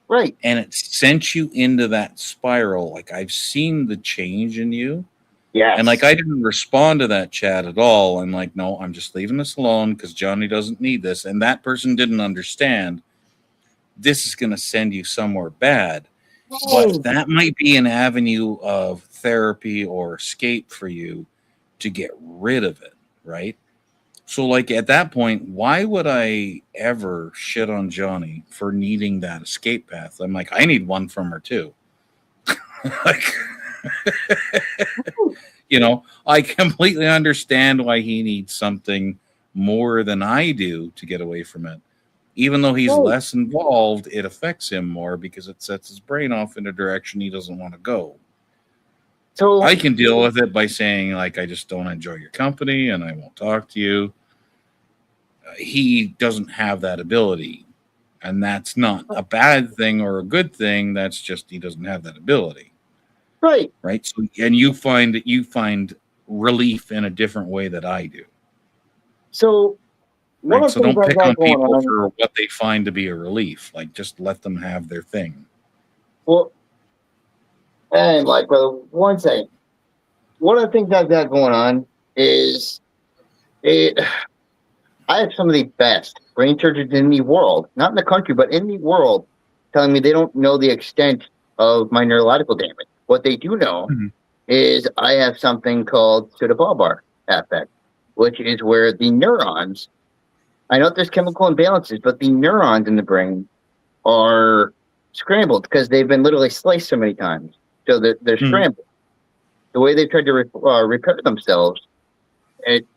B: Right.
I: And it sent you into that spiral. Like I've seen the change in you.
B: Yeah.
I: And like I didn't respond to that chat at all. I'm like, no, I'm just leaving this alone because Johnny doesn't need this. And that person didn't understand this is going to send you somewhere bad. But that might be an avenue of therapy or escape for you to get rid of it, right? So, like at that point, why would I ever shit on Johnny for needing that escape path? I'm like, I need one from her too. Like, you know, I completely understand why he needs something more than I do to get away from it. Even though he's less involved, it affects him more because it sets his brain off in a direction he doesn't want to go.
B: So
I: I can deal with it by saying, like, I just don't enjoy your company and I won't talk to you. He doesn't have that ability. And that's not a bad thing or a good thing. That's just he doesn't have that ability.
B: Right.
I: Right. So, and you find relief in a different way that I do.
B: So
I: right. So don't pick on people for what they find to be a relief. Like just let them have their thing.
B: Well, and like, brother, one second. One of the things I've got going on is I have some of the best brain surgeons in the world, not in the country, but in the world, telling me they don't know the extent of my neurological damage. What they do know is I have something called pseudobulbar affect, which is where the neurons, I know there's chemical imbalances, but the neurons in the brain are scrambled because they've been literally sliced so many times. So they're scrambled. The way they tried to repair themselves, it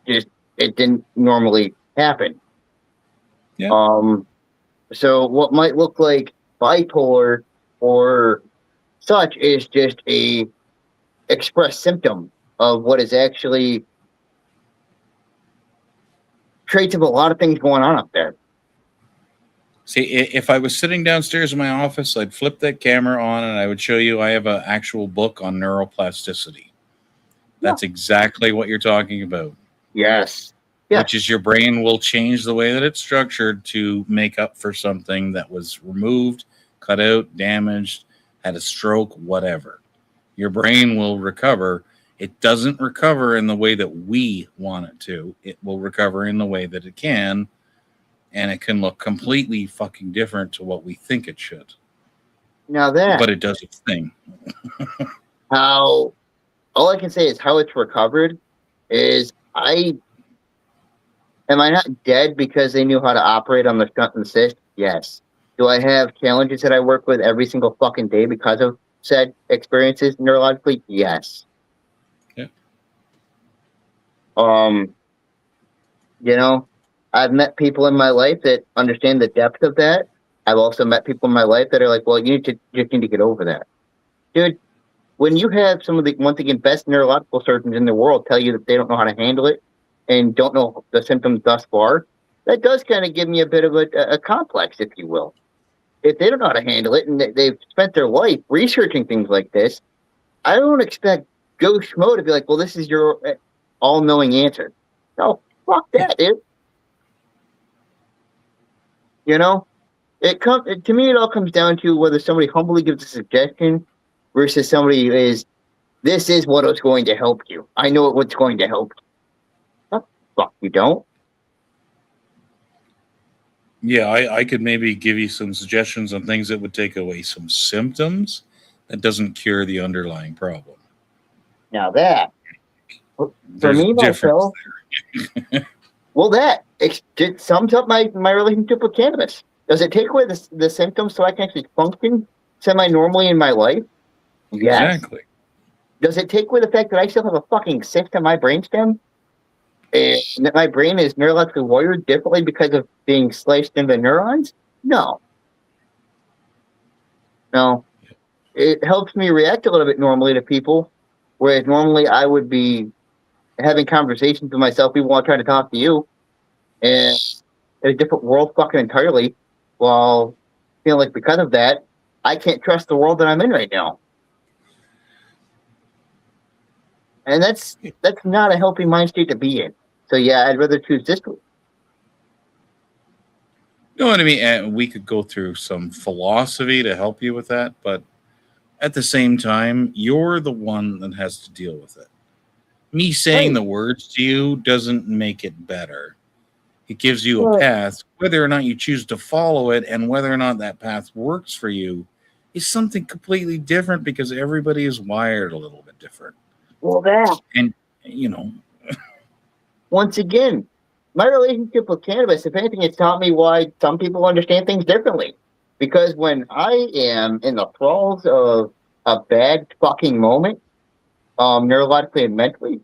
B: didn't normally happen.
I: Yeah.
B: So what might look like bipolar or such is just a express symptom of what is actually traits of a lot of things going on up there.
I: See, if I was sitting downstairs in my office, I'd flip that camera on and I would show you I have an actual book on neuroplasticity. That's exactly what you're talking about.
B: Yes.
I: Which is your brain will change the way that it's structured to make up for something that was removed, cut out, damaged, had a stroke, whatever. Your brain will recover. It doesn't recover in the way that we want it to. It will recover in the way that it can, and it can look completely fucking different to what we think it should.
B: Now that.
I: But it does its thing.
B: All I can say is how it's recovered is am I not dead because they knew how to operate on the shunt and cyst? Yes. Do I have challenges that I work with every single fucking day because of said experiences neurologically? Yes.
I: Yeah.
B: You know, I've met people in my life that understand the depth of that. I've also met people in my life that are like, well, just need to get over that. Dude, when you have some of the, once again, best neurological surgeons in the world tell you that they don't know how to handle it and don't know the symptoms thus far, that does kind of give me a bit of a complex, if you will. If they don't know how to handle it and they've spent their life researching things like this, I don't expect Joe Schmo to be like, well, this is your all-knowing answer. No, fuck that, dude. You know, to me, it all comes down to whether somebody humbly gives a suggestion versus somebody is, this is what is going to help you. I know what's going to help you. Oh, fuck, you don't.
I: Yeah, I could maybe give you some suggestions on things that would take away some symptoms. That doesn't cure the underlying problem.
B: Now that, for
I: There's
B: me,
I: a difference
B: myself, well, that it sums up my relationship with cannabis. Does it take away the symptoms so I can actually function semi-normally in my life? Yes.
I: Exactly.
B: Does it take away the fact that I still have a fucking cyst in my brainstem? And that my brain is neurologically wired differently because of being sliced into neurons? No. No. It helps me react a little bit normally to people, whereas normally I would be having conversations with myself even while trying to talk to you, and in a different world fucking entirely, while feeling like because of that, I can't trust the world that I'm in right now. And that's not a healthy mind state to be in. So yeah, I'd rather choose this one.
I: You know what I mean? And we could go through some philosophy to help you with that, but at the same time, you're the one that has to deal with it. Me saying the words to you doesn't make it better. It gives you a path. Whether or not you choose to follow it and whether or not that path works for you is something completely different because everybody is wired a little bit different.
B: Well, that.
I: And, you know.
B: Once again, my relationship with cannabis, if anything, it's taught me why some people understand things differently. Because when I am in the thralls of a bad fucking moment, neurologically and mentally,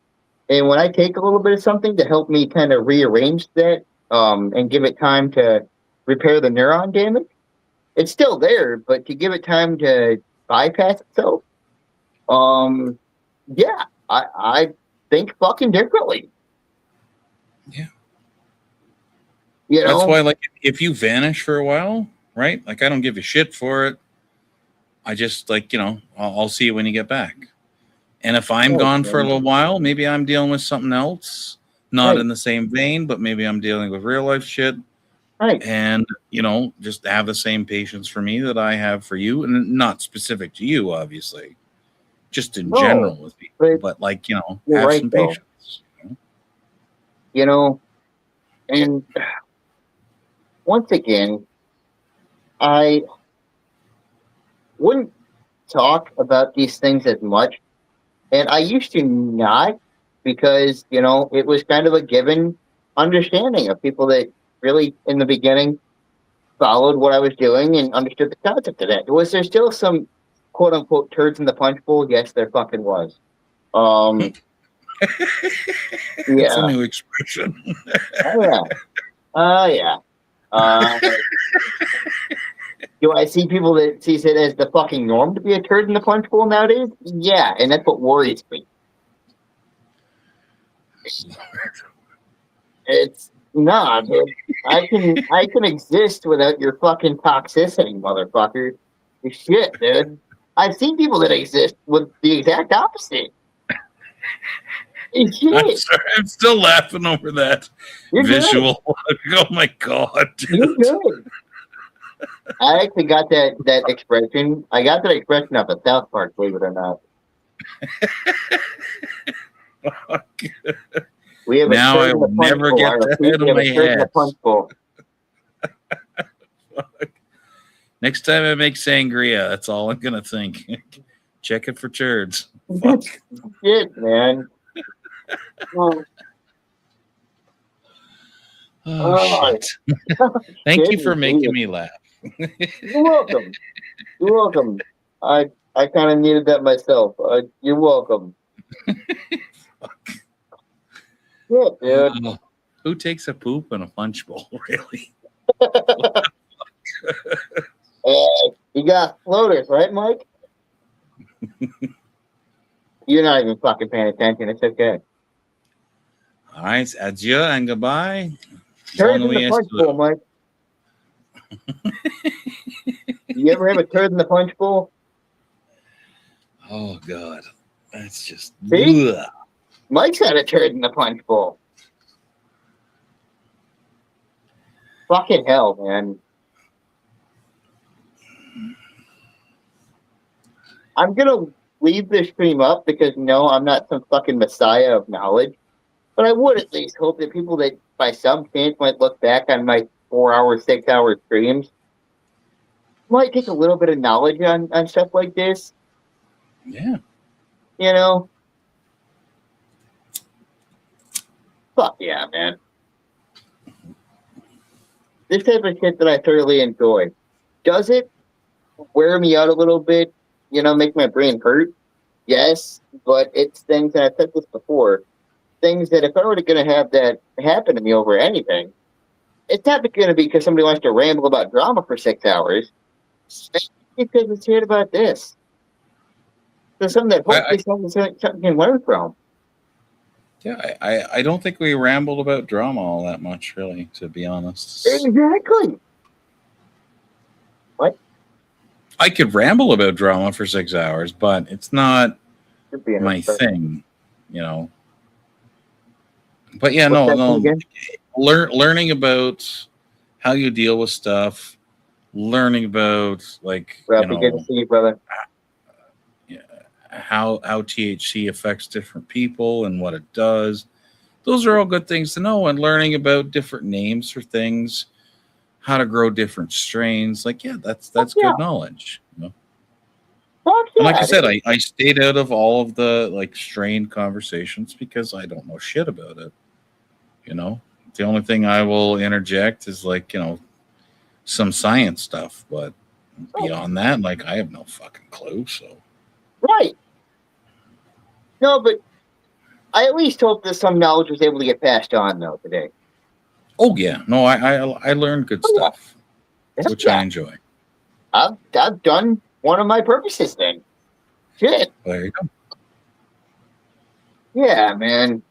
B: and when I take a little bit of something to help me kind of rearrange that, and give it time to repair the neuron damage, it's still there, but to give it time to bypass itself, yeah, I think fucking differently.
I: Yeah.
B: You know?
I: That's why, like, if you vanish for a while, right? Like, I don't give a shit for it. I just, like, you know, I'll see you when you get back. And if I'm gone for a little while, maybe I'm dealing with something else, not in the same vein, but maybe I'm dealing with real life shit.
B: Right.
I: And, you know, just have the same patience for me that I have for you. And not specific to you, obviously. Just in general with people. But, like, you know, have some patience.
B: You know, and once again, I wouldn't talk about these things as much. And I used to not, because, you know, it was kind of a given understanding of people that really, in the beginning, followed what I was doing and understood the concept of that. Was there still some quote-unquote turds in the punch bowl? Yes, there fucking was.
I: It's a new expression.
B: Yeah. Do I see people that sees it as the fucking norm to be a turd in the punch bowl nowadays? Yeah, and that's what worries me. It's not. I can exist without your fucking toxicity, motherfucker. Shit, dude. I've seen people that exist with the exact opposite.
I: I'm sorry, I'm still laughing over that visual. Oh my god, dude.
B: You're good. I actually got that expression. I got that expression off of South Park, believe it or not. We have
I: now I will never get that out of my head. Next time I make sangria, that's all I'm gonna think. Check it for turds. Fuck.
B: Shit, man.
I: Shit. Thank you for making me laugh.
B: You're welcome. You're welcome. I kind of needed that myself. You're welcome. Shit, dude.
I: Who takes a poop in a punch bowl, really?
B: You got floaters, right, Mike? You're not even fucking paying attention. It's okay.
I: All right, adieu and goodbye.
B: Turd in
I: Bon
B: the
I: nuit,
B: punch bowl, Mike. You ever have a turd in the punch bowl?
I: Oh, God. That's just...
B: See?
I: Ugh.
B: Mike's had a turd in the punch bowl. Fucking hell, man. I'm gonna leave this stream up because no, I'm not some fucking messiah of knowledge. But I would at least hope that people that by some chance might look back on my 4-hour, 6-hour streams might take a little bit of knowledge on stuff like this.
I: Yeah.
B: You know? Fuck yeah, man. This type of shit that I thoroughly enjoy. Does it wear me out a little bit? You know, make my brain hurt? Yes, but it's things, and I've said this before, things that if I were going to have that happen to me over anything, it's not going to be because somebody wants to ramble about drama for 6 hours. It's because it's heard about this. So something that hopefully something can learn from.
I: Yeah, I don't think we rambled about drama all that much, really, to be honest.
B: Exactly. What?
I: I could ramble about drama for 6 hours, but it's not my thing, you know. But yeah, no. Learning about how you deal with stuff, learning about like
B: good to see you, brother.
I: How THC affects different people and what it does. Those are all good things to know. And learning about different names for things, how to grow different strains. Like, yeah, that's good knowledge. You know? And like I said, I stayed out of all of the like strain conversations because I don't know shit about it. You know, the only thing I will interject is like, you know, some science stuff, but beyond that, like I have no fucking clue. So
B: right. No, but I at least hope that some knowledge was able to get passed on though today.
I: Oh yeah, no, I learned good stuff, which I enjoy.
B: I've done one of my purposes then. Shit.
I: There you go.
B: Yeah, man.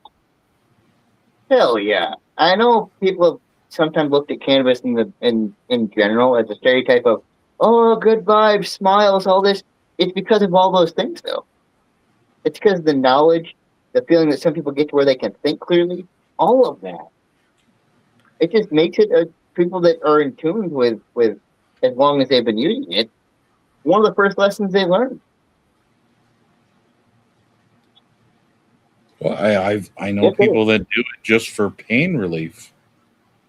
B: Hell yeah. I know people have sometimes looked at cannabis in general as a stereotype of, oh, good vibes, smiles, all this. It's because of all those things though. It's because of the knowledge, the feeling that some people get to where they can think clearly, all of that. It just makes it people that are in tune with as long as they've been using it, one of the first lessons they learn.
I: Well, I know people that do it just for pain relief.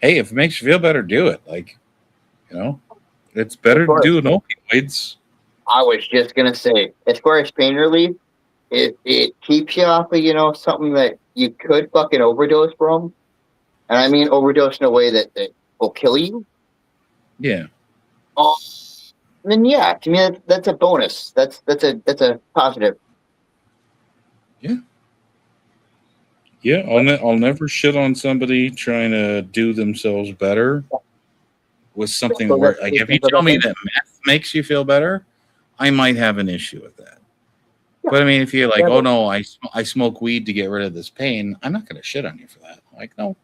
I: Hey, if it makes you feel better, do it. Like, you know, it's better to do opioids.
B: I was just gonna say, as far as pain relief, it keeps you off of, you know, something that you could fucking overdose from. And I mean overdose in a way that will kill you.
I: Yeah.
B: Then yeah, to me that's a bonus. That's a positive.
I: Yeah. Yeah, I'll never shit on somebody trying to do themselves better with something where, like, if you tell me that meth makes you feel better, I might have an issue with that. But I mean, if you're like, oh no, I smoke weed to get rid of this pain, I'm not going to shit on you for that. Like, no,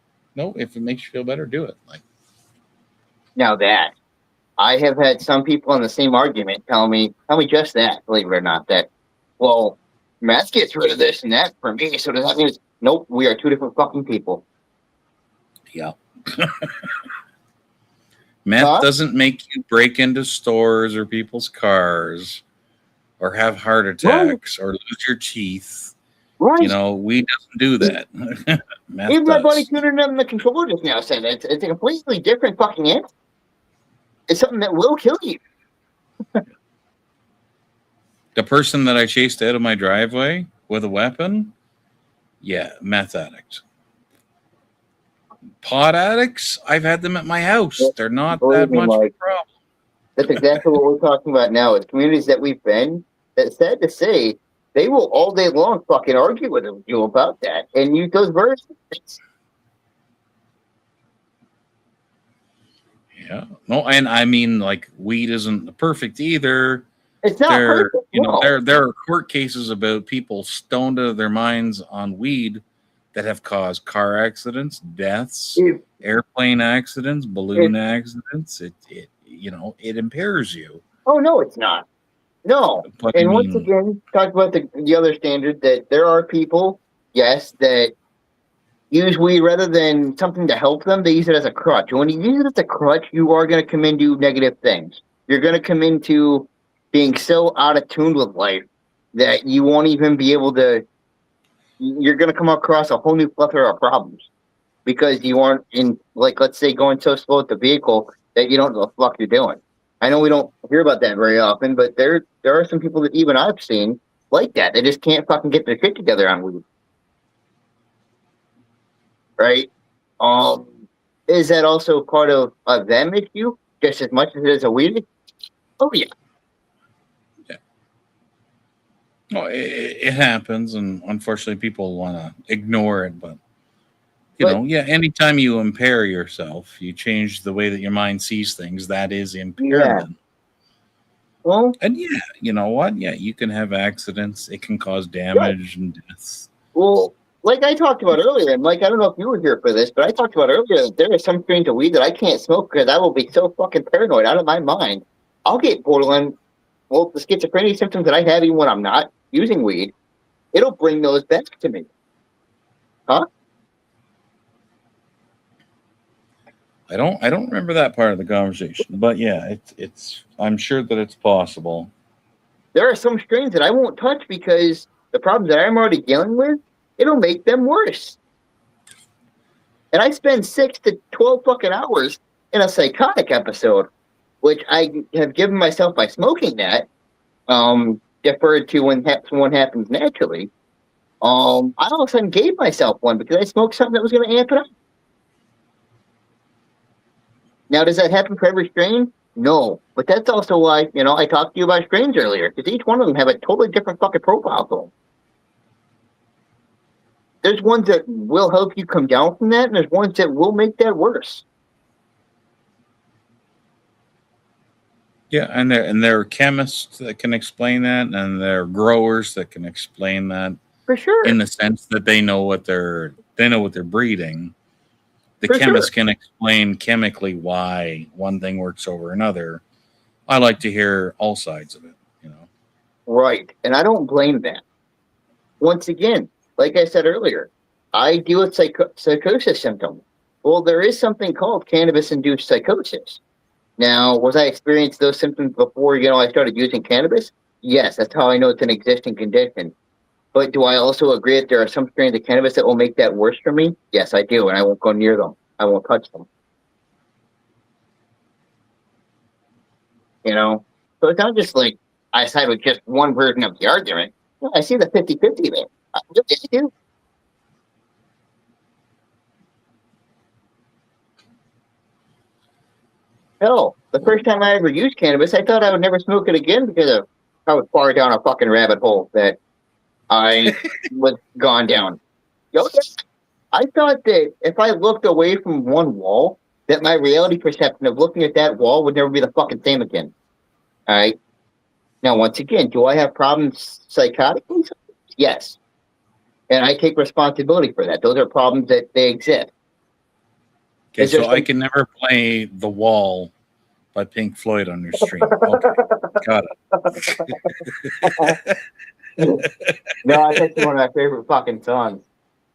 I: if it makes you feel better, do it. Like,
B: now that I have had some people in the same argument tell me just that, believe it or not, that, well, meth gets rid of this and that for me, so does that mean nope, we are two different fucking people.
I: Yeah. Meth doesn't make you break into stores or people's cars or have heart attacks or lose your teeth.
B: Right.
I: You know, weed doesn't do that.
B: Even my buddy tuning in the controller just now said it's a completely different fucking answer. It's something that will kill you.
I: The person that I chased out of my driveway with a weapon, yeah, meth addict. Pot addicts, I've had them at my house. They're not that much of a problem.
B: That's exactly what we're talking about now. It's communities that we've been, that's sad to say, they will all day long fucking argue with you about that and use those versions.
I: Yeah. No, and I mean, like, weed isn't perfect either.
B: It's not perfect. No.
I: There are court cases about people stoned out of their minds on weed that have caused car accidents, deaths,
B: If-
I: airplane accidents, balloon accidents. It impairs you.
B: Oh no, it's not. No.
I: But
B: And
I: I
B: once
I: mean,
B: again, talk about the other standard that there are people, yes, that use weed rather than something to help them. They use it as a crutch. And when you use it as a crutch, you are going to come into negative things. You're going to come into being so out of tune with life that you won't even be able to. You're going to come across a whole new plethora of problems because you aren't in, like, let's say, going so slow with the vehicle that you don't know what the fuck you're doing. I know we don't hear about that very often, but there are some people that even I've seen like that. They just can't fucking get their shit together on weed. Right? Is that also part of them issue just as much as it is a weed? Oh yeah.
I: well, it happens, and unfortunately, people want to ignore it. But anytime you impair yourself, you change the way that your mind sees things. That is impairment.
B: Well,
I: and you know what? Yeah, you can have accidents. It can cause damage and deaths.
B: Well, like I talked about earlier, and Mike, I don't know if you were here for this, but I talked about earlier that there are some strains of weed that I can't smoke because I will be so fucking paranoid out of my mind. I'll get borderline, the schizophrenia symptoms that I have even when I'm not using weed. It'll bring those back to me. Huh?
I: I don't remember that part of the conversation, but yeah, it's I'm sure that it's possible.
B: There are some strains that I won't touch because the problems that I'm already dealing with, it'll make them worse. And I spend 6 to 12 fucking hours in a psychotic episode, which I have given myself by smoking that, deferred to when one happens naturally. I all of a sudden gave myself one because I smoked something that was going to amp it up. Now, does that happen for every strain? No. But that's also why, I talked to you about strains earlier, because each one of them have a totally different fucking profile to them. There's ones that will help you come down from that, and there's ones that will make that worse.
I: Yeah, and there are chemists that can explain that, and there are growers that can explain that.
B: For sure.
I: In the sense that they know what they're breeding. The chemist can explain chemically why one thing works over another. I like to hear all sides of it,
B: Right, and I don't blame that. Once again, like I said earlier, I deal with psychosis symptoms. Well, there is something called cannabis-induced psychosis. Now, was I experienced those symptoms before, I started using cannabis? Yes, that's how I know it's an existing condition. But do I also agree that there are some strains of cannabis that will make that worse for me? Yes, I do, and I won't go near them. I won't touch them. So it's not just like I side with just one version of the argument. I see the 50-50 there. I really do. Hell, the first time I ever used cannabis, I thought I would never smoke it again because I was far down a fucking rabbit hole that I was gone down. I thought that if I looked away from one wall, that my reality perception of looking at that wall would never be the fucking same again. All right. Now, once again, do I have problems psychotically? Yes. And I take responsibility for that. Those are problems that they exist.
I: Okay, so I can never play The Wall by Pink Floyd on your stream. Okay, got it.
B: No, I think it's one of my favorite fucking songs.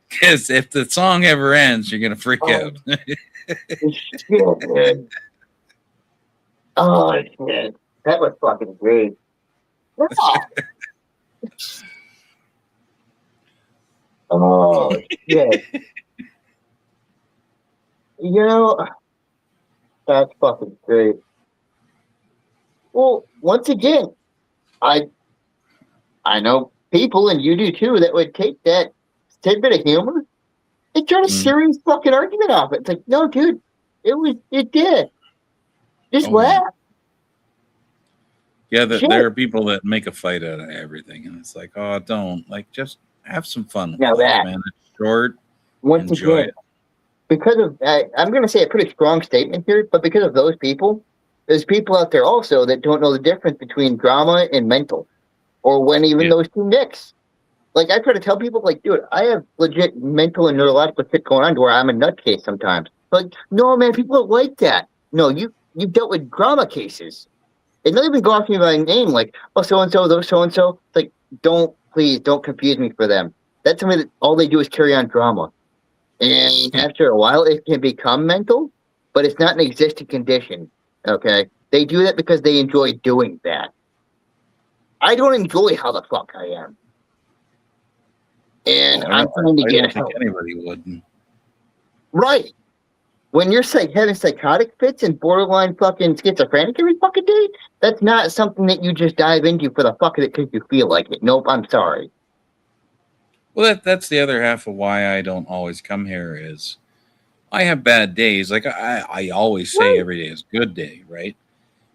I: Because if the song ever ends, you're gonna freak out.
B: Shit, man. Oh shit, that was fucking great. Oh shit. That's fucking great. Well, once again, I know people, and you do too, that would take that tidbit of humor and turn a serious fucking argument off it. It's like, no, dude, it did. Just laugh.
I: Yeah, there are people that make a fight out of everything, and it's like, oh, don't. Like, just have some fun with
B: Now
I: life,
B: that,
I: man. It's short.
B: once
I: Enjoy
B: again,
I: it.
B: because of, I'm going to say a pretty strong statement here, but because of those people, there's people out there also that don't know the difference between drama and mental, or when even those two mix. Like, I try to tell people, like, dude, I have legit mental and neurological shit going on to where I'm a nutcase sometimes. Like, no, man, people don't like that. No, you've dealt with drama cases. And not even go after me by name, like, oh, so-and-so, those so-and-so. Like, please, don't confuse me for them. That's something that all they do is carry on drama. And after a while, it can become mental, but it's not an existing condition, okay? They do that because they enjoy doing that. I don't enjoy how the fuck I am. And I'm trying to get help.
I: Anybody would.
B: Right. When you're having psychotic fits and borderline fucking schizophrenic every fucking day, that's not something that you just dive into for the fuck of it because you feel like it. Nope, I'm sorry.
I: Well, that's the other half of why I don't always come here is I have bad days. Like I always say every day is a good day, right?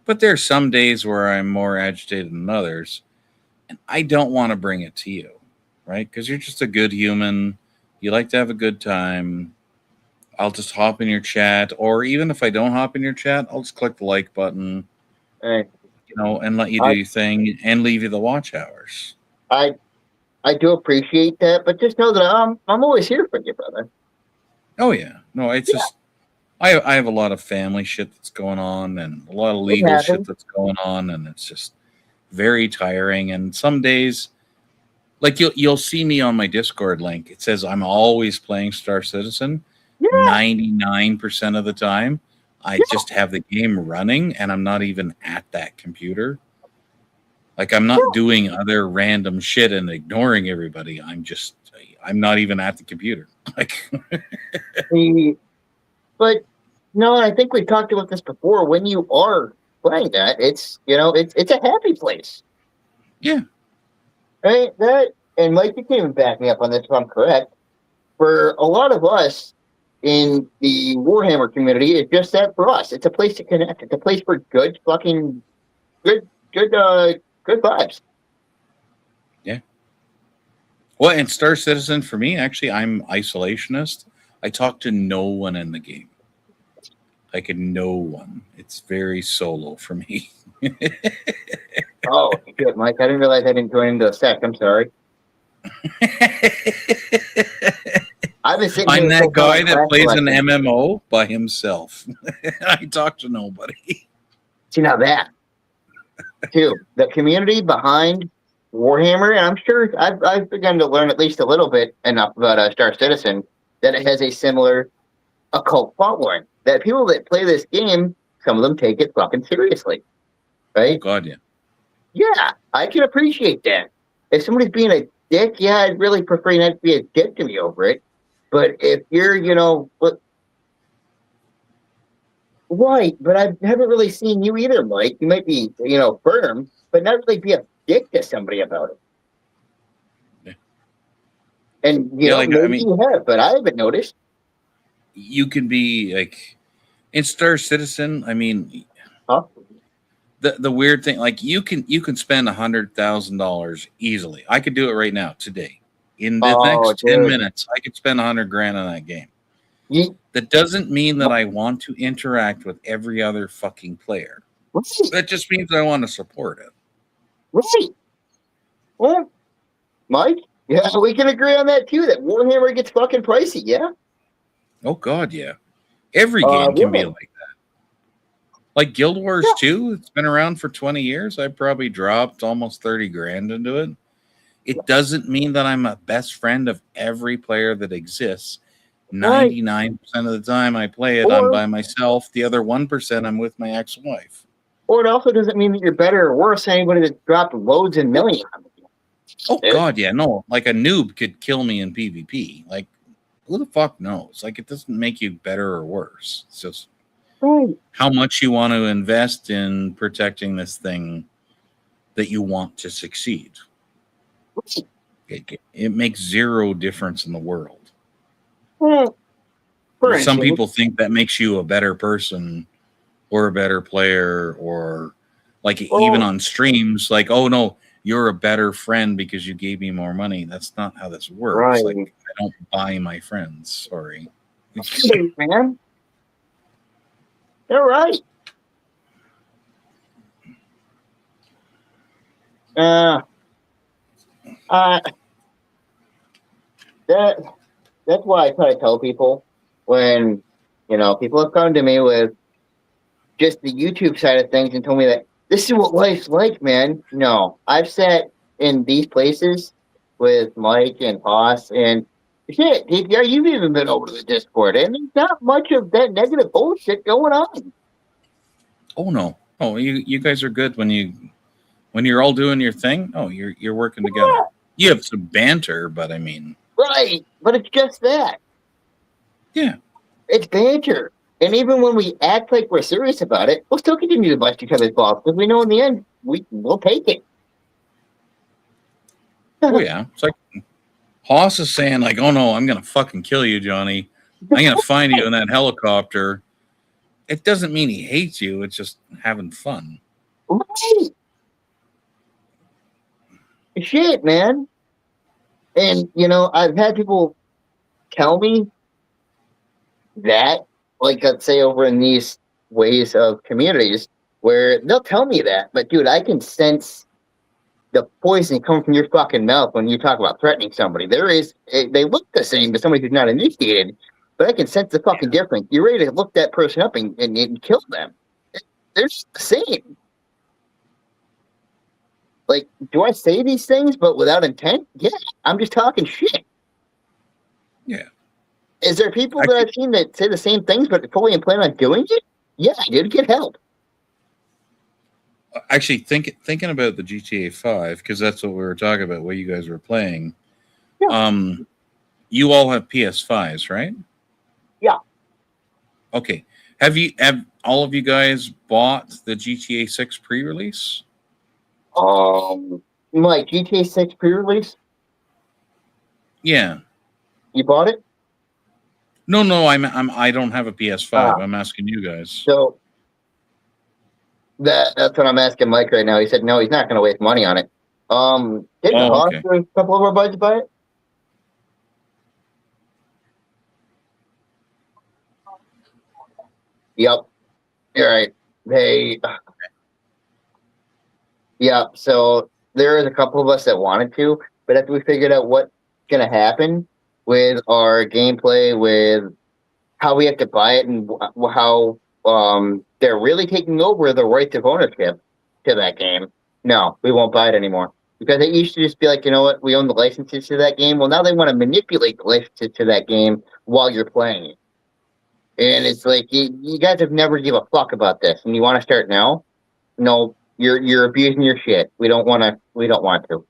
I: But there's some days where I'm more agitated than others, and I don't want to bring it to you, right? Because you're just a good human. You like to have a good time. I'll just hop in your chat, or even if I don't hop in your chat, I'll just click the like button,
B: you
I: know, and let you do your thing and leave you the watch hours.
B: I do appreciate that, but just know that I'm always here for you, brother.
I: Oh yeah, no, it's just I have a lot of family shit that's going on and a lot of legal shit that's going on, and it's just very tiring. And some days, like you'll see me on my Discord link. It says I'm always playing Star Citizen. 99% of the time, I just have the game running, and I'm not even at that computer. Like I'm not doing other random shit and ignoring everybody. I'm not even at the computer. Like,
B: but no, I think we talked about this before. When you are playing that, it's a happy place.
I: Yeah.
B: Right. That and Mike, you can even back me up on this if I'm correct. For a lot of us in the Warhammer community, it's just that for us. It's a place to connect. It's a place for good vibes.
I: Yeah. Well, and Star Citizen for me, actually, I'm isolationist. I talk to no one in the game. Like no one. It's very solo for me.
B: Oh, good, Mike. I didn't realize I didn't join into a sect. I'm sorry.
I: I'm that guy that plays an MMO by himself. I talk to nobody.
B: See, now that, too, the community behind Warhammer, and I'm sure I've begun to learn at least a little bit enough about Star Citizen, that it has a similar occult following. That people that play this game, some of them take it fucking seriously. Right?
I: Oh, God, yeah.
B: Yeah, I can appreciate that. If somebody's being a dick, yeah, I'd really prefer not to be a dick to me over it. But if you're, right, but I haven't really seen you either, Mike. You might be, firm, but not really be a dick to somebody about it.
I: Yeah.
B: And, maybe you have, but I haven't noticed.
I: You can be, like, in Star Citizen, I mean...
B: Huh?
I: The weird thing, like, you can spend $100,000 easily. I could do it right now, today. In the next 10 minutes, I could spend $100,000 on that game. That doesn't mean that I want to interact with every other fucking player. That just means I want to support it.
B: Right. Well, Mike, yeah, we can agree on that too. That Warhammer gets fucking pricey, yeah.
I: Oh God, yeah. Every game can be like that. Like Guild Wars 2, it's been around for 20 years. I probably dropped almost $30,000 into it. It doesn't mean that I'm a best friend of every player that exists. 99% of the time I play it, I'm by myself. The other 1%, I'm with my ex-wife.
B: Or it also doesn't mean that you're better or worse than anybody that's dropped loads and millions.
I: Oh, God, yeah. No, like a noob could kill me in PvP. Like, who the fuck knows? Like, it doesn't make you better or worse. It's just how much you want to invest in protecting this thing that you want to succeed. It makes zero difference in the world. Some people think that makes you a better person or a better player, or like even on streams, like, oh no, you're a better friend because you gave me more money. That's not how this works. Like, I don't buy my friends. Sorry.
B: Hey, man. They're right. Uh, uh, that that's why I try to tell people when people have come to me with just the YouTube side of things and told me that this is what life's like, man. No, I've sat in these places with Mike and Haas and shit. DPR, you've even been over to the Discord, and there's not much of that negative bullshit going on.
I: Oh no. Oh, you guys are good when you're all doing your thing. Oh, you're working together.
B: Yeah.
I: You have some banter, but I mean,
B: Right, but it's just that.
I: yeah.
B: It's banter. And even when we act like we're serious about it, we'll still continue to bust each other's balls because we know in the end we'll take it.
I: Oh yeah. It's like Haas is saying, like, oh no, I'm gonna fucking kill you, Johnny. I'm gonna find you in that helicopter. It doesn't mean he hates you, it's just having fun.
B: Right. Shit, man. And I've had people tell me that, like, let's say over in these ways of communities where they'll tell me that, but dude, I can sense the poison coming from your fucking mouth when you talk about threatening somebody. They look the same to somebody who's not initiated, but I can sense the fucking difference. You're ready to look that person up and kill them. They're just the same. Like, do I say these things but without intent? Yeah, I'm just talking shit.
I: Yeah.
B: Is there people that I've seen that say the same things but fully plan on doing it? Yeah, dude, get help.
I: Actually, thinking about the GTA 5, because that's what we were talking about, what you guys were playing.
B: Yeah.
I: You all have PS5s, right?
B: Yeah.
I: Okay. Have all of you guys bought the GTA 6 pre-release?
B: Like GTA 6 pre-release?
I: Yeah.
B: You bought it?
I: No, I don't have a PS5. I'm asking you guys.
B: So that's what I'm asking Mike right now. He said no, he's not going to waste money on it. Didn't Haas or a couple of our buddies buy it? Yep. You're right. Yeah, so there is a couple of us that wanted to, but after we figured out what's going to happen with our gameplay, with how we have to buy it, and how they're really taking over the rights of ownership to that game, no, we won't buy it anymore. Because it used to just be like, you know what, we own the licenses to that game. Well, now they want to manipulate the licenses to that game while you're playing it. And it's like, you guys have never give a fuck about this, and you want to start now? No, you're abusing your shit. We don't want to.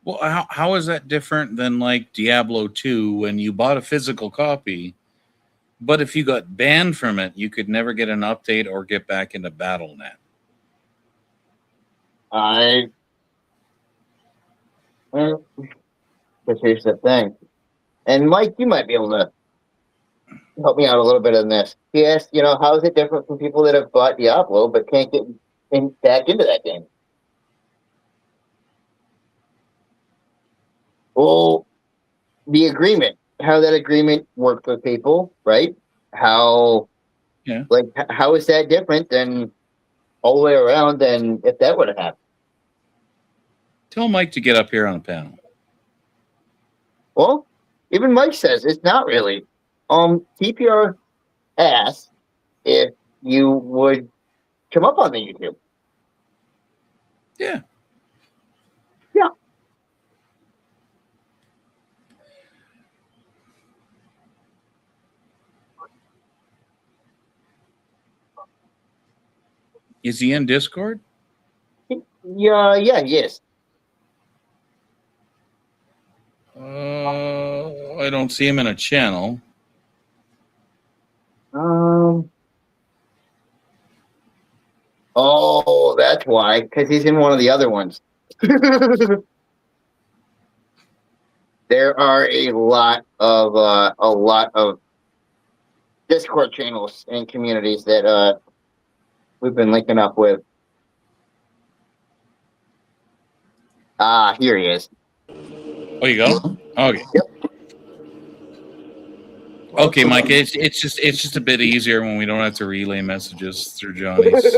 I: Well, how is that different than like Diablo 2 when you bought a physical copy, but if you got banned from it, you could never get an update or get back into Battle.net?
B: But here's the thing. And Mike, you might be able to help me out a little bit on this. He asked, how is it different from people that have bought Diablo but can't get back into that game? Well, the agreement, how that agreement worked with people, right? How is that different than all the way around than if that would have happened?
I: Tell Mike to get up here on a panel.
B: Well, even Mike says it's not really. TPR asked if you would come up on the YouTube.
I: Yeah.
B: Yeah.
I: Is he in Discord?
B: Yeah, yes.
I: I don't see him in a channel.
B: Oh, that's why, because he's in one of the other ones. There are a lot of Discord channels and communities that we've been linking up with. Here he is.
I: Oh, you go? Okay.
B: Yep.
I: Okay, Mike, it's just a bit easier when we don't have to relay messages through Johnny's.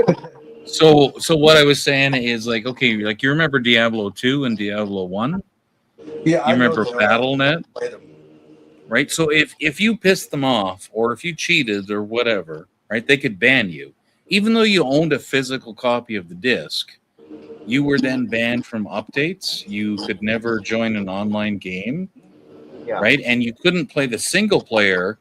I: So what I was saying is like, okay, like you remember Diablo 2 and Diablo 1?
G: Yeah,
I: You
G: I know
I: remember
G: they are.
I: BattleNet?
G: Played them.
I: Right? So if you pissed them off or if you cheated or whatever, right, they could ban you. Even though you owned a physical copy of the disc, you were then banned from updates. You could never join an online game,
B: Yeah.
I: right? And you couldn't play the single player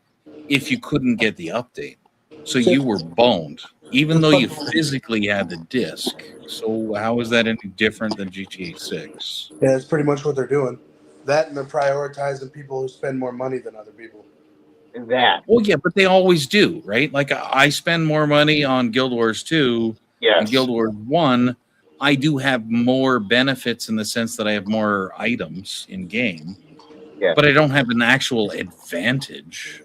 I: if you couldn't get the update. So you were boned, even though you physically had the disc. So how is that any different than GTA 6?
G: Yeah, that's pretty much what they're doing. That and they're prioritizing people who spend more money than other people.
B: That.
I: Well, yeah, but they always do, right? Like I spend more money on Guild Wars 2 and
B: Yes.
I: Guild Wars 1. I do have more benefits in the sense that I have more items in game, but I don't have an actual advantage,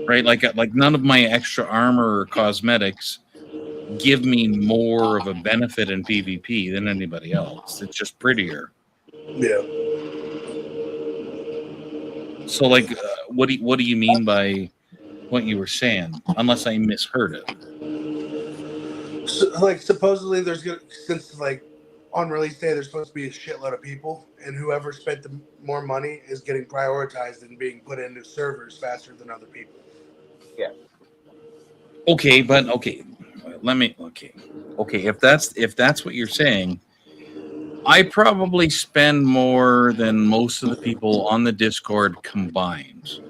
I: right? Like none of my extra armor or cosmetics give me more of a benefit in PvP than anybody else. It's just prettier.
G: Yeah.
I: So, like, what do you mean by what you were saying? Unless I misheard it.
G: So, like, supposedly there's gonna, since like on release day there's supposed to be a shitload of people, and whoever spent the more money is getting prioritized and being put into servers faster than other people.
B: Yeah.
I: Okay, but okay, let me. Okay. If that's what you're saying, I probably spend more than most of the people on the Discord combined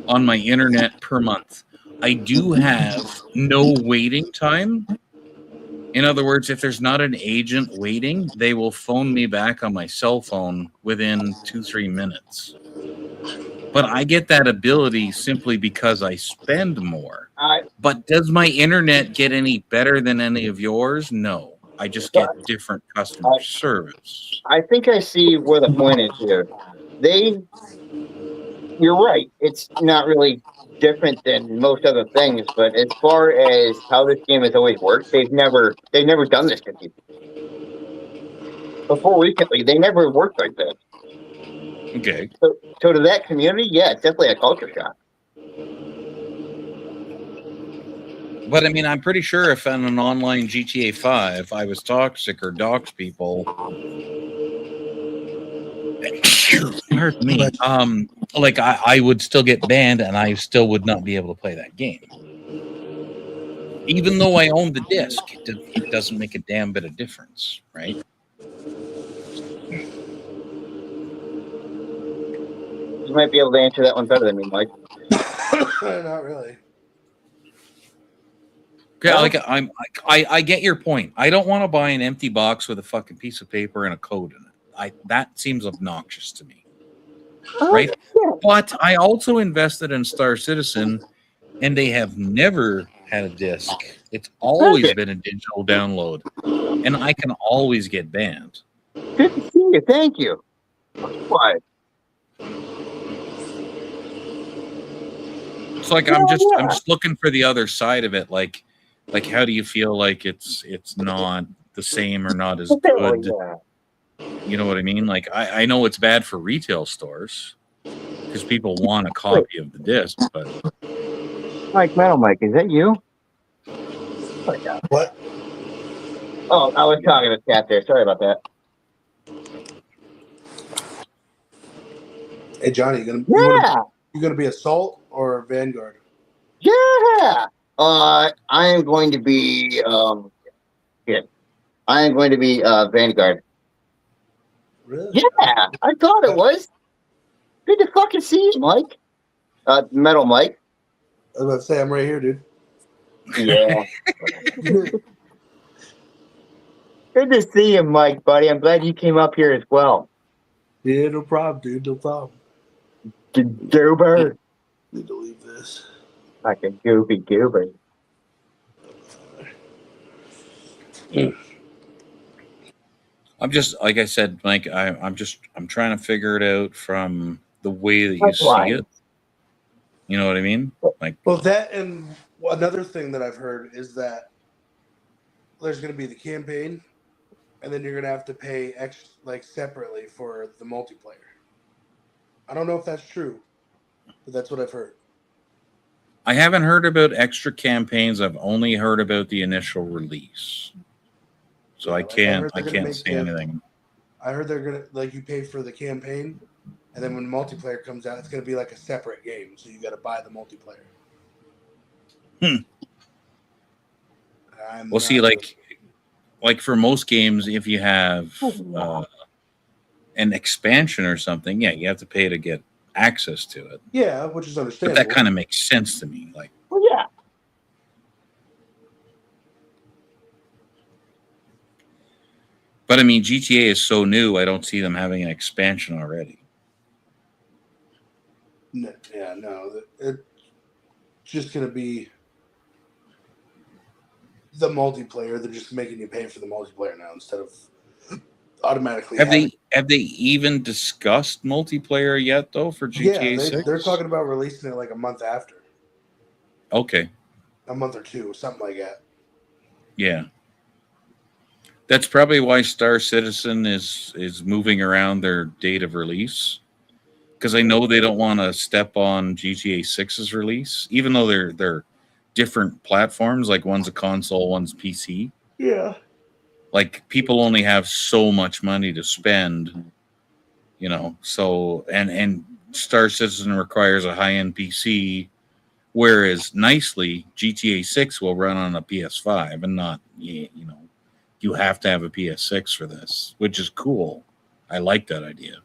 I: on my internet per month. I do have no waiting time. In other words, if there's not an agent waiting, they will phone me back on my cell phone within 2-3 minutes. But I get that ability simply because I spend more. But does my internet get any better than any of yours? No. I just get different customer service.
B: I think I see where the point is here. You're right. It's not really different than most other things, but as far as how this game has always worked, they've never done this to people. Before recently, they never worked like this.
I: Okay.
B: So to that community, yeah, it's definitely a culture shock.
I: But I mean, I'm pretty sure if in an online GTA 5 I was toxic or doxed people, pardon me, like I would still get banned and I still would not be able to play that game. Even though I own the disc, it doesn't make a damn bit of difference, right?
B: You might be able to answer that one better than me, Mike.
G: Not really.
I: Okay, like I get your point. I don't want to buy an empty box with a fucking piece of paper and a code in it. That seems obnoxious to me, right? But I also invested in Star Citizen, and they have never had a disc. It's always been a digital download, and I can always get banned.
B: Good to see you. Thank you. Why?
I: So like I'm just looking for the other side of it. Like how do you feel like it's not the same or not as good? You know what I mean? Like I know it's bad for retail stores because people want a copy of the disc, but
B: Metal Mike, is that you?
G: What?
B: Oh, I was talking to Cat there. Sorry about that.
G: Hey Johnny, you gonna be Assault or Vanguard?
B: Yeah. I am going to be I am going to be Vanguard.
G: Really?
B: Yeah, I thought it was. Good to fucking see you, Mike. Metal Mike.
G: I was about to say I'm right here, dude.
B: Yeah. Good to see you, Mike, buddy. I'm glad you came up here as well.
G: Yeah, no problem, dude. No problem.
B: Goober.
G: Need to leave this.
B: Like a goofy goober.
I: I'm just like I said, Mike. I'm trying to figure it out from the way that you see it. You know what I mean? Like,
G: well, that and another thing that I've heard is that there's going to be the campaign, and then you're going to have to pay separately for the multiplayer. I don't know if that's true, But that's what I've heard.
I: I haven't heard about extra campaigns. I've only heard about the initial release. So
G: Yeah,
I: I
G: like,
I: can't
G: they're gonna make
I: say anything.
G: I heard they're gonna like you pay for the campaign, and then when multiplayer comes out, it's gonna be like a separate game. So you got to buy the multiplayer.
I: We'll see. Like for most games, if you have an expansion or something, yeah, you have to pay to get access to it.
G: Yeah, which is
I: But
G: understandable.
I: that kind of makes sense to me. Like,
B: Well, yeah.
I: but I mean, GTA is so new. I don't see them having an expansion already.
G: No, yeah, no, it's just gonna be the multiplayer. They're just making you pay for the multiplayer now instead of automatically.
I: Have they even discussed multiplayer yet though for GTA 6?
G: They're talking about releasing it like a month after,
I: Okay,
G: a month or two, something like that.
I: yeah. That's probably why Star Citizen is moving around their date of release, because I know they don't want to step on GTA 6's release, even though they're different platforms. Like one's a console, one's PC.
G: Yeah.
I: Like people only have so much money to spend, you know. So and Star Citizen requires a high-end PC, whereas nicely GTA 6 will run on a PS5 and not, you know. You have to have a PS6 for this, which is cool. I like that idea.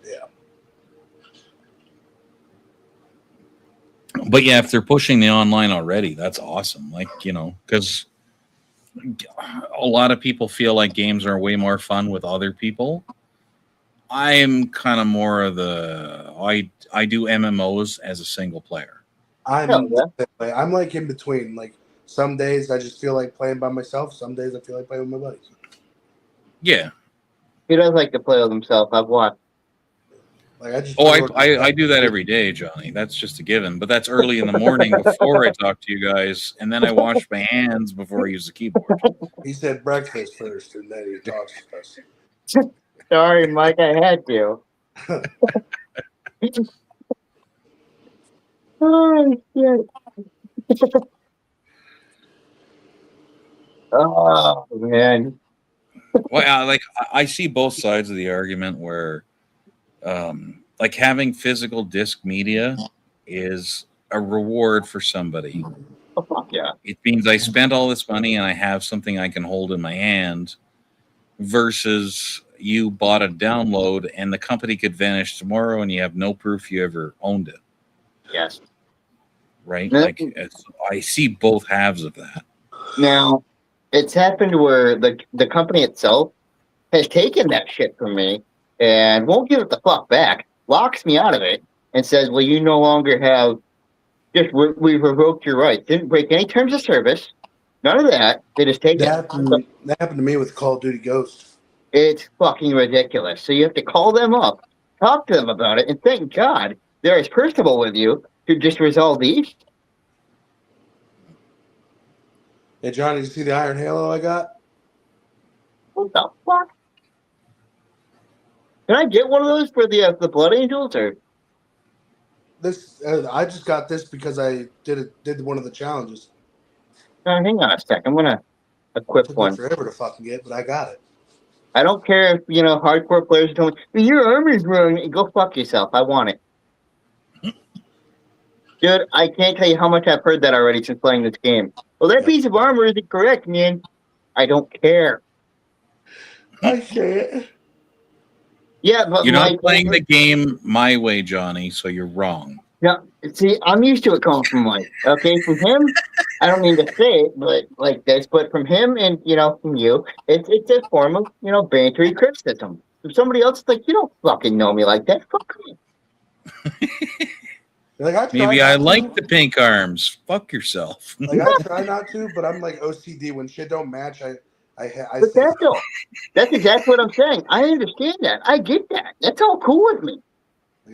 G: Yeah.
I: But yeah, if they're pushing the online already, that's awesome. Like, you know, because a lot of people feel like games are way more fun with other people. I'm kind of more of the I do MMOs as a single player.
G: I'm like in between. Like some days I just feel like playing by myself. Some days I feel like playing with my buddies.
I: Yeah.
B: He does like to play with himself. I've watched.
G: Like
I: I do that every day, Johnny. That's just a given. But that's early in the morning before I talk to you guys, and then I wash my hands before I use the keyboard.
G: He said breakfast first, and then he talks to us.
B: Sorry, Mike, I had to. Oh, shit. Oh, man.
I: Well, like I see both sides of the argument where, like having physical disc media is a reward for somebody.
B: Oh, fuck yeah.
I: It means I spent all this money and I have something I can hold in my hand, versus you bought a download and the company could vanish tomorrow and you have no proof you ever owned it.
B: Yes.
I: Right? Like I see both halves of that.
B: Now, it's happened where the company itself has taken that shit from me and won't give it the fuck back, locks me out of it, and says, well, you no longer have, we've revoked your rights. Didn't break any terms of service. None of that. They just take
G: That
B: it.
G: happened to me with Call of Duty Ghost.
B: It's fucking ridiculous. So you have to call them up, talk to them about it, and thank God they're as personable with you to just resolve these.
G: Hey, Johnny, did you see the Iron Halo I got?
B: What the fuck? Can I get one of those for the Blood Angels, or?
G: This I just got this because I did one of the challenges.
B: Hang on a sec. I'm gonna equip
G: Took
B: one.
G: me forever to fucking get, but I got it.
B: I don't care if hardcore players are telling me your armor's wrong. Go fuck yourself. I want it, dude. I can't tell you how much I've heard that already since playing this game. Well, that piece of armor isn't correct, man. I don't care.
G: I can't.
B: Yeah, but
I: you're not playing the game my way, Johnny, so you're wrong.
B: Yeah, see, I'm used to it coming from Mike. Okay, from him, I don't mean to say it, but like this, but from him and from you, it's a form of bantery criticism. From somebody else, it's like, you don't fucking know me like that. Fuck me.
G: Like,
I: Maybe I like the pink arms. Fuck yourself.
G: Like I try not to, but I'm like OCD when shit don't match.
B: But that's exactly what I'm saying. I understand that. I get that. That's all cool with me.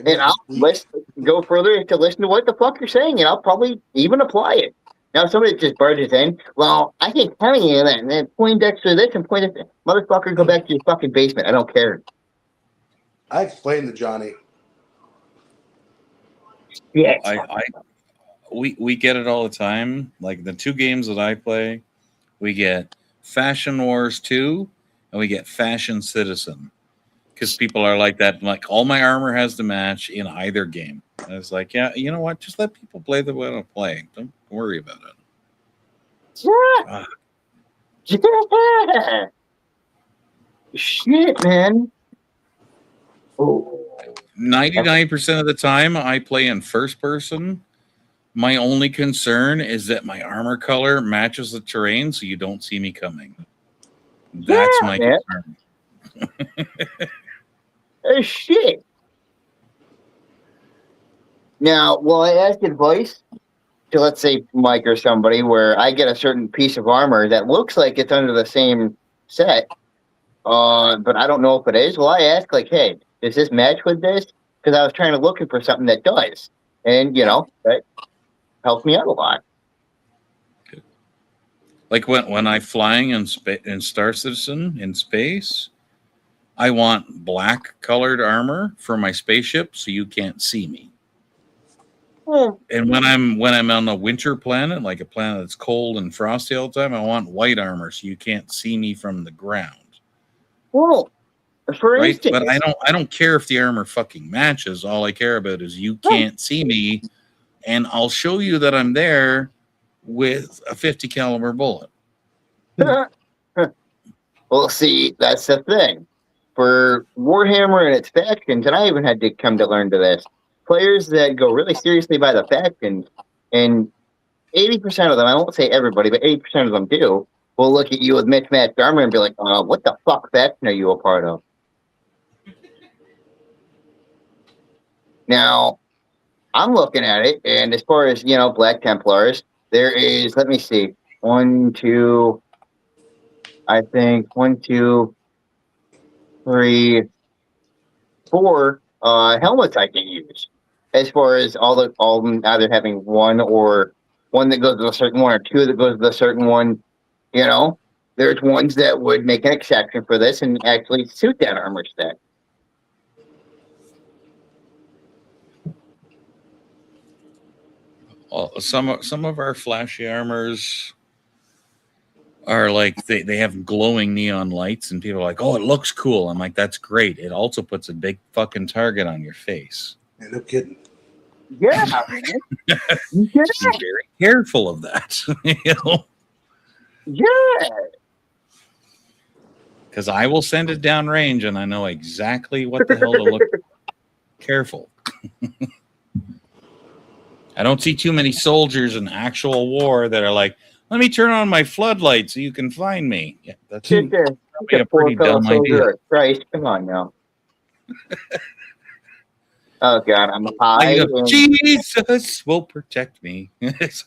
B: And I'll go further to listen to what the fuck you're saying, and I'll probably even apply it. Now, if somebody just barges in, well, I can't tell you that, and then Poindexter this and Poindexter, motherfucker, go back to your fucking basement. I don't care.
G: I explained to Johnny.
B: Yeah.
I: We get it all the time. Like the two games that I play, we get Fashion Wars 2 and we get Fashion Citizen. Because people are like that, like all my armor has to match in either game. And it's like, yeah, you know what? Just let people play the way they play. Don't worry about it.
B: Yeah. Yeah. Shit, man. Oh.
I: 99% of the time I play in first person. My only concern is that my armor color matches the terrain so you don't see me coming. That's my concern.
B: Shit. Now, will I ask advice to, let's say, Mike or somebody, where I get a certain piece of armor that looks like it's under the same set, but I don't know if it is? Will I ask, like, hey, does this match with this? Because I was trying to look for something that does. And, you know, that helps me out a lot.
I: Like when I'm flying in Star Citizen in space, I want black colored armor for my spaceship so you can't see me. And when I'm on a winter planet, like a planet that's cold and frosty all the time, I want white armor so you can't see me from the ground.
B: Well, for instance,
I: but I don't care if the armor fucking matches. All I care about is you can't see me, and I'll show you that I'm there with a 50 caliber bullet.
B: Well, see, that's the thing. For Warhammer and its factions, and I even had to come to learn to this, players that go really seriously by the factions, and 80% of them, I won't say everybody, but 80% of them do, will look at you with mismatched armor and be like, what the fuck faction are you a part of? Now, I'm looking at it, and as far as, you know, Black Templars, there is, let me see, 1, 2, 3, 4 helmets I can use. As far as all of them either having one that goes to a certain one or two that goes to a certain one, you know, there's ones that would make an exception for this and actually suit that armor set.
I: Well, some of our flashy armors are like they have glowing neon lights, and people are like, "Oh, it looks cool." I'm like, "That's great." It also puts a big fucking target on your face.
G: Yeah, no kidding.
B: Yeah,
I: Be very careful of that. You know?
B: Yeah.
I: Because I will send it down range, and I know exactly what the hell to look. Careful. I don't see too many soldiers in actual war that are like, let me turn on my floodlight so you can find me. Yeah, that's probably a pretty dumb idea.
B: Christ, come on now. Oh God, I'm high.
I: Jesus will protect me. That's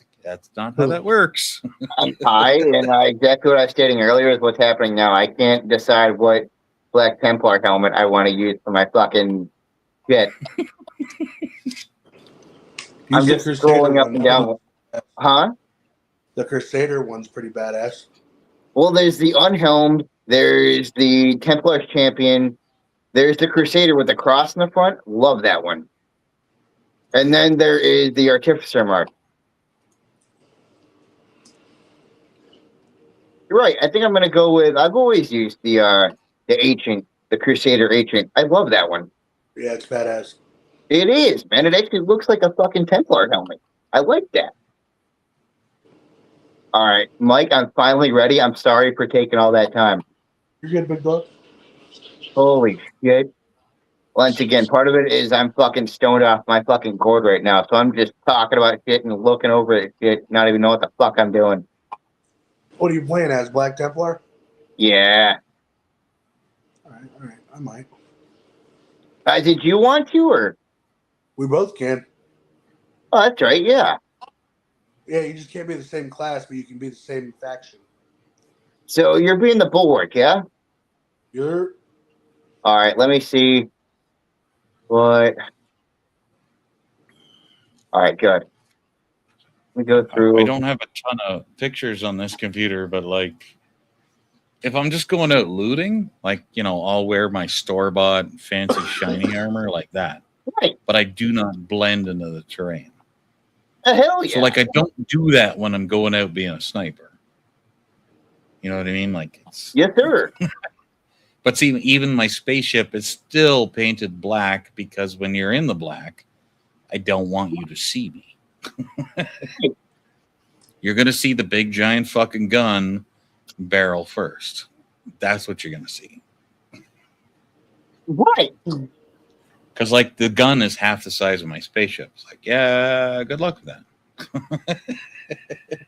I: not how that works.
B: I'm high, and exactly what I was stating earlier is what's happening now. I can't decide what Black Templar helmet I want to use for my fucking shit. I'm just scrolling up and down. Huh?
G: The Crusader one's pretty badass.
B: Well, there's the Unhelmed, there's the Templar Champion, there's the Crusader with the cross in the front. Love that one. And then there is the Artificer mark. You're right. I think I'm going to go with, I've always used the Ancient, the Crusader Ancient. I love that one.
G: Yeah, it's badass.
B: It is, man. It actually looks like a fucking Templar helmet. I like that. All right, Mike, I'm finally ready. I'm sorry for taking all that time.
G: You're good, big dog.
B: Holy shit. Once again, part of it is I'm fucking stoned off my fucking gourd right now, so I'm just talking about shit and looking over at shit, not even know what the fuck I'm doing.
G: What are you playing as, Black Templar?
B: Yeah.
G: All right. I might.
B: Did you want to, or?
G: We both can.
B: Oh, that's right, yeah.
G: Yeah, you just can't be the same class, but you can be the same faction.
B: So you're being the Bulwark, yeah?
G: You're...
B: All right, let me see. What? All right, good. We go through.
I: I don't have a ton of pictures on this computer, but like, if I'm just going out looting, like, you know, I'll wear my store-bought fancy shiny armor like that.
B: Right.
I: but I do not blend into the terrain.
B: Hell yeah.
I: So like I don't do that when I'm going out being a sniper. You know what I mean? Like it's
B: Yes, sir.
I: But see, even my spaceship is still painted black because when you're in the black, I don't want you to see me. You're going to see the big giant fucking gun barrel first. That's what you're going to see.
B: Right.
I: Because like the gun is half the size of my spaceship. It's like, yeah, good luck with that.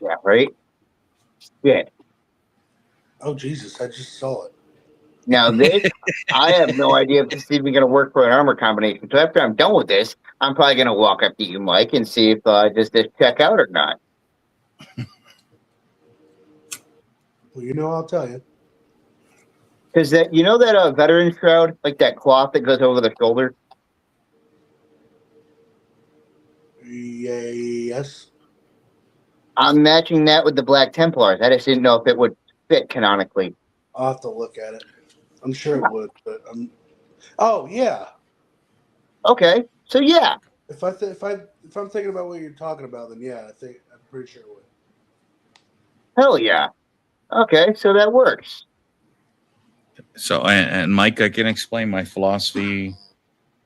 B: Yeah, right? Yeah.
G: Oh, Jesus, I just saw it.
B: Now this, I have no idea if this is even going to work for an armor combination. So after I'm done with this, I'm probably going to walk up to you, Mike, and see if does this check out or not.
G: Well, you know, I'll tell you.
B: Because that, you know that veteran shroud, like that cloth that goes over the shoulder?
G: Yes.
B: I'm matching that with the Black Templars. I just didn't know if it would fit canonically.
G: I'll have to look at it. I'm sure it would, but oh yeah.
B: Okay, so yeah.
G: If I'm thinking about what you're talking about, then yeah, I'm pretty sure it would.
B: Hell yeah. Okay, so that works.
I: So, and Mike, I can explain my philosophy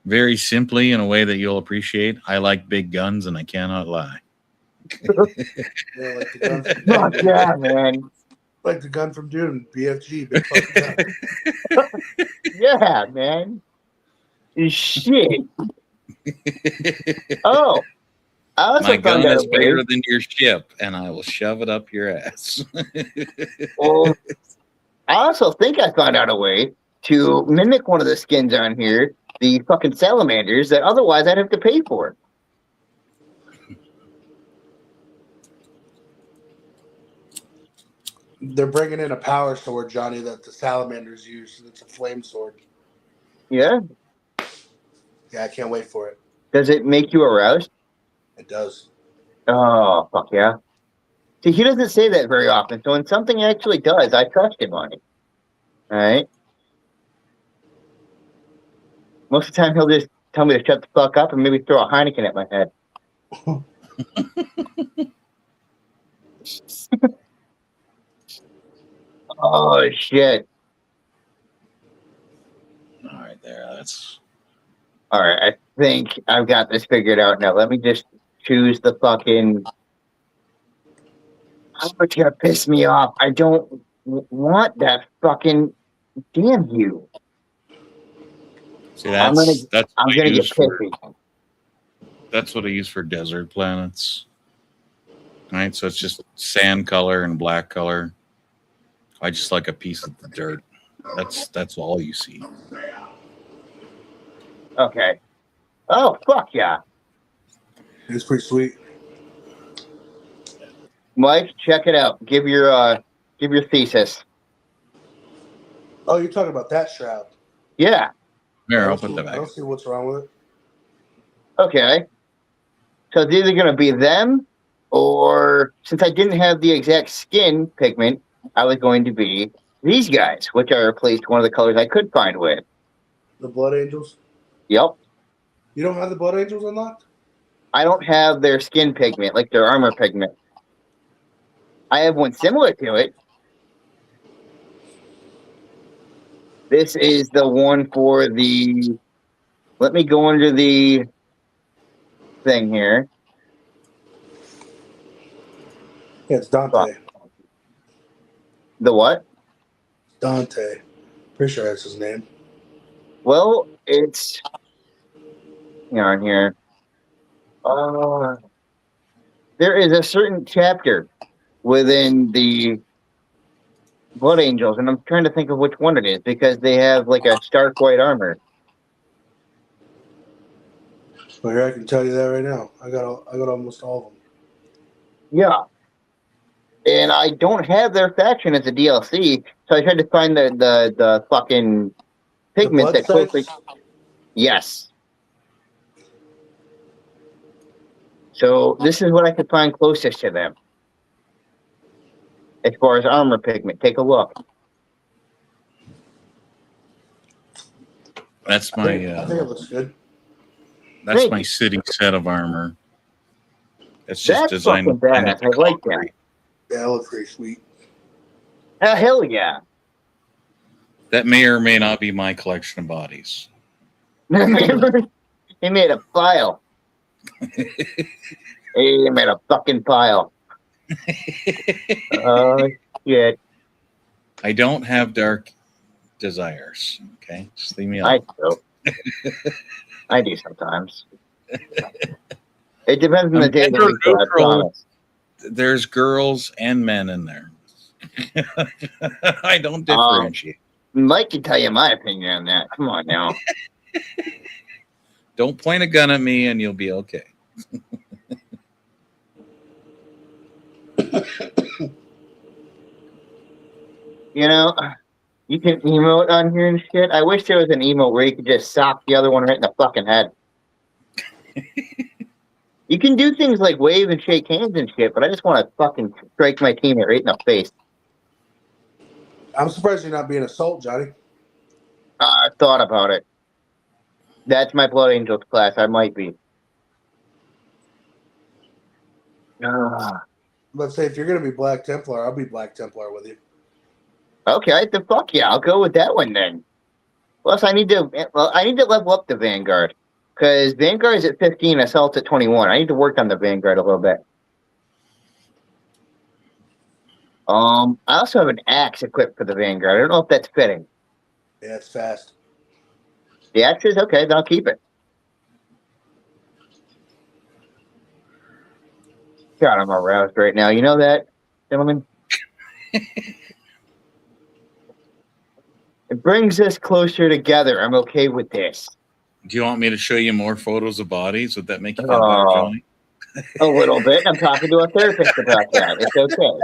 I: very simply in a way that you'll appreciate. I like big guns, and I cannot lie.
G: Yeah, like the gun from
B: Fuck yeah, man.
G: Like the gun from Dune, BFG, big fucking gun.
B: Yeah, man. Shit. Oh, I also
I: My gun
B: found out
I: is
B: a way.
I: bigger than your ship, and I will shove it up your ass.
B: Well, I also think I found out a way to mimic one of the skins on here, the fucking salamanders, that otherwise I'd have to pay for.
G: They're bringing in a power sword, Johnny, that the salamanders use. It's a flame sword.
B: Yeah?
G: Yeah, I can't wait for it.
B: Does it make you aroused?
G: It does.
B: Oh, fuck yeah. See, he doesn't say that very often, so when something actually does, I trust him on it. Alright? Most of the time, he'll just tell me to shut the fuck up and maybe throw a Heineken at my head. Oh, shit.
I: All right, there. That's
B: Alright, I think I've got this figured out now. Let me just choose the fucking... How much gonna piss me off? I don't want that fucking... Damn you.
I: see,
B: I'm
I: that's
B: gonna
I: what I
B: get
I: use for.
B: pissy.
I: That's what I use for desert planets. Right, so it's just sand color and black color. I just like a piece of the dirt. That's all you see.
B: Okay. Oh, fuck yeah.
G: It's pretty sweet.
B: Mike, check it out. Give your thesis.
G: Oh, you're talking about that shroud.
B: Yeah.
I: Here,
G: I
I: I'll
G: don't
I: put
G: see-
I: that
G: I
I: back.
G: don't see what's wrong with it.
B: Okay. So it's either going to be them, or since I didn't have the exact skin pigment, I was going to be these guys, which I replaced one of the colors I could find with.
G: The Blood Angels?
B: Yep.
G: You don't have the Blood Angels unlocked?
B: I don't have their skin pigment, like their armor pigment. I have one similar to it. This is the one for the... Let me go under the thing here.
G: Yeah, it's Dante.
B: The what?
G: Dante. Pretty sure that's his name.
B: Well, it's... on here. There is a certain chapter within the Blood Angels, and I'm trying to think of which one it is, because they have like a stark white armor.
G: Well, here I can tell you that right now. I got almost all of them.
B: Yeah. And I don't have their faction as a DLC, so I tried to find the fucking pigment
G: The
B: that quickly...
G: Bloodsights?
B: Yes. So this is what I could find closest to them. As far as armor pigment, take a look.
I: That's
G: I
I: my.
G: think it looks good.
I: That's
B: Thank
I: my
B: you.
I: sitting set of armor. It's just
B: That's
I: designed
B: fucking
I: to blend
B: badass.
I: into
B: I like that.
I: concrete.
G: Yeah, that looks pretty sweet.
B: Hell yeah.
I: That may or may not be my collection of bodies.
B: He made a pile. He made a fucking pile. Oh, shit.
I: I don't have dark desires. Okay, just leave me
B: I
I: alone.
B: do. I do sometimes. It depends on the
I: I'm
B: day of the
I: gender
B: week, though, I
I: neutral.
B: promise.
I: There's girls and men in there. I don't differentiate.
B: Mike can tell you my opinion on that. Come on now.
I: Don't point a gun at me and you'll be okay.
B: You know, you can emote on here and shit. I wish there was an emote where you could just sock the other one right in the fucking head. You can do things like wave and shake hands and shit, but I just want to fucking strike my teammate right in the face.
G: I'm surprised you're not being assault, Johnny.
B: I thought about it. That's my Blood Angels class. I might be.
G: Let's say if you're gonna be Black Templar, I'll be Black Templar with you.
B: Okay, the fuck yeah, I'll go with that one then. Plus, I need to level up the Vanguard because Vanguard is at 15, Assault's at 21. I need to work on the Vanguard a little bit. I also have an axe equipped for the Vanguard. I don't know if that's fitting.
G: Yeah, it's fast.
B: The axe is okay. Then I'll keep it. God, I'm aroused right now. You know that, gentlemen? It brings us closer together. I'm okay with this.
I: Do you want me to show you more photos of bodies? Would that make you feel better, Johnny?
B: A little bit. I'm talking to a therapist about that. It's okay.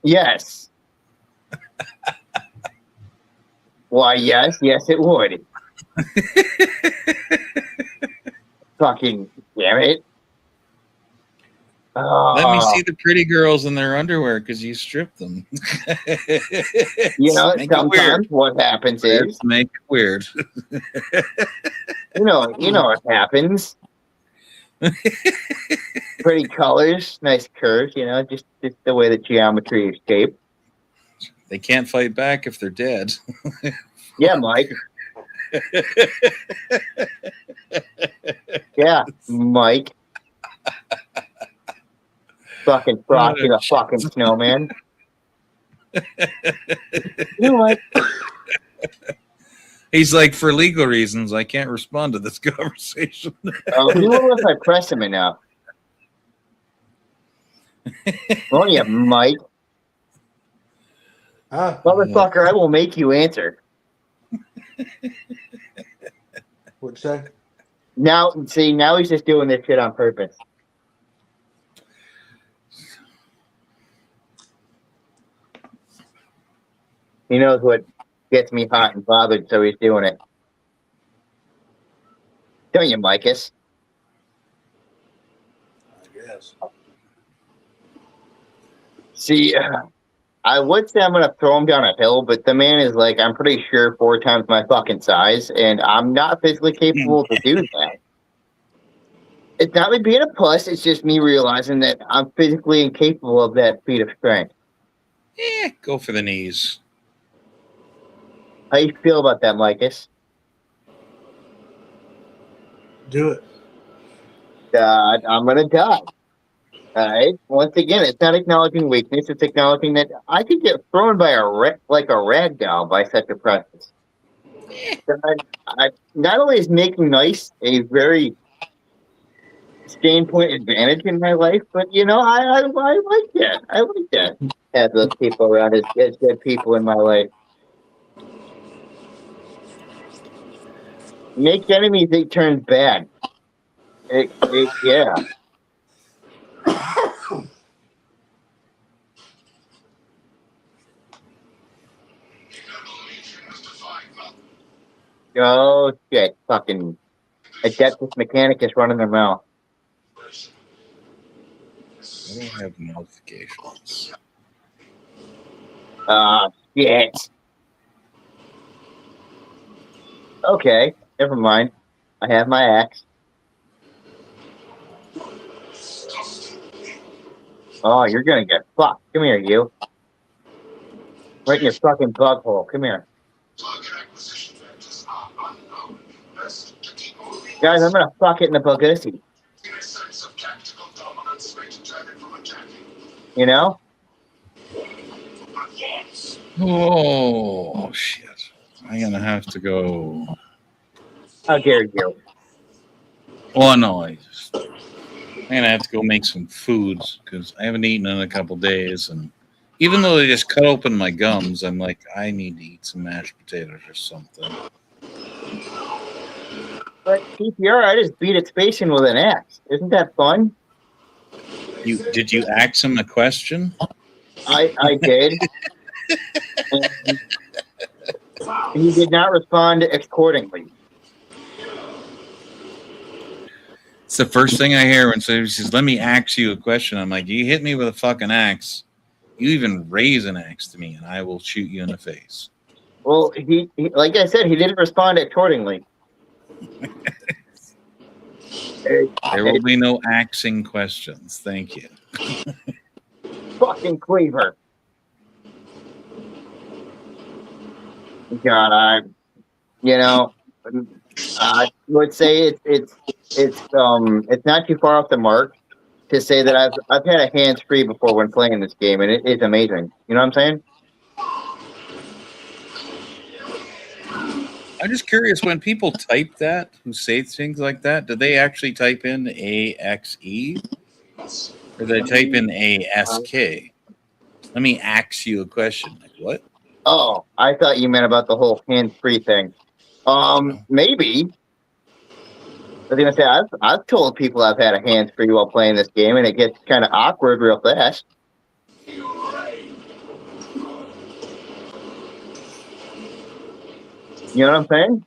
B: Yes. Why, yes, it would. Fucking damn it.
I: Let me see the pretty girls in their underwear because you stripped them.
B: You know,
I: Make it
B: sometimes
I: weird.
B: what happens is,
I: Let's make it weird.
B: you know what happens. Pretty colors, nice curves, you know, just the way the geometry is shaped.
I: They can't fight back if they're dead.
B: Yeah, Mike. Yeah, Mike. Fucking Frosty the fucking snowman. You know what?
I: He's like, for legal reasons, I can't respond to this conversation.
B: Oh, you know if I press him enough. Oh yeah, Mike. Motherfucker, I will make you answer.
G: What'd you say?
B: Now he's just doing this shit on purpose. He knows what gets me hot and bothered, so he's doing it. Don't you, Micus?
G: I guess.
B: See, I would say I'm going to throw him down a hill, but the man is like, I'm pretty sure 4 times my fucking size, and I'm not physically capable to do that. It's not me being a puss, it's just me realizing that I'm physically incapable of that feat of strength.
I: Go for the knees.
B: How you feel about that, Micus?
G: Do it.
B: I'm going to die. All right. Once again, it's not acknowledging weakness. It's acknowledging that I could get thrown by like a rag doll by such a presence. Not only is making nice a very standpoint advantage in my life, but you know, I like that. I like that. Have those people around as good people in my life. Make enemies, it turns bad. Yeah. Oh shit! Fucking Adeptus Mechanicus running their mouth.
I: I don't have notifications.
B: Shit. Okay, never mind. I have my axe. Oh, you're gonna get fucked. Come here, you. Right in your fucking butthole. Come here. Guys, I'm gonna fuck it in the pussy. You know?
I: Oh shit! I'm gonna have to go.
B: How dare you?
I: Oh no! I'm gonna have to go make some food because I haven't eaten in a couple days, and even though they just cut open my gums, I'm like, I need to eat some mashed potatoes or something.
B: But TPR, I just beat its face in with an axe. Isn't that fun?
I: Did you ask him a question?
B: I did. And he did not respond accordingly.
I: It's the first thing I hear when somebody says, "Let me ask you a question." I'm like, "You hit me with a fucking axe. You even raise an axe to me, and I will shoot you in the face."
B: Well, he like I said, he didn't respond accordingly.
I: There will be no axing questions. Thank you.
B: Fucking Cleaver. God, I would say it's not too far off the mark to say that I've had a hands free before when playing this game, and it is amazing. You know what I'm saying?
I: I'm just curious, when people type that, who say things like that, do they actually type in AXE? Or do they type in ASK? Let me ask you a question. Like, what?
B: Oh, I thought you meant about the whole hands-free thing. Maybe. I was gonna say I've told people I've had a hands-free while playing this game, and it gets kind of awkward real fast. You know what I'm saying?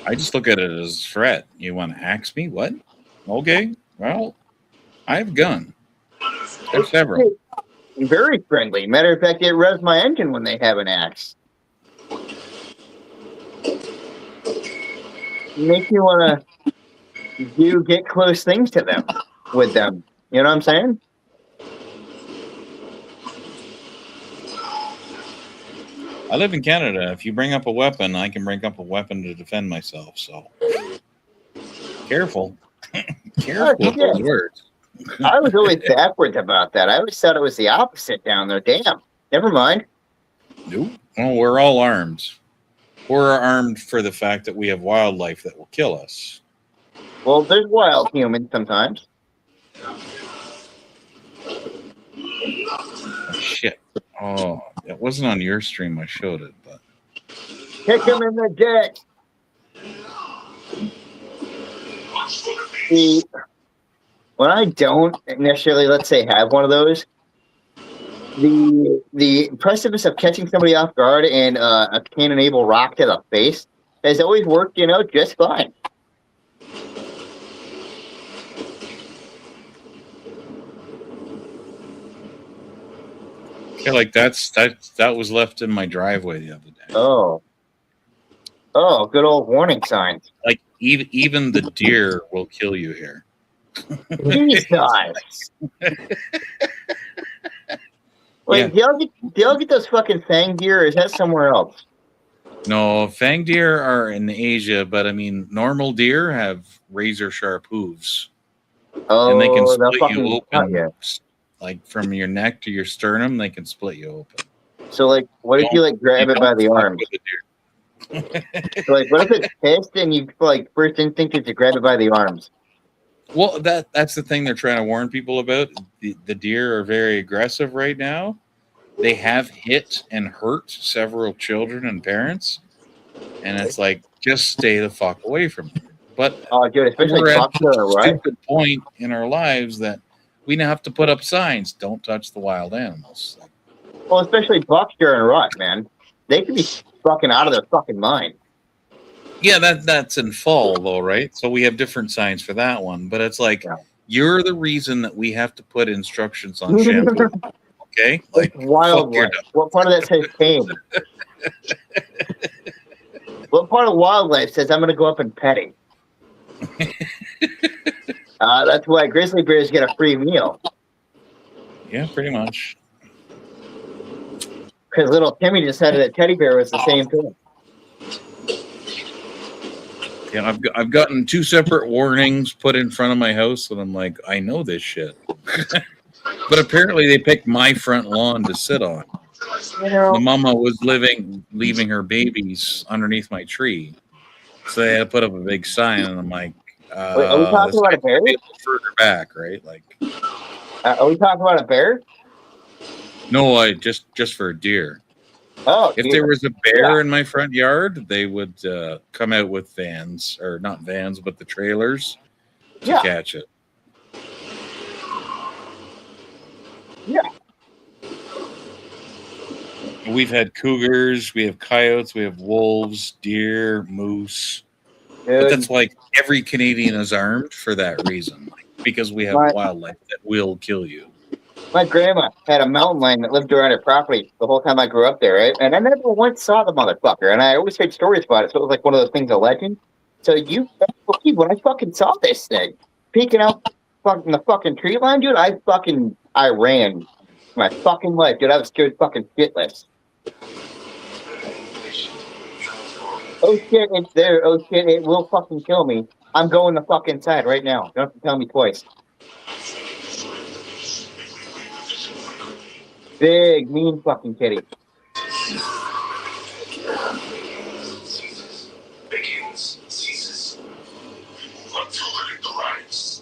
I: I just look at it as a threat. You want to ask me? What? Okay. Well, I have a gun. There's several.
B: Very friendly. Matter of fact, it revs my engine when they have an axe. Makes you want to get close things to them with them. You know what I'm saying?
I: I live in Canada. If you bring up a weapon, I can bring up a weapon to defend myself. So careful. Careful with those words.
B: I was always backwards about that. I always thought it was the opposite down there. Damn. Never mind.
I: Nope. Well, we're all armed. We're armed for the fact that we have wildlife that will kill us.
B: Well, there's wild humans sometimes.
I: Oh, shit. Oh, it wasn't on your stream. I showed it, but
B: Kick him in the dick. See, when I don't necessarily, let's say, have one of those, the precipice of catching somebody off guard and a cannonable rock to the face has always worked, just fine.
I: yeah, like that was left in my driveway the other day.
B: Oh, good old warning signs.
I: Like even the deer will kill you here.
B: Jesus. Wait,
I: Yeah.
B: do y'all get those fucking fang deer, or is that somewhere else?
I: No, fang deer are in Asia, but I mean, normal deer have razor sharp hooves.
B: Oh,
I: and they can
B: they'll
I: split you
B: fucking
I: open.
B: cut ya.
I: Like from your neck to your sternum, they can split you open.
B: So, like, what if you, like, grab it by the arms? So, like, what if it's pissed and you, like, first instinct is to grab it by the arms?
I: Well, that's the thing they're trying to warn people about. The deer are very aggressive right now. They have hit and hurt several children and parents, and it's like, just stay the fuck away from them. But
B: dude, especially
I: we're at
B: bucktail,
I: a
B: right?
I: stupid point in our lives that we now have to put up signs: don't touch the wild animals.
B: Well, especially bucks during rut, man. They could be fucking out of their fucking mind.
I: Yeah, that's in fall though, right? So we have different signs for that one. But it's like, you're the reason that we have to put instructions on shampoo. Okay? Like
B: wildlife. What part of that says tame? What part of wildlife says I'm gonna go up and pet him? That's why grizzly bears get a free meal.
I: Yeah, pretty much.
B: Because little Timmy decided that teddy bear was the same thing.
I: Yeah, I've gotten 2 separate warnings put in front of my house, and I'm like, I know this shit. But apparently, they picked my front lawn to sit on.
B: You know,
I: The mama was leaving her babies underneath my tree, so they had to put up a big sign, and I'm like,
B: wait, are we talking
I: this
B: about a
I: might
B: bear?
I: be a little further back, right? Like,
B: Are we talking about a bear?
I: no, I just for a deer.
B: Oh,
I: If there was a bear in my front yard, they would come out with vans, or not vans, but the trailers to catch it.
B: Yeah.
I: We've had cougars, we have coyotes, we have wolves, deer, moose. But that's like every Canadian is armed for that reason, because we have wildlife that will kill you.
B: My grandma had a mountain lion that lived around her property the whole time I grew up there, right? And I never once saw the motherfucker, and I always heard stories about it, so it was like one of those things, a legend. So when I fucking saw this thing peeking out fucking the fucking tree line, dude, I ran my fucking life, dude. I was scared fucking shitless. Oh shit, it's there. Oh shit, it will fucking kill me. I'm going the fuck inside right now. You don't have to tell me twice. Big, mean fucking kitty.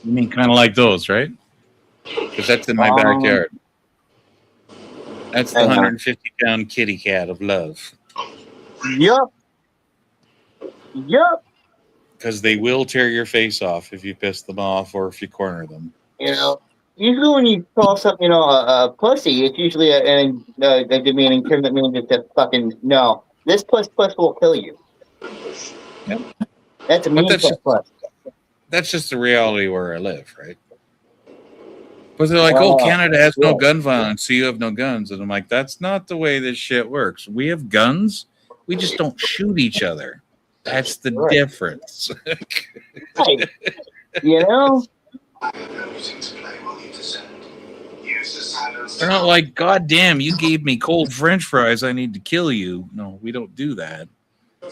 I: You mean kind of like those, right? Because that's in my backyard. That's the 150-pound kitty cat of love.
B: Yup. Yup.
I: Because they will tear your face off if you piss them off or if you corner them.
B: You know, usually when you call something, a pussy, it's usually a demeaning term that means it's a fucking no. This plus will kill you.
I: Yep.
B: That's a mean plus.
I: That's just the reality where I live, right? But they're like, oh, Canada has no gun violence, so you have no guns. And I'm like, that's not the way this shit works. We have guns. We just don't shoot each other. That's the difference.
B: Right. You know?
I: They're not like, God damn, you gave me cold French fries. I need to kill you. No, we don't do that.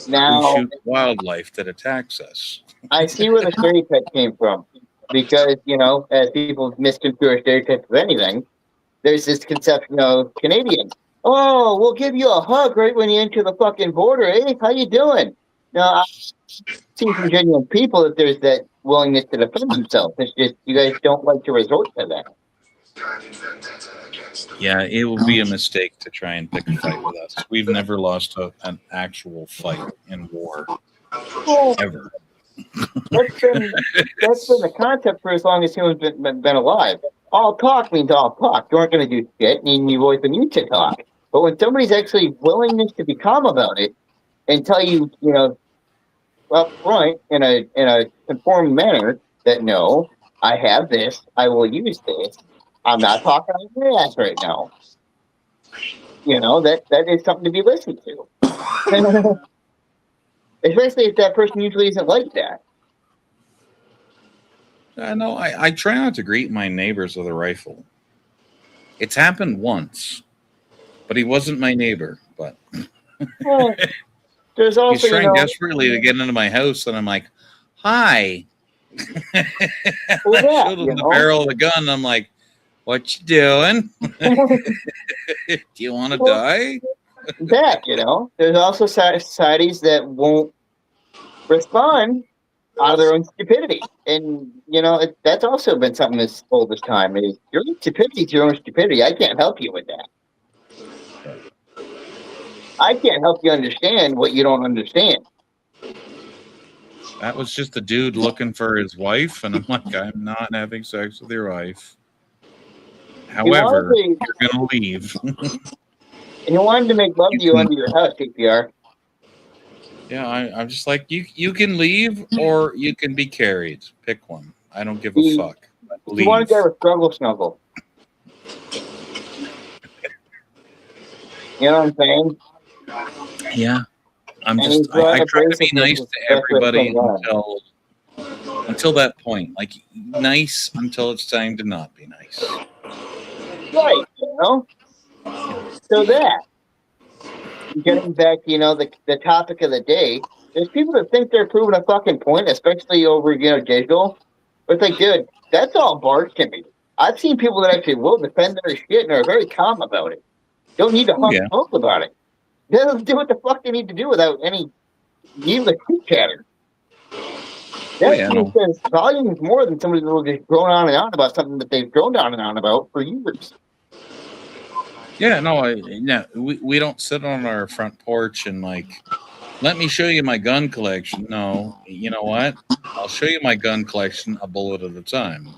B: Now,
I: we shoot wildlife that attacks us.
B: I see where the stereotype came from. Because, as people misconstrue stereotypes of anything, there's this conception of Canadians. Oh, we'll give you a hug right when you enter the fucking border. Hey, how you doing? Now, I've seen some genuine people that there's that willingness to defend themselves. It's just you guys don't like to resort to that.
I: Yeah, it will be a mistake to try and pick a fight with us. We've never lost an actual fight in war. Ever.
B: That's been the concept for as long as humans been alive. All talk means all talk. You aren't going to do shit, and you always been used to talk. But when somebody's actually willingness to be calm about it and tell you, up front in a conformed manner that no, I have this, I will use this. I'm not talking out my ass right now. That is something to be listened to. Especially if that person usually isn't like that.
I: No, I try not to greet my neighbors with a rifle. It's happened once, but he wasn't my neighbor. But
B: well, there's also,
I: he's trying desperately to get into my house, and I'm like, "Hi." I showed him the barrel of the gun. And I'm like, "What you doing? Do you want to die?"
B: There's also societies that won't respond out of their own stupidity. And, that's also been something that's old as time. Is your own stupidity is your own stupidity. I can't help you with that. I can't help you understand what you don't understand.
I: That was just a dude looking for his wife, and I'm like, I'm not having sex with your wife. However, you're going to leave.
B: And you wanted to make love to you under your house, CPR.
I: Yeah, I'm just like, you can leave or you can be carried. Pick one. I don't give a fuck.
B: You wanted to have a struggle snuggle. You know what I'm saying?
I: Yeah. I'm
B: And
I: just
B: he's brought
I: I try to be
B: abrasiveness
I: nice
B: as
I: to
B: the best way to
I: everybody
B: come around.
I: until that point. Like nice until it's time to not be nice.
B: Right, you know? So that, getting back, you know, the topic of the day, there's people that think they're proving a fucking point, especially over, you know, digital. But it's like, dude, that's all bark to me. I've seen people that actually will defend their shit and are very calm about it. Don't need to
I: Oh
B: huff
I: yeah.
B: smoke about it. They'll do what the fuck they need to do without any needless chit chatter.
I: Oh
B: That
I: yeah.
B: to me
I: No.
B: says volumes more than somebody who will just drone on and on about something that they've droned on and on about for years.
I: Yeah. No. We don't sit on our front porch and like, let me show you my gun collection. No. You know what? I'll show you my gun collection a bullet at a time.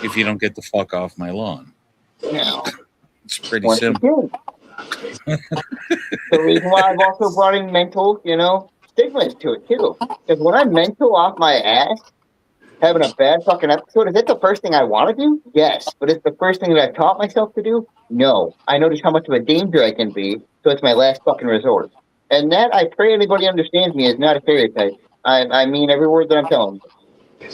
I: If you don't get the fuck off my lawn.
B: Now,
I: It's pretty
B: once
I: simple.
B: again, the reason why I've also brought in mental, you know, stigmas to it too. Because when I'm mental off my ass, having a bad fucking episode, is it the first thing I want to do? Yes. But it's the first thing that I've taught myself to do? No. I know just how much of a danger I can be, so it's my last fucking resort. And that, I pray anybody understands me, is not a stereotype. I mean every word that I'm telling you.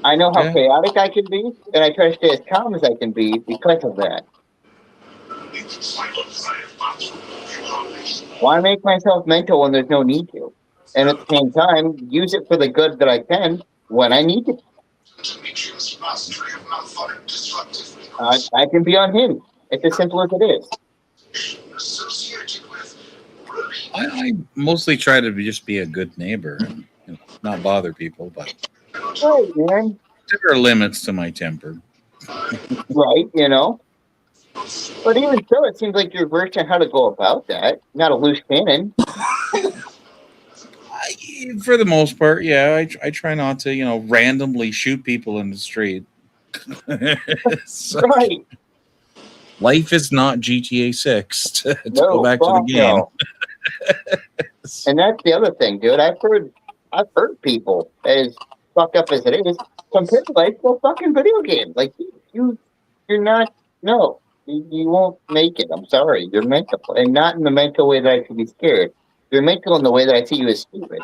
B: I know how chaotic I can be, and I try to stay as calm as I can be because of that. Why make myself mental when there's no need to? And at the same time, use it for the good that I can when I need to. I can be unhinged. It's as simple as it is.
I: I mostly try to just be a good neighbor and not bother people, but
B: Right, man.
I: there are limits to my temper.
B: Right, you know. But even so, it seems like you're versed on how to go about that. Not a loose cannon.
I: For the most part, yeah, I try not to, randomly shoot people in the street.
B: Right.
I: Life is not GTA 6 to
B: No,
I: go back to the
B: fuck
I: game.
B: no. And that's the other thing, dude. I've heard people, as fucked up as it is, compare life to a fucking video game. Like you're not. No, you won't make it. I'm sorry. You're mental, and not in the mental way that I should be scared. You're mental in the way that I see you as stupid.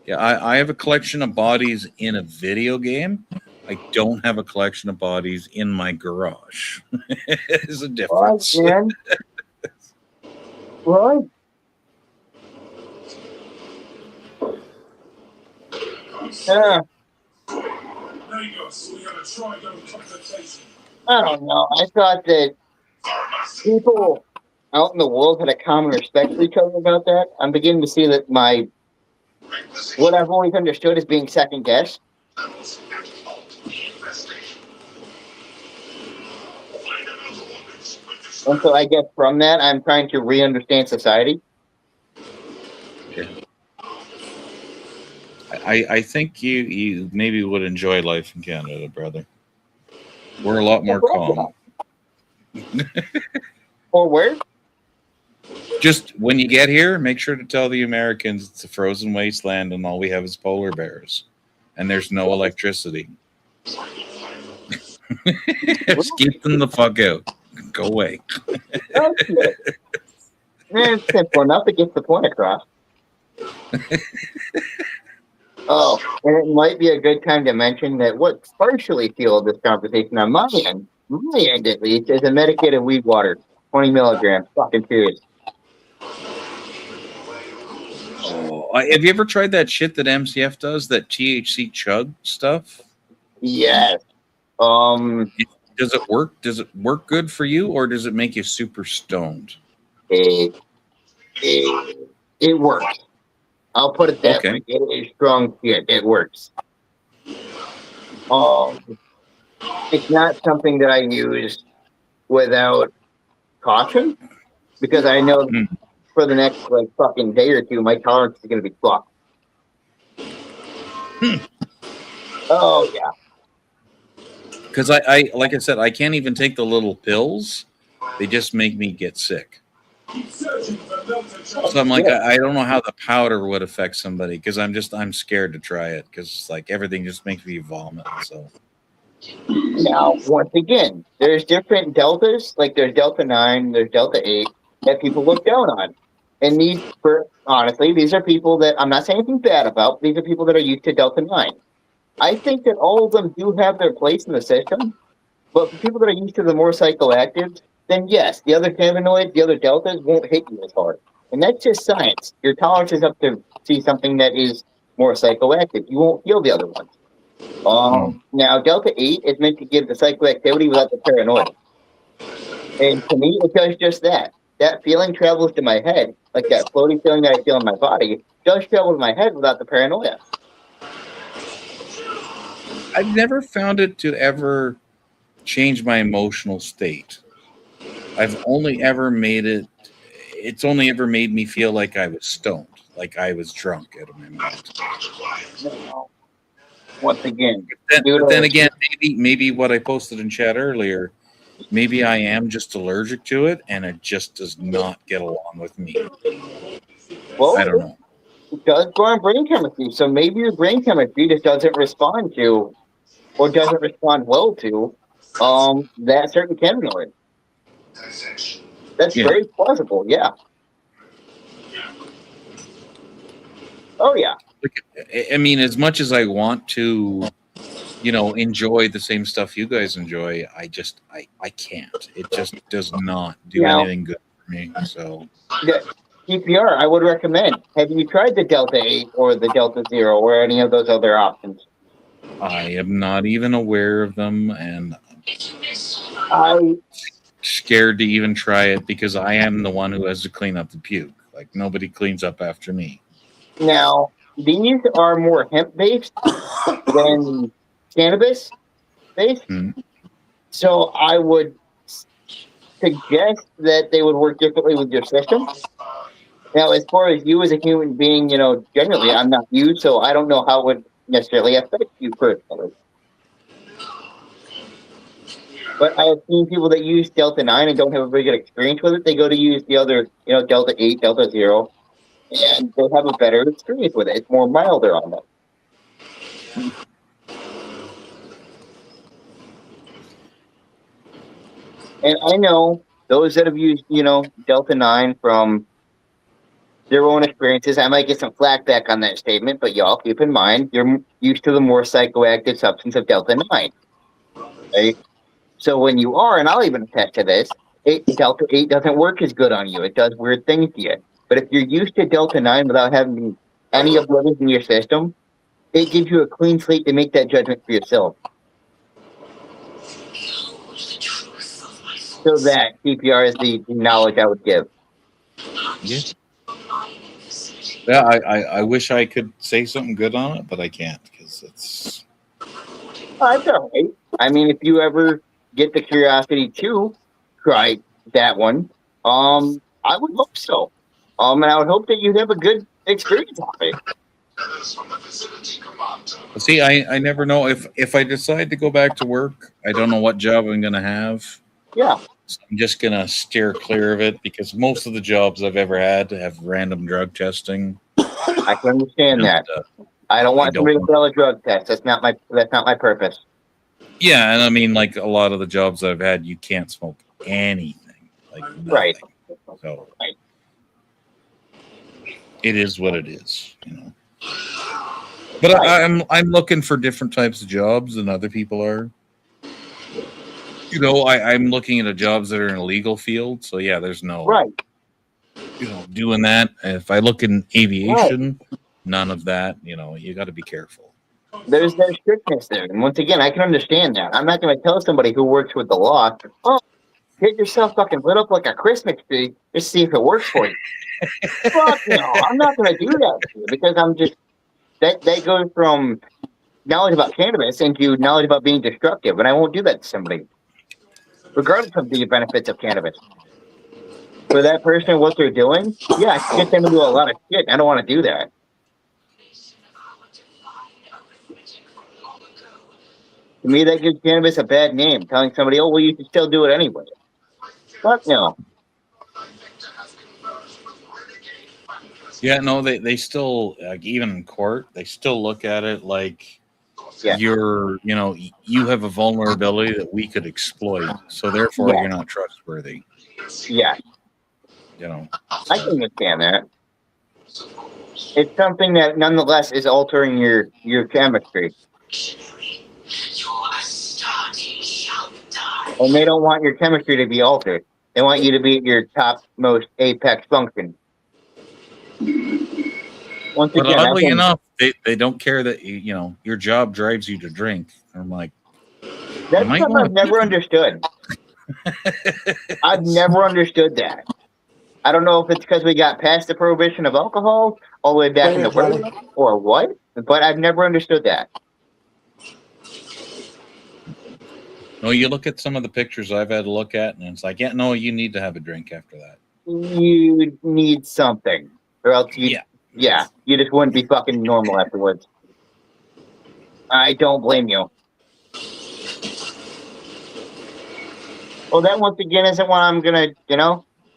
I: Yeah, I have a collection of bodies in a video game. I don't have a collection of bodies in my garage. There's a difference.
B: Right, man. Right. Yeah. I don't know. I thought that people out in the world had a common respect for each other about that. I'm beginning to see that what I've always understood as being second guessed. And so I guess from that, I'm trying to re-understand society.
I: Yeah. I think you maybe would enjoy life in Canada, brother. We're a lot more calm.
B: Or where?
I: Just when you get here, make sure to tell the Americans it's a frozen wasteland and all we have is polar bears. And there's no electricity. Just keep them the fuck out. Go away.
B: Okay. It's simple enough. It gets the point across. Oh, and it might be a good time to mention that what partially fueled this conversation on my end at least, is a medicated weed water, 20 milligrams. Fucking serious.
I: Oh, have you ever tried that shit that MCF does? That THC chug stuff?
B: Yes.
I: Does it work? Does it work good for you, or does it make you super stoned?
B: It works. I'll put it that way. It is strong shit. It works. It's not something that I use without caution, because I know for the next fucking day or two, my tolerance is going to be fucked. Oh yeah.
I: Because I like I said, I can't even take the little pills. They just make me get sick. So I'm like, I don't know how the powder would affect somebody, because I'm scared to try it, because like everything just makes me vomit. So
B: Now, once again, there's different deltas, like there's Delta 9, there's Delta 8, that people look down on. And honestly, these are people that I'm not saying anything bad about. These are people that are used to Delta 9. I think that all of them do have their place in the system, but for people that are used to the more psychoactives, then yes, the other cannabinoids, the other deltas won't hit you as hard. And that's just science. Your tolerance is up to see something that is more psychoactive. You won't feel the other ones. Now, Delta 8 is meant to give the psychoactivity without the paranoia. And to me, it does just that. That feeling travels to my head, like that floating feeling that I feel in my body, does travel to my head without the paranoia.
I: I've never found it to ever change my emotional state. I've only ever it's only ever made me feel like I was stoned, like I was drunk out of my mind.
B: Now, once again,
I: But then again, maybe what I posted in chat earlier, maybe I am just allergic to it and it just does not get along with me.
B: well,
I: I don't know.
B: It does go on brain chemistry, so maybe your brain chemistry just doesn't respond to, or doesn't respond well to, that certain cannabinoid. That's very plausible, yeah. Oh yeah.
I: I mean, as much as I want to, enjoy the same stuff you guys enjoy, I can't. It just does not do anything good for me. So
B: the PPR, I would recommend. Have you tried the Delta 8 or the Delta 0 or any of those other options?
I: I am not even aware of them, and
B: I'm
I: scared to even try it because I am the one who has to clean up the puke. Like nobody cleans up after me.
B: Now, these are more hemp-based than cannabis-based. So I would suggest that they would work differently with your system. Now, as far as you as a human being, generally, I'm not you, so I don't know how it would necessarily affect you personally. But I have seen people that use Delta 9 and don't have a very good experience with it. They go to use the other, Delta 8, Delta 0, and they have a better experience with it. It's more milder on them. And I know those that have used, Delta 9 from their own experiences, I might get some flack back on that statement, but y'all keep in mind, you're used to the more psychoactive substance of Delta 9. Right? So when you are, and I'll even attest to this, Delta 8 doesn't work as good on you. It does weird things to you. But if you're used to Delta 9 without having any of the others in your system, it gives you a clean slate to make that judgment for yourself. So that CPR is the knowledge I would give.
I: Yeah, I wish I could say something good on it, but I can't because it's.
B: That's all right. I mean, if you ever get the curiosity to try that one, I would hope so. And I would hope that you'd have a good experience on it.
I: See, I never know if I decide to go back to work, I don't know what job I'm going to have.
B: Yeah.
I: So I'm just going to steer clear of it because most of the jobs I've ever had have random drug testing.
B: I can understand that. I don't want somebody to fail a drug test. That's not my purpose.
I: Yeah, and I mean, like a lot of the jobs I've had, you can't smoke anything. Like nothing.
B: Right.
I: So it is what it is, But I'm looking for different types of jobs than other people are. I'm looking at jobs that are in a legal field. So yeah, there's no doing that. If I look in aviation, none of that. You got to be careful.
B: There's no strictness there, and once again, I can understand that. I'm not going to tell somebody who works with the law, get yourself fucking lit up like a Christmas tree just to see if it works for you. Fuck no, I'm not going to do that to you because I'm just that goes from knowledge about cannabis into knowledge about being destructive, and I won't do that to somebody, regardless of the benefits of cannabis. For that person, what they're doing, yeah, I can get them to do a lot of shit. I don't want to do that. To me, that gives cannabis a bad name, telling somebody, oh, well, you can still do it anyway. Fuck no.
I: Yeah, no, they still, like, even in court, they still look at it like
B: Yeah.
I: You have a vulnerability that we could exploit, so therefore
B: Yeah.
I: you're not trustworthy.
B: Yeah,
I: You know.
B: I can understand that. It's something that nonetheless is altering your chemistry. And they don't want your chemistry to be altered. They want you to be at your topmost apex function. Once
I: But
B: again,
I: oddly enough, they don't care that your job drives you to drink. I'm like,
B: that's
I: might
B: something
I: wanna
B: I've never understood. I've never understood that. I don't know if it's because we got past the prohibition of alcohol all the way back in the way, or what, but I've never understood that.
I: No, you look at some of the pictures I've had to look at, and it's like, yeah, no, you need to have a drink after that.
B: You need something, or else you just wouldn't be fucking normal afterwards. I don't blame you. Well, that once again isn't what I'm gonna,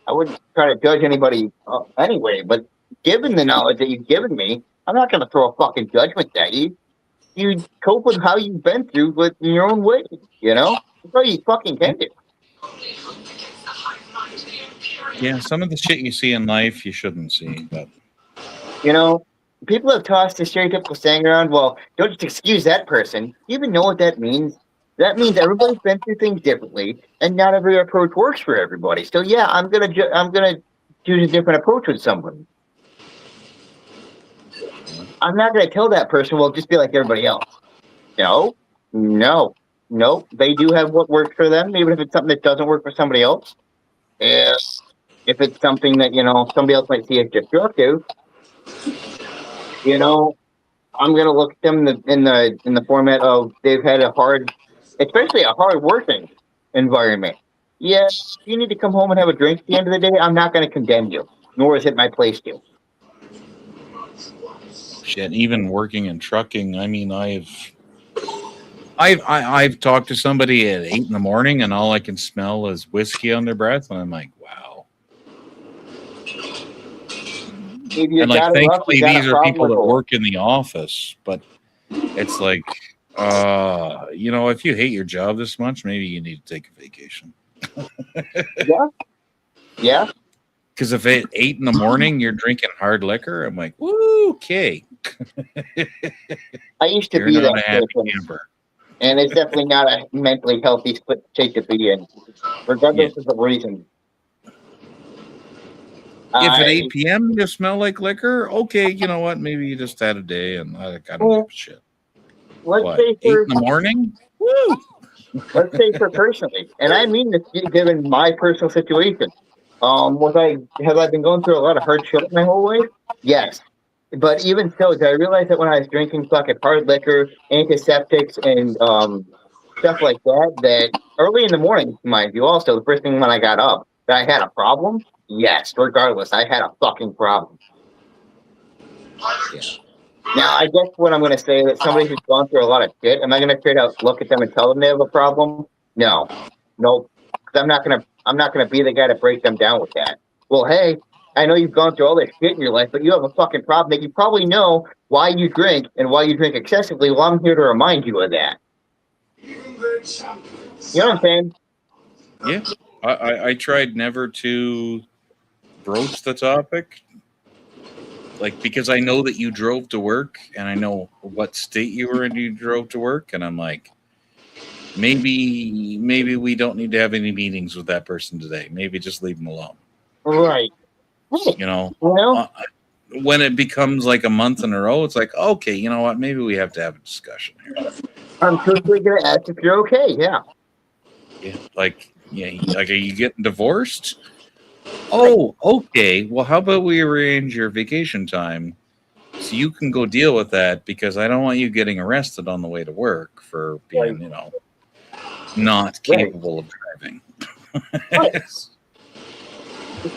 B: I wouldn't try to judge anybody anyway, but given the knowledge that you've given me, I'm not gonna throw a fucking judgment at you. You cope with how you've been through with in your own way, That's all you fucking can do.
I: Yeah, some of the shit you see in life you shouldn't see, but
B: people have tossed the stereotypical saying around, well, don't just excuse that person. Do you even know what that means? That means everybody's been through things differently, and not every approach works for everybody. So yeah, I'm gonna choose a different approach with someone. I'm not gonna tell that person, well, just be like everybody else. No. They do have what works for them, even if it's something that doesn't work for somebody else. If it's something that somebody else might see as destructive, I'm gonna look at them in the format of they've had especially a hard working environment. Yes, you need to come home and have a drink at the end of the day. I'm not gonna condemn you, nor is it my place to.
I: shit, even working in trucking, I mean, I've talked to somebody at 8 a.m, and all I can smell is whiskey on their breath, and I'm like, wow. And like, thankfully, these are people that work in the office, but it's like, if you hate your job this much, maybe you need to take a vacation.
B: Yeah.
I: Because if at 8 a.m. you're drinking hard liquor, I'm like, woo, okay.
B: I used to be that person, and it's definitely not a mentally healthy state to be in, regardless of the reason.
I: If at 8 p.m. you smell like liquor, okay, you know what? Maybe you just had a day, and I don't give a shit.
B: Let's say
I: 8 a.m? Woo!
B: Let's say for personally, and I mean this given my personal situation. Have I been going through a lot of hard shit my whole life? Yes. But even so, did I realize that when I was drinking fucking hard liquor, antiseptics, and stuff like that early in the morning, mind you, also, the first thing when I got up, that I had a problem? Yes, regardless, I had a fucking problem. Yeah. Now, I guess what I'm going to say is that somebody who's gone through a lot of shit, am I going to straight out look at them and tell them they have a problem? No. Nope. Because I'm not going to be the guy to break them down with that. Well, hey, I know you've gone through all this shit in your life, but you have a fucking problem that you probably know why you drink and why you drink excessively. Well, I'm here to remind you of that. You know what I'm saying?
I: Yeah. I tried never to broach the topic. Like, because I know that you drove to work, and I know what state you were in, you drove to work, and I'm like, maybe we don't need to have any meetings with that person today. Maybe just leave them alone.
B: Right.
I: When it becomes like a month in a row, it's like, okay, you know what? Maybe we have to have a discussion here.
B: I'm truthfully going to ask if you're okay. Yeah.
I: Yeah. Like, are you getting divorced? Oh, okay. Well, how about we arrange your vacation time so you can go deal with that, because I don't want you getting arrested on the way to work for being, not capable of driving.
B: Right. It's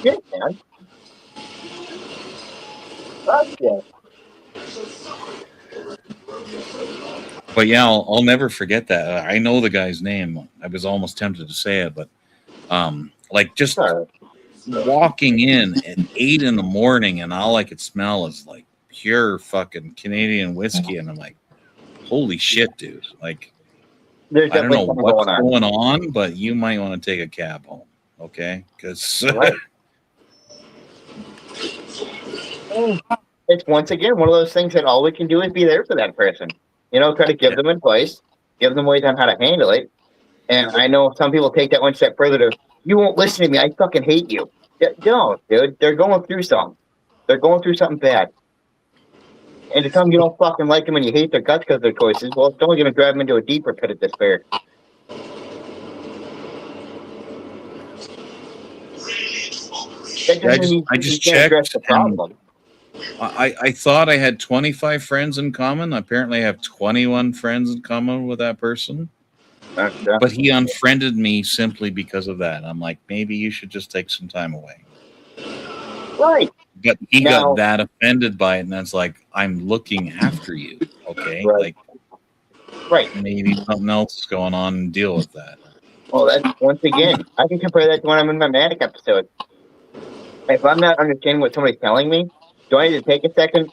B: good, man. Okay.
I: But yeah, I'll never forget that. I know the guy's name. I was almost tempted to say it, but just walking in at 8 a.m, and all I could smell is like pure fucking Canadian whiskey, and I'm like, holy shit, dude. Like,
B: There's
I: I don't
B: definitely
I: know
B: something
I: what's
B: going on.
I: going on, but you might want to take a cab home. Okay? Because
B: Right. It's once again one of those things that all we can do is be there for that person. You know, try to give them advice, give them ways on how to handle it. And I know some people take that one step further to, you won't listen to me, I fucking hate you. Don't, dude. They're going through something. They're going through something bad. And to tell them you don't fucking like them and you hate their guts because of their choices, well, it's only going to drive them into a deeper pit of despair.
I: I just checked. The problem. I thought I had 25 friends in common. Apparently, I have 21 friends in common with that person. But he unfriended me simply because of that. I'm like, maybe you should just take some time away.
B: Right.
I: But he got that offended by it, and that's like, I'm looking after you. Okay.
B: Right.
I: Like, maybe something else is going on and deal with that.
B: Well, that's once again, I can compare that to when I'm in my MANIC episode. If I'm not understanding what somebody's telling me, do I need to take a second,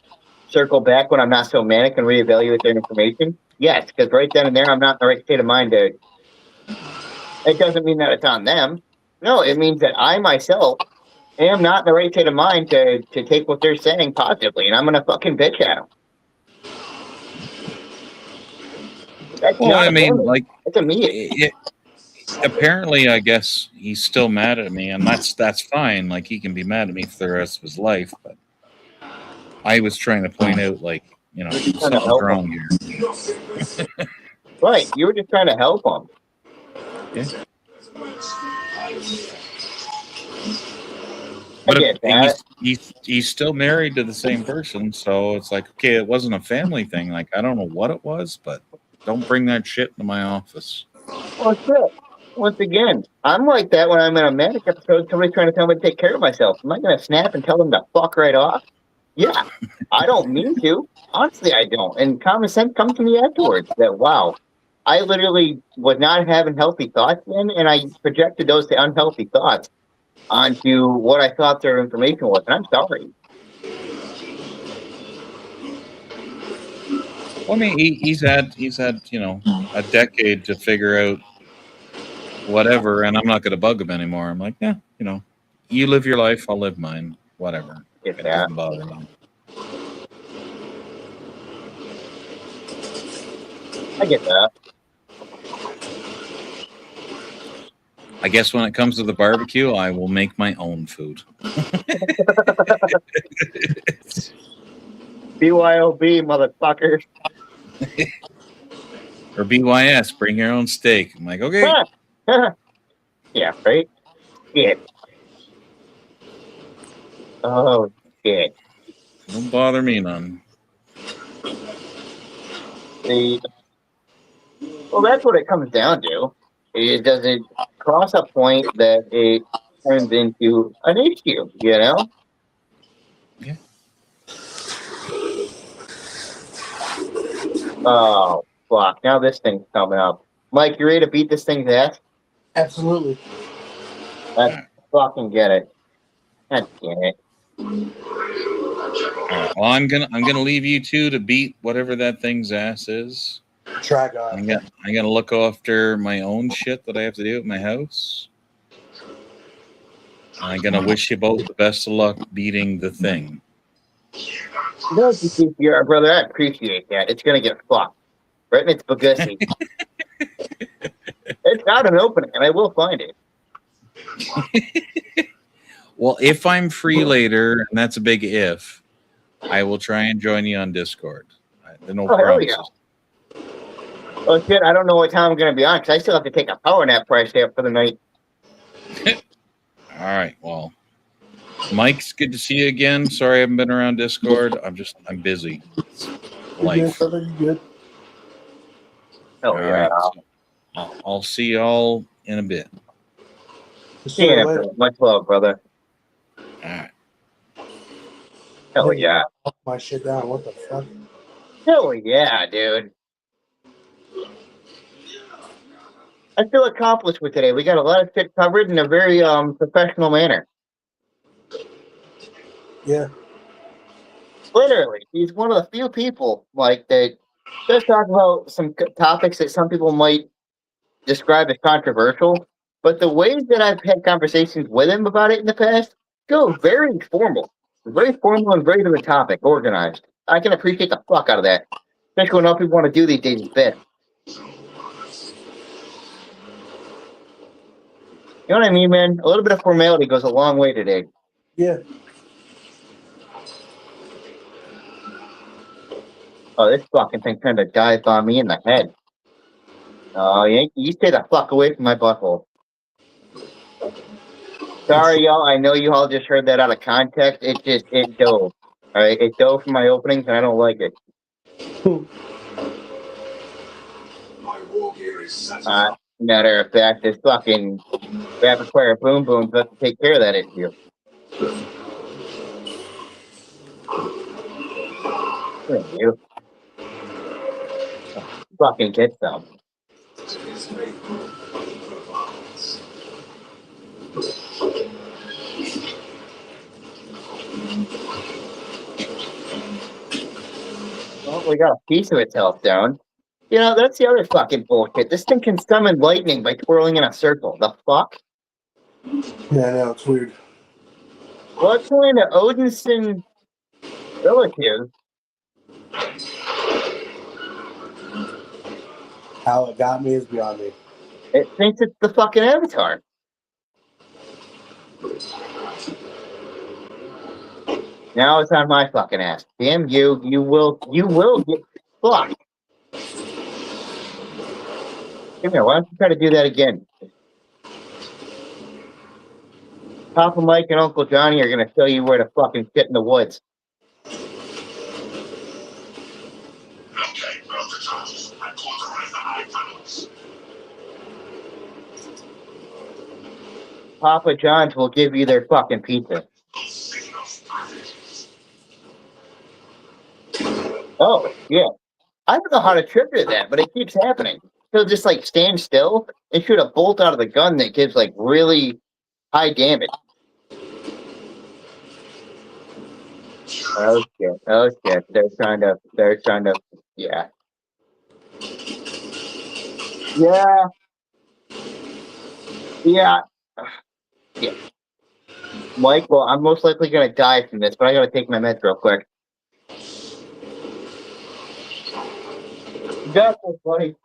B: circle back when I'm not so manic and reevaluate their information? Yes, because right then and there, I'm not in the right state of mind to. It doesn't mean that it's on them. No, it means that I myself am not in the right state of mind to take what they're saying positively, and I'm going to fucking bitch at them. That's
I: well, I mean,
B: funny.
I: like,
B: it's immediate.
I: Apparently, I guess he's still mad at me, and that's fine. Like, he can be mad at me for the rest of his life, but I was trying to point out, like, you know, something's wrong here.
B: Right, you were just trying to help him.
I: Yeah. But he's still married to the same person, so it's like, okay, it wasn't a family thing. Like, I don't know what it was, but don't bring that shit into my office.
B: Well, shit. Once again, I'm like that when I'm in a MANIC episode. Somebody's trying to tell me to take care of myself. Am I going to snap and tell them to fuck right off? Yeah, I don't mean to. Honestly, I don't. And common sense comes to me afterwards that, wow, I literally was not having healthy thoughts then, and I projected those unhealthy thoughts onto what I thought their information was. And I'm sorry.
I: Well, I mean, he's had you know, a decade to figure out whatever, and I'm not going to bug him anymore. I'm like, yeah, you know, you live your life, I'll live mine, whatever. It doesn't bother me.
B: I get that.
I: I guess when it comes to the barbecue, I will make my own food.
B: BYOB, motherfucker.
I: Or BYS, bring your own steak. I'm like, okay.
B: Yeah, right? Shit. Oh, shit.
I: Don't bother me none.
B: Well, that's what it comes down to. It doesn't cross a point that it turns into an issue, you know?
I: Yeah.
B: Oh, fuck. Now this thing's coming up. Mike, you ready to beat this thing's ass?
G: Absolutely.
B: Let's fucking get it. God damn it.
I: Well, I'm gonna leave you two to beat whatever that thing's ass is.
G: Try God.
I: I'm gonna look after my own shit that I have to do at my house. I'm gonna wish you both the best of luck beating the thing.
B: No, your brother, I appreciate that. It's gonna get fucked. Right in its Bugatti. It's got an opening, and I will find it.
I: Well, if I'm free later, and that's a big if, I will try and join you on Discord. No promises.
B: Yeah. Oh shit, I don't know what time I'm gonna be on, because I still have to take a power nap before I stay up for the night.
I: All right, well, Mike's good to see you again. Sorry I haven't been around Discord. I'm busy. Life.
G: You good?
B: Oh, yeah.
I: Right, so I'll see y'all in a bit.
B: See you later. Much love, brother.
I: All right.
B: Hell yeah.
G: My shit down. What the fuck?
B: Hell yeah, dude. I feel accomplished with today. We got a lot of shit covered in a very professional manner.
G: Yeah.
B: Literally, he's one of the few people like that Let's talk about some topics that some people might describe as controversial, but the ways that I've had conversations with him about it in the past go very formal and very to the topic, organized. I can appreciate the fuck out of that, especially when all people want to do these days is bed. You know what I mean, man? A little bit of formality goes a long way today.
G: Yeah.
B: Oh, this fucking thing trying to dive on me in the head. Oh, you stay the fuck away from my butthole. Sorry, y'all. I know you all just heard that out of context. It dove. All right, it dove from my openings, and I don't like it. Matter of fact, this fucking rapid fire boom boom has to take care of that issue. You fucking get some. Well, we got a piece of itself down. You know, that's the other fucking bullshit. This thing can summon lightning by twirling in a circle. The fuck?
G: Yeah, I know, it's weird.
B: Well, according to Odinson relatives,
G: How it got me is beyond me.
B: it thinks it's the fucking Avatar. Now it's on my fucking ass. Damn you! You will get fucked. Come here. Why don't you try to do that again? Papa Mike and Uncle Johnny are gonna show you where to fucking sit in the woods. Papa John's will give you their fucking pizza. Oh, yeah. I don't know how to trigger that, but it keeps happening. He'll just like stand still and shoot a bolt out of the gun that gives like really high damage. Oh shit. Oh shit. They're trying to, yeah. Yeah. Yeah. Yeah. Mike, well, I'm most likely gonna die from this, but I gotta take my meds real quick. You got this, buddy.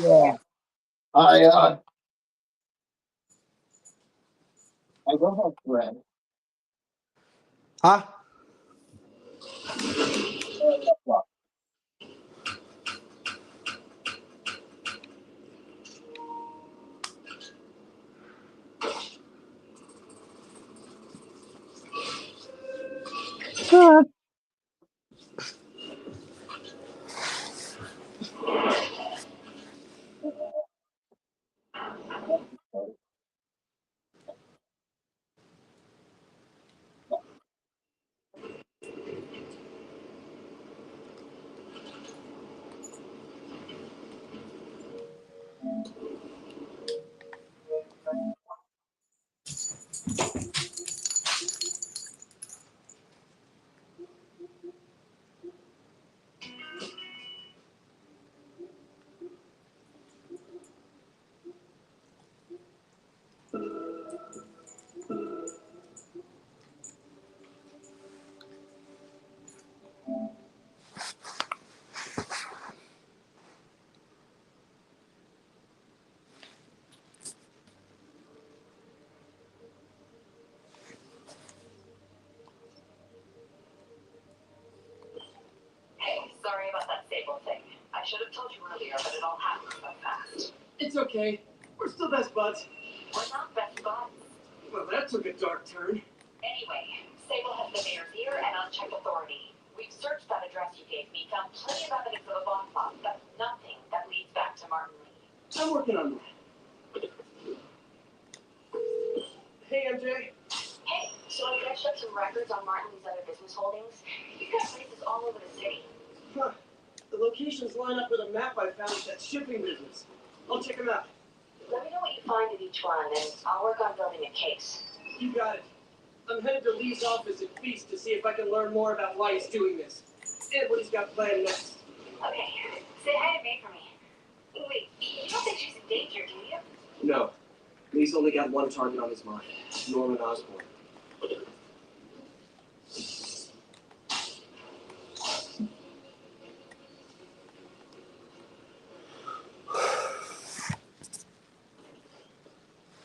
B: Yeah. I don't have thread.
G: Huh?
F: Hey, sorry about that stable thing. I should have told you earlier, but it all happened so fast.
E: It's okay. We're still best buds.
F: We're not best buds.
E: Well, that took a dark turn.
F: Anyway, Sable has the mayor's ear and unchecked authority. We've searched that address you gave me, found plenty of evidence of a bomb plot, but nothing that leads back to Martin Lee.
E: I'm working on that. Hey, MJ.
F: Hey, so I dredged up some records on Martin Lee's other business holdings. He's got places all over the city.
E: Huh. The locations line up with a map I found at that shipping business. I'll check them out.
F: Let me know what you find at each one, and I'll work on building a case.
E: You got it. I'm headed to Lee's office at Feast to see if I can learn more about why he's doing this. And what he's got planned next.
F: Okay, say hi to May for me. Wait, you don't think she's in danger, do you?
E: No. Lee's only got one target on his mind. Norman Osborn.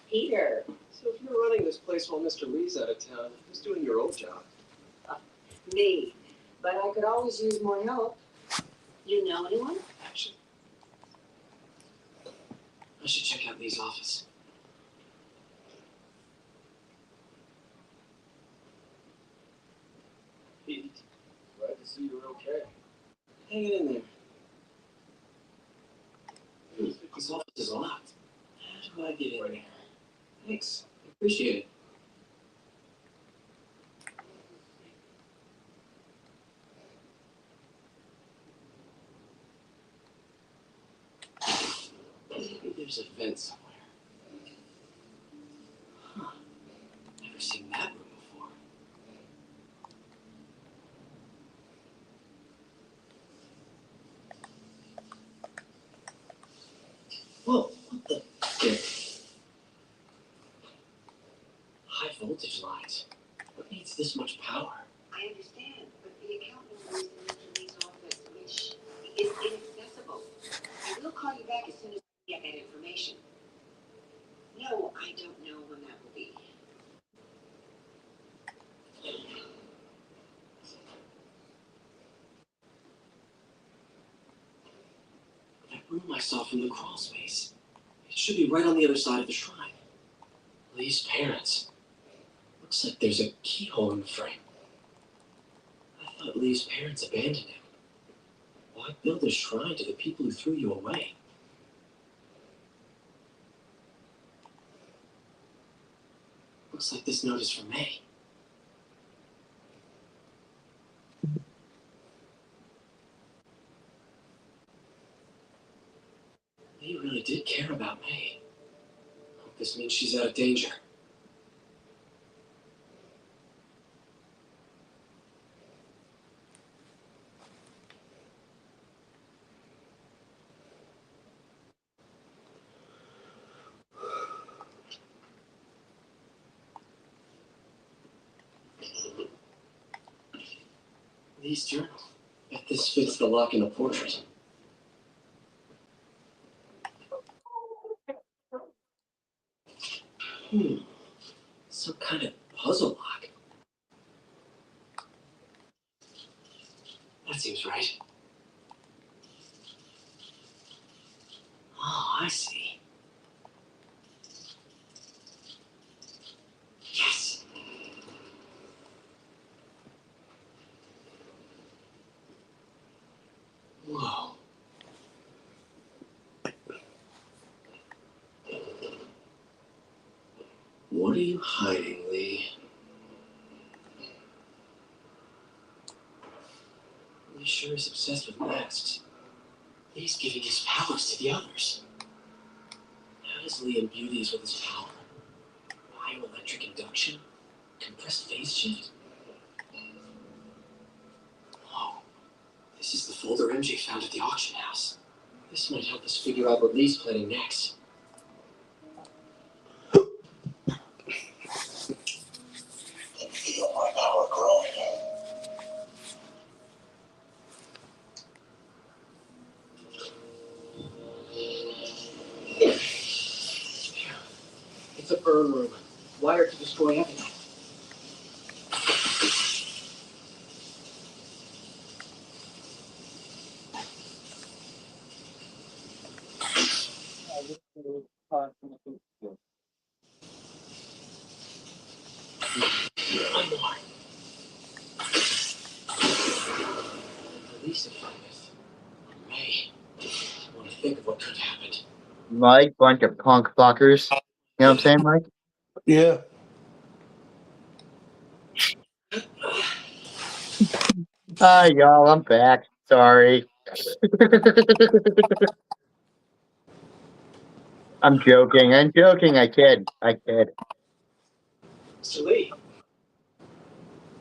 F: Peter.
E: So if you're running this place while Mr. Lee's out of town, who's doing your old job?
F: Me. But I could always use more help. You know anyone?
E: Actually, I should check out Lee's office. Pete, glad to see you're okay. Hang in there. This office is locked. How do I get in there? Thanks. I appreciate it. Maybe there's a vent somewhere. Huh. Never seen that room before. Whoa, what the? There. High voltage lines. What needs this much power?
F: I understand, but the account number is in Mr. Lee's office, which is inaccessible. I will call you back as soon as I get that information. No, I don't know when that will be.
E: That room I saw from the crawl space. It should be right on the other side of the shrine. Lee's parents. Looks like there's a keyhole in the frame. I thought Lee's parents abandoned him. Why build a shrine to the people who threw you away? Looks like this note is from May. Lee really did care about May. Hope this means she's out of danger. Lee's journal. Bet this fits the lock in the portrait.
C: Some kind of puzzle lock. That seems right. Oh, I see. Yes. Whoa. What are you hiding, Lee? Lee sure is obsessed with masks. Lee's giving his powers to the others. How does Lee imbue these with his power? Bioelectric induction? Compressed phase shift? Oh, this is the folder MJ found at the auction house. This might help us figure out what Lee's planning next. Feel my power growing. It's a burn room, wired to destroy everything. One more. Police have found this. May. I want to think of what could have happened.
B: Mike, bunch of punk fuckers. You know what I'm saying, Mike?
G: Yeah.
B: Hi, y'all. I'm back. Sorry. I'm joking. I'm joking. I kid. I kid.
C: Mr. Lee.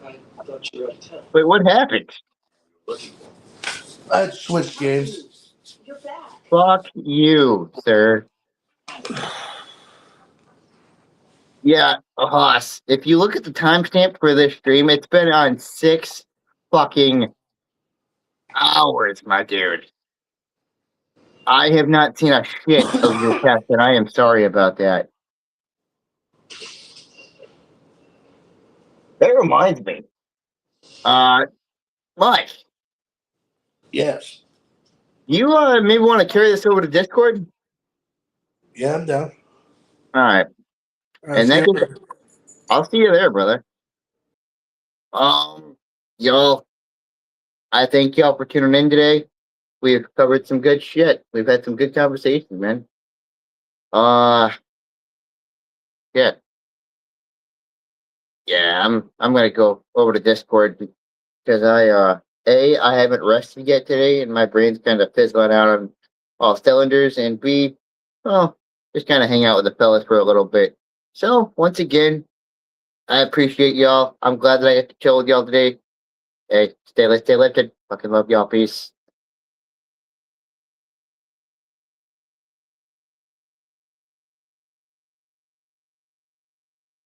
C: I thought you were out of town.
B: Wait, what happened?
C: Looking.
G: I'd switch games.
F: You're back.
B: Fuck you, sir. Yeah, Hoss. If you look at the timestamp for this stream, it's been on 6 fucking hours, my dude. I have not seen a shit of your text, and I am sorry about that. That reminds me. Mike,
G: Yes.
B: you maybe want to carry this over to Discord?
G: Yeah, I'm down.
B: All right. And then I'll see you there, brother. Y'all, I thank y'all for tuning in today. We've covered some good shit. We've had some good conversations, man. Yeah. Yeah, I'm gonna go over to Discord because I haven't rested yet today, and my brain's kind of fizzling out on all cylinders, and B, well, just kind of hang out with the fellas for a little bit. So once again, I appreciate y'all. I'm glad that I got to chill with y'all today. Hey, stay lifted. Fucking love y'all. Peace.